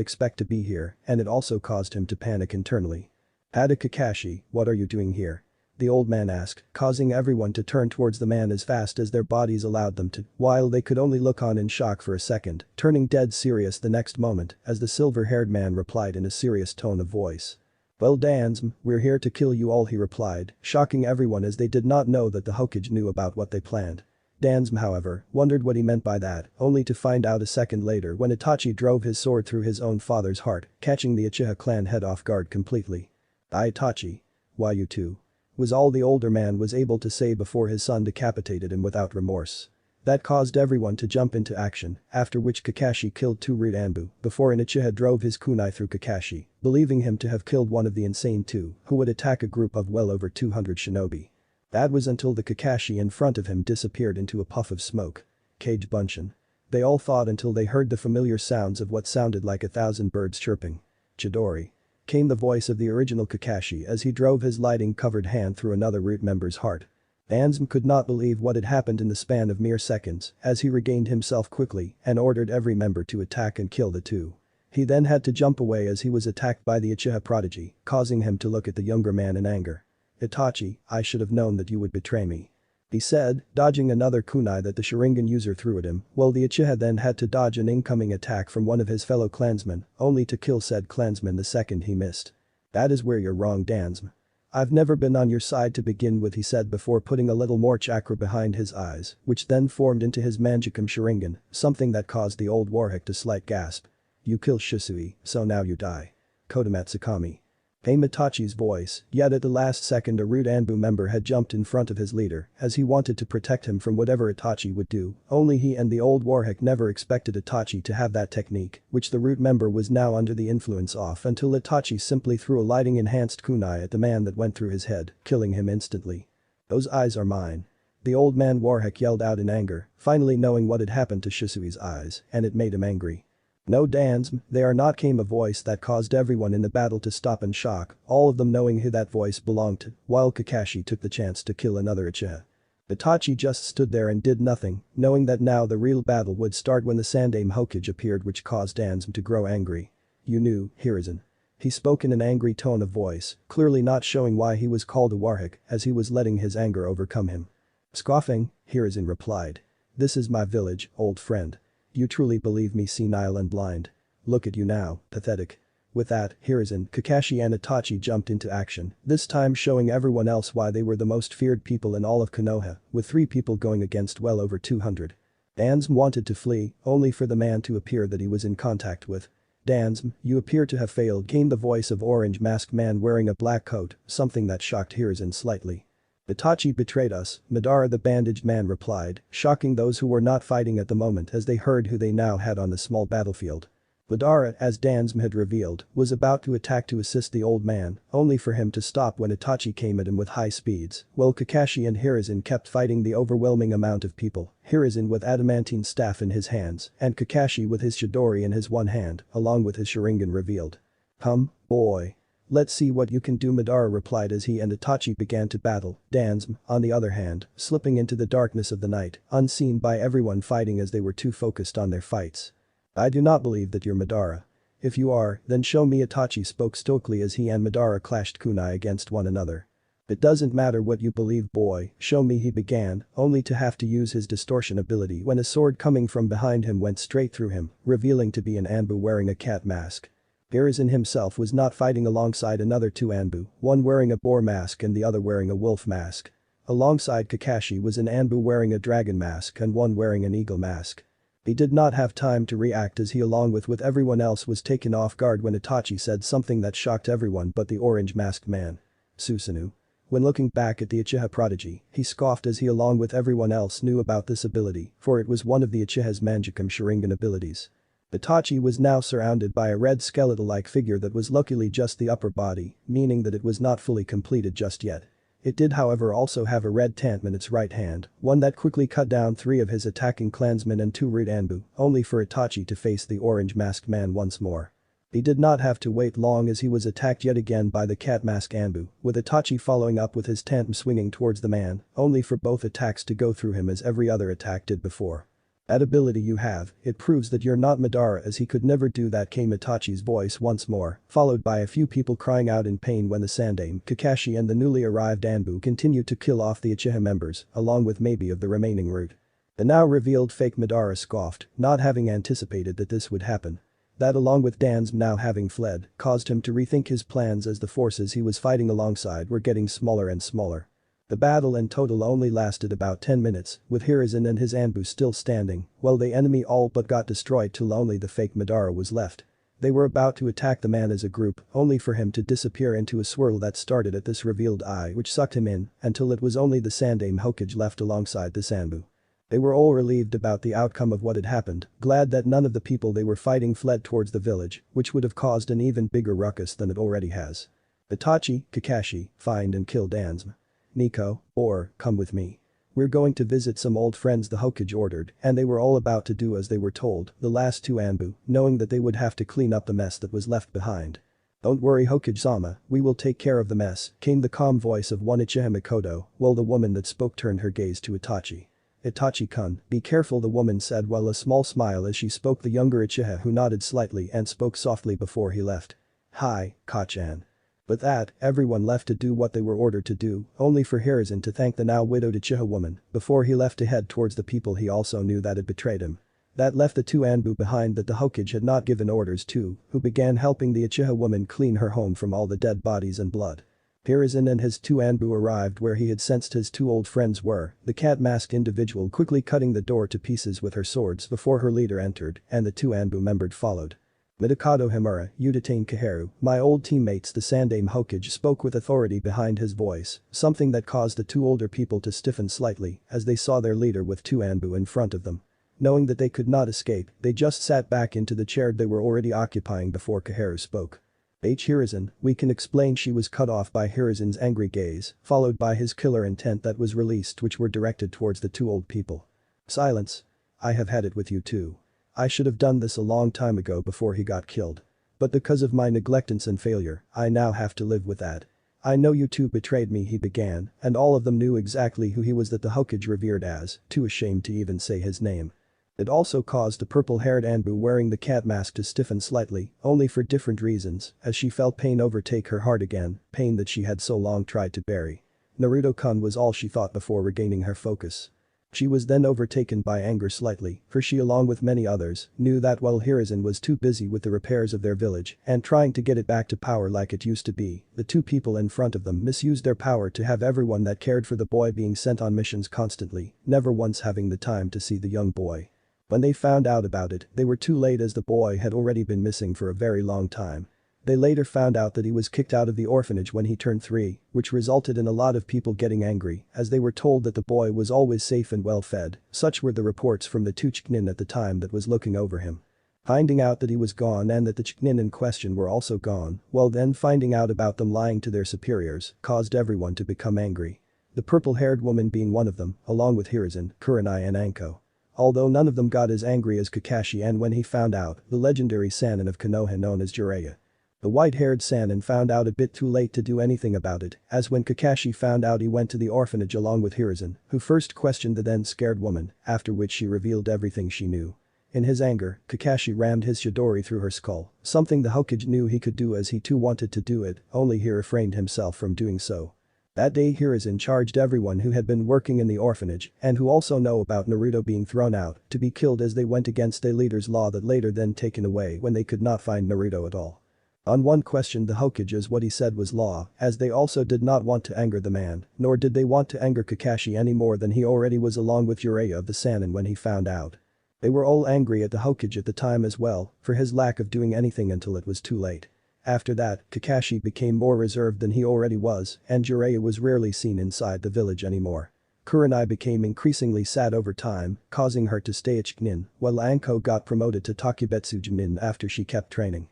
expect to be here, and it also caused him to panic internally. Hada Kakashi, what are you doing here? The old man asked, causing everyone to turn towards the man as fast as their bodies allowed them to, while they could only look on in shock for a second, turning dead serious the next moment as the silver-haired man replied in a serious tone of voice. Well Dansum, we're here to kill you all, he replied, shocking everyone as they did not know that the Hokage knew about what they planned. Dansum, however, wondered what he meant by that, only to find out a second later when Itachi drove his sword through his own father's heart, catching the Uchiha clan head off guard completely. Itachi. Why you too? Was all the older man was able to say before his son decapitated him without remorse. That caused everyone to jump into action, after which Kakashi killed 2 rude Anbu before an Uchiha drove his kunai through Kakashi, believing him to have killed one of the insane 2 who would attack a group of well over 200 shinobi. That was until the Kakashi in front of him disappeared into a puff of smoke. Kage Bunshin. They all thought until they heard the familiar sounds of what sounded like 1,000 birds chirping. Chidori. Came the voice of the original Kakashi as he drove his lighting-covered hand through another root member's heart. Dansum could not believe what had happened in the span of mere seconds as he regained himself quickly and ordered every member to attack and kill the 2. He then had to jump away as he was attacked by the Uchiha prodigy, causing him to look at the younger man in anger. Itachi, I should have known that you would betray me. He said, dodging another kunai that the Sharingan user threw at him, while the Uchiha then had to dodge an incoming attack from one of his fellow clansmen, only to kill said clansman the second he missed. That is where you're wrong, Dansum. I've never been on your side to begin with, he said before putting a little more chakra behind his eyes, which then formed into his Manjikam Sharingan, something that caused the old warhick to slight gasp. You kill Shisui, so now you die. Kodamatsukami. Came Itachi's voice, yet at the last second a rude Anbu member had jumped in front of his leader as he wanted to protect him from whatever Itachi would do, only he and the old warhick never expected Itachi to have that technique, which the root member was now under the influence of until Itachi simply threw a lighting-enhanced kunai at the man that went through his head, killing him instantly. Those eyes are mine. The old man warhick yelled out in anger, finally knowing what had happened to Shisui's eyes, and it made him angry. No, Dansum, they are not, came a voice that caused everyone in the battle to stop in shock, all of them knowing who that voice belonged to, while Kakashi took the chance to kill another Uchiha. Itachi just stood there and did nothing, knowing that now the real battle would start when the Sandaime Hokage appeared, which caused Dansum to grow angry. You knew, Hiruzen. He spoke in an angry tone of voice, clearly not showing why he was called a warhick as he was letting his anger overcome him. Scoffing, Hiruzen replied. This is my village, old friend. You truly believe me senile and blind. Look at you now, pathetic. With that, Hiruzen, Kakashi and Itachi jumped into action, this time showing everyone else why they were the most feared people in all of Konoha, with 3 people going against well over 200. Dansum wanted to flee, only for the man to appear that he was in contact with. Dansum, you appear to have failed, came the voice of orange masked man wearing a black coat, something that shocked Hiruzen slightly. Itachi betrayed us, Madara the bandaged man replied, shocking those who were not fighting at the moment as they heard who they now had on the small battlefield. Madara, as Dansum had revealed, was about to attack to assist the old man, only for him to stop when Itachi came at him with high speeds, while Kakashi and Hiruzen kept fighting the overwhelming amount of people, Hiruzen with adamantine staff in his hands, and Kakashi with his Chidori in his one hand, along with his Sharingan revealed. Come, boy. Let's see what you can do, Madara replied as he and Itachi began to battle, Dansum, on the other hand, slipping into the darkness of the night, unseen by everyone fighting as they were too focused on their fights. I do not believe that you're Madara. If you are, then show me, Itachi spoke stoically as he and Madara clashed kunai against one another. It doesn't matter what you believe, boy, show me, he began, only to have to use his distortion ability when a sword coming from behind him went straight through him, revealing to be an Anbu wearing a cat mask. Hiruzen himself was not fighting alongside another 2 Anbu, one wearing a boar mask and the other wearing a wolf mask. Alongside Kakashi was an Anbu wearing a dragon mask and one wearing an eagle mask. He did not have time to react as he along with everyone else was taken off guard when Itachi said something that shocked everyone but the orange masked man. Susanoo. When looking back at the Uchiha prodigy, he scoffed as he along with everyone else knew about this ability, for it was one of the Uchiha's Manjikam Sharingan abilities. Itachi was now surrounded by a red skeletal-like figure that was luckily just the upper body, meaning that it was not fully completed just yet. It did however also have a red tantman in its right hand, one that quickly cut down 3 of his attacking clansmen and 2 rude Anbu, only for Itachi to face the orange masked man once more. He did not have to wait long as he was attacked yet again by the cat mask Anbu, with Itachi following up with his tantman swinging towards the man, only for both attacks to go through him as every other attack did before. That ability you have, it proves that you're not Madara, as he could never do that, came Itachi's voice once more, followed by a few people crying out in pain when the Sandaime, Kakashi and the newly arrived Anbu continued to kill off the Uchiha members, along with maybe of the remaining root. The now revealed fake Madara scoffed, not having anticipated that this would happen. That along with Dansum now having fled, caused him to rethink his plans as the forces he was fighting alongside were getting smaller and smaller. The battle in total only lasted about 10 minutes, with Hiruzen and his Anbu still standing, while the enemy all but got destroyed till only the fake Madara was left. They were about to attack the man as a group, only for him to disappear into a swirl that started at this revealed eye which sucked him in, until it was only the Sandaime Hokage left alongside the Sanbu. They were all relieved about the outcome of what had happened, glad that none of the people they were fighting fled towards the village, which would have caused an even bigger ruckus than it already has. Itachi, Kakashi, find and kill Danzma. Nico, or, come with me. We're going to visit some old friends, the Hokage ordered, and they were all about to do as they were told, the last two Anbu, knowing that they would have to clean up the mess that was left behind. Don't worry Hokage-sama, we will take care of the mess, came the calm voice of one Uchiha Mikoto, while the woman that spoke turned her gaze to Itachi. Itachi-kun, be careful, the woman said while a small smile as she spoke the younger Uchiha, who nodded slightly and spoke softly before he left. Hi, Kachan. With that, everyone left to do what they were ordered to do, only for Hiruzen to thank the now widowed Uchiha woman before he left to head towards the people he also knew that had betrayed him. That left the two Anbu behind that the Hokage had not given orders to, who began helping the Uchiha woman clean her home from all the dead bodies and blood. Hiruzen and his two Anbu arrived where he had sensed his two old friends were, the cat-masked individual quickly cutting the door to pieces with her swords before her leader entered, and the two Anbu members followed. Midokado Himura, you detain Kaheru, my old teammates, the Sandaime Hokage spoke with authority behind his voice, something that caused the two older people to stiffen slightly as they saw their leader with two Anbu in front of them. Knowing that they could not escape, they just sat back into the chair they were already occupying before Kaheru spoke. Hiruzen, we can explain. She was cut off by Hiruzen's angry gaze, followed by his killer intent that was released, which were directed towards the two old people. Silence. I have had it with you too. I should have done this a long time ago before he got killed. But because of my negligence and failure, I now have to live with that. I know you two betrayed me, he began, and all of them knew exactly who he was that the Hokage revered as, too ashamed to even say his name. It also caused the purple-haired Anbu wearing the cat mask to stiffen slightly, only for different reasons, as she felt pain overtake her heart again, pain that she had so long tried to bury. Naruto-kun was all she thought before regaining her focus. She was then overtaken by anger slightly, for she along with many others, knew that while Hiruzen was too busy with the repairs of their village and trying to get it back to power like it used to be, the two people in front of them misused their power to have everyone that cared for the boy being sent on missions constantly, never once having the time to see the young boy. When they found out about it, they were too late as the boy had already been missing for a very long time. They later found out that he was kicked out of the orphanage when he turned 3, which resulted in a lot of people getting angry as they were told that the boy was always safe and well fed, such were the reports from the two Chunin at the time that was looking over him. Finding out that he was gone and that the Chunin in question were also gone, well then finding out about them lying to their superiors, caused everyone to become angry. The purple-haired woman being one of them, along with Hiruzen, Kurenai and Anko. Although none of them got as angry as Kakashi and when he found out, the legendary Sannin of Konoha known as Jiraiya. The white-haired Sannin found out a bit too late to do anything about it, as when Kakashi found out he went to the orphanage along with Hiruzen, who first questioned the then scared woman, after which she revealed everything she knew. In his anger, Kakashi rammed his Chidori through her skull, something the Hokage knew he could do as he too wanted to do it, only he refrained himself from doing so. That day Hiruzen charged everyone who had been working in the orphanage and who also know about Naruto being thrown out to be killed as they went against a leader's law that later then taken away when they could not find Naruto at all. On one question the Hokages what he said was law, as they also did not want to anger the man, nor did they want to anger Kakashi any more than he already was along with Jiraiya of the Sannin when he found out. They were all angry at the Hokage at the time as well, for his lack of doing anything until it was too late. After that, Kakashi became more reserved than he already was, and Jiraiya was rarely seen inside the village anymore. Kurenai became increasingly sad over time, causing her to stay at Chunin, while Anko got promoted to Takebetsu Junin after she kept training.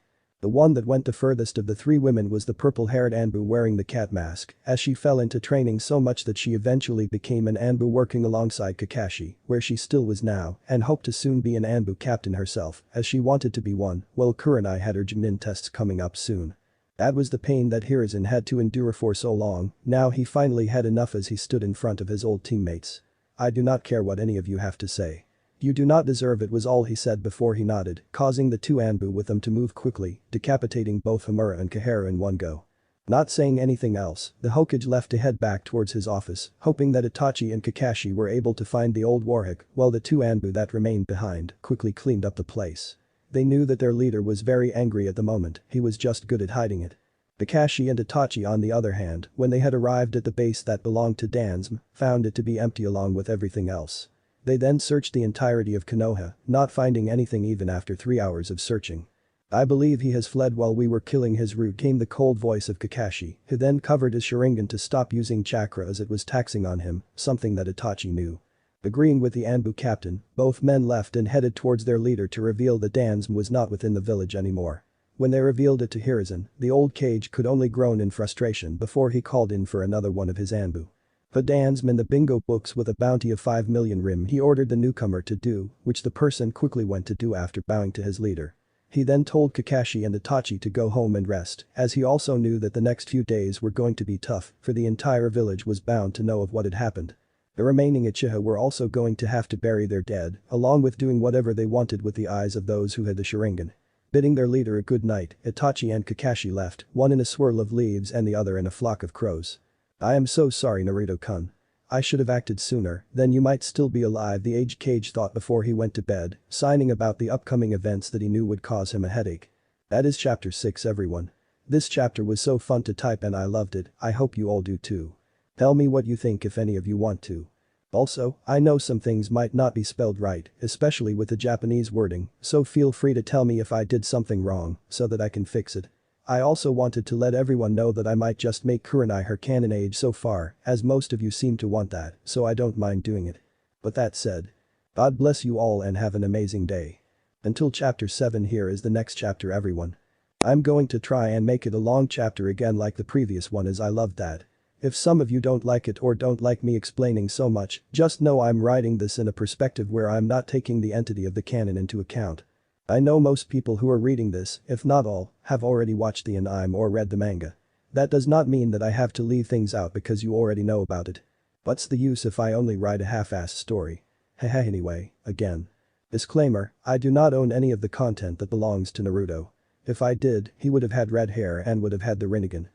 The one that went the furthest of the three women was the purple-haired Anbu wearing the cat mask, as she fell into training so much that she eventually became an Anbu working alongside Kakashi, where she still was now, and hoped to soon be an Anbu captain herself, as she wanted to be one, while Kurenai had her Junin tests coming up soon. That was the pain that Hiruzen had to endure for so long, now he finally had enough as he stood in front of his old teammates. I do not care what any of you have to say. You do not deserve it was all he said before he nodded, causing the two Anbu with them to move quickly, decapitating both Himura and Kaheru in one go. Not saying anything else, the Hokage left to head back towards his office, hoping that Itachi and Kakashi were able to find the old Warhawk, while the two Anbu that remained behind quickly cleaned up the place. They knew that their leader was very angry at the moment, he was just good at hiding it. Kakashi and Itachi on the other hand, when they had arrived at the base that belonged to Dansm, found it to be empty along with everything else. They then searched the entirety of Konoha, not finding anything even after 3 hours of searching. "I believe he has fled while we were killing his route," came the cold voice of Kakashi, who then covered his Sharingan to stop using chakra as it was taxing on him, something that Itachi knew. Agreeing with the Anbu captain, both men left and headed towards their leader to reveal that Dansm was not within the village anymore. When they revealed it to Hiruzen, the old Kage could only groan in frustration before he called in for another one of his Anbu. Put Dansm in the bingo books with a bounty of 5 million rim he ordered the newcomer to do, which the person quickly went to do after bowing to his leader. He then told Kakashi and Itachi to go home and rest, as he also knew that the next few days were going to be tough, for the entire village was bound to know of what had happened. The remaining Uchiha were also going to have to bury their dead, along with doing whatever they wanted with the eyes of those who had the Sharingan. Bidding their leader a good night, Itachi and Kakashi left, one in a swirl of leaves and the other in a flock of crows. "I am so sorry, Naruto-kun. I should have acted sooner, then you might still be alive," the aged Kage thought before he went to bed, signing about the upcoming events that he knew would cause him a headache. That is chapter 6 everyone. This chapter was so fun to type and I loved it, I hope you all do too. Tell me what you think if any of you want to. Also, I know some things might not be spelled right, especially with the Japanese wording, so feel free to tell me if I did something wrong, so that I can fix it. I also wanted to let everyone know that I might just make Kurenai her canon age so far, as most of you seem to want that, so I don't mind doing it. But that said, God bless you all and have an amazing day. Until chapter 7, here is the next chapter everyone. I'm going to try and make it a long chapter again like the previous one as I loved that. If some of you don't like it or don't like me explaining so much, just know I'm writing this in a perspective where I'm not taking the entity of the canon into account. I know most people who are reading this, if not all, have already watched the anime or read the manga. That does not mean that I have to leave things out because you already know about it. What's the use if I only write a half-assed story? Haha anyway, again. Disclaimer, I do not own any of the content that belongs to Naruto. If I did, he would have had red hair and would have had the Rinnegan.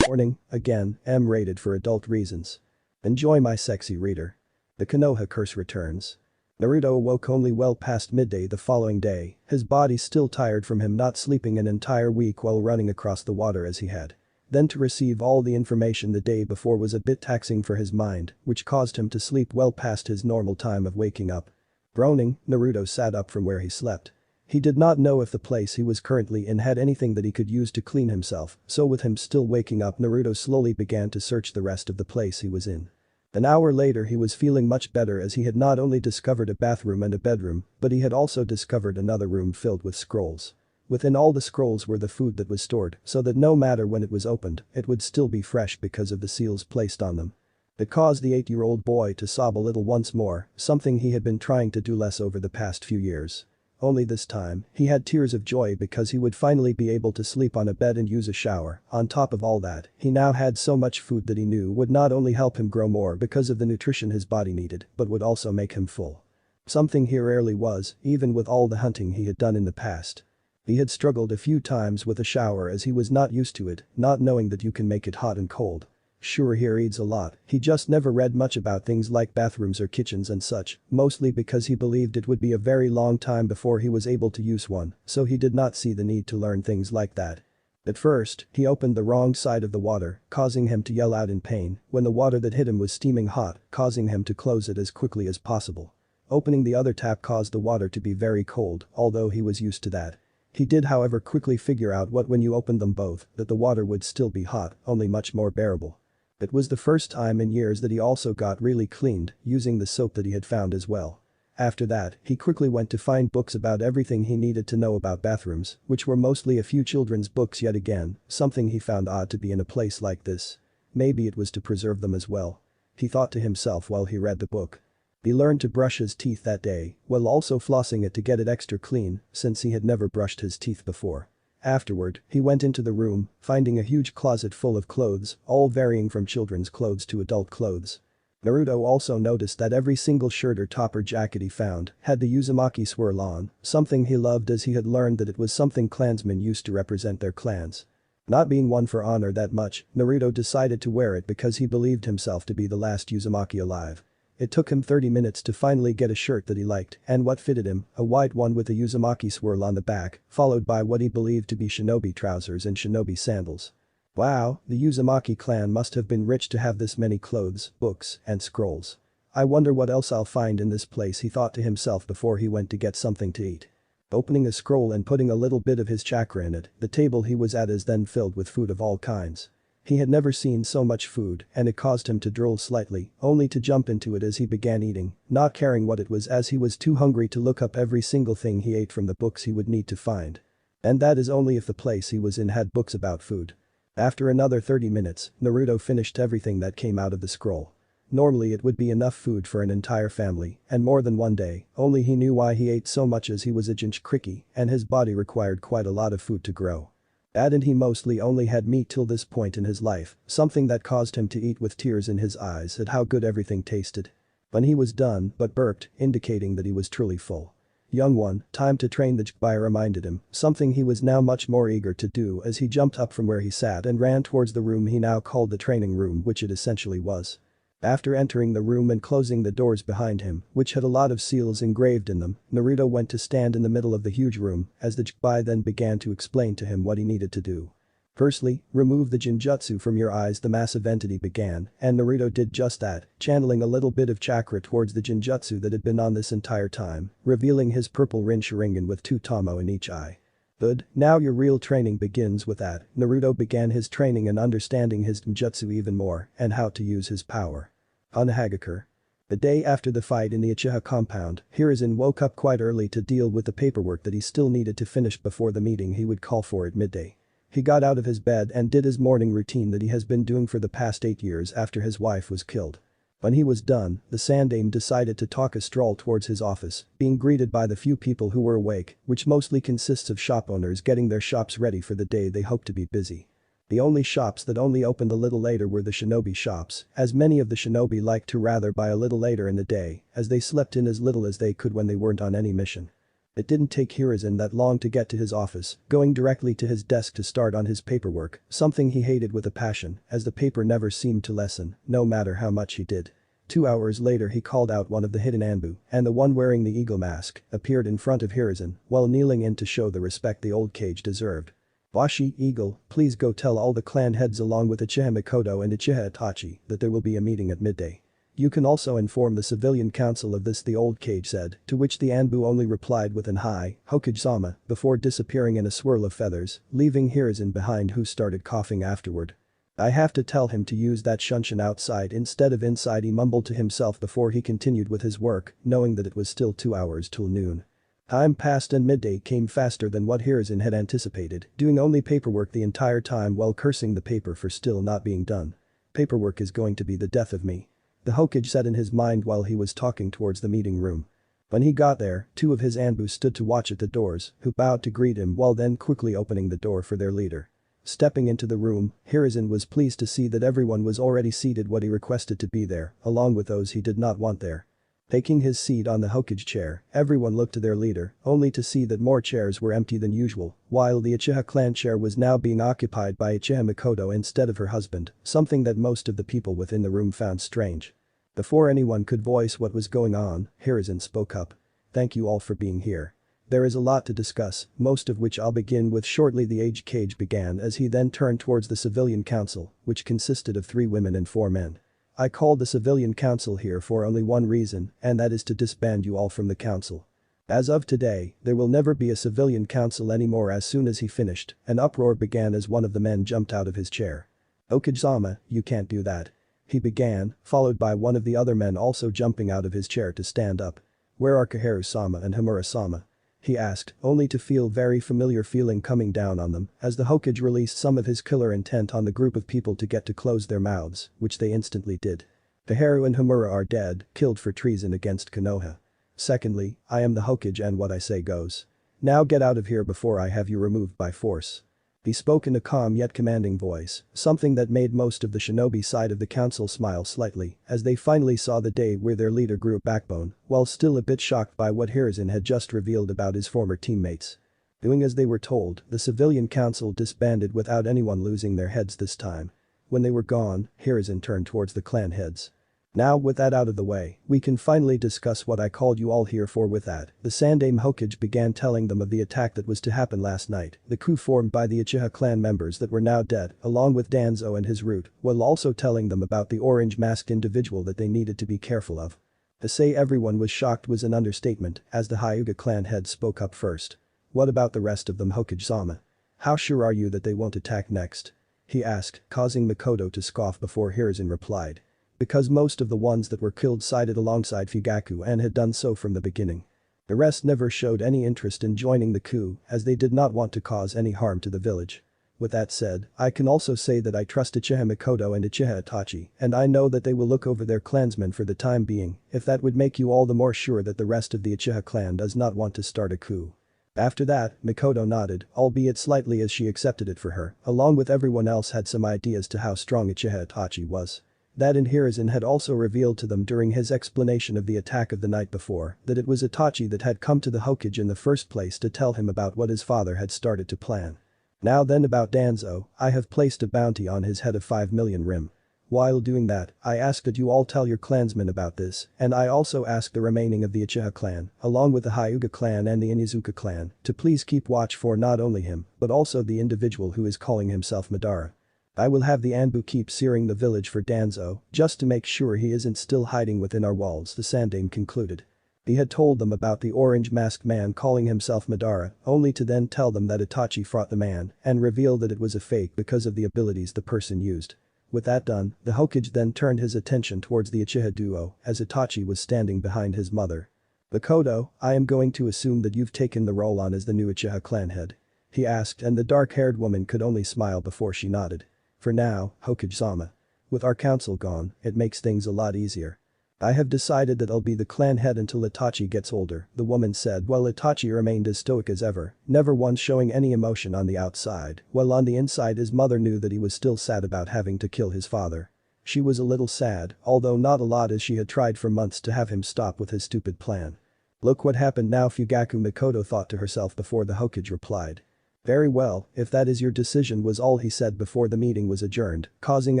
Warning, again, M-rated for adult reasons. Enjoy my sexy reader. The Konoha curse returns. Naruto awoke only well past midday the following day, his body still tired from him not sleeping an entire week while running across the water as he had. Then to receive all the information the day before was a bit taxing for his mind, which caused him to sleep well past his normal time of waking up. Groaning, Naruto sat up from where he slept. He did not know if the place he was currently in had anything that he could use to clean himself, so with him still waking up Naruto slowly began to search the rest of the place he was in. An hour later he was feeling much better as he had not only discovered a bathroom and a bedroom, but he had also discovered another room filled with scrolls. Within all the scrolls were the food that was stored, so that no matter when it was opened, it would still be fresh because of the seals placed on them. It caused the 8-year-old boy to sob a little once more, something he had been trying to do less over the past few years. Only this time, he had tears of joy because he would finally be able to sleep on a bed and use a shower. On top of all that, he now had so much food that he knew would not only help him grow more because of the nutrition his body needed, but would also make him full. Something he rarely was, even with all the hunting he had done in the past. He had struggled a few times with a shower as he was not used to it, not knowing that you can make it hot and cold. Sure he reads a lot, he just never read much about things like bathrooms or kitchens and such, mostly because he believed it would be a very long time before he was able to use one, so he did not see the need to learn things like that. At first, he opened the wrong side of the water, causing him to yell out in pain when the water that hit him was steaming hot, causing him to close it as quickly as possible. Opening the other tap caused the water to be very cold, although he was used to that. He did however quickly figure out when you opened them both, that the water would still be hot, only much more bearable. It was the first time in years that he also got really cleaned, using the soap that he had found as well. After that, he quickly went to find books about everything he needed to know about bathrooms, which were mostly a few children's books yet again, something he found odd to be in a place like this. Maybe it was to preserve them as well. He thought to himself while he read the book. He learned to brush his teeth that day, while also flossing it to get it extra clean, since he had never brushed his teeth before. Afterward, he went into the room, finding a huge closet full of clothes, all varying from children's clothes to adult clothes. Naruto also noticed that every single shirt or top or jacket he found had the Uzumaki swirl on, something he loved as he had learned that it was something clansmen used to represent their clans. Not being one for honor that much, Naruto decided to wear it because he believed himself to be the last Uzumaki alive. It took him 30 minutes to finally get a shirt that he liked and what fitted him, a white one with a Uzumaki swirl on the back, followed by what he believed to be Shinobi trousers and Shinobi sandals. Wow, the Uzumaki clan must have been rich to have this many clothes, books, and scrolls. I wonder what else I'll find in this place, he thought to himself before he went to get something to eat. Opening a scroll and putting a little bit of his chakra in it, the table he was at is then filled with food of all kinds. He had never seen so much food, and it caused him to drool slightly, only to jump into it as he began eating, not caring what it was as he was too hungry to look up every single thing he ate from the books he would need to find. And that is only if the place he was in had books about food. After another 30 minutes, Naruto finished everything that came out of the scroll. Normally it would be enough food for an entire family, and more than one day, only he knew why he ate so much as he was a jinchuriki, and his body required quite a lot of food to grow. And he mostly only had meat till this point in his life, something that caused him to eat with tears in his eyes at how good everything tasted. When he was done, but burped, indicating that he was truly full. Young one, time to train the Kaguya reminded him, something he was now much more eager to do as he jumped up from where he sat and ran towards the room he now called the training room, which it essentially was. After entering the room and closing the doors behind him, which had a lot of seals engraved in them, Naruto went to stand in the middle of the huge room as the Kaguya then began to explain to him what he needed to do. Firstly, remove the jinjutsu from your eyes, the massive entity began, and Naruto did just that, channeling a little bit of chakra towards the jinjutsu that had been on this entire time, revealing his purple Ren Sharingan with 2 tamo in each eye. Good, now your real training begins with that. Naruto began his training and understanding his ninjutsu even more and how to use his power. On Hagakure. The day after the fight in the Uchiha compound, Hiruzen woke up quite early to deal with the paperwork that he still needed to finish before the meeting he would call for at midday. He got out of his bed and did his morning routine that he has been doing for the past 8 years after his wife was killed. When he was done, the Sandaime decided to take a stroll towards his office, being greeted by the few people who were awake, which mostly consists of shop owners getting their shops ready for the day they hope to be busy. The only shops that only opened a little later were the shinobi shops, as many of the shinobi liked to rather buy a little later in the day, as they slept in as little as they could when they weren't on any mission. It didn't take Hiruzen that long to get to his office, going directly to his desk to start on his paperwork, something he hated with a passion, as the paper never seemed to lessen, no matter how much he did. 2 hours later he called out one of the hidden Anbu, and the one wearing the eagle mask, appeared in front of Hiruzen, while kneeling in to show the respect the old cage deserved. Washi, Eagle, please go tell all the clan heads along with Uchiha Mikoto and Uchiha Itachi that there will be a meeting at midday. You can also inform the civilian council of this, the old cage said, to which the Anbu only replied with an "Hi, Hokage-sama," before disappearing in a swirl of feathers, leaving Hiruzen behind, who started coughing afterward. I have to tell him to use that shunshin outside instead of inside, he mumbled to himself before he continued with his work, knowing that it was still 2 hours till noon. Time passed and midday came faster than what Hiruzen had anticipated, doing only paperwork the entire time while cursing the paper for still not being done. Paperwork is going to be the death of me. The Hokage said in his mind while he was talking towards the meeting room. When he got there, 2 of his Anbu stood to watch at the doors, who bowed to greet him while then quickly opening the door for their leader. Stepping into the room, Hiruzen was pleased to see that everyone was already seated what he requested to be there, along with those he did not want there. Taking his seat on the Hokage chair, everyone looked to their leader, only to see that more chairs were empty than usual, while the Uchiha clan chair was now being occupied by Uchiha Mikoto instead of her husband, something that most of the people within the room found strange. Before anyone could voice what was going on, Hiruzen spoke up. Thank you all for being here. There is a lot to discuss, most of which I'll begin with shortly, the age cage began as he then turned towards the civilian council, which consisted of 3 women and 4 men. I called the civilian council here for only one reason, and that is to disband you all from the council. As of today, there will never be a civilian council anymore. As soon as he finished, an uproar began as one of the men jumped out of his chair. Okage-sama, you can't do that. He began, followed by one of the other men also jumping out of his chair to stand up. Where are Kaharu-sama and Hamura-sama? He asked, only to feel very familiar feeling coming down on them as the Hokage released some of his killer intent on the group of people to get to close their mouths, which they instantly did. Kaharu and Hamura are dead, killed for treason against Konoha. Secondly, I am the Hokage and what I say goes. Now get out of here before I have you removed by force. He spoke in a calm yet commanding voice, something that made most of the shinobi side of the council smile slightly as they finally saw the day where their leader grew a backbone, while still a bit shocked by what Hiruzen had just revealed about his former teammates. Doing as they were told, the civilian council disbanded without anyone losing their heads this time. When they were gone, Hiruzen turned towards the clan heads. Now with that out of the way, we can finally discuss what I called you all here for. With that, the Sandaime Hokage began telling them of the attack that was to happen last night, the coup formed by the Uchiha clan members that were now dead, along with Danzo and his root, while also telling them about the orange-masked individual that they needed to be careful of. To say everyone was shocked was an understatement, as the Hyuga clan head spoke up first. What about the rest of them, Hokage-sama? How sure are you that they won't attack next? He asked, causing Mikoto to scoff before Hiruzen replied. Because most of the ones that were killed sided alongside Fugaku and had done so from the beginning. The rest never showed any interest in joining the coup as they did not want to cause any harm to the village. With that said, I can also say that I trust Uchiha Mikoto and Uchiha Itachi, and I know that they will look over their clansmen for the time being, if that would make you all the more sure that the rest of the Uchiha clan does not want to start a coup. After that, Mikoto nodded, albeit slightly as she accepted it for her, along with everyone else had some ideas to how strong Uchiha Itachi was. That and Hiruzen had also revealed to them during his explanation of the attack of the night before that it was Itachi that had come to the Hokage in the first place to tell him about what his father had started to plan. Now then about Danzo, I have placed a bounty on his head of 5 million rim. While doing that, I ask that you all tell your clansmen about this, and I also ask the remaining of the Uchiha clan, along with the Hyuga clan and the Inizuka clan, to please keep watch for not only him, but also the individual who is calling himself Madara. I will have the Anbu keep searing the village for Danzo, just to make sure he isn't still hiding within our walls, the Sandaime concluded. He had told them about the orange-masked man calling himself Madara, only to then tell them that Itachi fought the man and reveal that it was a fake because of the abilities the person used. With that done, the Hokage then turned his attention towards the Uchiha duo as Itachi was standing behind his mother. Mikoto, I am going to assume that you've taken the role on as the new Uchiha clan head. He asked, and the dark-haired woman could only smile before she nodded. For now, Hokage-sama. With our council gone, it makes things a lot easier. I have decided that I'll be the clan head until Itachi gets older, the woman said while Itachi remained as stoic as ever, never once showing any emotion on the outside, while on the inside his mother knew that he was still sad about having to kill his father. She was a little sad, although not a lot as she had tried for months to have him stop with his stupid plan. Look what happened now, Fugaku, Mikoto thought to herself before the Hokage replied. Very well, if that is your decision, was all he said before the meeting was adjourned, causing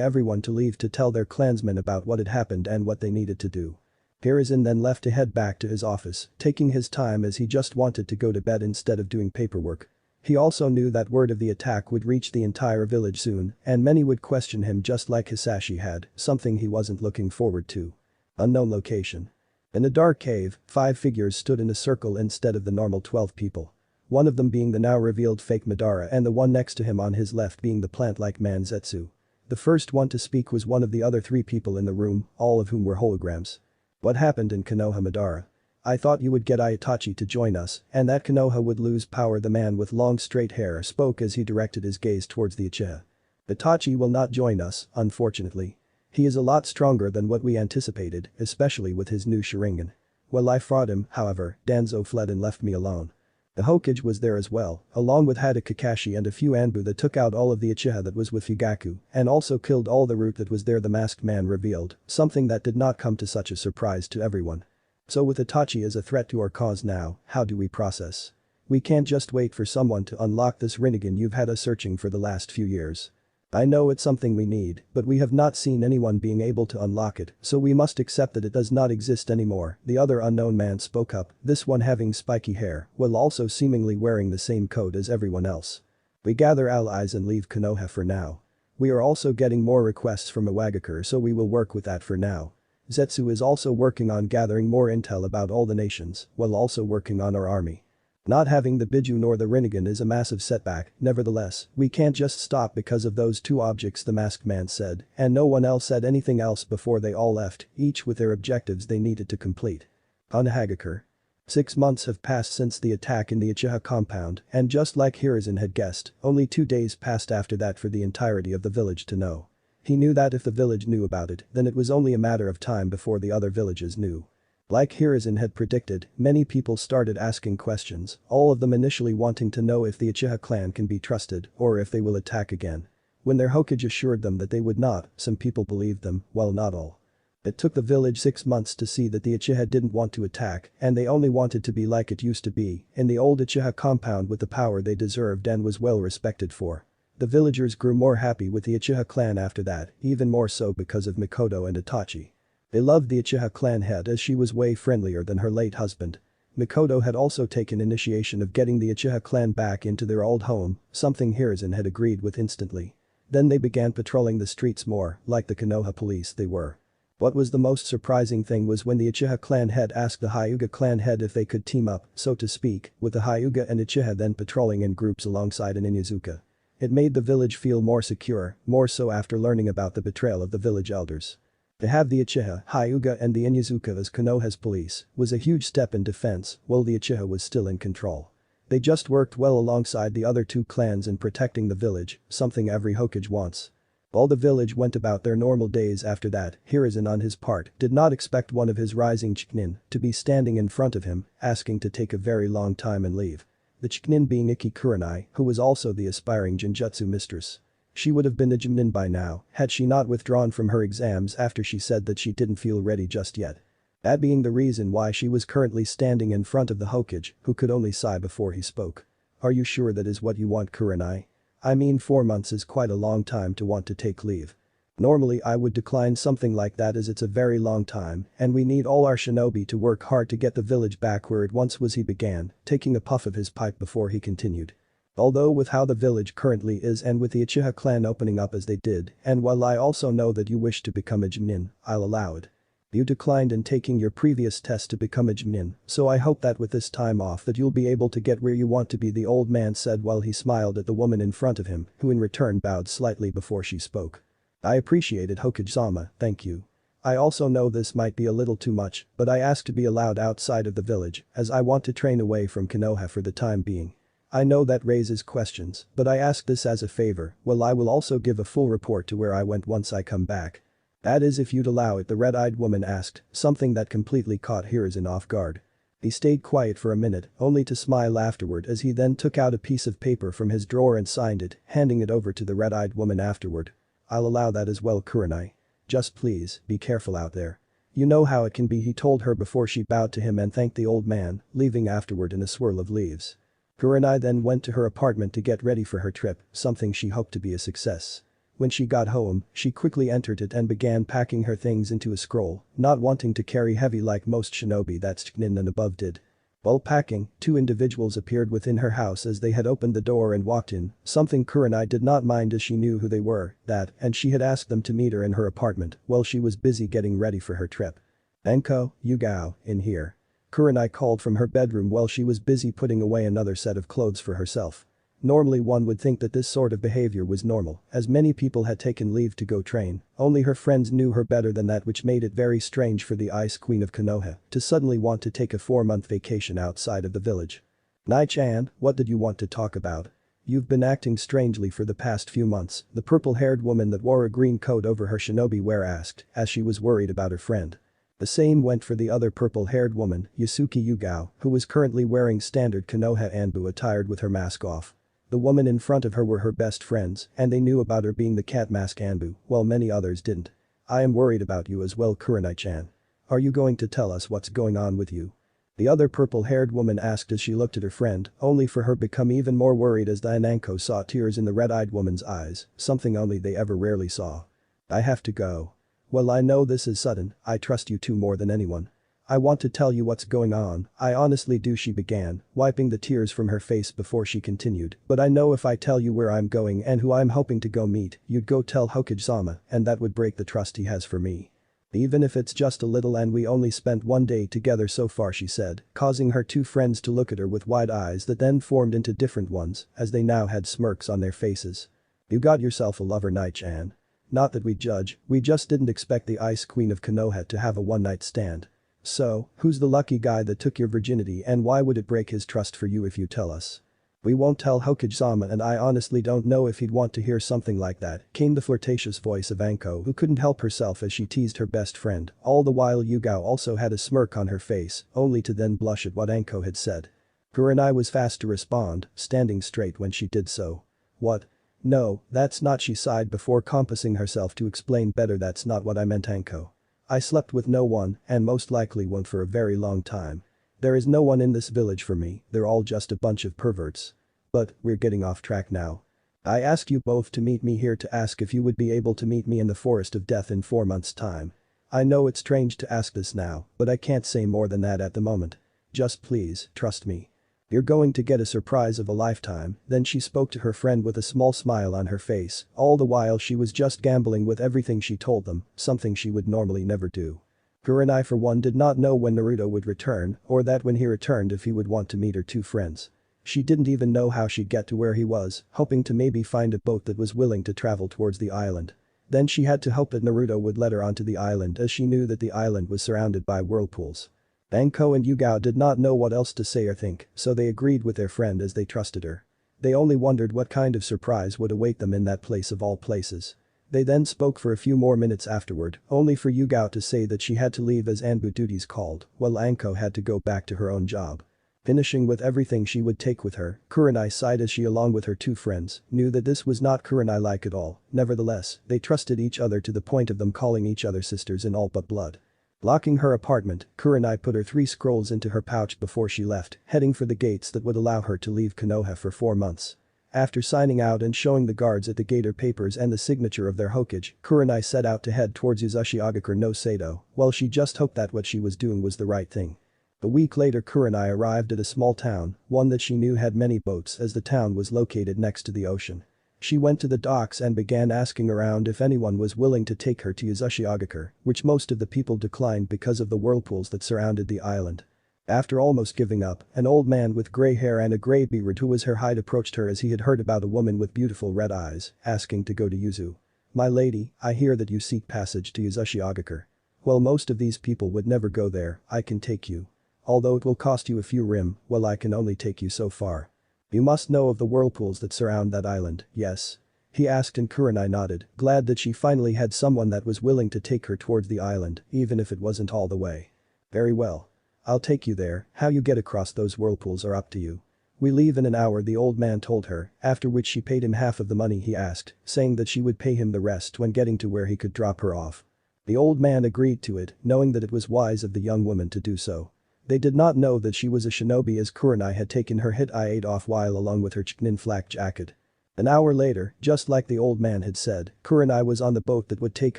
everyone to leave to tell their clansmen about what had happened and what they needed to do. Hiruzen then left to head back to his office, taking his time as he just wanted to go to bed instead of doing paperwork. He also knew that word of the attack would reach the entire village soon, and many would question him just like Hisashi had, something he wasn't looking forward to. Unknown location. In a dark cave, 5 figures stood in a circle instead of the normal 12 people. One of them being the now revealed fake Madara and the one next to him on his left being the plant-like man Zetsu. The first one to speak was one of the other 3 people in the room, all of whom were holograms. What happened in Konoha, Madara? I thought you would get Itachi to join us and that Konoha would lose power. The man with long straight hair spoke as he directed his gaze towards the Uchiha. Itachi will not join us, unfortunately. He is a lot stronger than what we anticipated, especially with his new Sharingan. Well, I fought him, however, Danzo fled and left me alone. The Hokage was there as well, along with Hada Kakashi and a few Anbu that took out all of the Uchiha that was with Fugaku and also killed all the root that was there, the masked man revealed, something that did not come to such a surprise to everyone. So with Itachi as a threat to our cause now, how do we process? We can't just wait for someone to unlock this Rinnegan you've had us searching for the last few years. I know it's something we need, but we have not seen anyone being able to unlock it, so we must accept that it does not exist anymore, the other unknown man spoke up, this one having spiky hair, while also seemingly wearing the same coat as everyone else. We gather allies and leave Konoha for now. We are also getting more requests from Iwagakure, so we will work with that for now. Zetsu is also working on gathering more intel about all the nations, while also working on our army. Not having the Bijuu nor the Rinnegan is a massive setback, nevertheless, we can't just stop because of those 2 objects, the masked man said, and no one else said anything else before they all left, each with their objectives they needed to complete. On Hagakure. 6 months have passed since the attack in the Uchiha compound, and just like Hiruzen had guessed, only 2 days passed after that for the entirety of the village to know. He knew that if the village knew about it, then it was only a matter of time before the other villages knew. Like Hiruzen had predicted, many people started asking questions, all of them initially wanting to know if the Uchiha clan can be trusted or if they will attack again. When their Hokage assured them that they would not, some people believed them, while not all. It took the village 6 months to see that the Uchiha didn't want to attack and they only wanted to be like it used to be, in the old Uchiha compound with the power they deserved and was well respected for. The villagers grew more happy with the Uchiha clan after that, even more so because of Mikoto and Itachi. They loved the Uchiha clan head as she was way friendlier than her late husband. Mikoto had also taken initiation of getting the Uchiha clan back into their old home, something Hiruzen had agreed with instantly. Then they began patrolling the streets more, like the Konoha police they were. What was the most surprising thing was when the Uchiha clan head asked the Hyuga clan head if they could team up, so to speak, with the Hyuga and Uchiha then patrolling in groups alongside an Inuzuka. It made the village feel more secure, more so after learning about the betrayal of the village elders. To have the Uchiha, Hyuga and the Inuzuka as Konoha's police was a huge step in defense, while the Uchiha was still in control. They just worked well alongside the other two clans in protecting the village, something every Hokage wants. All the village went about their normal days after that. Hiruzen on his part did not expect one of his rising Chunin to be standing in front of him, asking to take a very long time and leave. The Chunin being Ikki Kurenai, who was also the aspiring Genjutsu mistress. She would have been a Chunin by now had she not withdrawn from her exams after she said that she didn't feel ready just yet. That being the reason why she was currently standing in front of the Hokage, who could only sigh before he spoke. Are you sure that is what you want, Kurenai? I mean 4 months is quite a long time to want to take leave. Normally I would decline something like that as it's a very long time and we need all our shinobi to work hard to get the village back where it once was, he began, taking a puff of his pipe before he continued. Although with how the village currently is and with the Uchiha clan opening up as they did, and while I also know that you wish to become a Chunin, I'll allow it. You declined in taking your previous test to become a Chunin, so I hope that with this time off that you'll be able to get where you want to be, the old man said while he smiled at the woman in front of him, who in return bowed slightly before she spoke. I appreciate it, Hokage-sama, thank you. I also know this might be a little too much, but I asked to be allowed outside of the village as I want to train away from Konoha for the time being. I know that raises questions, but I ask this as a favor. Well, I will also give a full report to where I went once I come back. That is if you'd allow it, the red-eyed woman asked, something that completely caught Hiruzen off guard. He stayed quiet for a minute, only to smile afterward as he then took out a piece of paper from his drawer and signed it, handing it over to the red-eyed woman afterward. I'll allow that as well, Kurenai. Just please, be careful out there. You know how it can be, he told her before she bowed to him and thanked the old man, leaving afterward in a swirl of leaves. Kurenai then went to her apartment to get ready for her trip, something she hoped to be a success. When she got home, she quickly entered it and began packing her things into a scroll, not wanting to carry heavy like most shinobi that's Chunin and above did. While packing, 2 individuals appeared within her house as they had opened the door and walked in, something Kurenai did not mind as she knew who they were, and she had asked them to meet her in her apartment while she was busy getting ready for her trip. Enko, Yugao, in here. Kurenai called from her bedroom while she was busy putting away another set of clothes for herself. Normally one would think that this sort of behavior was normal, as many people had taken leave to go train, only her friends knew her better than that, which made it very strange for the Ice Queen of Konoha to suddenly want to take a 4-month vacation outside of the village. Nai-chan, what did you want to talk about? You've been acting strangely for the past few months, the purple-haired woman that wore a green coat over her shinobi wear asked, as she was worried about her friend. The same went for the other purple-haired woman, Yasuki Yugao, who was currently wearing standard Konoha Anbu attire with her mask off. The woman in front of her were her best friends, and they knew about her being the cat mask Anbu, while many others didn't. I am worried about you as well, Kurenai-chan. Are you going to tell us what's going on with you? The other purple-haired woman asked as she looked at her friend, only for her become even more worried as Anko saw tears in the red-eyed woman's eyes, something only they ever rarely saw. I have to go. Well, I know this is sudden, I trust you two more than anyone. I want to tell you what's going on, I honestly do, she began, wiping the tears from her face before she continued, but I know if I tell you where I'm going and who I'm hoping to go meet, you'd go tell Hokage-sama and that would break the trust he has for me. Even if it's just a little and we only spent 1 day together so far, she said, causing her 2 friends to look at her with wide eyes that then formed into different ones as they now had smirks on their faces. You got yourself a lover, Nai-chan. Not that we judge, we just didn't expect the Ice Queen of Konoha to have a one-night stand. So, who's the lucky guy that took your virginity and why would it break his trust for you if you tell us? We won't tell Hokage-sama, and I honestly don't know if he'd want to hear something like that, came the flirtatious voice of Anko, who couldn't help herself as she teased her best friend, all the while Yugao also had a smirk on her face, only to then blush at what Anko had said. Kurenai was fast to respond, standing straight when she did so. What? No, that's not, she sighed before compassing herself to explain better, that's not what I meant, Anko. I slept with no one, and most likely won't for a very long time. There is no one in this village for me, they're all just a bunch of perverts. But, we're getting off track now. I asked you both to meet me here to ask if you would be able to meet me in the Forest of Death in 4 months' time. I know it's strange to ask this now, but I can't say more than that at the moment. Just please, trust me. You're going to get a surprise of a lifetime." Then she spoke to her friend with a small smile on her face, all the while she was just gambling with everything she told them, something she would normally never do. Kurenai for one did not know when Naruto would return, or that when he returned if he would want to meet her two friends. She didn't even know how she'd get to where he was, hoping to maybe find a boat that was willing to travel towards the island. Then she had to hope that Naruto would let her onto the island as she knew that the island was surrounded by whirlpools. Anko and Yugao did not know what else to say or think, so they agreed with their friend as they trusted her. They only wondered what kind of surprise would await them in that place of all places. They then spoke for a few more minutes afterward, only for Yugao to say that she had to leave as Anbu duties called, while Anko had to go back to her own job. Finishing with everything she would take with her, Kurenai sighed as she along with her two friends knew that this was not Kurenai-like at all. Nevertheless, they trusted each other to the point of them calling each other sisters in all but blood. Locking her apartment, Kurenai put her 3 scrolls into her pouch before she left, heading for the gates that would allow her to leave Konoha for 4 months. After signing out and showing the guards at the gate her papers and the signature of their Hokage, Kurenai set out to head towards Uzushiogakure no Sado, while she just hoped that what she was doing was the right thing. A week later Kurenai arrived at a small town, one that she knew had many boats as the town was located next to the ocean. She went to the docks and began asking around if anyone was willing to take her to Uzushiogakure, which most of the people declined because of the whirlpools that surrounded the island. After almost giving up, an old man with grey hair and a grey beard who was her height approached her as he had heard about a woman with beautiful red eyes, asking to go to Yuzu. "My lady, I hear that you seek passage to Uzushiogakure. Well, most of these people would never go there, I can take you. Although it will cost you a few rim, well I can only take you so far. You must know of the whirlpools that surround that island, yes?" He asked and Kurenai nodded, glad that she finally had someone that was willing to take her towards the island, even if it wasn't all the way. "Very well. I'll take you there, how you get across those whirlpools are up to you. We leave in an hour," the old man told her, after which she paid him half of the money he asked, saying that she would pay him the rest when getting to where he could drop her off. The old man agreed to it, knowing that it was wise of the young woman to do so. They did not know that she was a shinobi as Kurenai had taken her hit I-8 off while along with her chiknin flak jacket. An hour later, just like the old man had said, Kurenai was on the boat that would take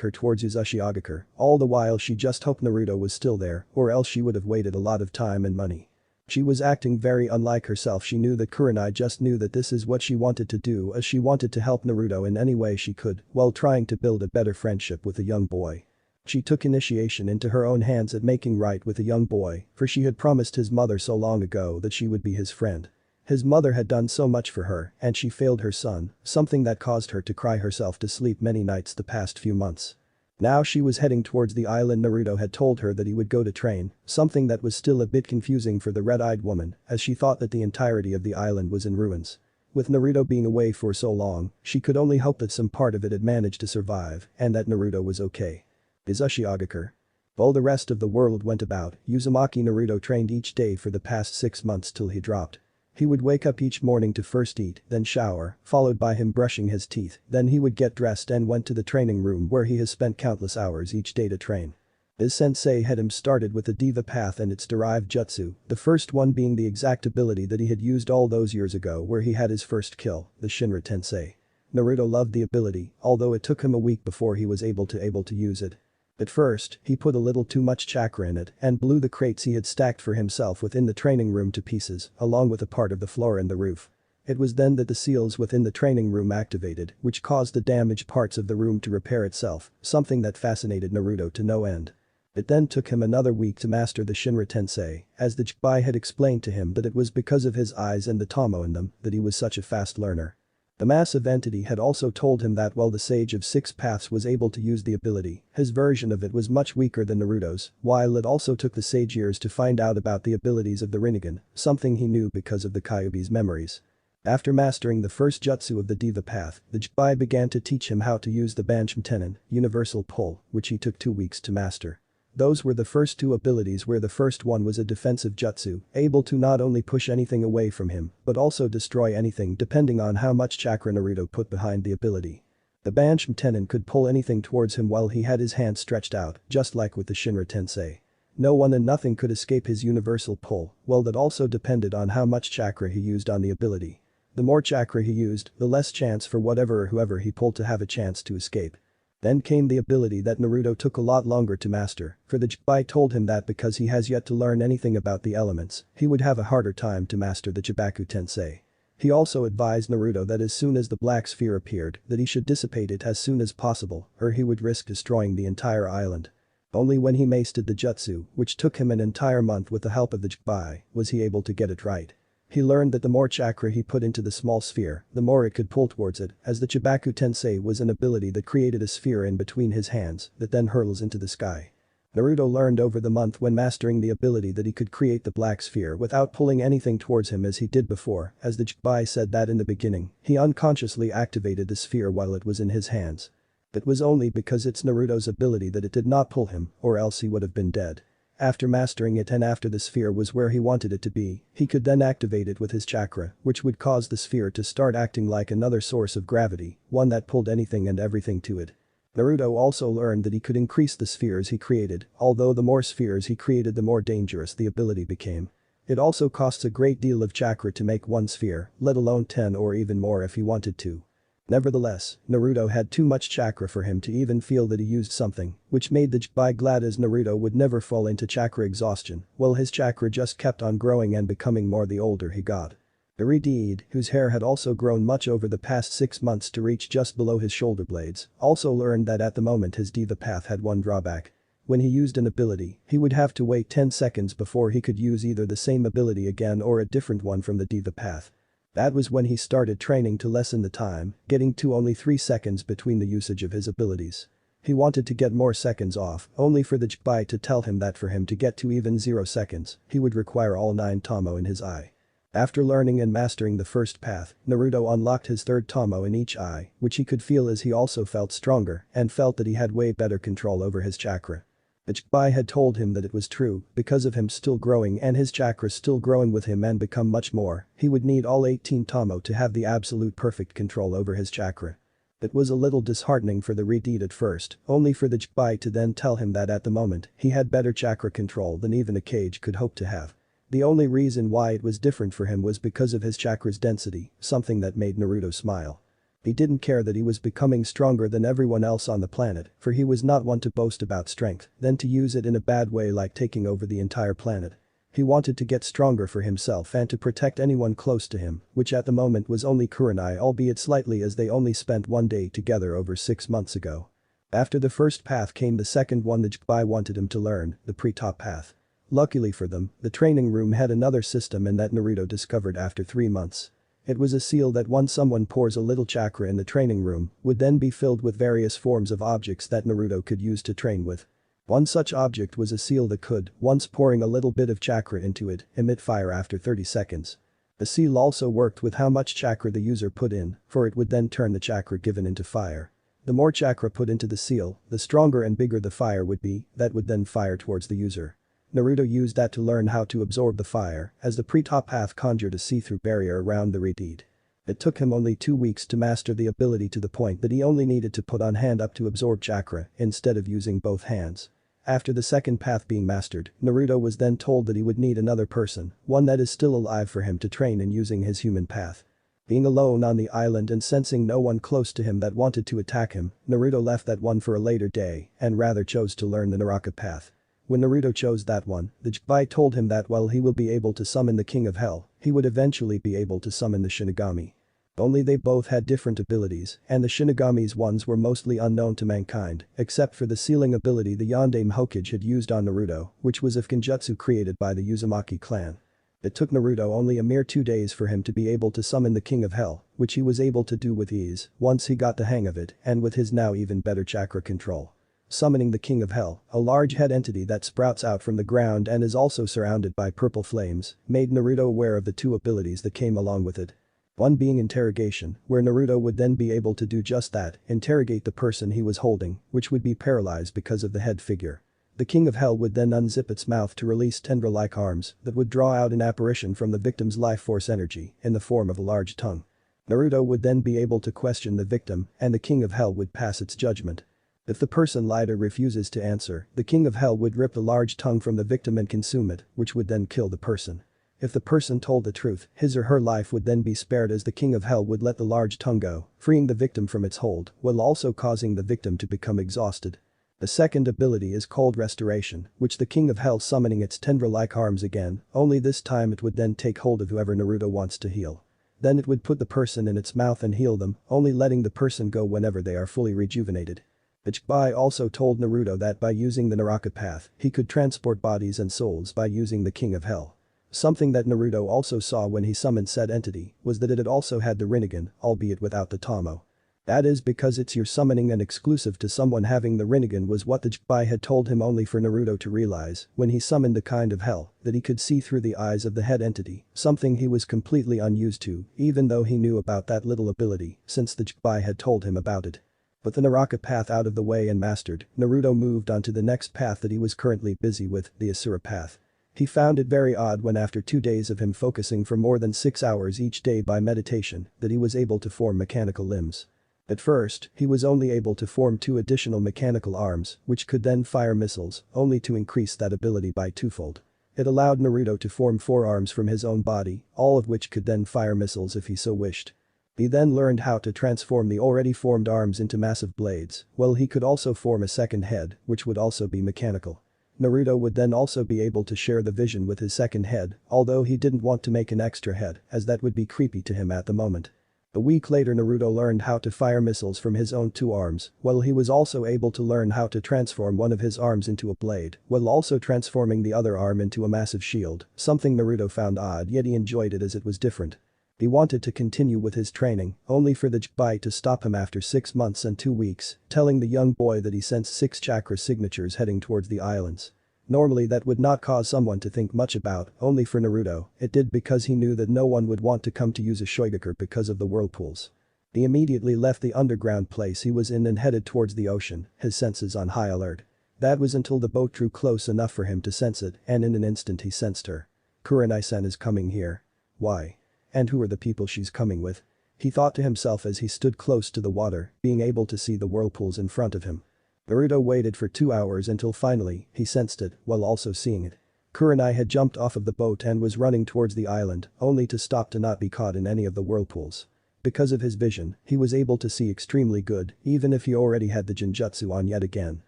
her towards Uzushiogakure, all the while she just hoped Naruto was still there, or else she would have waited a lot of time and money. She was acting very unlike herself. She knew that Kurenai just knew that this is what she wanted to do as she wanted to help Naruto in any way she could while trying to build a better friendship with the young boy. She took initiation into her own hands at making right with the young boy, for she had promised his mother so long ago that she would be his friend. His mother had done so much for her, and she failed her son, something that caused her to cry herself to sleep many nights the past few months. Now she was heading towards the island. Naruto had told her that he would go to train, something that was still a bit confusing for the red-eyed woman, as she thought that the entirety of the island was in ruins. With Naruto being away for so long, she could only hope that some part of it had managed to survive, and that Naruto was okay. Uzushiogakure. While the rest of the world went about, Uzumaki Naruto trained each day for the past 6 months till he dropped. He would wake up each morning to first eat, then shower, followed by him brushing his teeth, then he would get dressed and went to the training room where he has spent countless hours each day to train. His sensei had him started with the Diva Path and its derived jutsu, the first one being the exact ability that he had used all those years ago where he had his first kill, the Shinra Tensei. Naruto loved the ability, although it took him a week before he was able to use it. At first, he put a little too much chakra in it and blew the crates he had stacked for himself within the training room to pieces, along with a part of the floor and the roof. It was then that the seals within the training room activated, which caused the damaged parts of the room to repair itself, something that fascinated Naruto to no end. It then took him another week to master the Shinra Tensei, as the Jibai had explained to him that it was because of his eyes and the Tomo in them that he was such a fast learner. The massive entity had also told him that while the Sage of Six Paths was able to use the ability, his version of it was much weaker than Naruto's, while it also took the Sage years to find out about the abilities of the Rinnegan, something he knew because of the Kyuubi's memories. After mastering the first jutsu of the Diva Path, the Jibai began to teach him how to use the Banshim universal pull, which he took 2 weeks to master. Those were the first 2 abilities, where the first one was a defensive jutsu, able to not only push anything away from him, but also destroy anything depending on how much chakra Naruto put behind the ability. The Banshim could pull anything towards him while he had his hand stretched out, just like with the Shinra Tensei. No one and nothing could escape his universal pull, well that also depended on how much chakra he used on the ability. The more chakra he used, the less chance for whatever or whoever he pulled to have a chance to escape. Then came the ability that Naruto took a lot longer to master, for the Jibai told him that because he has yet to learn anything about the elements, he would have a harder time to master the Chibaku Tensei. He also advised Naruto that as soon as the black sphere appeared, that he should dissipate it as soon as possible, or he would risk destroying the entire island. Only when he mastered the jutsu, which took him an entire month with the help of the Jibai, was he able to get it right. He learned that the more chakra he put into the small sphere, the more it could pull towards it, as the Chibaku Tensei was an ability that created a sphere in between his hands that then hurls into the sky. Naruto learned over the month when mastering the ability that he could create the black sphere without pulling anything towards him as he did before, as the Jibai said that in the beginning, he unconsciously activated the sphere while it was in his hands. It was only because it's Naruto's ability that it did not pull him, or else he would have been dead. After mastering it and after the sphere was where he wanted it to be, he could then activate it with his chakra, which would cause the sphere to start acting like another source of gravity, one that pulled anything and everything to it. Naruto also learned that he could increase the spheres he created, although the more spheres he created the more dangerous the ability became. It also costs a great deal of chakra to make one sphere, let alone 10 or even more if he wanted to. Nevertheless, Naruto had too much chakra for him to even feel that he used something, which made the Jibai glad as Naruto would never fall into chakra exhaustion, while his chakra just kept on growing and becoming more the older he got. Red, whose hair had also grown much over the past 6 months to reach just below his shoulder blades, also learned that at the moment his diva path had one drawback. When he used an ability, he would have to wait 10 seconds before he could use either the same ability again or a different one from the diva path. That was when he started training to lessen the time, getting to only 3 seconds between the usage of his abilities. He wanted to get more seconds off, only for the Jibai to tell him that for him to get to even 0 seconds, he would require all 9 Tomo in his eye. After learning and mastering the first path, Naruto unlocked his third Tomo in each eye, which he could feel as he also felt stronger and felt that he had way better control over his chakra. The Jibai had told him that it was true, because of him still growing and his chakra still growing with him and become much more, he would need all 18 Tomo to have the absolute perfect control over his chakra. It was a little disheartening for the Red at first, only for the Jibai to then tell him that at the moment, he had better chakra control than even a Kage could hope to have. The only reason why it was different for him was because of his chakra's density, something that made Naruto smile. He didn't care that he was becoming stronger than everyone else on the planet, for he was not one to boast about strength, then to use it in a bad way like taking over the entire planet. He wanted to get stronger for himself and to protect anyone close to him, which at the moment was only Kurenai, albeit slightly as they only spent one day together over 6 months ago. After the first path came the second one the Jibai wanted him to learn, the pre-top path. Luckily for them, the training room had another system and that Naruto discovered after 3 months. It was a seal that once someone pours a little chakra in the training room, would then be filled with various forms of objects that Naruto could use to train with. One such object was a seal that could, once pouring a little bit of chakra into it, emit fire after 30 seconds. The seal also worked with how much chakra the user put in, for it would then turn the chakra given into fire. The more chakra put into the seal, the stronger and bigger the fire would be, that would then fire towards the user. Naruto used that to learn how to absorb the fire, as the pre-top path conjured a see-through barrier around the Red. It took him only 2 weeks to master the ability to the point that he only needed to put on hand up to absorb chakra instead of using both hands. After the second path being mastered, Naruto was then told that he would need another person, one that is still alive for him to train in using his human path. Being alone on the island and sensing no one close to him that wanted to attack him, Naruto left that one for a later day and rather chose to learn the Naraka path. When Naruto chose that one, the Jibai told him that while he will be able to summon the King of Hell, he would eventually be able to summon the Shinigami. Only they both had different abilities, and the Shinigami's ones were mostly unknown to mankind, except for the sealing ability the Yondaime Hokage had used on Naruto, which was a genjutsu created by the Uzumaki clan. It took Naruto only a mere 2 days for him to be able to summon the King of Hell, which he was able to do with ease once he got the hang of it and with his now even better chakra control. Summoning the King of Hell, a large head entity that sprouts out from the ground and is also surrounded by purple flames, made Naruto aware of the 2 abilities that came along with it. One being interrogation, where Naruto would then be able to do just that, interrogate the person he was holding, which would be paralyzed because of the head figure. The King of Hell would then unzip its mouth to release tendril-like arms that would draw out an apparition from the victim's life force energy in the form of a large tongue. Naruto would then be able to question the victim and the King of Hell would pass its judgment. If the person lied or refuses to answer, the King of Hell would rip the large tongue from the victim and consume it, which would then kill the person. If the person told the truth, his or her life would then be spared as the king of hell would let the large tongue go, freeing the victim from its hold, while also causing the victim to become exhausted. The second ability is called Restoration, which the king of hell summoning its tendril-like arms again, only this time it would then take hold of whoever Naruto wants to heal. Then it would put the person in its mouth and heal them, only letting the person go whenever they are fully rejuvenated. Ichibai also told Naruto that by using the Naraka path, he could transport bodies and souls by using the king of hell. Something that Naruto also saw when he summoned said entity was that it also had the Rinnegan, albeit without the Tomo. That is because it's your summoning and exclusive to someone having the Rinnegan was what the Ichibai had told him only for Naruto to realize when he summoned the kind of hell that he could see through the eyes of the head entity, something he was completely unused to even though he knew about that little ability since the Ichibai had told him about it. With the Naraka path out of the way and mastered, Naruto moved on to the next path that he was currently busy with, the Asura path. He found it very odd when after 2 days of him focusing for more than 6 hours each day by meditation that he was able to form mechanical limbs. At first, he was only able to form 2 additional mechanical arms, which could then fire missiles, only to increase that ability by twofold. It allowed Naruto to form 4 arms from his own body, all of which could then fire missiles if he so wished. He then learned how to transform the already formed arms into massive blades, while he could also form a second head, which would also be mechanical. Naruto would then also be able to share the vision with his second head, although he didn't want to make an extra head, as that would be creepy to him at the moment. A week later Naruto learned how to fire missiles from his own 2 arms, while he was also able to learn how to transform one of his arms into a blade, while also transforming the other arm into a massive shield, something Naruto found odd yet he enjoyed it as it was different. He wanted to continue with his training, only for the Ichibai to stop him after 6 months and 2 weeks, telling the young boy that he sensed 6 chakra signatures heading towards the islands. Normally that would not cause someone to think much about, only for Naruto, it did because he knew that no one would want to come to use a Shoigaku because of the whirlpools. He immediately left the underground place he was in and headed towards the ocean, his senses on high alert. That was until the boat drew close enough for him to sense it and in an instant he sensed her. Kurenai-san is coming here. Why? And who are the people she's coming with? He thought to himself as he stood close to the water, being able to see the whirlpools in front of him. Naruto waited for 2 hours until finally, he sensed it, while also seeing it. Kurenai had jumped off of the boat and was running towards the island, only to stop to not be caught in any of the whirlpools. Because of his vision, he was able to see extremely good, even if he already had the Jinjutsu on yet again.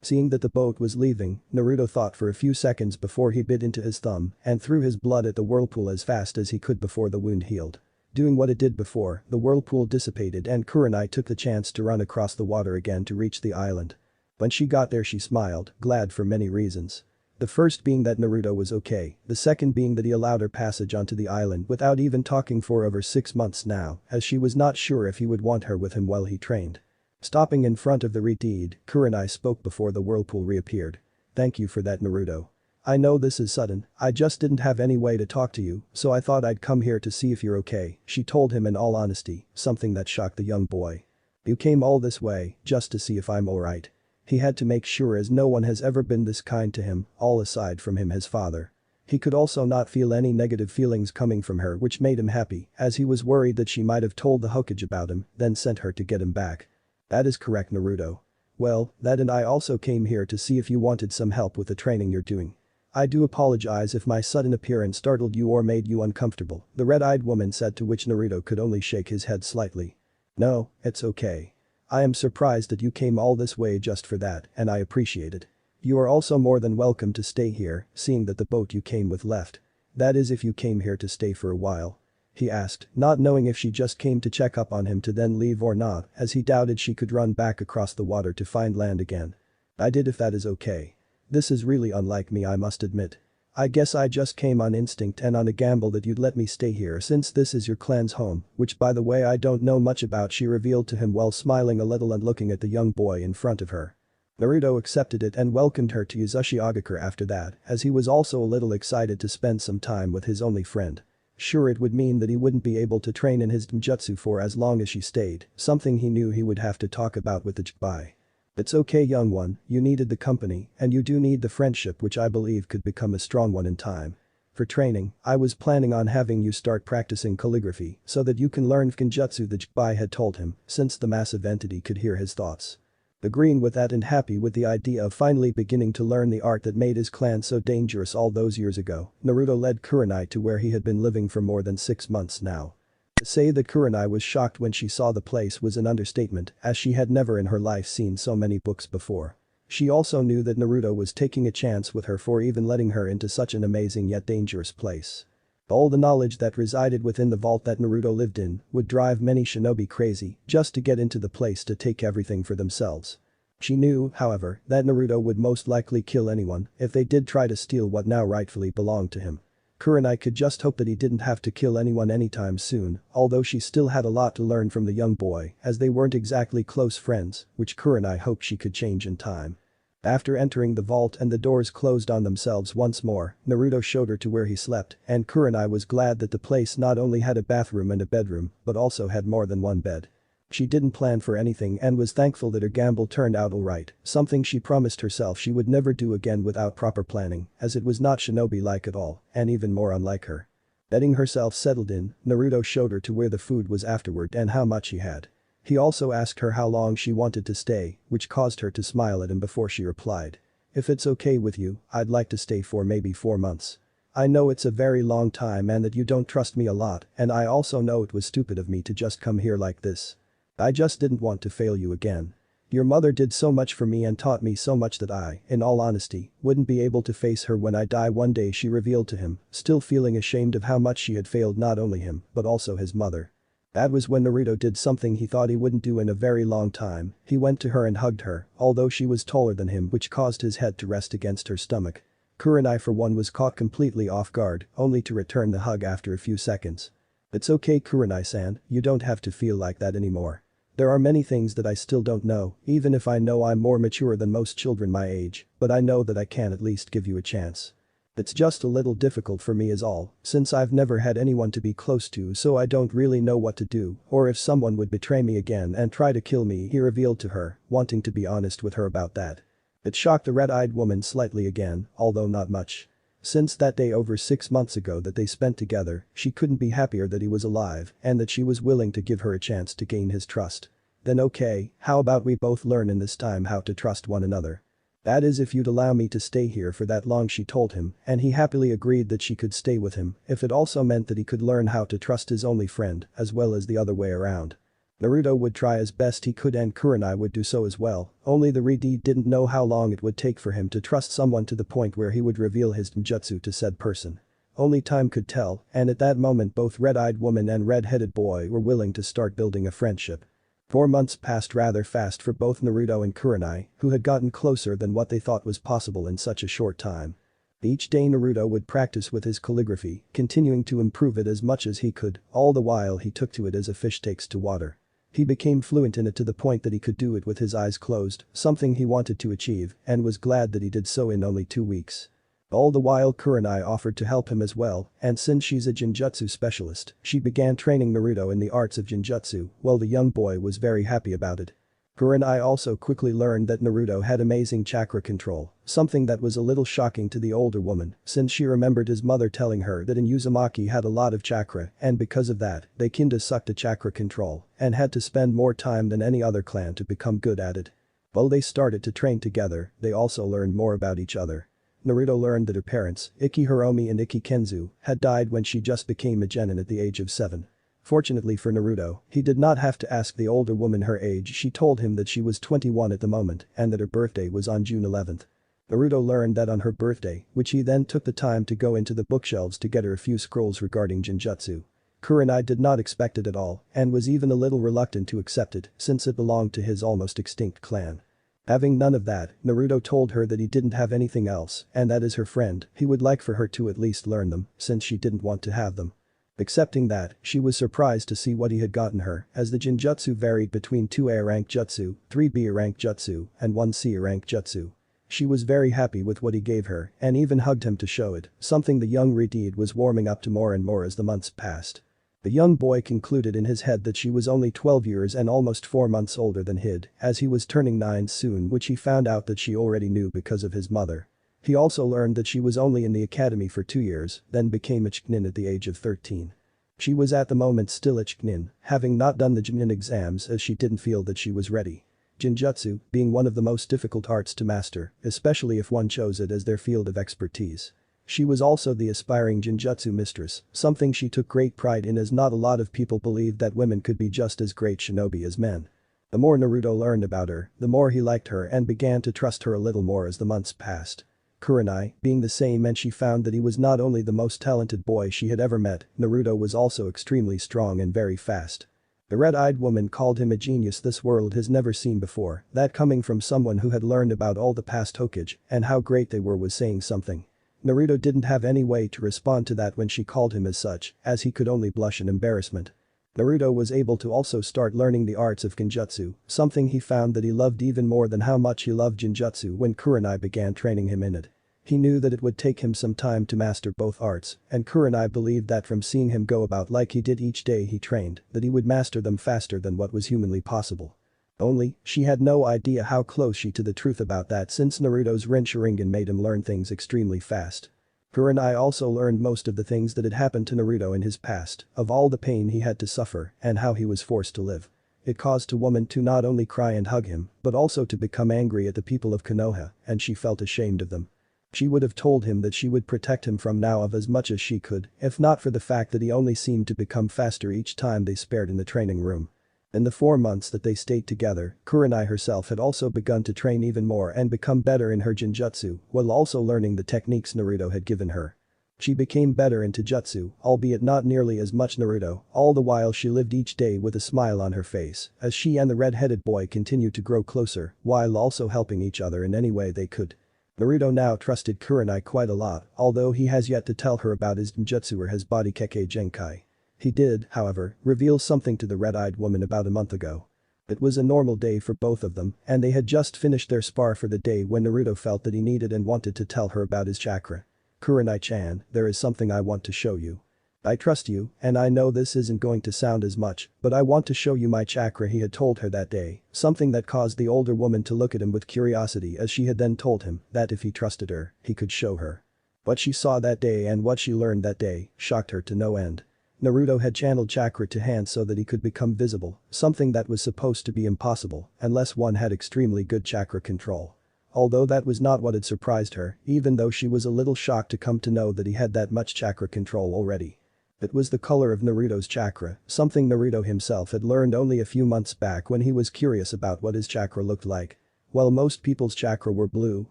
Seeing that the boat was leaving, Naruto thought for a few seconds before he bit into his thumb and threw his blood at the whirlpool as fast as he could before the wound healed. Doing what it did before, the whirlpool dissipated and Kurenai took the chance to run across the water again to reach the island. When she got there she smiled, glad for many reasons. The first being that Naruto was okay, the second being that he allowed her passage onto the island without even talking for over 6 months now, as she was not sure if he would want her with him while he trained. Stopping in front of the reed, Kurenai spoke before the whirlpool reappeared. Thank you for that Naruto. I know this is sudden, I just didn't have any way to talk to you, so I thought I'd come here to see if you're okay, she told him in all honesty, something that shocked the young boy. You came all this way, just to see if I'm alright. He had to make sure as no one has ever been this kind to him, all aside from him his father. He could also not feel any negative feelings coming from her which made him happy, as he was worried that she might have told the Hokage about him, then sent her to get him back. That is correct Naruto. Well, that and I also came here to see if you wanted some help with the training you're doing. I do apologize if my sudden appearance startled you or made you uncomfortable, the red-eyed woman said, to which Naruto could only shake his head slightly. No, it's okay. I am surprised that you came all this way just for that, and I appreciate it. You are also more than welcome to stay here, seeing that the boat you came with left. That is if you came here to stay for a while. He asked, not knowing if she just came to check up on him to then leave or not, as he doubted she could run back across the water to find land again. I did if that is okay. This is really unlike me I must admit. I guess I just came on instinct and on a gamble that you'd let me stay here since this is your clan's home, which by the way I don't know much about, she revealed to him while smiling a little and looking at the young boy in front of her. Naruto accepted it and welcomed her to Uzashigakure after that, as he was also a little excited to spend some time with his only friend. Sure, it would mean that he wouldn't be able to train in his ninjutsu for as long as she stayed, something he knew he would have to talk about with the Ichibai. It's okay young one, you needed the company, and you do need the friendship which I believe could become a strong one in time. For training, I was planning on having you start practicing calligraphy so that you can learn Genjutsu, the Ichibai had told him, since the massive entity could hear his thoughts. Agreeing with that and happy with the idea of finally beginning to learn the art that made his clan so dangerous all those years ago, Naruto led Kurenai to where he had been living for more than 6 months now. To say that Kurenai was shocked when she saw the place was an understatement, as she had never in her life seen so many books before. She also knew that Naruto was taking a chance with her for even letting her into such an amazing yet dangerous place. All the knowledge that resided within the vault that Naruto lived in would drive many shinobi crazy just to get into the place to take everything for themselves. She knew, however, that Naruto would most likely kill anyone if they did try to steal what now rightfully belonged to him. Kurenai could just hope that he didn't have to kill anyone anytime soon, although she still had a lot to learn from the young boy as they weren't exactly close friends, which Kurenai hoped she could change in time. After entering the vault and the doors closed on themselves once more, Naruto showed her to where he slept, and Kurenai was glad that the place not only had a bathroom and a bedroom, but also had more than one bed. She didn't plan for anything and was thankful that her gamble turned out alright, something she promised herself she would never do again without proper planning, as it was not shinobi-like at all, and even more unlike her. Getting herself settled in, Naruto showed her to where the food was afterward and how much he had. He also asked her how long she wanted to stay, which caused her to smile at him before she replied. "If it's okay with you, I'd like to stay for maybe 4 months. I know it's a very long time and that you don't trust me a lot, and I also know it was stupid of me to just come here like this. I just didn't want to fail you again. Your mother did so much for me and taught me so much that I, in all honesty, wouldn't be able to face her when I die one day," she revealed to him, still feeling ashamed of how much she had failed not only him, but also his mother. That was when Naruto did something he thought he wouldn't do in a very long time. He went to her and hugged her, although she was taller than him, which caused his head to rest against her stomach. Kurenai for one was caught completely off guard, only to return the hug after a few seconds. "It's okay, Kurenai-san, you don't have to feel like that anymore. There are many things that I still don't know, even if I know I'm more mature than most children my age, but I know that I can at least give you a chance. It's just a little difficult for me is all, since I've never had anyone to be close to, so I don't really know what to do or if someone would betray me again and try to kill me," he revealed to her, wanting to be honest with her about that. It shocked the red-eyed woman slightly again, although not much. Since that day over 6 months ago that they spent together, she couldn't be happier that he was alive and that she was willing to give her a chance to gain his trust. "Then okay, how about we both learn in this time how to trust one another? That is if you'd allow me to stay here for that long," she told him, and he happily agreed that she could stay with him if it also meant that he could learn how to trust his only friend as well as the other way around. Naruto would try as best he could and Kurenai would do so as well, only the Redi didn't know how long it would take for him to trust someone to the point where he would reveal his ninjutsu to said person. Only time could tell, and at that moment both red-eyed woman and red-headed boy were willing to start building a friendship. 4 months passed rather fast for both Naruto and Kurenai, who had gotten closer than what they thought was possible in such a short time. Each day Naruto would practice with his calligraphy, continuing to improve it as much as he could, all the while he took to it as a fish takes to water. He became fluent in it to the point that he could do it with his eyes closed, something he wanted to achieve, and was glad that he did so in only 2 weeks. All the while Kurenai offered to help him as well, and since she's a jinjutsu specialist, she began training Naruto in the arts of jinjutsu, while the young boy was very happy about it. Kurenai also quickly learned that Naruto had amazing chakra control, something that was a little shocking to the older woman since she remembered his mother telling her that in Uzumaki had a lot of chakra and because of that, they kinda sucked at chakra control and had to spend more time than any other clan to become good at it. While they started to train together, they also learned more about each other. Naruto learned that her parents, Ikki Hiromi and Ikki Kenzu, had died when she just became a genin at the age of 7. Fortunately for Naruto, he did not have to ask the older woman her age. She told him that she was 21 at the moment and that her birthday was on June 11th. Naruto learned that on her birthday, which he then took the time to go into the bookshelves to get her a few scrolls regarding jinjutsu. Kurenai did not expect it at all and was even a little reluctant to accept it since it belonged to his almost extinct clan. Having none of that, Naruto told her that he didn't have anything else and that as her friend, he would like for her to at least learn them since she didn't want to have them. Accepting that, she was surprised to see what he had gotten her as the jinjutsu varied between 2A rank jutsu, 3B rank jutsu, and 1C rank jutsu. She was very happy with what he gave her and even hugged him to show it, something the young Redeed was warming up to more and more as the months passed. The young boy concluded in his head that she was only 12 years and almost 4 months older than Hid, as he was turning 9 soon, which he found out that she already knew because of his mother. He also learned that she was only in the academy for 2 years, then became a Chunin at the age of 13. She was at the moment still a Chunin, having not done the Chunin exams as she didn't feel that she was ready. Jinjutsu being one of the most difficult arts to master, especially if one chose it as their field of expertise. She was also the aspiring Jinjutsu mistress, something she took great pride in as not a lot of people believed that women could be just as great shinobi as men. The more Naruto learned about her, the more he liked her and began to trust her a little more as the months passed. Kurenai being the same, and she found that he was not only the most talented boy she had ever met, Naruto was also extremely strong and very fast. The red-eyed woman called him a genius this world has never seen before, that coming from someone who had learned about all the past Hokage and how great they were was saying something. Naruto didn't have any way to respond to that when she called him as such, as he could only blush in embarrassment. Naruto was able to also start learning the arts of Genjutsu, something he found that he loved even more than how much he loved Jinjutsu when Kurenai began training him in it. He knew that it would take him some time to master both arts, and Kurenai believed that from seeing him go about like he did each day he trained, that he would master them faster than what was humanly possible. Only, she had no idea how close she to the truth about that since Naruto's Ren Sharingan made him learn things extremely fast. Kurenai also learned most of the things that had happened to Naruto in his past, of all the pain he had to suffer and how he was forced to live. It caused a woman to not only cry and hug him, but also to become angry at the people of Konoha, and she felt ashamed of them. She would have told him that she would protect him from now of as much as she could, if not for the fact that he only seemed to become faster each time they spared in the training room. In the 4 months that they stayed together, Kurenai herself had also begun to train even more and become better in her Jinjutsu, while also learning the techniques Naruto had given her. She became better into jutsu, albeit not nearly as much Naruto, all the while she lived each day with a smile on her face, as she and the red-headed boy continued to grow closer, while also helping each other in any way they could. Naruto now trusted Kurenai quite a lot, although he has yet to tell her about his Genjutsu or his body Kekkei Genkai. He did, however, reveal something to the red-eyed woman about a month ago. It was a normal day for both of them, and they had just finished their spar for the day when Naruto felt that he needed and wanted to tell her about his chakra. Kurenai-chan, there is something I want to show you. I trust you, and I know this isn't going to sound as much, but I want to show you my chakra, he had told her that day, something that caused the older woman to look at him with curiosity as she had then told him that if he trusted her, he could show her. What she saw that day and what she learned that day shocked her to no end. Naruto had channeled chakra to hands so that he could become visible, something that was supposed to be impossible unless one had extremely good chakra control. Although that was not what had surprised her, even though she was a little shocked to come to know that he had that much chakra control already. It was the color of Naruto's chakra, something Naruto himself had learned only a few months back when he was curious about what his chakra looked like. While most people's chakra were blue,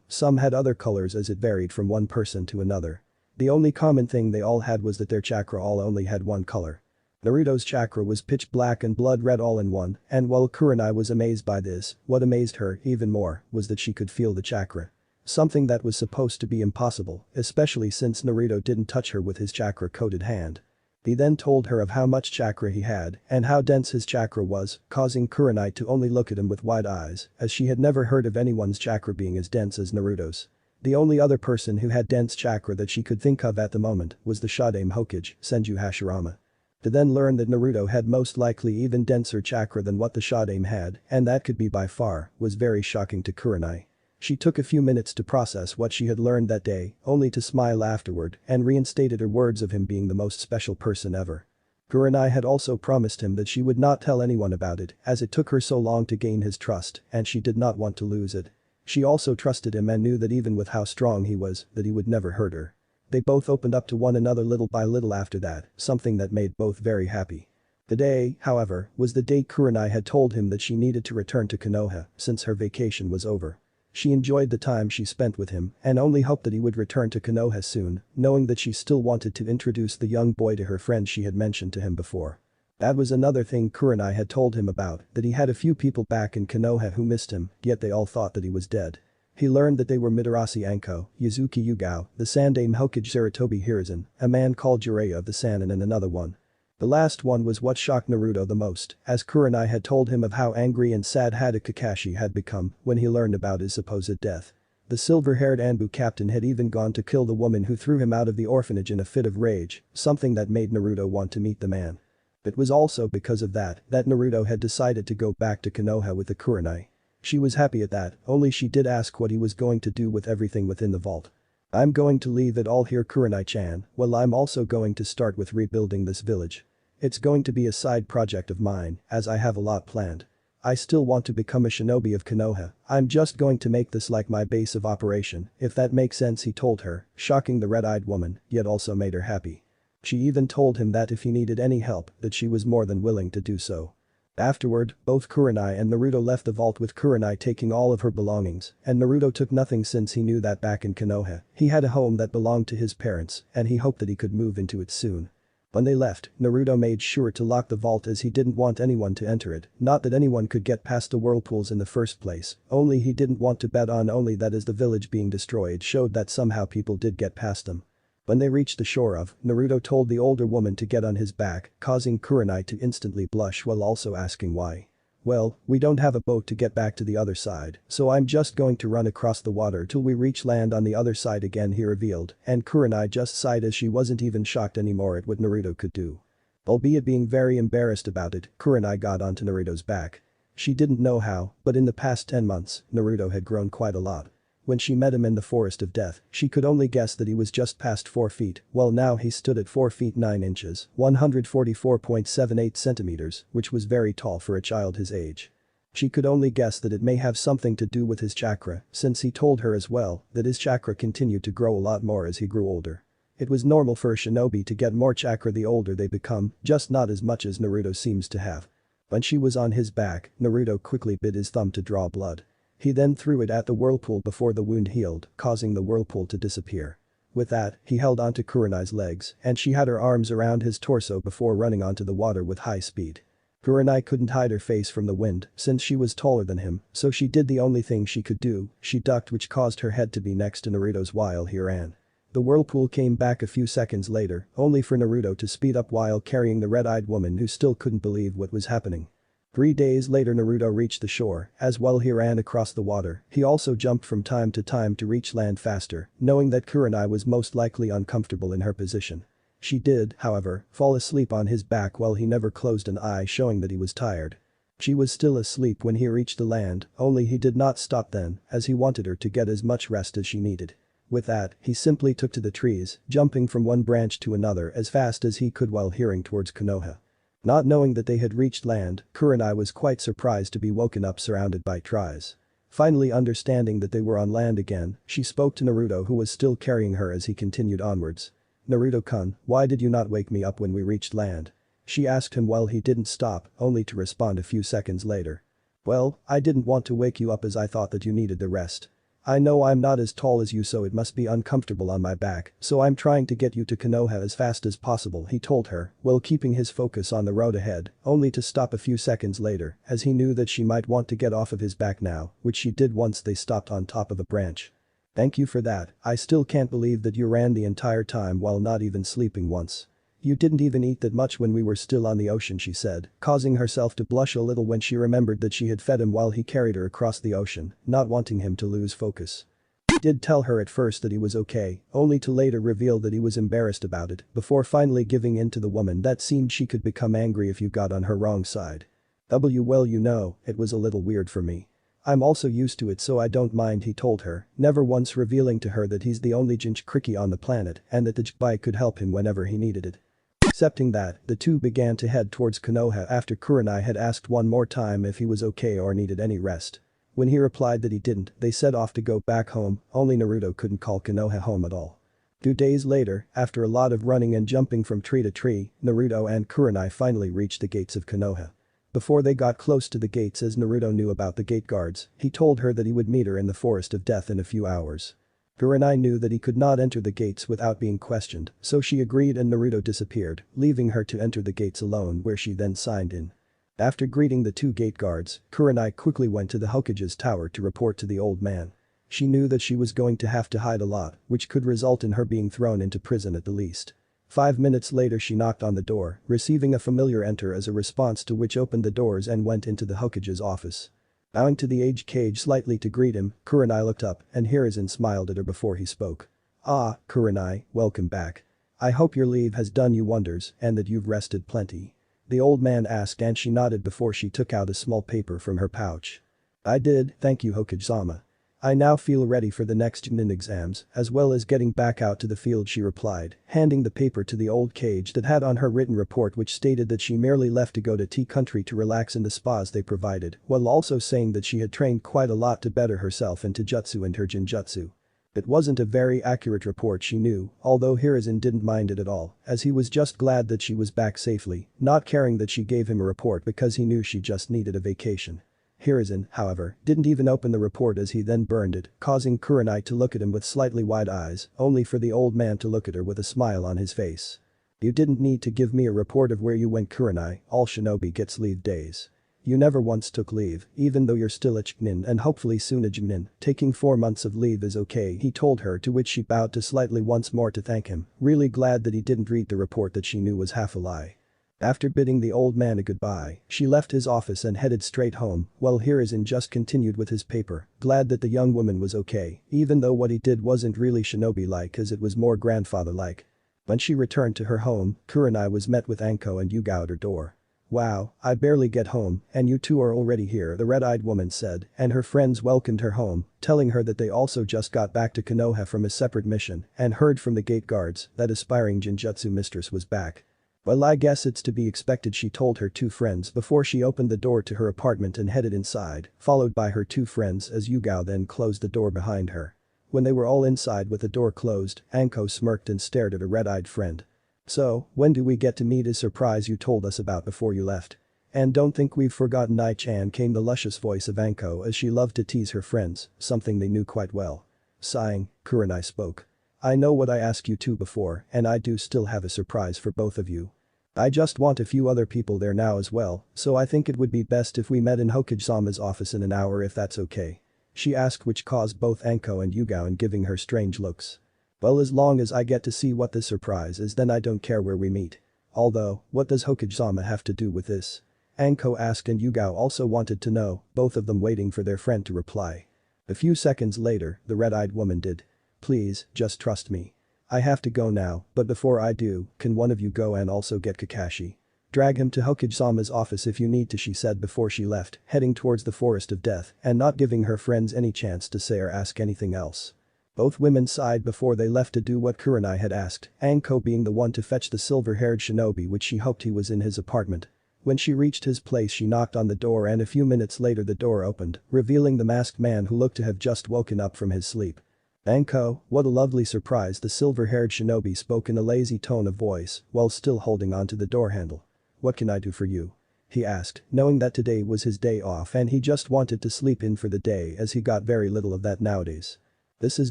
some had other colors as it varied from one person to another. The only common thing they all had was that their chakra all only had one color. Naruto's chakra was pitch black and blood red all in one, and while Kurenai was amazed by this, what amazed her even more was that she could feel the chakra. Something that was supposed to be impossible, especially since Naruto didn't touch her with his chakra-coated hand. He then told her of how much chakra he had and how dense his chakra was, causing Kurenai to only look at him with wide eyes, as she had never heard of anyone's chakra being as dense as Naruto's. The only other person who had dense chakra that she could think of at the moment was the Shodaime Hokage, Senju Hashirama. To then learn that Naruto had most likely even denser chakra than what the Shodaime had, and that could be by far, was very shocking to Kurenai. She took a few minutes to process what she had learned that day, only to smile afterward and reinstated her words of him being the most special person ever. Kurenai had also promised him that she would not tell anyone about it as it took her so long to gain his trust and she did not want to lose it. She also trusted him and knew that even with how strong he was, that he would never hurt her. They both opened up to one another little by little after that, something that made both very happy. The day, however, was the day Kurenai had told him that she needed to return to Konoha since her vacation was over. She enjoyed the time she spent with him and only hoped that he would return to Konoha soon, knowing that she still wanted to introduce the young boy to her friend she had mentioned to him before. That was another thing Kurenai had told him about, that he had a few people back in Konoha who missed him, yet they all thought that he was dead. He learned that they were Midorasi Anko, Yuzuki Yugao, the Sandaime Hokage Sarutobi Hiruzen, a man called Jiraiya of the Sannin and another one. The last one was what shocked Naruto the most, as Kurenai had told him of how angry and sad Hada Kakashi had become when he learned about his supposed death. The silver-haired Anbu captain had even gone to kill the woman who threw him out of the orphanage in a fit of rage, something that made Naruto want to meet the man. It was also because of that Naruto had decided to go back to Konoha with the Kurenai. She was happy at that, only she did ask what he was going to do with everything within the vault. I'm going to leave it all here, Kurenai-chan, well I'm also going to start with rebuilding this village. It's going to be a side project of mine, as I have a lot planned. I still want to become a shinobi of Konoha. I'm just going to make this like my base of operation, if that makes sense, he told her, shocking the red-eyed woman, yet also made her happy. She even told him that if he needed any help, that she was more than willing to do so. Afterward, both Kurenai and Naruto left the vault with Kurenai taking all of her belongings, and Naruto took nothing since he knew that back in Konoha, he had a home that belonged to his parents, and he hoped that he could move into it soon. When they left, Naruto made sure to lock the vault as he didn't want anyone to enter it, not that anyone could get past the whirlpools in the first place, only he didn't want to bet on only that as the village being destroyed showed that somehow people did get past them. When they reached the shore of, Naruto told the older woman to get on his back, causing Kurenai to instantly blush while also asking why. Well, we don't have a boat to get back to the other side, so I'm just going to run across the water till we reach land on the other side again, he revealed, and Kurenai just sighed as she wasn't even shocked anymore at what Naruto could do. Albeit being very embarrassed about it, Kurenai got onto Naruto's back. She didn't know how, but in the past 10 months, Naruto had grown quite a lot. When she met him in the Forest of Death, she could only guess that he was just past 4 feet, while now he stood at 4 feet 9 inches, 144.78 centimeters, which was very tall for a child his age. She could only guess that it may have something to do with his chakra, since he told her as well that his chakra continued to grow a lot more as he grew older. It was normal for a shinobi to get more chakra the older they become, just not as much as Naruto seems to have. When she was on his back, Naruto quickly bit his thumb to draw blood. He then threw it at the whirlpool before the wound healed, causing the whirlpool to disappear. With that, he held onto Kurenai's legs, and she had her arms around his torso before running onto the water with high speed. Kurenai couldn't hide her face from the wind since she was taller than him, so she did the only thing she could do, she ducked, which caused her head to be next to Naruto's while he ran. The whirlpool came back a few seconds later, only for Naruto to speed up while carrying the red-eyed woman who still couldn't believe what was happening. 3 days later Naruto reached the shore, as while he ran across the water, he also jumped from time to time to reach land faster, knowing that Kurenai was most likely uncomfortable in her position. She did, however, fall asleep on his back while he never closed an eye, showing that he was tired. She was still asleep when he reached the land, only he did not stop then, as he wanted her to get as much rest as she needed. With that, he simply took to the trees, jumping from one branch to another as fast as he could while heading towards Konoha. Not knowing that they had reached land, Kurenai was quite surprised to be woken up surrounded by tries. Finally understanding that they were on land again, she spoke to Naruto, who was still carrying her as he continued onwards. "Naruto-kun, why did you not wake me up when we reached land?" she asked him while he didn't stop, only to respond a few seconds later. "Well, I didn't want to wake you up as I thought that you needed the rest. I know I'm not as tall as you, so it must be uncomfortable on my back, so I'm trying to get you to Konoha as fast as possible," he told her, while keeping his focus on the road ahead, only to stop a few seconds later, as he knew that she might want to get off of his back now, which she did once they stopped on top of a branch. "Thank you for that, I still can't believe that you ran the entire time while not even sleeping once. You didn't even eat that much when we were still on the ocean," she said, causing herself to blush a little when she remembered that she had fed him while he carried her across the ocean, not wanting him to lose focus. He did tell her at first that he was okay, only to later reveal that he was embarrassed about it, before finally giving in to the woman that seemed she could become angry if you got on her wrong side. Well, you know, it was a little weird for me. I'm also used to it, so I don't mind," he told her, never once revealing to her that he's the only jinchuriki on the planet and that the jinchuriki could help him whenever he needed it. Accepting that, the two began to head towards Konoha after Kurenai had asked one more time if he was okay or needed any rest. When he replied that he didn't, they set off to go back home, only Naruto couldn't call Konoha home at all. 2 days later, after a lot of running and jumping from tree to tree, Naruto and Kurenai finally reached the gates of Konoha. Before they got close to the gates, as Naruto knew about the gate guards, he told her that he would meet her in the Forest of Death in a few hours. Kurenai knew that he could not enter the gates without being questioned, so she agreed and Naruto disappeared, leaving her to enter the gates alone, where she then signed in. After greeting the 2 gate guards, Kurenai quickly went to the Hokage's tower to report to the old man. She knew that she was going to have to hide a lot, which could result in her being thrown into prison at the least. 5 minutes later she knocked on the door, receiving a familiar enter as a response, to which opened the doors and went into the Hokage's office. Bowing to the Kage slightly to greet him, Kurenai looked up and Hiruzen smiled at her before he spoke. "Ah, Kurenai, welcome back. I hope your leave has done you wonders and that you've rested plenty," the old man asked, and she nodded before she took out a small paper from her pouch. "I did, thank you, Hokage-sama. I now feel ready for the next Nin exams, as well as getting back out to the field, she replied, handing the paper to the old cage that had on her written report which stated that she merely left to go to tea country to relax in the spas they provided, while also saying that she had trained quite a lot to better herself in Taijutsu and her Jinjutsu. It wasn't a very accurate report, she knew, although Hiruzen didn't mind it at all, as he was just glad that she was back safely, not caring that she gave him a report because he knew she just needed a vacation. Hiruzen, however, didn't even open the report as he then burned it, causing Kurenai to look at him with slightly wide eyes, only for the old man to look at her with a smile on his face. You didn't need to give me a report of where you went, Kurenai, all shinobi gets leave days. You never once took leave, even though you're still a Chunin and hopefully soon a Junin. Taking 4 months of leave is okay, he told her, to which she bowed to slightly once more to thank him, really glad that he didn't read the report that she knew was half a lie. After bidding the old man a goodbye, she left his office and headed straight home, while Hiruzen just continued with his paper, glad that the young woman was okay, even though what he did wasn't really shinobi-like as it was more grandfather-like. When she returned to her home, Kurenai was met with Anko and Yuga at her door. Wow, I barely get home, and you two are already here, the red-eyed woman said, and her friends welcomed her home, telling her that they also just got back to Konoha from a separate mission and heard from the gate guards that aspiring Jinjutsu mistress was back. Well, I guess it's to be expected, she told her 2 friends before she opened the door to her apartment and headed inside, followed by her 2 friends as Yugao then closed the door behind her. When they were all inside with the door closed, Anko smirked and stared at a red-eyed friend. So, when do we get to meet his surprise you told us about before you left? And don't think we've forgotten I-chan, came the luscious voice of Anko as she loved to tease her friends, something they knew quite well. Sighing, Kurenai spoke. I know what I asked you to before, and I do still have a surprise for both of you. I just want a few other people there now as well, so I think it would be best if we met in Hokage-sama's office in an hour if that's okay. She asked, which caused both Anko and Yugao giving her strange looks. Well, as long as I get to see what the surprise is, then I don't care where we meet. Although, what does Hokage-sama have to do with this? Anko asked and Yugao also wanted to know, both of them waiting for their friend to reply. A few seconds later, the red-eyed woman did. Please, just trust me. I have to go now, but before I do, can one of you go and also get Kakashi? Drag him to Hokage-sama's office if you need to, she said before she left, heading towards the forest of death and not giving her friends any chance to say or ask anything else. Both women sighed before they left to do what Kurenai had asked, Anko being the one to fetch the silver-haired shinobi, which she hoped he was in his apartment. When she reached his place, she knocked on the door and a few minutes later the door opened, revealing the masked man who looked to have just woken up from his sleep. Anko, what a lovely surprise, the silver-haired shinobi spoke in a lazy tone of voice while still holding onto the door handle. What can I do for you? He asked, knowing that today was his day off and he just wanted to sleep in for the day as he got very little of that nowadays. This is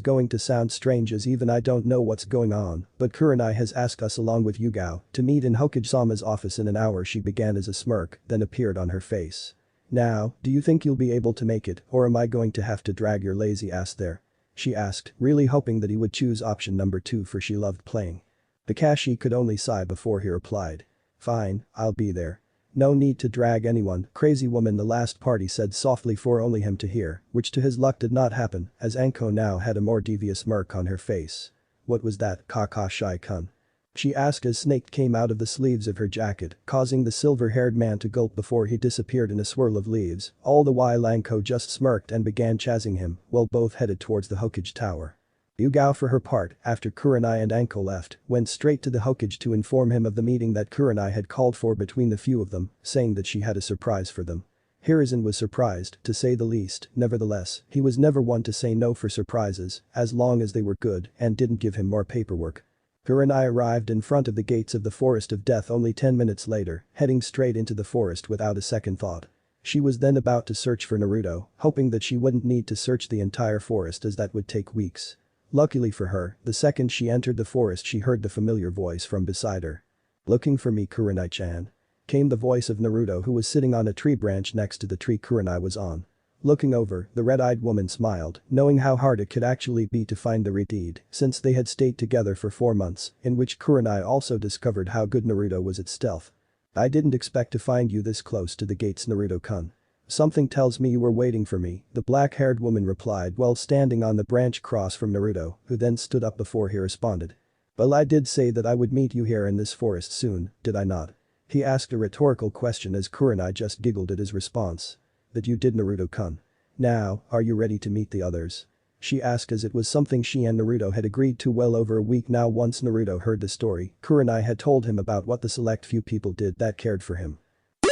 going to sound strange as even I don't know what's going on, but Kurenai has asked us along with Yugao to meet in Hokage-sama's office in an hour, she began as a smirk then appeared on her face. Now, do you think you'll be able to make it or am I going to have to drag your lazy ass there? She asked, really hoping that he would choose option number 2 for she loved playing. Kakashi could only sigh before he replied. Fine, I'll be there. No need to drag anyone, crazy woman, the last party said softly for only him to hear, which to his luck did not happen as Anko now had a more devious smirk on her face. What was that, Kakashi-kun? She asked as snake came out of the sleeves of her jacket, causing the silver-haired man to gulp before he disappeared in a swirl of leaves, all the while Anko just smirked and began chasing him while both headed towards the Hokage tower. Yugao for her part, after Kurenai and Anko left, went straight to the Hokage to inform him of the meeting that Kurenai had called for between the few of them, saying that she had a surprise for them. Hiruzen was surprised, to say the least, nevertheless, he was never one to say no for surprises, as long as they were good and didn't give him more paperwork. Kurenai arrived in front of the gates of the Forest of Death only 10 minutes later, heading straight into the forest without a second thought. She was then about to search for Naruto, hoping that she wouldn't need to search the entire forest as that would take weeks. Luckily for her, the second she entered the forest she heard the familiar voice from beside her. Looking for me, Kurenai-chan? Came the voice of Naruto, who was sitting on a tree branch next to the tree Kurenai was on. Looking over, the red-eyed woman smiled, knowing how hard it could actually be to find the Redeed, since they had stayed together for 4 months, in which Kurenai also discovered how good Naruto was at stealth. I didn't expect to find you this close to the gates, Naruto-kun. Something tells me you were waiting for me, the black-haired woman replied while standing on the branch across from Naruto, who then stood up before he responded. Well, I did say that I would meet you here in this forest soon, did I not? He asked a rhetorical question as Kurenai just giggled at his response. That you did, Naruto-kun. Now, are you ready to meet the others? She asked as it was something she and Naruto had agreed to well over a week now. Once Naruto heard the story, Kurenai had told him about what the select few people did that cared for him.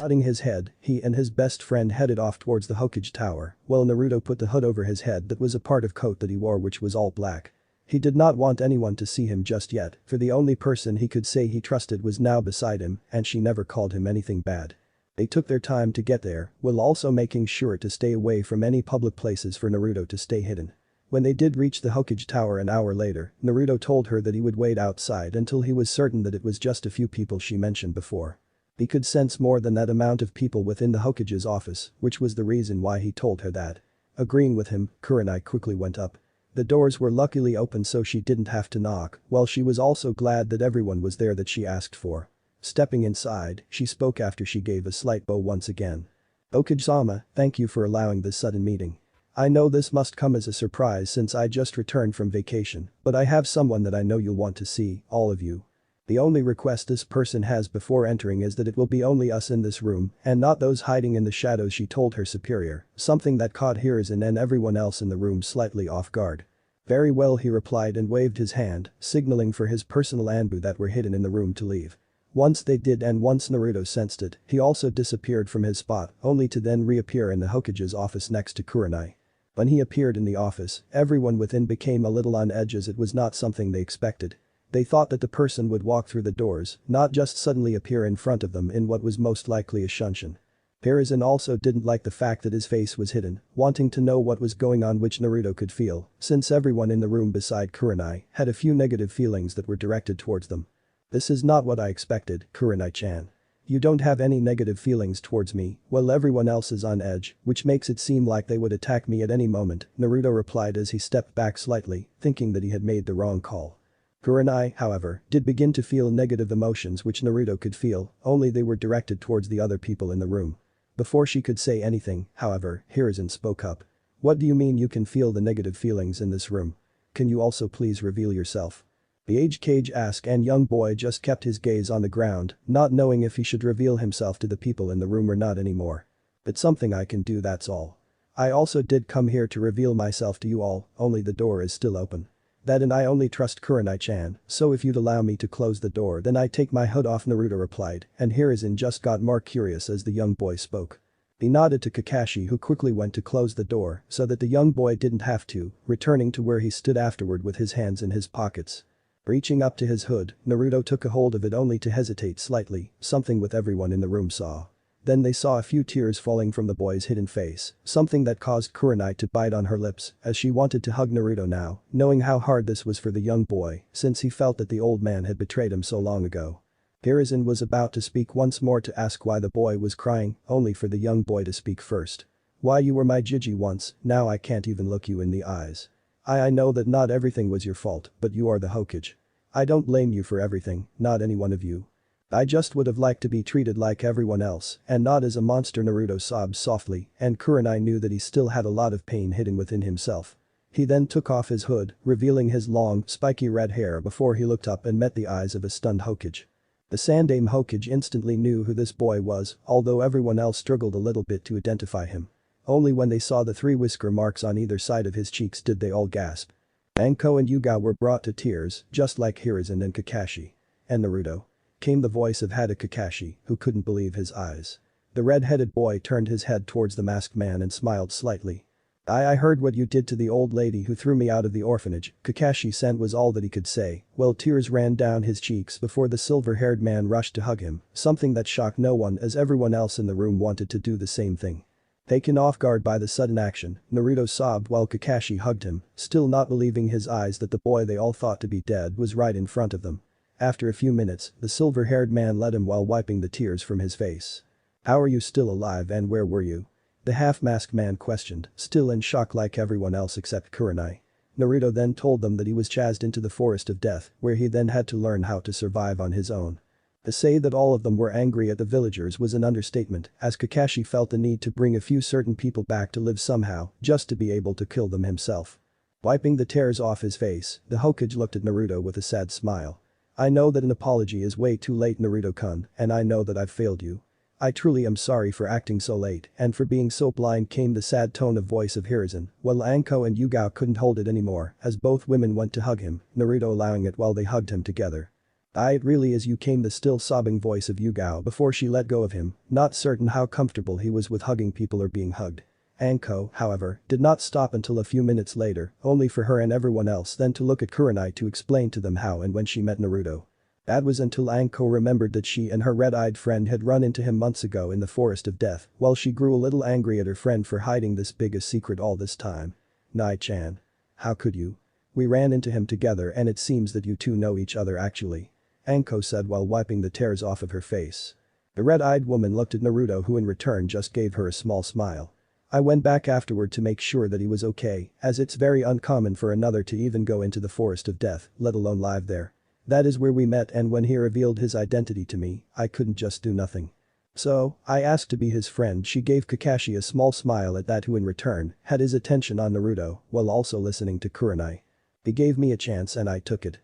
Nodding his head, he and his best friend headed off towards the Hokage tower, while Naruto put the hood over his head that was a part of coat that he wore which was all black. He did not want anyone to see him just yet, for the only person he could say he trusted was now beside him and she never called him anything bad. They took their time to get there, while also making sure to stay away from any public places for Naruto to stay hidden. When they did reach the Hokage tower an hour later, Naruto told her that he would wait outside until he was certain that it was just a few people she mentioned before. He could sense more than that amount of people within the Hokage's office, which was the reason why he told her that. Agreeing with him, Kurenai quickly went up. The doors were luckily open so she didn't have to knock, while she was also glad that everyone was there that she asked for. Stepping inside, she spoke after she gave a slight bow once again. Hokage-sama, thank you for allowing this sudden meeting. I know this must come as a surprise since I just returned from vacation, but I have someone that I know you'll want to see, all of you. The only request this person has before entering is that it will be only us in this room and not those hiding in the shadows, she told her superior, something that caught Hiruzen and everyone else in the room slightly off guard. Very well, he replied and waved his hand, signaling for his personal Anbu that were hidden in the room to leave. Once they did and once Naruto sensed it, he also disappeared from his spot only to then reappear in the Hokage's office next to Kurenai. When he appeared in the office, everyone within became a little on edge as it was not something they expected. They thought that the person would walk through the doors, not just suddenly appear in front of them in what was most likely a shunshin. Hiruzen also didn't like the fact that his face was hidden, wanting to know what was going on, which Naruto could feel, since everyone in the room beside Kurenai had a few negative feelings that were directed towards them. This is not what I expected, Kurenai-chan. You don't have any negative feelings towards me, while everyone else is on edge, which makes it seem like they would attack me at any moment, Naruto replied as he stepped back slightly, thinking that he had made the wrong call. Kurenai, however, did begin to feel negative emotions which Naruto could feel, only they were directed towards the other people in the room. Before she could say anything, however, Hiruzen spoke up. What do you mean you can feel the negative feelings in this room? Can you also please reveal yourself? The Hagoromo asked, and young boy just kept his gaze on the ground, not knowing if he should reveal himself to the people in the room or not anymore. It's something I can do, that's all. I also did come here to reveal myself to you all, only the door is still open. That and I only trust Kurenai-chan, so if you'd allow me to close the door then I take my hood off, Naruto replied, and Hiruzen just got more curious as the young boy spoke. He nodded to Kakashi, who quickly went to close the door so that the young boy didn't have to, returning to where he stood afterward with his hands in his pockets. Reaching up to his hood, Naruto took a hold of it only to hesitate slightly, something with everyone in the room saw. Then they saw a few tears falling from the boy's hidden face, something that caused Kurenai to bite on her lips as she wanted to hug Naruto now, knowing how hard this was for the young boy since he felt that the old man had betrayed him so long ago. Hiruzen was about to speak once more to ask why the boy was crying, only for the young boy to speak first. Why, you were my Jiji once, now I can't even look you in the eyes. I know that not everything was your fault, but you are the Hokage. I don't blame you for everything, not any one of you. I just would have liked to be treated like everyone else and not as a monster, Naruto sobbed softly, and Kurenai knew that he still had a lot of pain hidden within himself. He then took off his hood, revealing his long, spiky red hair before he looked up and met the eyes of a stunned Hokage. The Sandaime Hokage instantly knew who this boy was, although everyone else struggled a little bit to identify him. Only when they saw the 3 whisker marks on either side of his cheeks did they all gasp. Anko and Yuga were brought to tears, just like Hiruzen and Kakashi. And Naruto? Came the voice of Hada Kakashi, who couldn't believe his eyes. The red-headed boy turned his head towards the masked man and smiled slightly. I heard what you did to the old lady who threw me out of the orphanage, Kakashi-san was all that he could say, while tears ran down his cheeks before the silver-haired man rushed to hug him, something that shocked no one as everyone else in the room wanted to do the same thing. Taken off guard by the sudden action, Naruto sobbed while Kakashi hugged him, still not believing his eyes that the boy they all thought to be dead was right in front of them. After a few minutes, the silver-haired man led him while wiping the tears from his face. How are you still alive and where were you? The half-masked man questioned, still in shock like everyone else except Kurenai. Naruto then told them that he was chased into the forest of death, where he then had to learn how to survive on his own. To say that all of them were angry at the villagers was an understatement, as Kakashi felt the need to bring a few certain people back to live somehow, just to be able to kill them himself. Wiping the tears off his face, the Hokage looked at Naruto with a sad smile. I know that an apology is way too late, Naruto-kun, and I know that I've failed you. I truly am sorry for acting so late and for being so blind, came the sad tone of voice of Hiruzen, while Anko and Yugao couldn't hold it anymore as both women went to hug him, Naruto allowing it while they hugged him together. It really is you, came the still sobbing voice of Yugao before she let go of him, not certain how comfortable he was with hugging people or being hugged. Anko, however, did not stop until a few minutes later, only for her and everyone else then to look at Kurenai to explain to them how and when she met Naruto. That was until Anko remembered that she and her red-eyed friend had run into him months ago in the Forest of Death, while she grew a little angry at her friend for hiding this biggest secret all this time. Nai-chan. How could you? We ran into him together and it seems that you two know each other actually. Anko said while wiping the tears off of her face. The red-eyed woman looked at Naruto, who in return just gave her a small smile. I went back afterward to make sure that he was okay, as it's very uncommon for another to even go into the Forest of Death, let alone live there. That is where we met, and when he revealed his identity to me, I couldn't just do nothing. So, I asked to be his friend. She gave Kakashi a small smile at that, who in return had his attention on Naruto while also listening to Kurenai. He gave me a chance and I took it.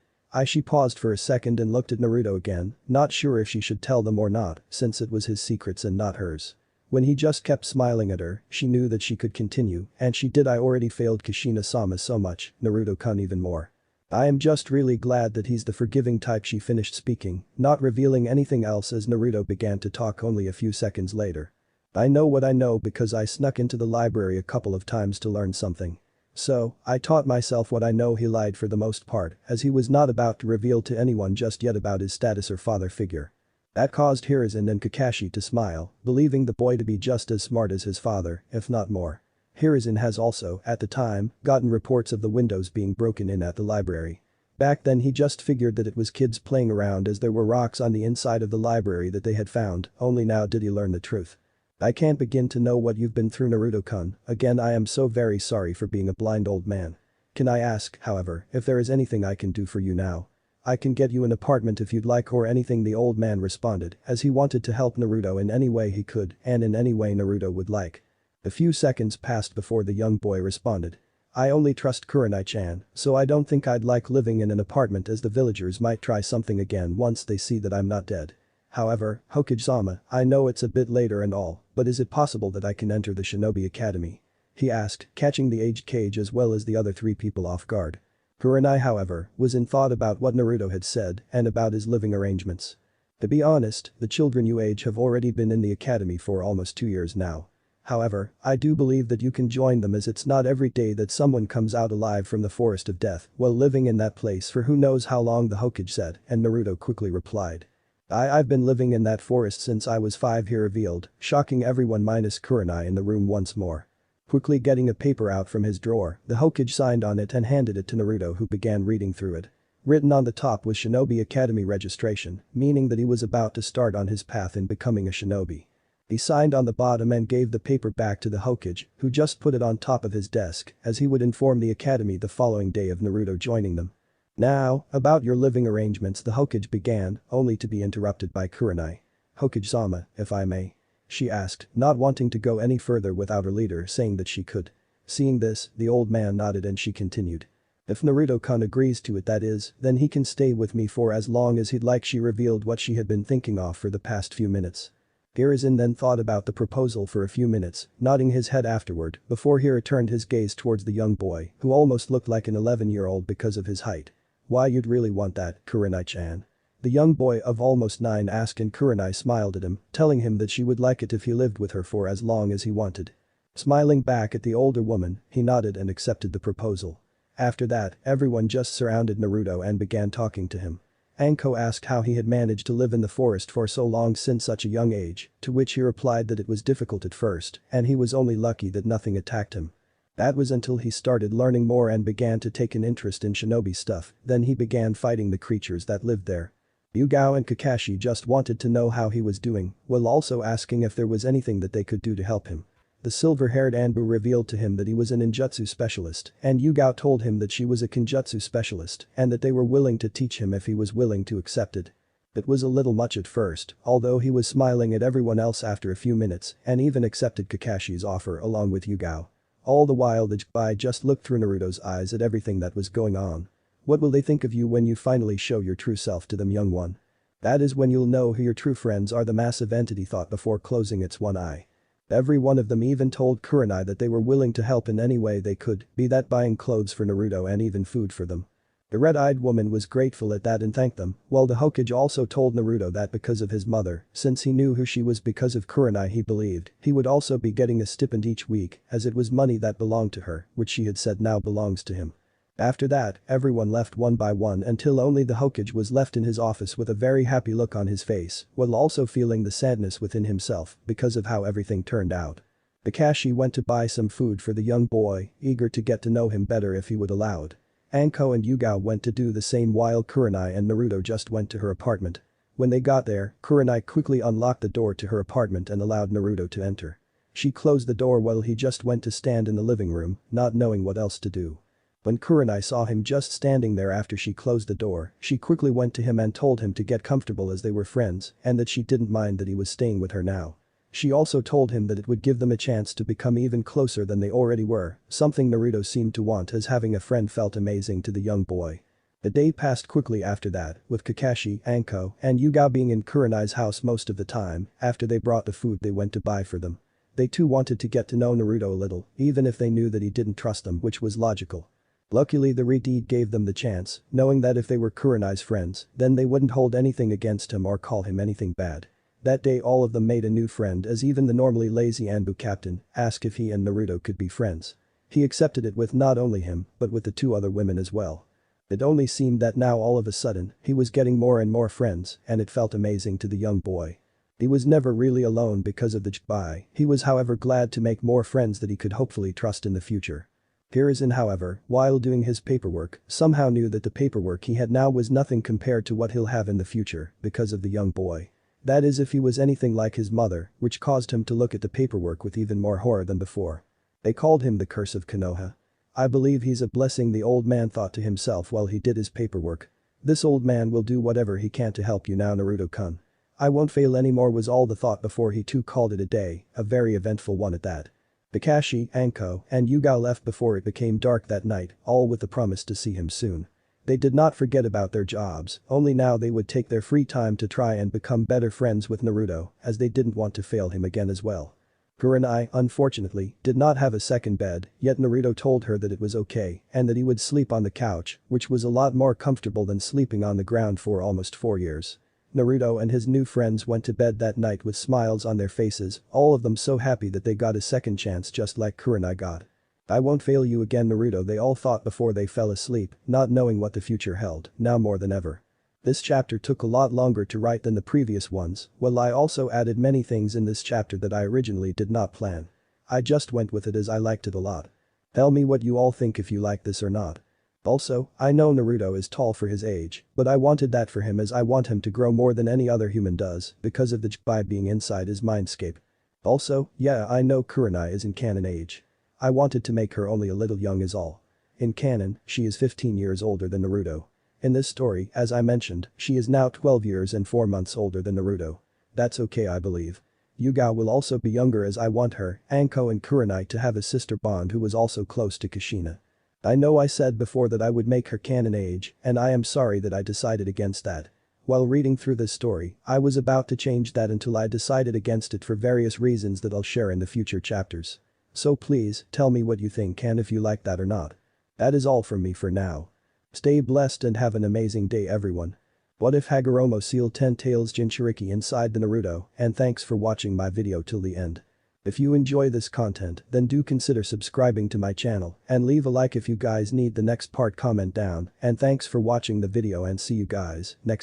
She paused for a second and looked at Naruto again, not sure if she should tell them or not since it was his secrets and not hers. When he just kept smiling at her, she knew that she could continue, and she did. I already failed Kushina-sama so much, Naruto-kun even more. I am just really glad that he's the forgiving type. She finished speaking, not revealing anything else as Naruto began to talk only a few seconds later. I know what I know because I snuck into the library a couple of times to learn something. So, I taught myself what I know. He lied for the most part, as he was not about to reveal to anyone just yet about his status or father figure. That caused Hiruzen and Kakashi to smile, believing the boy to be just as smart as his father, if not more. Hiruzen has also, at the time, gotten reports of the windows being broken in at the library. Back then he just figured that it was kids playing around as there were rocks on the inside of the library that they had found, only now did he learn the truth. I can't begin to know what you've been through, Naruto-kun. Again, I am so very sorry for being a blind old man. Can I ask, however, if there is anything I can do for you now? I can get you an apartment if you'd like, or anything, the old man responded, as he wanted to help Naruto in any way he could and in any way Naruto would like. A few seconds passed before the young boy responded. I only trust Kurenai-chan, so I don't think I'd like living in an apartment, as the villagers might try something again once they see that I'm not dead. However, Hokage-sama, I know it's a bit later and all, but is it possible that I can enter the Shinobi Academy? He asked, catching the aged Kage as well as the other three people off guard. Kurenai, however, was in thought about what Naruto had said and about his living arrangements. To be honest, the children you age have already been in the academy for almost 2 years now. However, I do believe that you can join them, as it's not every day that someone comes out alive from the Forest of Death while living in that place for who knows how long, the Hokage said, and Naruto quickly replied. I've been living in that forest since I was 5, he revealed, shocking everyone minus Kurenai in the room once more. Quickly getting a paper out from his drawer, the Hokage signed on it and handed it to Naruto, who began reading through it. Written on the top was Shinobi Academy registration, meaning that he was about to start on his path in becoming a shinobi. He signed on the bottom and gave the paper back to the Hokage, who just put it on top of his desk, as he would inform the academy the following day of Naruto joining them. Now, about your living arrangements, the Hokage began, only to be interrupted by Kurenai. Hokage-sama, if I may? She asked, not wanting to go any further without her leader saying that she could. Seeing this, the old man nodded and she continued. If Naruto-kun agrees to it, that is, then he can stay with me for as long as he'd like. She revealed what she had been thinking of for the past few minutes. Hiruzen then thought about the proposal for a few minutes, nodding his head afterward before he returned his gaze towards the young boy, who almost looked like an 11-year-old because of his height. Why, you'd really want that, Kurenai-chan? The young boy of almost 9 asked, and Kurenai smiled at him, telling him that she would like it if he lived with her for as long as he wanted. Smiling back at the older woman, he nodded and accepted the proposal. After that, everyone just surrounded Naruto and began talking to him. Anko asked how he had managed to live in the forest for so long since such a young age, to which he replied that it was difficult at first and he was only lucky that nothing attacked him. That was until he started learning more and began to take an interest in shinobi stuff, then he began fighting the creatures that lived there. Yugao and Kakashi just wanted to know how he was doing, while also asking if there was anything that they could do to help him. The silver-haired Anbu revealed to him that he was an ninjutsu specialist, and Yugao told him that she was a kenjutsu specialist and that they were willing to teach him if he was willing to accept it. It was a little much at first, although he was smiling at everyone else after a few minutes and even accepted Kakashi's offer along with Yugao. All the while the Jibai just looked through Naruto's eyes at everything that was going on. What will they think of you when you finally show your true self to them, young one? That is when you'll know who your true friends are, the massive entity thought before closing its one eye. Every one of them even told Kurenai that they were willing to help in any way they could, be that buying clothes for Naruto and even food for them. The red-eyed woman was grateful at that and thanked them, while the Hokage also told Naruto that because of his mother, since he knew who she was because of Kurenai, he believed he would also be getting a stipend each week as it was money that belonged to her, which she had said now belongs to him. After that, everyone left one by one until only the Hokage was left in his office with a very happy look on his face, while also feeling the sadness within himself because of how everything turned out. Kakashi went to buy some food for the young boy, eager to get to know him better if he would allowed. Anko and Yugao went to do the same while Kurenai and Naruto just went to her apartment. When they got there, Kurenai quickly unlocked the door to her apartment and allowed Naruto to enter. She closed the door while he just went to stand in the living room, not knowing what else to do. When Kurenai saw him just standing there after she closed the door, she quickly went to him and told him to get comfortable as they were friends and that she didn't mind that he was staying with her now. She also told him that it would give them a chance to become even closer than they already were, something Naruto seemed to want as having a friend felt amazing to the young boy. The day passed quickly after that, with Kakashi, Anko, and Yugao being in Kurenai's house most of the time after they brought the food they went to buy for them. They too wanted to get to know Naruto a little, even if they knew that he didn't trust them, which was logical. Luckily the Red gave them the chance, knowing that if they were Kurenai's friends, then they wouldn't hold anything against him or call him anything bad. That day all of them made a new friend as even the normally lazy Anbu captain asked if he and Naruto could be friends. He accepted it with not only him, but with the two other women as well. It only seemed that now all of a sudden, he was getting more and more friends and it felt amazing to the young boy. He was never really alone because of the Jibai, he was however glad to make more friends that he could hopefully trust in the future. Hiruzen however, while doing his paperwork, somehow knew that the paperwork he had now was nothing compared to what he'll have in the future because of the young boy. That is if he was anything like his mother, which caused him to look at the paperwork with even more horror than before. They called him the curse of Konoha. I believe he's a blessing, the old man thought to himself while he did his paperwork. This old man will do whatever he can to help you now, Naruto-kun. I won't fail anymore was all the thought before he too called it a day, a very eventful one at that. Kakashi, Anko, and Yugao left before it became dark that night, all with the promise to see him soon. They did not forget about their jobs, only now they would take their free time to try and become better friends with Naruto, as they didn't want to fail him again as well. Kurenai, unfortunately, did not have a second bed, yet Naruto told her that it was okay and that he would sleep on the couch, which was a lot more comfortable than sleeping on the ground for almost 4 years. Naruto and his new friends went to bed that night with smiles on their faces, all of them so happy that they got a second chance just like Kurenai got. I won't fail you again, Naruto, they all thought before they fell asleep, not knowing what the future held, now more than ever. This chapter took a lot longer to write than the previous ones, well I also added many things in this chapter that I originally did not plan. I just went with it as I liked it a lot. Tell me what you all think if you like this or not. Also, I know Naruto is tall for his age, but I wanted that for him as I want him to grow more than any other human does because of the Jibai being inside his mindscape. Also, yeah, I know Kurenai is in canon age. I wanted to make her only a little young is all. In canon, she is 15 years older than Naruto. In this story, as I mentioned, she is now 12 years and 4 months older than Naruto. That's okay I believe. Yugao will also be younger as I want her, Anko and Kurenai to have a sister bond who was also close to Kushina. I know I said before that I would make her canon age, and I am sorry that I decided against that. While reading through this story, I was about to change that until I decided against it for various reasons that I'll share in the future chapters. So please, tell me what you think and if you like that or not. That is all from me for now. Stay blessed and have an amazing day everyone. What if Hagoromo sealed Tentails jinchuriki inside the Naruto, and thanks for watching my video till the end. If you enjoy this content, then do consider subscribing to my channel and leave a like if you guys need the next part, comment down, and thanks for watching the video and see you guys next